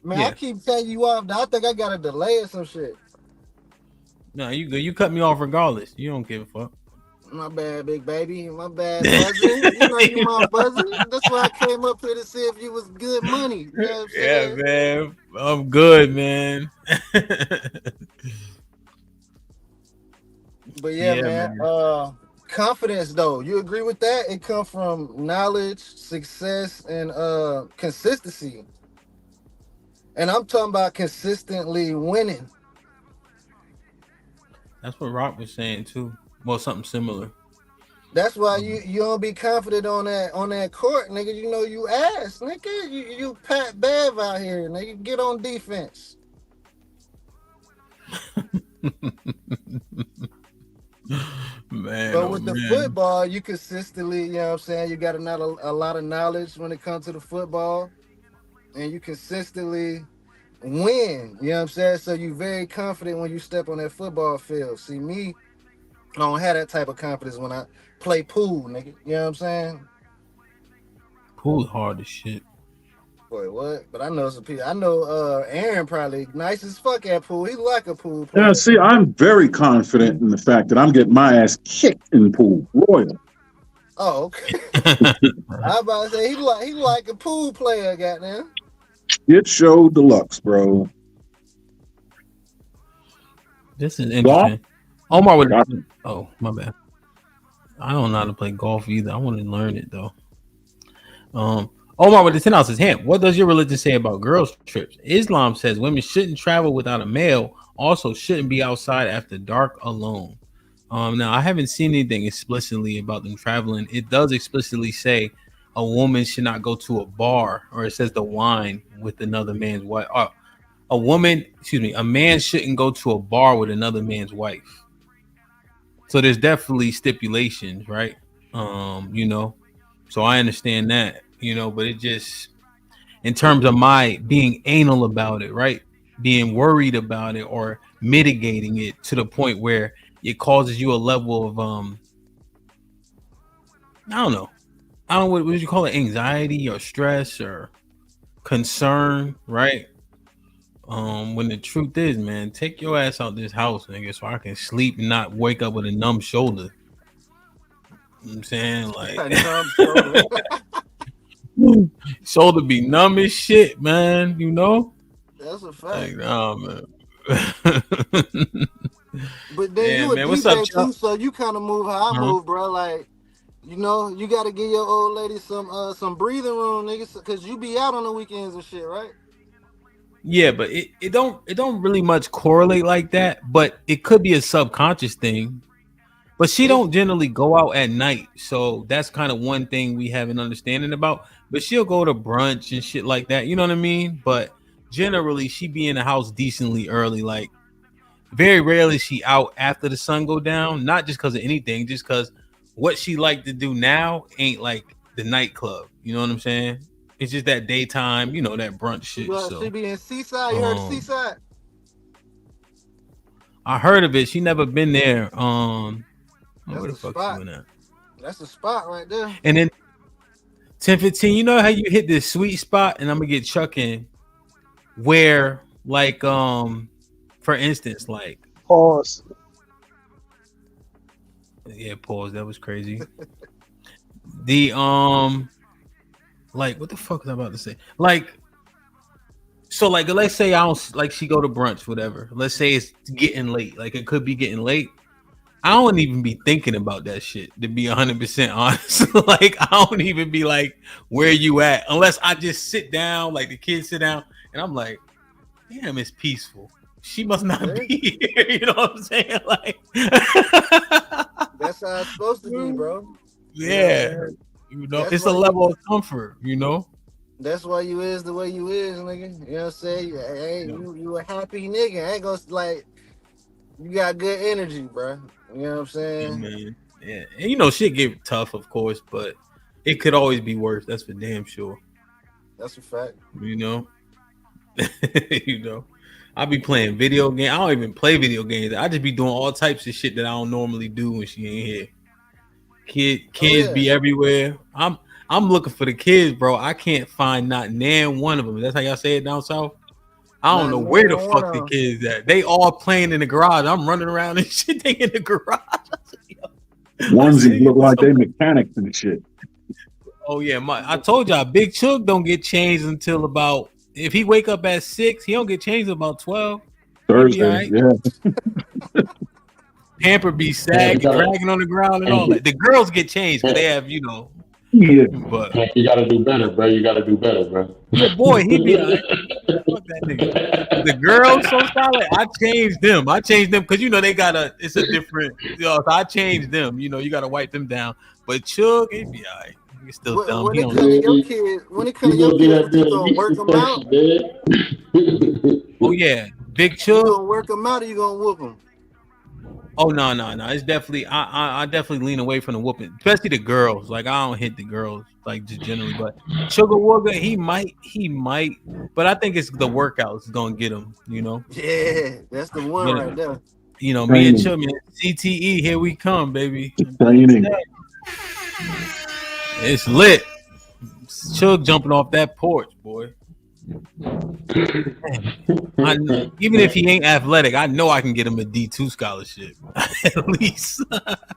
yeah. I keep cutting you off. I think I got a delay or some shit. No, you good. You cut me off regardless. You don't give a fuck. My bad, big baby. My bad, buzzing. You know you my buzzing. That's why I came up here to see if you was good money. You know what I'm saying? Yeah, man. I'm good, man. But yeah, man. Confidence though. You agree with that? It comes from knowledge, success, and consistency. And I'm talking about consistently winning. That's what Rock was saying too. Well, something similar. That's why you don't be confident on that court, nigga. You know you ass, nigga. You Pat Bev out here, nigga. Get on defense. Man, But oh with the man. football, you consistently, you know what I'm saying, you got a lot of knowledge when it comes to the football, and you consistently win, you know what I'm saying? So you very confident when you step on that football field. See me, I don't have that type of confidence when I play pool, nigga. You know what I'm saying? Pool's hard as shit. Boy, what? But I know some people. I know Aaron probably nice as fuck at pool. He like a pool player. Yeah, see, I'm very confident in the fact that I'm getting my ass kicked in the pool. Royal. Oh, okay. I about to say he like a pool player, goddamn. It showed deluxe, bro. This is interesting. Omar would. Oh, my bad. I don't know how to play golf either. I want to learn it though. Omar with the 10 ounces. Ham, what does your religion say about girls' trips? Islam says women shouldn't travel without a male. Also, shouldn't be outside after dark alone. Now I haven't seen anything explicitly about them traveling. It does explicitly say a woman should not go to a bar, or it says the wine with another man's wife. A man shouldn't go to a bar with another man's wife. So there's definitely stipulations, right? So I understand that, but it just, in terms of my being anal about it, right? Being worried about it or mitigating it to the point where it causes you a level of, I don't know what would you call it? Anxiety or stress or concern, right? When the truth is, man, take your ass out this house, nigga, so I can sleep and not wake up with a numb shoulder. You know what I'm saying? Like, shoulder be numb as shit, man. That's a fact. Like, nah, man. But then you a DJ too, so you kind of move how I move, bro. Like, you got to give your old lady some breathing room, niggas, because you be out on the weekends and shit, right? Yeah, but it don't really much correlate like that. But it could be a subconscious thing. But she don't generally go out at night, so that's kind of one thing we have an understanding about. But she'll go to brunch and shit like that, you know what I mean? But generally, she be in the house decently early. Like, very rarely she out after the sun go down. Not just because of anything, just because what she like to do now ain't like the nightclub. You know what I'm saying? It's just that daytime, that brunch shit. So she be in Seaside. You heard of Seaside? I heard of it. She never been there. Where the fuck spot. she went at? That's a spot right there. And then 10-15, you know how you hit this sweet spot, and I'm gonna get Chuck in where, like, for instance, like, pause. Yeah, pause. That was crazy. The like, what the fuck was I about to say? Like, so, like, let's say I don't like she go to brunch, whatever. Let's say it's getting late. Like, it could be getting late. I don't even be thinking about that shit, to be 100% honest. Like, I don't even be like, where you at? Unless I just sit down, like the kids sit down, and I'm like, damn, it's peaceful. She must not be here. You know what I'm saying? Like, that's how it's supposed to be, bro. Yeah. It's a level of comfort, That's why you is the way you is, nigga. You know what I'm saying? Hey, you a happy nigga. I ain't gonna, like, you got good energy, bro. You know what I'm saying? Yeah, man. Yeah. And shit get tough, of course, but it could always be worse. That's for damn sure. That's a fact. I be playing video games. I don't even play video games. I just be doing all types of shit that I don't normally do when she ain't here. Kids be everywhere. I'm looking for the kids, bro. I can't find not nan one of them. That's how y'all say it down south? I don't know where the fuck the kids at. They all playing in the garage. I'm running around and shit. They in the garage. Onesies look like they mechanics and shit. Oh yeah, I told y'all, Big Chug don't get changed until about, if he wake up at 6, he don't get changed until about 12. Thursday, yeah. Pamper be sagging, dragging on the ground and all that. The girls get changed because they have, Yeah. But you got to do better, bro. You got to do better, bro. yeah, boy, he be all right. Fuck that nigga. But the girls so solid. I changed them. Because they got it's a different. So I changed them. You got to wipe them down. But Chug, he be all right. He's still dumb. When He it don't comes know. to your kids, you gonna work them out? Oh yeah, Big You Chug. gonna work them out, or you gonna whoop them? Oh no. It's definitely I definitely lean away from the whooping, especially the girls. Like I don't hit the girls like just generally, but Sugar Wugga he might, but I think it's the workouts gonna get him. Yeah, that's the one right there. Me and Chug, man, CTE, here we come, baby. Training. It's lit. Chug jumping off that porch, boy. Even if he ain't athletic, I know I can get him a D2 scholarship at least.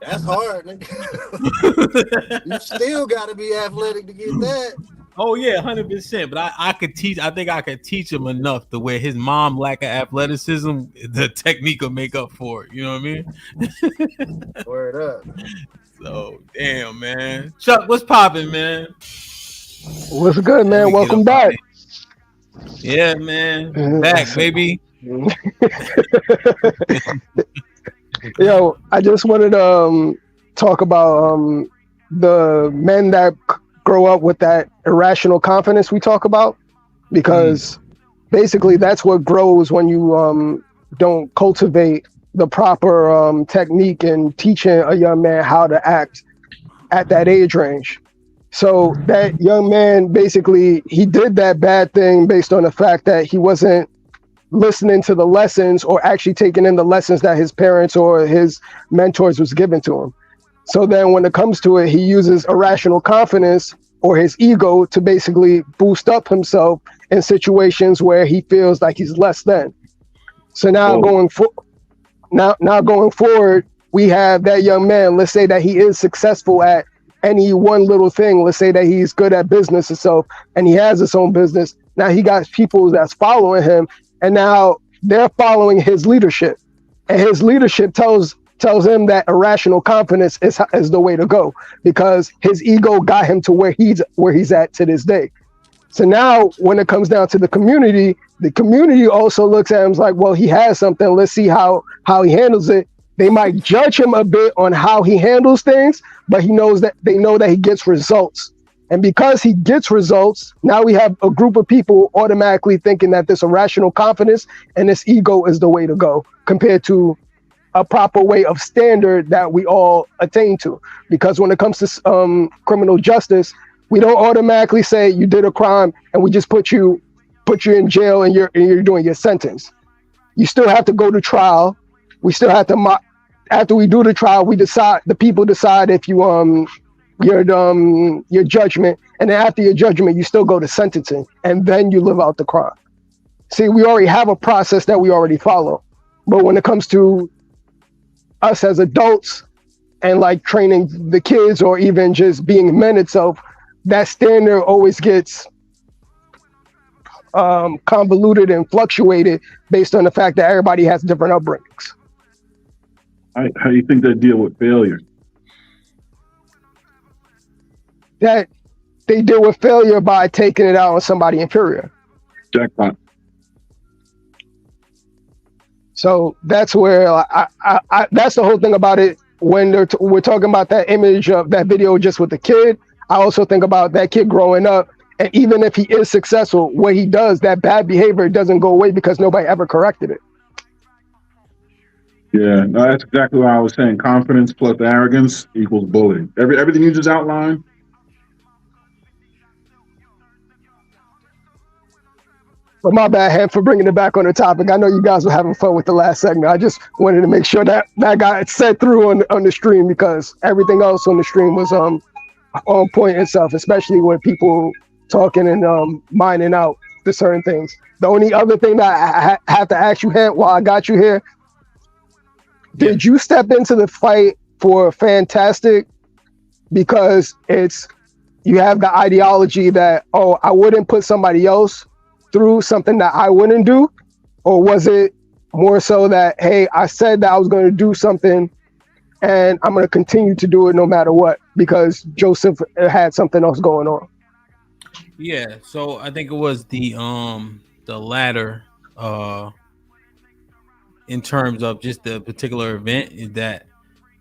That's hard, nigga. You still got to be athletic to get that. Oh yeah, 100%. But I could teach. I think I could teach him enough to where his mom lack of athleticism, the technique will make up for it. You know what I mean? Word up. So damn, man. Chuck, what's popping, man? What's good, man? Welcome back. Yeah, man. Back, baby. Yo, I just wanted to talk about the men that grow up with that irrational confidence we talk about, because basically that's what grows when you don't cultivate the proper technique in teaching a young man how to act at that age range. So that young man, basically, he did that bad thing based on the fact that he wasn't listening to the lessons or actually taking in the lessons that his parents or his mentors was giving to him. So then when it comes to it, he uses irrational confidence or his ego to basically boost up himself in situations where he feels like he's less than. So now going forward, we have that young man, let's say that he is successful at any one little thing. Let's say that he's good at business himself and he has his own business. Now he got people that's following him, and now they're following his leadership, and his leadership tells him that irrational confidence is the way to go, because his ego got him to where he's at to this day. So now when it comes down to the community also looks at him like, well, he has something, let's see how he handles it. They might judge him a bit on how he handles things, but they know that he gets results. And because he gets results, now we have a group of people automatically thinking that this irrational confidence and this ego is the way to go, compared to a proper way of standard that we all attain to. Because when it comes to criminal justice, we don't automatically say you did a crime and we just put you in jail and you're doing your sentence. You still have to go to trial. We still have to, after we do the trial, the people decide if your judgment, and then after your judgment, you still go to sentencing, and then you live out the crime. See, we already have a process that we already follow. But when it comes to us as adults and like training the kids or even just being men itself, that standard always gets convoluted and fluctuated based on the fact that everybody has different upbringings. How do you think they deal with failure? That they deal with failure by taking it out on somebody inferior. Jackpot. So that's where that's the whole thing about it. When we're talking about that image of that video just with the kid, I also think about that kid growing up, and even if he is successful, what he does, that bad behavior doesn't go away because nobody ever corrected it. Yeah, no, that's exactly what I was saying. Confidence plus arrogance equals bullying. Everything you just outlined. But my bad, Ham, for bringing it back on the topic. I know you guys were having fun with the last segment. I just wanted to make sure that got set through on the stream, because everything else on the stream was on point itself, especially with people talking and mining out the certain things. The only other thing that I have to ask you, Ham, while I got you here, did you step into the fight for Fantastic because you have the ideology that, oh, I wouldn't put somebody else through something that I wouldn't do? Or was it more so that, hey, I said that I was going to do something and I'm going to continue to do it no matter what because Joseph had something else going on. Yeah, so I think it was the latter in terms of just the particular event is that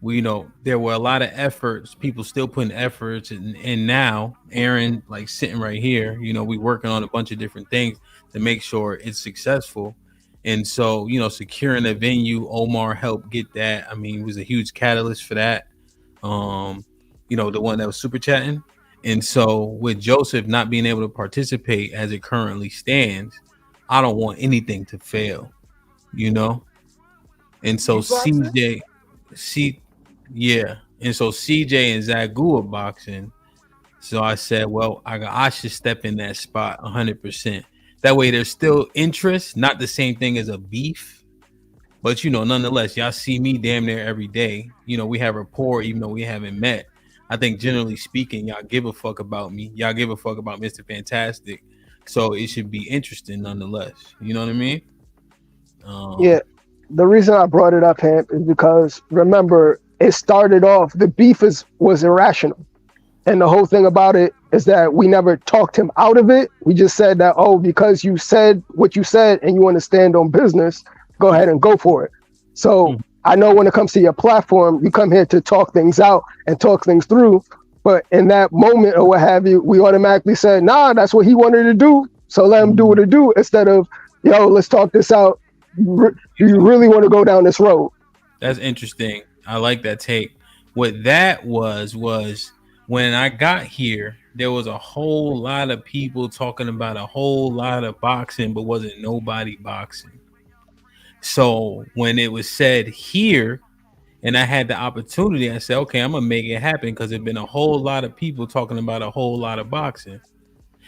we there were a lot of efforts, people still putting efforts and now Aaron like sitting right here, we working on a bunch of different things to make sure it's successful. And so, securing a venue, Omar helped get that. I mean, it was a huge catalyst for that. The one that was super chatting. And so with Joseph not being able to participate as it currently stands, I don't want anything to fail, And so CJ, and so CJ and Zagu are boxing. So I said, well, I should step in that spot 100%. That way there's still interest, not the same thing as a beef. But, nonetheless, y'all see me damn near every day. We have rapport even though we haven't met. I think generally speaking, y'all give a fuck about me. Y'all give a fuck about Mr. Fantastic. So it should be interesting nonetheless. You know what I mean? Yeah. The reason I brought it up, Hamp, is because remember, it started off, the beef was irrational. And the whole thing about it is that we never talked him out of it. We just said that, because you said what you said and you want to stand on business, go ahead and go for it. So I know when it comes to your platform, you come here to talk things out and talk things through. But in that moment or what have you, we automatically said, nah, that's what he wanted to do. So let him do what he do instead of, let's talk this out. Do you really want to go down this road? That's interesting. I like that take. What that was when I got here, there was a whole lot of people talking about a whole lot of boxing, but wasn't nobody boxing. So when it was said here and I had the opportunity, I said, okay, I'm going to make it happen because there's been a whole lot of people talking about a whole lot of boxing.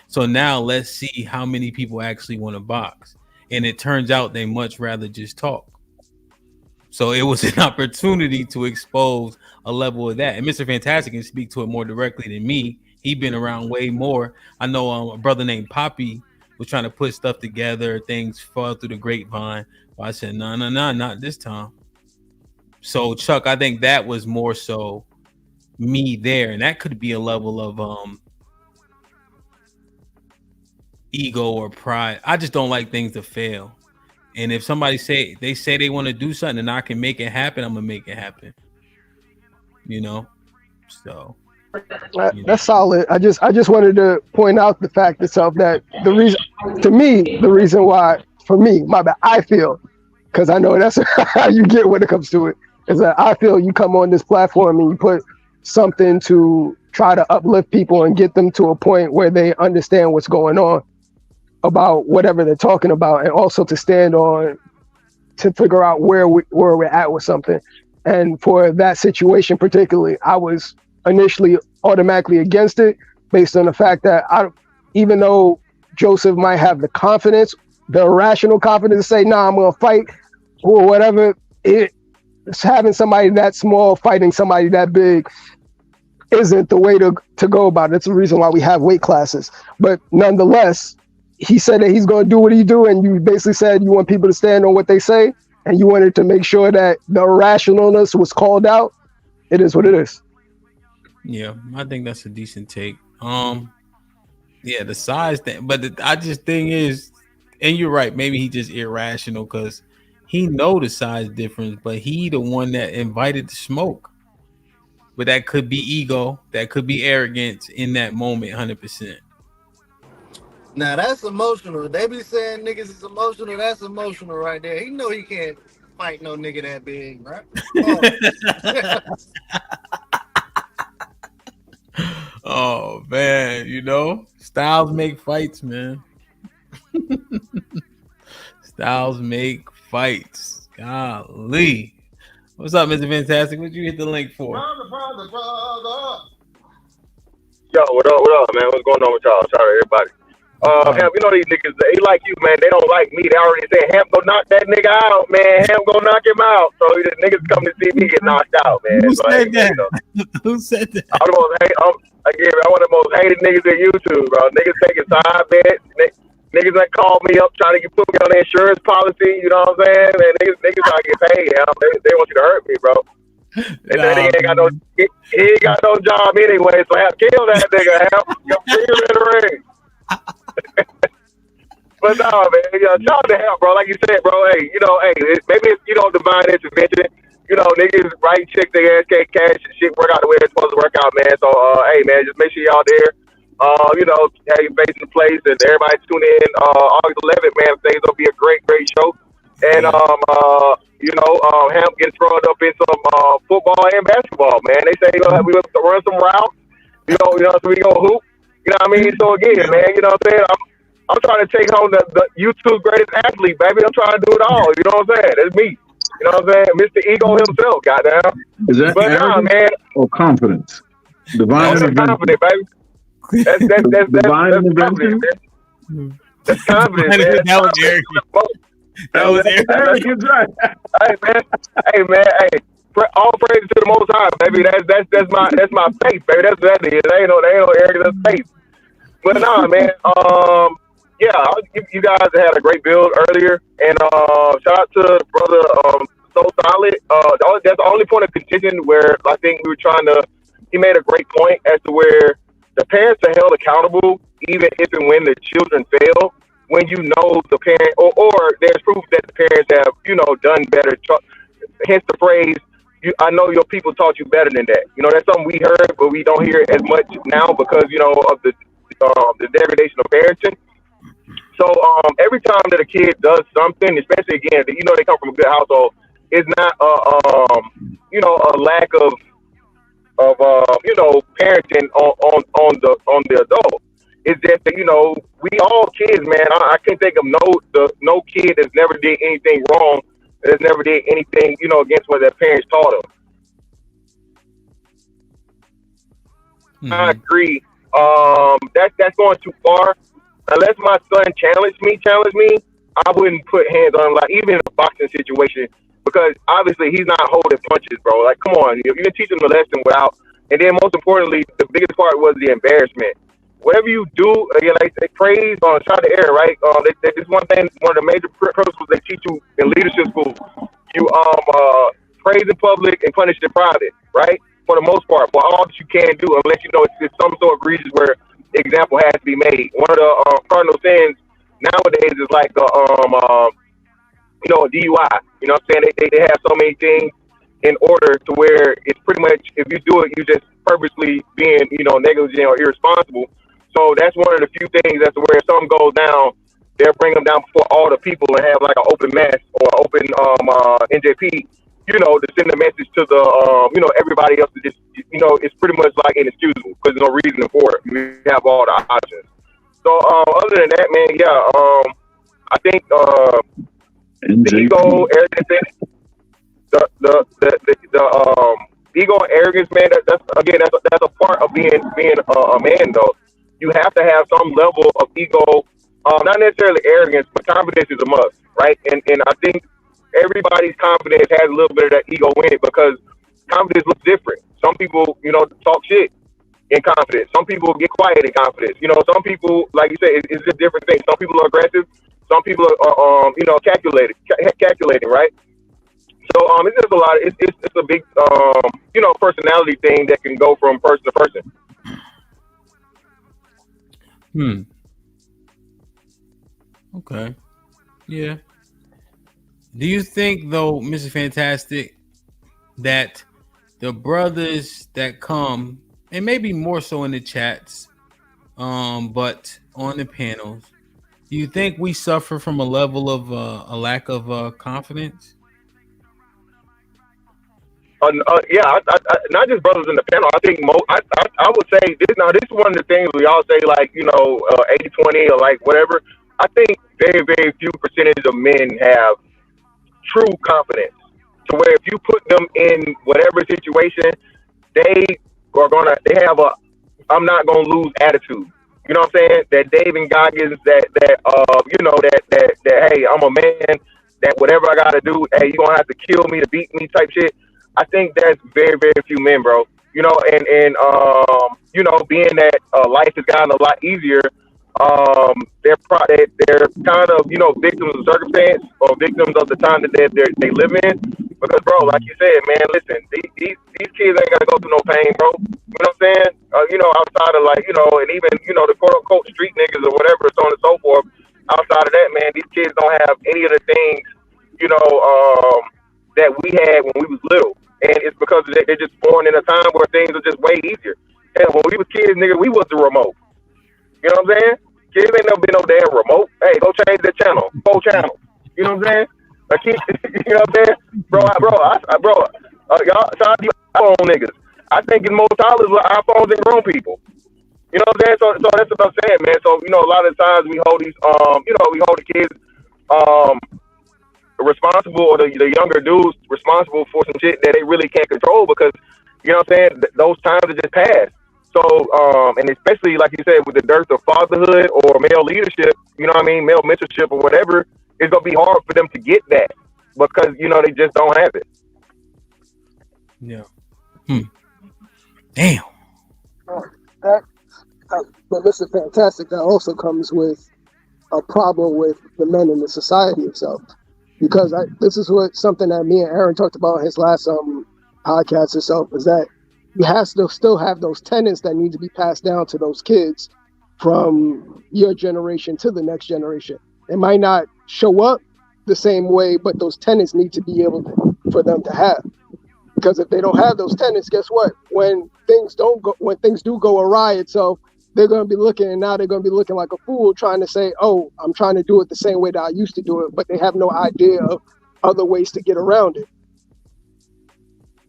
So now let's see how many people actually want to box. And it turns out they much rather just talk. So it was an opportunity to expose a level of that. And Mr. Fantastic can speak to it more directly than me. He's been around way more. I know a brother named Poppy was trying to put stuff together. Things fall through the grapevine. But I said, no, not this time. So, Chuck, I think that was more so me there. And that could be a level of ego or pride. I just don't like things to fail. And if somebody say they want to do something and I can make it happen, I'm gonna make it happen. So that's solid. I just wanted to point out the fact itself that the reason why for me, my bad, I feel, because I know that's how you get when it comes to it, is that I feel you come on this platform and you put something to try to uplift people and get them to a point where they understand what's going on about whatever they're talking about, and also to stand on to figure out where we're at with something. And for that situation particularly, I was initially automatically against it based on the fact that even though Joseph might have the confidence, the irrational confidence to say, nah, I'm gonna fight or whatever, it's having somebody that small fighting somebody that big isn't the way to go about it. That's the reason why we have weight classes. But nonetheless, he said that he's going to do what he do, and you basically said you want people to stand on what they say, and you wanted to make sure that the irrationalness was called out. It is what it is. Yeah, I think that's a decent take. Yeah, the size thing, but the thing is, and you're right, maybe he just irrational because he know the size difference, but he the one that invited the smoke. But that could be ego, that could be arrogance in that moment, 100%. Now that's emotional. They be saying niggas is emotional. That's emotional right there. He know he can't fight no nigga that big, right? Oh man, styles make fights, man. Styles make fights. Golly. What's up, Mr. Fantastic? What you hit the link for? Yo, what up, man? What's going on with y'all? Shout out to everybody. Hemp, these niggas, they like you, man. They don't like me. They already said, Hemp, go knock that nigga out, man. Hemp, go knock him out. So the niggas come to see me get knocked out, man. Who said that? Who said that? I'm one of the most hated niggas in YouTube, bro. Niggas taking side bets. Niggas that call me up trying to put me on the insurance policy. You know what I'm saying? Man, niggas trying to get paid. They want you to hurt me, bro. They say he ain't got no job anyway, so have kill that nigga. Have kill in the ring. But no, man, shout out to help, bro. Like you said, bro. Hey, maybe it's divine intervention. Niggas write checks, they ass can't cash shit work out the way it's supposed to work out, man. So, hey, man, just make sure y'all there. Have your face in place, and everybody tune in. August 11th, man. Today's gonna be a great, great show. And Hemp gets thrown up in some football and basketball, man. They say we have to run some routes. So we gonna hoop. You know what I mean? So again, man, you know what I'm saying? I'm trying to take home the YouTube greatest athlete, baby. I'm trying to do it all. You know what I'm saying? That's me. You know what I'm saying? Mr. Ego himself, goddamn. Is that arrogance or confidence? Divine intervention. Confident, baby. That's confidence, man. That's confidence, man. That was arrogant. That was arrogant, right? Hey, man. All praise to the Most High, baby. That's my faith, baby. That's what that is. There ain't no arrogance. That's faith. But nah, man. You guys had a great build earlier, and shout out to brother So Solid. That's the only point of contention where I think we were trying to. He made a great point as to where the parents are held accountable, even if and when the children fail. When you know the parent, or there's proof that the parents have done better. Hence the phrase, I know your people taught you better than that. That's something we heard, but we don't hear it as much now because of the degradation of parenting. So every time that a kid does something, especially again, they come from a good household, it's not a lack of parenting on the adult. It's just that we all kids, man. I can't think of no kid that's never did anything wrong, that's never did anything against what their parents taught them. Mm-hmm. I agree. That's going too far. Unless my son challenged me, I wouldn't put hands on him, like even in a boxing situation, because obviously he's not holding punches, bro. Like, come on, you can teach him a lesson without. And then most importantly, the biggest part was the embarrassment. Whatever you do, again, like they praise on try to err, right? This one of the major principles they teach you in leadership school. You praise in public and punish in private, right? For the most part, for all that you can do, unless it's some so egregious where example has to be made. One of the cardinal sins nowadays is like a DUI. You know what I'm saying? They have so many things in order to where it's pretty much, if you do it, you just purposely being negligent or irresponsible. So that's one of the few things that's where if something goes down, they'll bring them down before all the people and have like an open mass or open NJP. To send a message to the everybody else to just it's pretty much like inexcusable because there's no reason for it. We have all the options. So other than that, man, I think the ego, arrogance, the ego and arrogance, man. That's a part of being a man, though. You have to have some level of ego, not necessarily arrogance, but confidence is a must, right? And I think everybody's confidence has a little bit of that ego in it because confidence looks different. Some people, talk shit in confidence. Some people get quiet in confidence. Some people, like you say, it's just different things. Some people are aggressive. Some people are, calculating, right? So it's just a lot. It's a big, personality thing that can go from person to person. Okay. Yeah. Do you think, though, Mr. Fantastic, that the brothers that come, and maybe more so in the chats, but on the panels, do you think we suffer from a level of a lack of confidence? Yeah, not just brothers in the panel. I think I would say this. Now, this is one of the things we all say, like 80-20 or like whatever. I think very, very few percentage of men have true confidence to where if you put them in whatever situation, they have a I'm not gonna lose attitude. You know what I'm saying? That David Goggins, that hey, I'm a man. That whatever I gotta do, hey, you gonna have to kill me to beat me type shit. I think that's very, very few men, bro. And being that life has gotten a lot easier, they're kind of victims of circumstance or victims of the time that they live in. Because, bro, like you said, man, listen, these kids ain't gotta go through no pain, bro. You know what I'm saying? Outside of like, and even, the quote unquote street niggas or whatever, so on and so forth. Outside of that, man, these kids don't have any of the things, that we had when we was little. And it's because they're just born in a time where things are just way easier. And when we was kids, nigga, we was the remote. You know what I'm saying? Kids ain't never been no damn remote. Hey, go change that channel. 4 channels. You know what I'm saying? A kid, you know what I'm saying? Y'all, shout out to you iPhone niggas. I think in most dollars with iPhones and grown people. You know what I'm saying? So that's what I'm saying, man. So, a lot of times we hold these, we hold the kids, responsible, or the younger dudes responsible for some shit that they really can't control because, you know what I'm saying, those times are just past. So, and especially like you said, with the dearth of fatherhood or male leadership, you know what I mean, male mentorship or whatever, it's gonna be hard for them to get that because they just don't have it. Yeah. Damn. But this is fantastic. That also comes with a problem with the men in the society itself. Because this is something that me and Aaron talked about in his last podcast itself, is that you have to still have those tenets that need to be passed down to those kids from your generation to the next generation. It might not show up the same way, but those tenets need to be able for them to have. Because if they don't have those tenets, guess what? When things do go awry itself, they're going to be looking, and now they're going to be looking like a fool trying to say, oh, I'm trying to do it the same way that I used to do it, but they have no idea of other ways to get around it.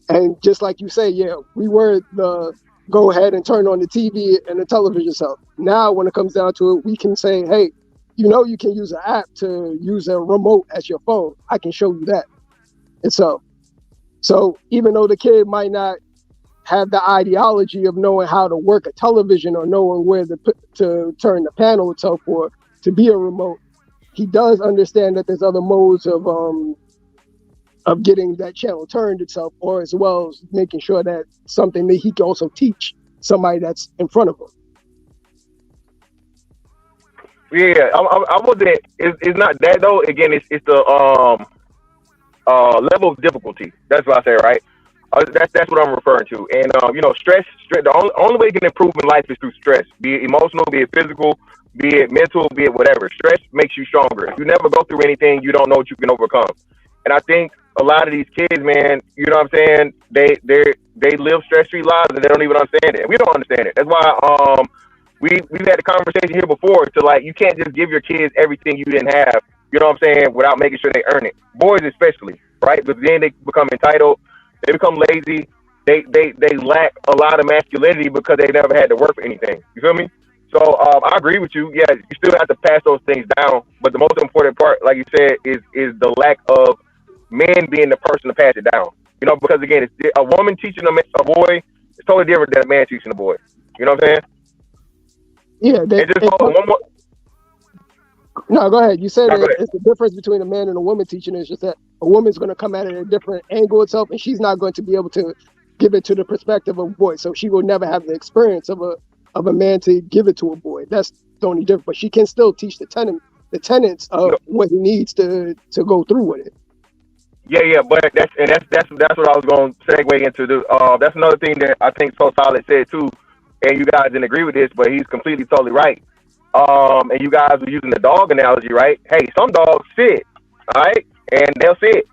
And just like you say, yeah, we were the go ahead and turn on the TV and the television stuff. Now, when it comes down to it, we can say, hey, you can use an app to use a remote as your phone. I can show you that. And so even though the kid might not have the ideology of knowing how to work a television or knowing where to turn the panel itself or to be a remote, he does understand that there's other modes of getting that channel turned itself, or as well as making sure that something that he can also teach somebody that's in front of him. Yeah, I wasn't. It's not that though. Again, it's the level of difficulty. That's what I say, right? That's what I'm referring to. And stress. The only way you can improve in life is through stress. Be it emotional, be it physical, be it mental, be it whatever. Stress makes you stronger. If you never go through anything, you don't know what you can overcome. And I think a lot of these kids, man, you know what I'm saying? They live stress-free lives and they don't even understand it. We don't understand it. That's why we've had a conversation here before to like, you can't just give your kids everything you didn't have, you know what I'm saying, without making sure they earn it. Boys especially, right? But then they become entitled, they become lazy, they lack a lot of masculinity because they never had to work for anything. You feel me? So I agree with you. Yeah, you still have to pass those things down. But the most important part, like you said, is the lack of men being the person to pass it down. You know, because again, it's a woman teaching a boy is totally different than a man teaching a boy. You know what I'm saying? Yeah. One more. No, go ahead. You said it's the difference between a man and a woman teaching is just that a woman's going to come at it at a different angle itself, and she's not going to be able to give it to the perspective of a boy. So she will never have the experience of a man to give it to a boy. That's the only difference. But she can still teach the tenets of what he needs to go through with it. Yeah, but that's what I was going to segue into. That's another thing that I think So Solid said too, and you guys didn't agree with this, but he's completely totally right. And you guys were using the dog analogy, right? Hey, some dogs sit, all right, and they'll sit.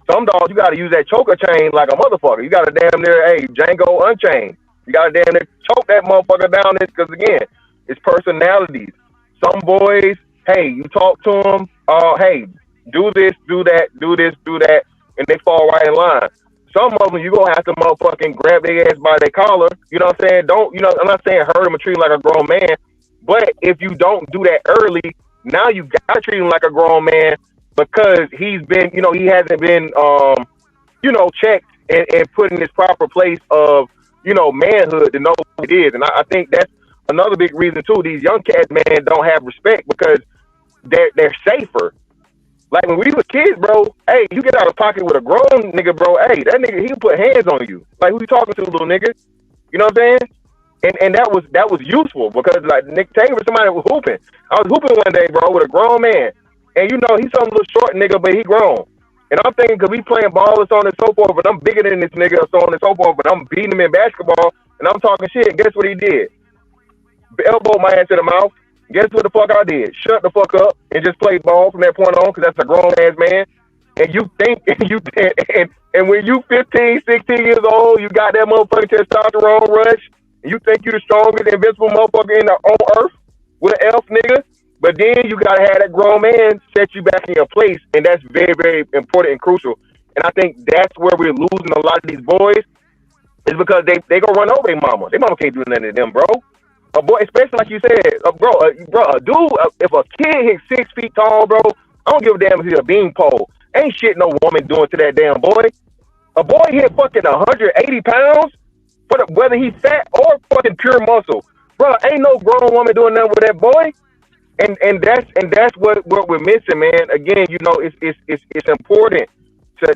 Some dogs, you got to use that choker chain like a motherfucker. You got to damn near, hey, Django Unchained. You got to damn near choke that motherfucker down because, again, it's personalities. Some boys, hey, you talk to them, hey, do this, do that, do this, do that, and they fall right in line. Some of them, you going to have to motherfucking grab their ass by their collar. You know what I'm saying? I'm not saying hurt them or treat them like a grown man, but if you don't do that early, now you got to treat him like a grown man because he's been, he hasn't been, checked and put in his proper place of, manhood to know what it is. And I think that's another big reason too. These young cats, man, don't have respect because they're safer. Like when we was kids, bro, hey, you get out of pocket with a grown nigga, bro, hey, that nigga, he can put hands on you. Like, who you talking to, little nigga? You know what I'm saying? And that was useful because, like, Nick Taylor, somebody was hooping. I was hooping one day, bro, with a grown man. And, he's some little short nigga, but he grown. And I'm thinking, because we playing ball and so on and so forth, but I'm bigger than this nigga, so on and so forth, but I'm beating him in basketball, and I'm talking shit. And guess what he did? Elbowed my ass in the mouth. Guess what the fuck I did? Shut the fuck up and just play ball from that point on, because that's a grown ass man. And you think, and when you 15, 16 years old, you got that motherfucking testosterone rush, and you think you the strongest, invincible motherfucker on earth with an F, nigga. But then you gotta have that grown man set you back in your place, and that's very, very important and crucial. And I think that's where we're losing a lot of these boys, is because they go run over their mama. Their mama can't do nothing to them, bro. A boy, especially like you said, bro, a dude, if a kid hits 6 feet tall, bro, I don't give a damn if he's a beanpole. Ain't shit no woman doing to that damn boy. A boy hit fucking 180 pounds, whether he's fat or fucking pure muscle, bro. Ain't no grown woman doing nothing with that boy. And that's what we're missing, man. Again, you know, it's important to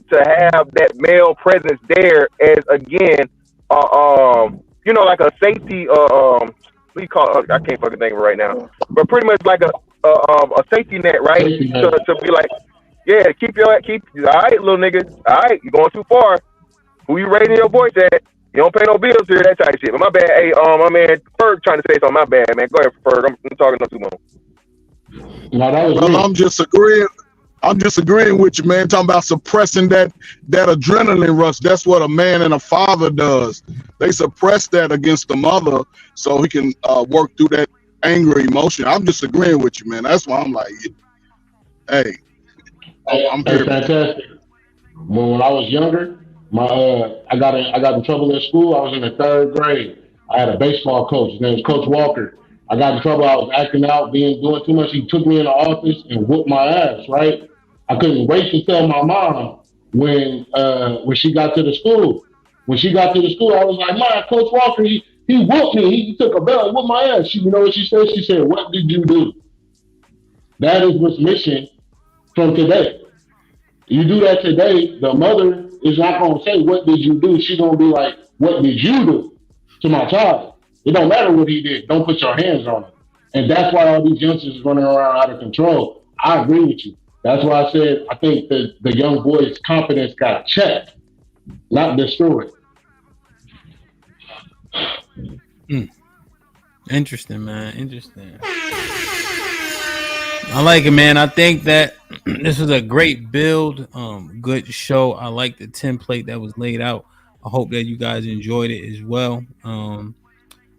have that male presence there as, again, you know, like a safety. What do you call it? I can't fucking think of it right now. But pretty much like a safety net, right? To be like, yeah, keep all right, little nigga. All right, you're going too far. Who you raising your voice at? You don't pay no bills here, that type of shit. But my bad. Hey, my man Ferg trying to say something. My bad, man. Go ahead, Ferg. I'm talking no too long. No, that was Well, I'm just agreeing with you, man. Talking about suppressing that adrenaline rush. That's what a man and a father does. They suppress that against the mother so he can work through that anger emotion. I'm just agreeing with you, man. That's why I'm like, hey, I'm here. Fantastic. When I was younger, I got in trouble at school. I was in the 3rd grade. I had a baseball coach. His name was Coach Walker. I got in trouble. I was acting out, doing too much. He took me in the office and whooped my ass, right? I couldn't wait to tell my mom when she got to the school. When she got to the school, I was like, "Mom, Coach Walker, he whooped me. He took a belt and whooped my ass." You know what she said? She said, "What did you do?" That is what's missing from today. You do that today, the mother is not going to say, "What did you do?" She's going to be like, "What did you do to my child?" It don't matter what he did. Don't put your hands on him. And that's why all these youngsters are running around out of control. I agree with you. That's why I said I think the young boy's confidence got checked, not destroyed. Interesting, man. Interesting. I like it, man. I think that this was a great build. Good show. I like the template that was laid out. I hope that you guys enjoyed it as well.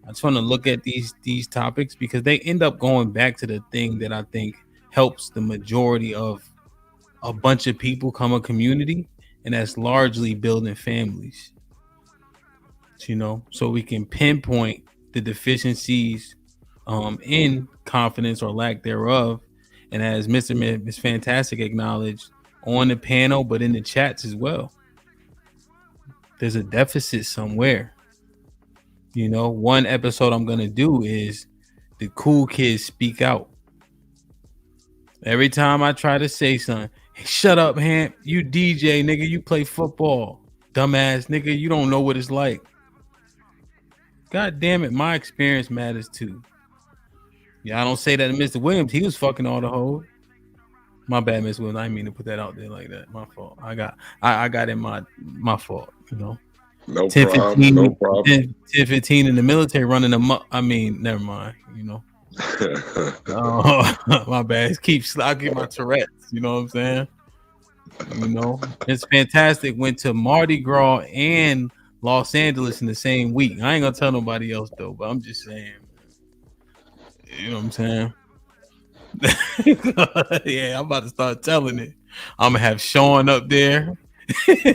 I just want to look at these topics because they end up going back to the thing that I think helps the majority of a bunch of people come a community, and that's largely building families. You know, so we can pinpoint the deficiencies in confidence or lack thereof. And as Miss Fantastic acknowledged on the panel, but in the chats as well, there's a deficit somewhere. You know, one episode I'm going to do is the cool kids speak out. Every time I try to say something, hey, shut up, Hamp. You DJ, nigga. You play football. Dumbass, nigga. You don't know what it's like. God damn it. My experience matters too. Yeah, I don't say that to Mr. Williams. He was fucking all the hoes. My bad, Miss Williams. I didn't mean to put that out there like that. My fault. I got in my fault, you know. No problem. 10-15 in the military running them up. I mean, never mind, you know. My bad. I get my Tourette's, you know what I'm saying? You know, it's fantastic. Went to Mardi Gras and Los Angeles in the same week. I ain't gonna tell nobody else though, but I'm just saying. You know what I'm saying? Yeah, I'm about to start telling it. I'm gonna have Sean up there,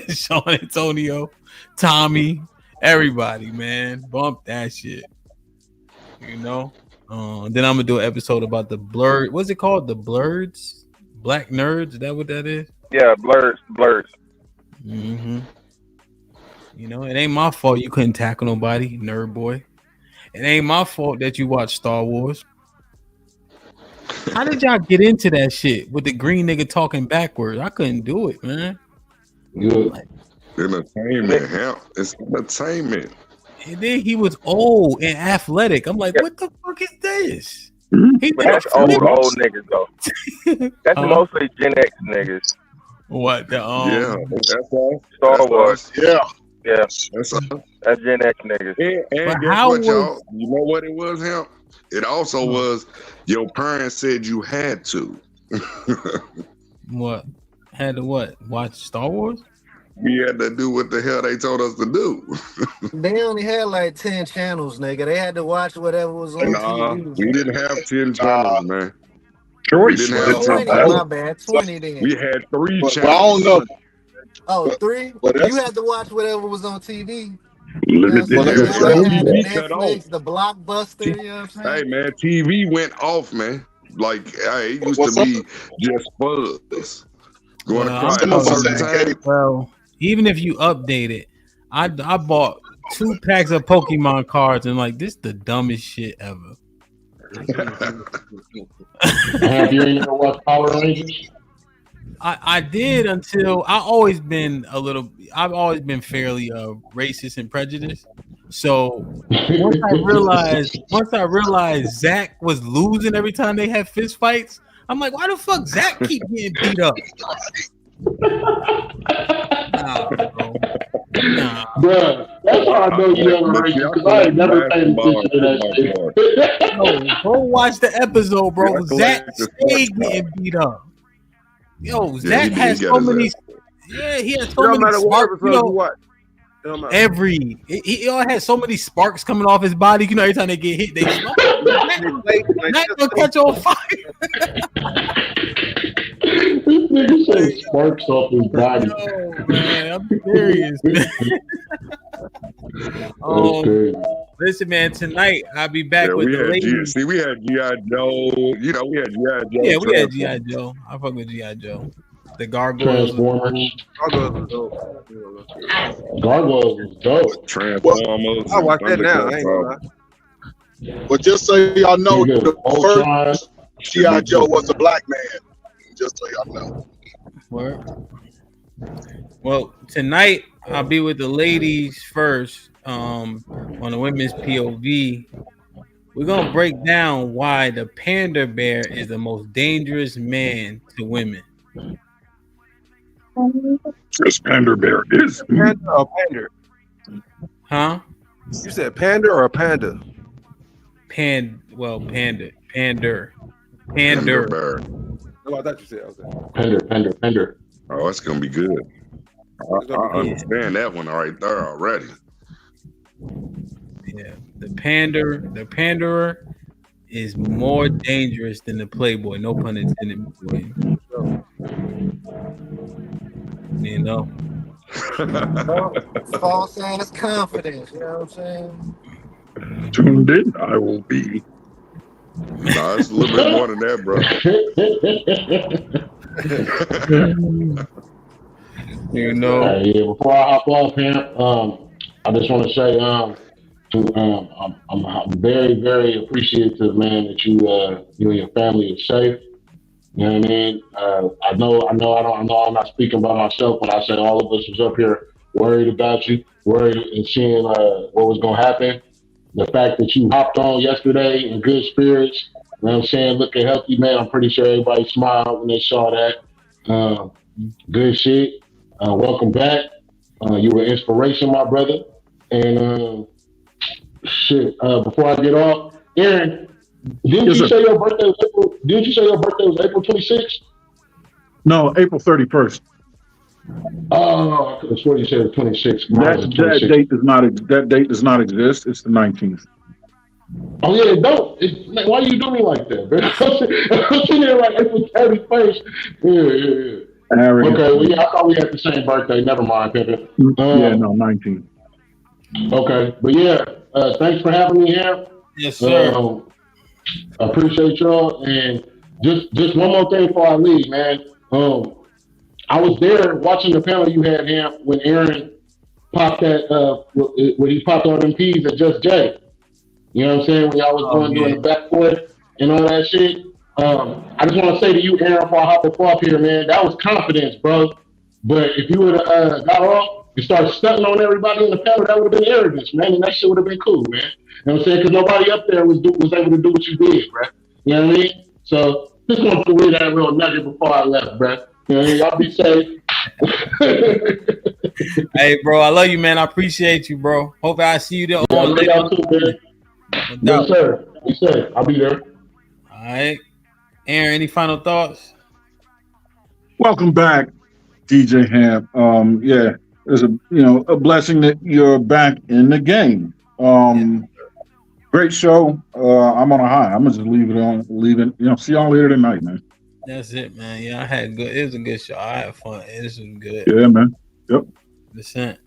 Sean Antonio, Tommy, everybody, man. Bump that shit. You know? Then I'm gonna do an episode about the blurred. What's it called? The blurreds? Black nerds? Is that what that is? Yeah, blurs. Mm-hmm. You know, it ain't my fault you couldn't tackle nobody, nerd boy. It ain't my fault that you watch Star Wars. How did y'all get into that shit with the green nigga talking backwards? I couldn't do it, man. Like, entertainment, hell. It's entertainment. And then he was old and athletic. I'm like, what the fuck is this? But that's old niggas though. That's mostly Gen X niggas. What the Yeah, that's all. Star That's Wars. us. Yeah. Yeah, That's us. that's Gen X niggas. And But guess how what, was y'all? You know what it was, him? It also was your parents said you had to. what? Had to what? Watch Star Wars? We had to do what the hell they told us to do. They only had like 10 channels, nigga. They had to watch whatever was on Nah, TV. we didn't have 10 channels, man. We Choice. didn't have 10 20, my channels. bad. 20 then. We had 3 But I don't channels. know. Oh, 3? But You that's had to watch whatever was on TV. Limited Well, that's Y'all ain't had the TV cut off. Netflix, the Blockbuster, you know what I'm Hey, saying? man, TV went off, man. Like, hey, it used to be just fuzz. Going across at a certain time. Well, even if you update it, I bought 2 packs of Pokemon cards and like this the dumbest shit ever. Have you ever watched Power Rangers? I did until I've always been fairly racist and prejudiced. So once I realized Zach was losing every time they had fist fights, I'm like, why the fuck Zach keep getting beat up? Nah, Bruh, that's how I know you ever racist, because I ain't never paid attention to that shit. No, go watch the episode, bro. Zach stayed getting beat up. Yo, Zach has so many. Yeah, he has so many sparks. You know, he all had so many sparks coming off his body. You know, every time they get hit, they not gonna catch on fire. This nigga said sparks off his body. No, man, I'm serious. Listen, man. Tonight I'll be back with the ladies. We had G.I. Joe. You know, we had G.I. Joe. Yeah, we had G.I. Joe. I fuck with G.I. Joe. The Gargoyles. Gargoyles was dope. Transformers. I watch that now. I ain't gonna lie. But just so y'all know, the first G.I. Joe was a black man. Just so y'all know. Word. Well, tonight I'll be with the ladies first. On the women's POV, we're gonna break down why the panda bear is the most dangerous man to women. This panda bear is Panda or pander? Huh? You said panda or a panda? Pander. Oh, I thought you said Pender. Oh, it's gonna be good. I understand that one right there already. Yeah, the panderer is more dangerous than the playboy. No pun intended. You know, false ass confidence. You know what I'm saying? Tuned in, I will be. Nah, it's a little bit more than that, bro. You know. Yeah, before I hop off here, I just want to say, I'm very, very appreciative, man, that you and your family is safe. You know what I mean? I know I'm not speaking about myself when I say all of us was up here worried about you, worried and seeing what was gonna happen. The fact that you hopped on yesterday in good spirits, you know what I'm saying, looking healthy, man. I'm pretty sure everybody smiled when they saw that. Good shit. Welcome back. You were inspiration, my brother. And before I get off, Aaron, didn't you say your birthday was April 26th? No, April 31st. Oh, I could have sworn you said the 26th. That date does not exist. It's the 19th. Oh yeah, it don't. Why you do me like that, man? I'm sitting there like April 31st. Yeah. Arrogance. Okay, well, yeah, I thought we had the same birthday. Never mind, Pepe. Yeah, no, 19th. Okay, but yeah, thanks for having me here. Yes, sir. I appreciate y'all. And just one more thing before I leave, man. I was there watching the panel you had here when Aaron popped that when he popped all them P's at Just Jay. You know what I'm saying? When y'all was doing the backcourt and all that shit. I just want to say to you, Aaron, before I hop off here, man, that was confidence, bro. But if you would have got off and started stunting on everybody in the panel, that would have been arrogance, man. And that shit would have been cool, man. You know what I'm saying? Because nobody up there was able to do what you did, bro. You know what I mean? So just wanted to read that real nugget before I left, bro. You know, y'all be safe. Hey, bro, I love you, man. I appreciate you, bro. Hope I see you there Yeah, I on love later. y'all too, man. No doubt. Yes, sir. Yes, sir. I'll be there. All right. Aaron, any final thoughts? Welcome back, DJ Hamp. Yeah, it's a blessing that you're back in the game. Great show. I'm on a high. I'm gonna just leave it. See y'all later tonight, man. That's it, man. Yeah, I had good. It was a good show. I had fun. This was good. Yeah, man. Yep. Listen,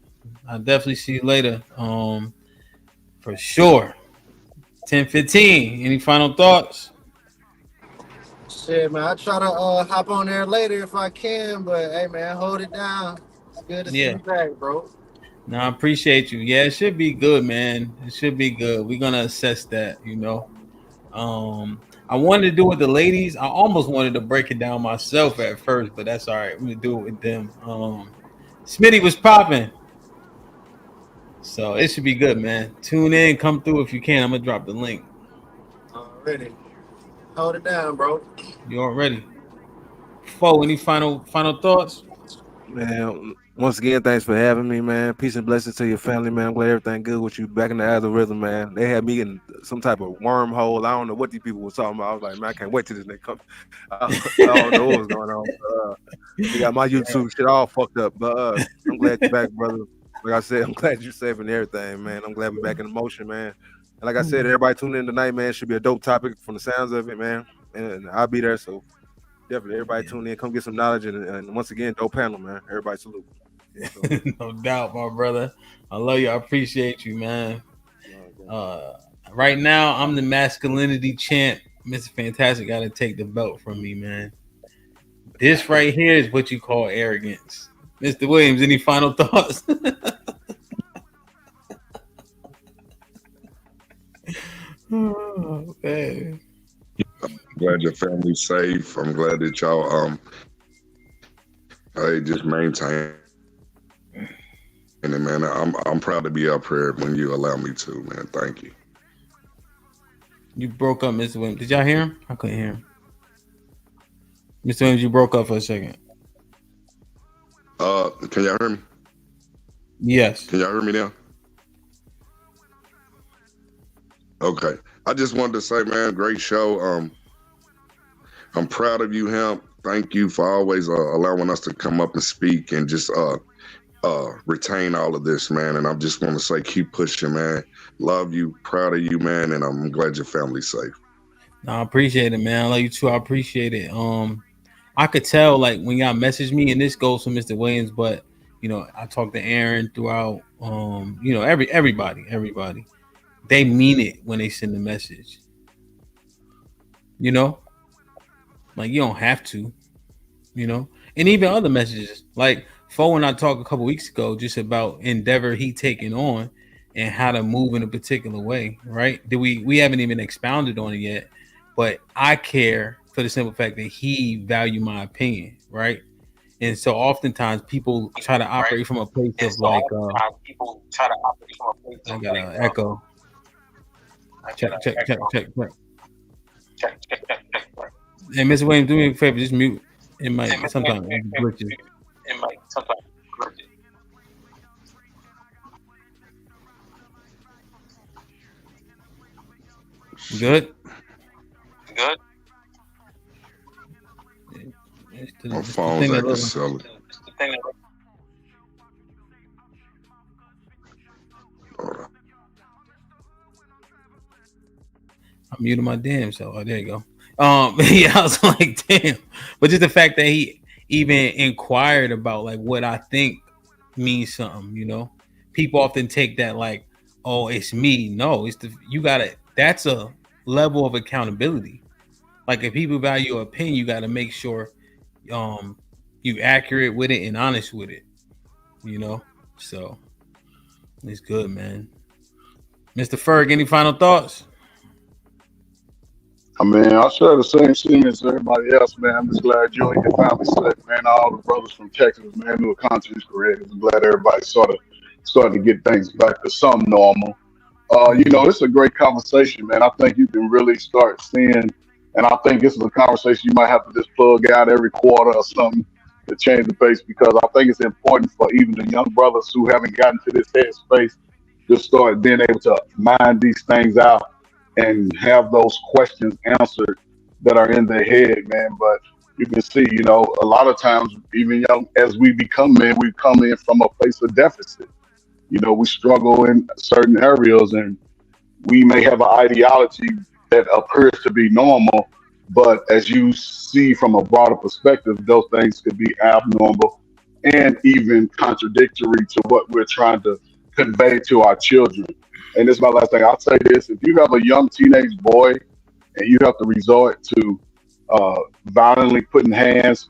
I'll definitely see you later. For sure. 10:15. Any final thoughts? Shit, man, I try to hop on there later if I can, but hey, man, hold it down. It's good to see you back, bro. No, I appreciate you. Yeah, it should be good, man. It should be good. We're gonna assess that, I wanted to do it with the ladies. I almost wanted to break it down myself at first, but that's all right. We're gonna do it with them. Smitty was popping. So it should be good, man. Tune in, come through if you can. I'm gonna drop the link. Already. Hold it down, bro. You already. Any final thoughts? Man, once again, thanks for having me, man. Peace and blessings to your family, man. I'm glad everything good with you back in the algorithm, man. They had me in some type of wormhole. I don't know what these people were talking about. I was like, man, I can't wait till this nigga come. I don't know what was going on. You got my YouTube shit all fucked up, but I'm glad you're back, brother. Like I said, I'm glad you're safe and everything, man. I'm glad we're back in motion, man. And like I said, everybody tune in tonight, man. Should be a dope topic from the sounds of it, man. And I'll be there, so definitely everybody tune in, come get some knowledge, and once again, dope panel, man. Everybody salute. So. No doubt, my brother. I love you. I appreciate you, man. Right now, I'm the masculinity champ. Mr. Fantastic got to take the belt from me, man. This right here is what you call arrogance. Mr. Williams, any final thoughts? Oh, man. I'm glad your family's safe. I'm glad that y'all just maintain it, man. I'm proud to be up here when you allow me to, man. Thank you. You broke up, Mr. Williams. Did y'all hear him? I couldn't hear him. Mr. Williams, you broke up for a second. Can y'all hear me? Yes. Can y'all hear me now? Okay. I just wanted to say, man, great show. I'm proud of you, Hemp. Thank you for always allowing us to come up and speak and just retain all of this, man. And I just want to say, keep pushing, man. Love you, proud of you, man, and I'm glad your family's safe. No, I appreciate it, man. I love you too. I appreciate it. I could tell, like, when y'all message me, and this goes for Mr. Williams, but I talked to Aaron throughout. Everybody, they mean it when they send the message. Like, you don't have to, and even other messages. Like, Fo and I talked a couple weeks ago just about endeavor he taking on and how to move in a particular way, right? We haven't even expounded on it yet, but I care for the simple fact that he value my opinion, right? And so oftentimes people try to operate from a place of like, I got an echo. Check. Hey, Mr. Williams, do me a favor, just mute. It might sometimes glitches. Good. My phone's acting silly. I muted my damn self. Oh, there you go. Yeah, I was like, damn. But just the fact that he even inquired about like what I think means something, People often take that like, oh, it's me. No, that's a level of accountability. Like, if people value your opinion, you gotta make sure you accurate with it and honest with it. So it's good, man. Mr. Ferg, any final thoughts? I mean, I share the same sentiments as everybody else, man. I'm just glad you and your family safe, man. All the brothers from Texas, man, who are conscious creators. I'm glad everybody sort of started to get things back to some normal. It's a great conversation, man. I think you can really start seeing, and I think this is a conversation you might have to just plug out every quarter or something, to change the pace, because I think it's important for even the young brothers who haven't gotten to this headspace to start being able to mind these things out and have those questions answered that are in their head, man. But you can see, you know, a lot of times, even young as we become men, we come in from a place of deficit. You know, we struggle in certain areas, and we may have an ideology that appears to be normal, but as you see from a broader perspective, those things could be abnormal and even contradictory to what we're trying to convey to our children. And this is my last thing. I'll say this: if you have a young teenage boy and you have to resort to violently putting hands,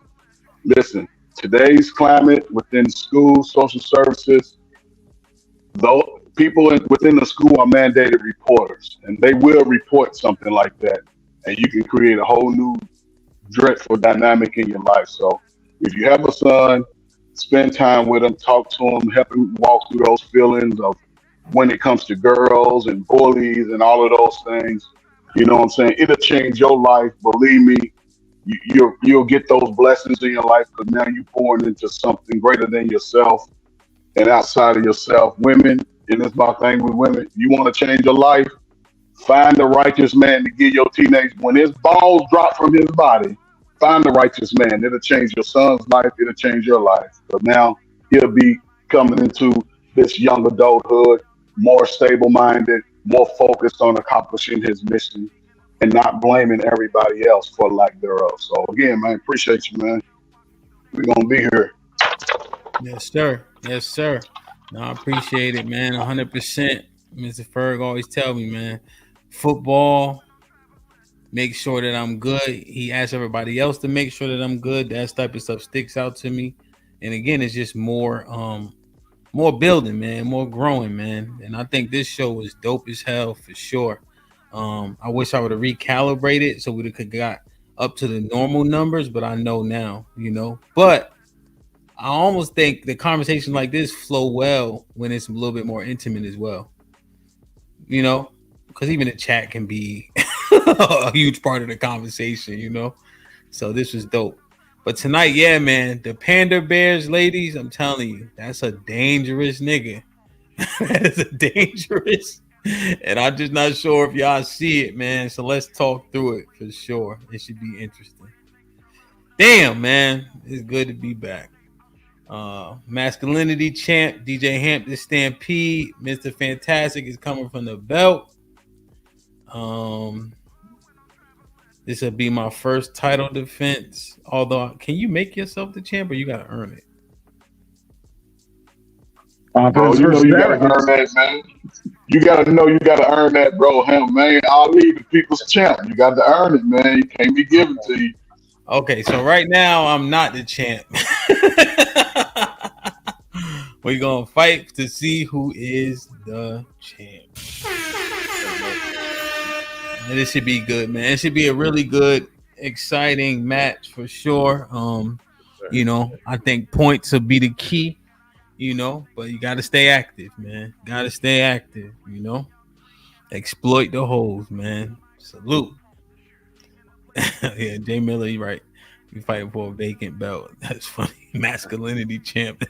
listen, today's climate within schools, social services, though people within the school are mandated reporters, and they will report something like that, and you can create a whole new dreadful dynamic in your life. So if you have a son, spend time with him, talk to him, help him walk through those feelings of when it comes to girls and bullies and all of those things. You know what I'm saying? It'll change your life. Believe me, you'll get those blessings in your life, because now you're pouring into something greater than yourself and outside of yourself. Women, and it's my thing with women, you want to change your life, find the righteous man to give your teenage, when his balls drop from his body, find the righteous man. It'll change your son's life, it'll change your life. But now he'll be coming into this young adulthood more stable minded, more focused on accomplishing his mission and not blaming everybody else for lack thereof. So again, man, appreciate you, man. We're gonna be here. Yes, sir. Yes, sir. No, I appreciate it, man. 100%. Mr. Ferg always tell me, man, football, make sure that I'm good. He asks everybody else to make sure that I'm good. That type of stuff sticks out to me. And again, it's just more building, man, more growing, man. And I think this show was dope as hell for sure. I wish I would have recalibrated so we could got up to the normal numbers, but I know now, you know. But I almost think the conversations like this flow well when it's a little bit more intimate as well, you know, because even the chat can be a huge part of the conversation, you know. So this was dope. But tonight, yeah, man, the Panda Bears ladies, I'm telling you, that's a dangerous nigga. That is a dangerous, and I'm just not sure if y'all see it, man. So let's talk through it for sure. It should be interesting. Damn, man, it's good to be back. Masculinity champ, DJ Hampton Stampede, Mr. Fantastic is coming from the belt. This will be my first title defense. Although, can you make yourself the champ, or you gotta earn it? Bro, you know you gotta earn that, man. You gotta know you gotta earn that, bro. Him, man, Ali, the people's champ. You got to earn it, man. You can't be given to you. Okay, so right now I'm not the champ. We're gonna fight to see who is the champ. And this should be good, man. It should be a really good, exciting match for sure. You know, I think points will be the key, you know, but you gotta stay active, man. Gotta stay active, you know. Exploit the holes, man. Salute. Yeah, Jay Miller, you're right. We fighting for a vacant belt. That's funny. Masculinity champ.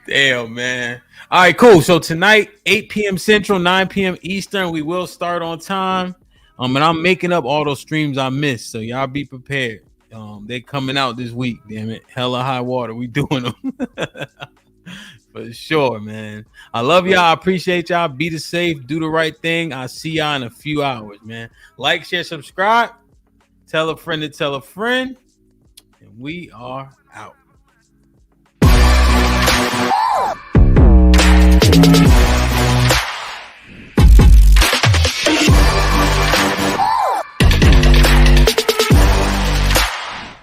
Damn, man. All right, cool. So tonight, 8 p.m. Central, 9 p.m. Eastern, we will start on time. And I'm making up all those streams I missed, so y'all be prepared. They coming out this week, damn it. Hella high water. We doing them. For sure, man. I love y'all. I appreciate y'all. Be the safe. Do the right thing. I'll see y'all in a few hours, man. Like, share, subscribe. Tell a friend to tell a friend. And we are out.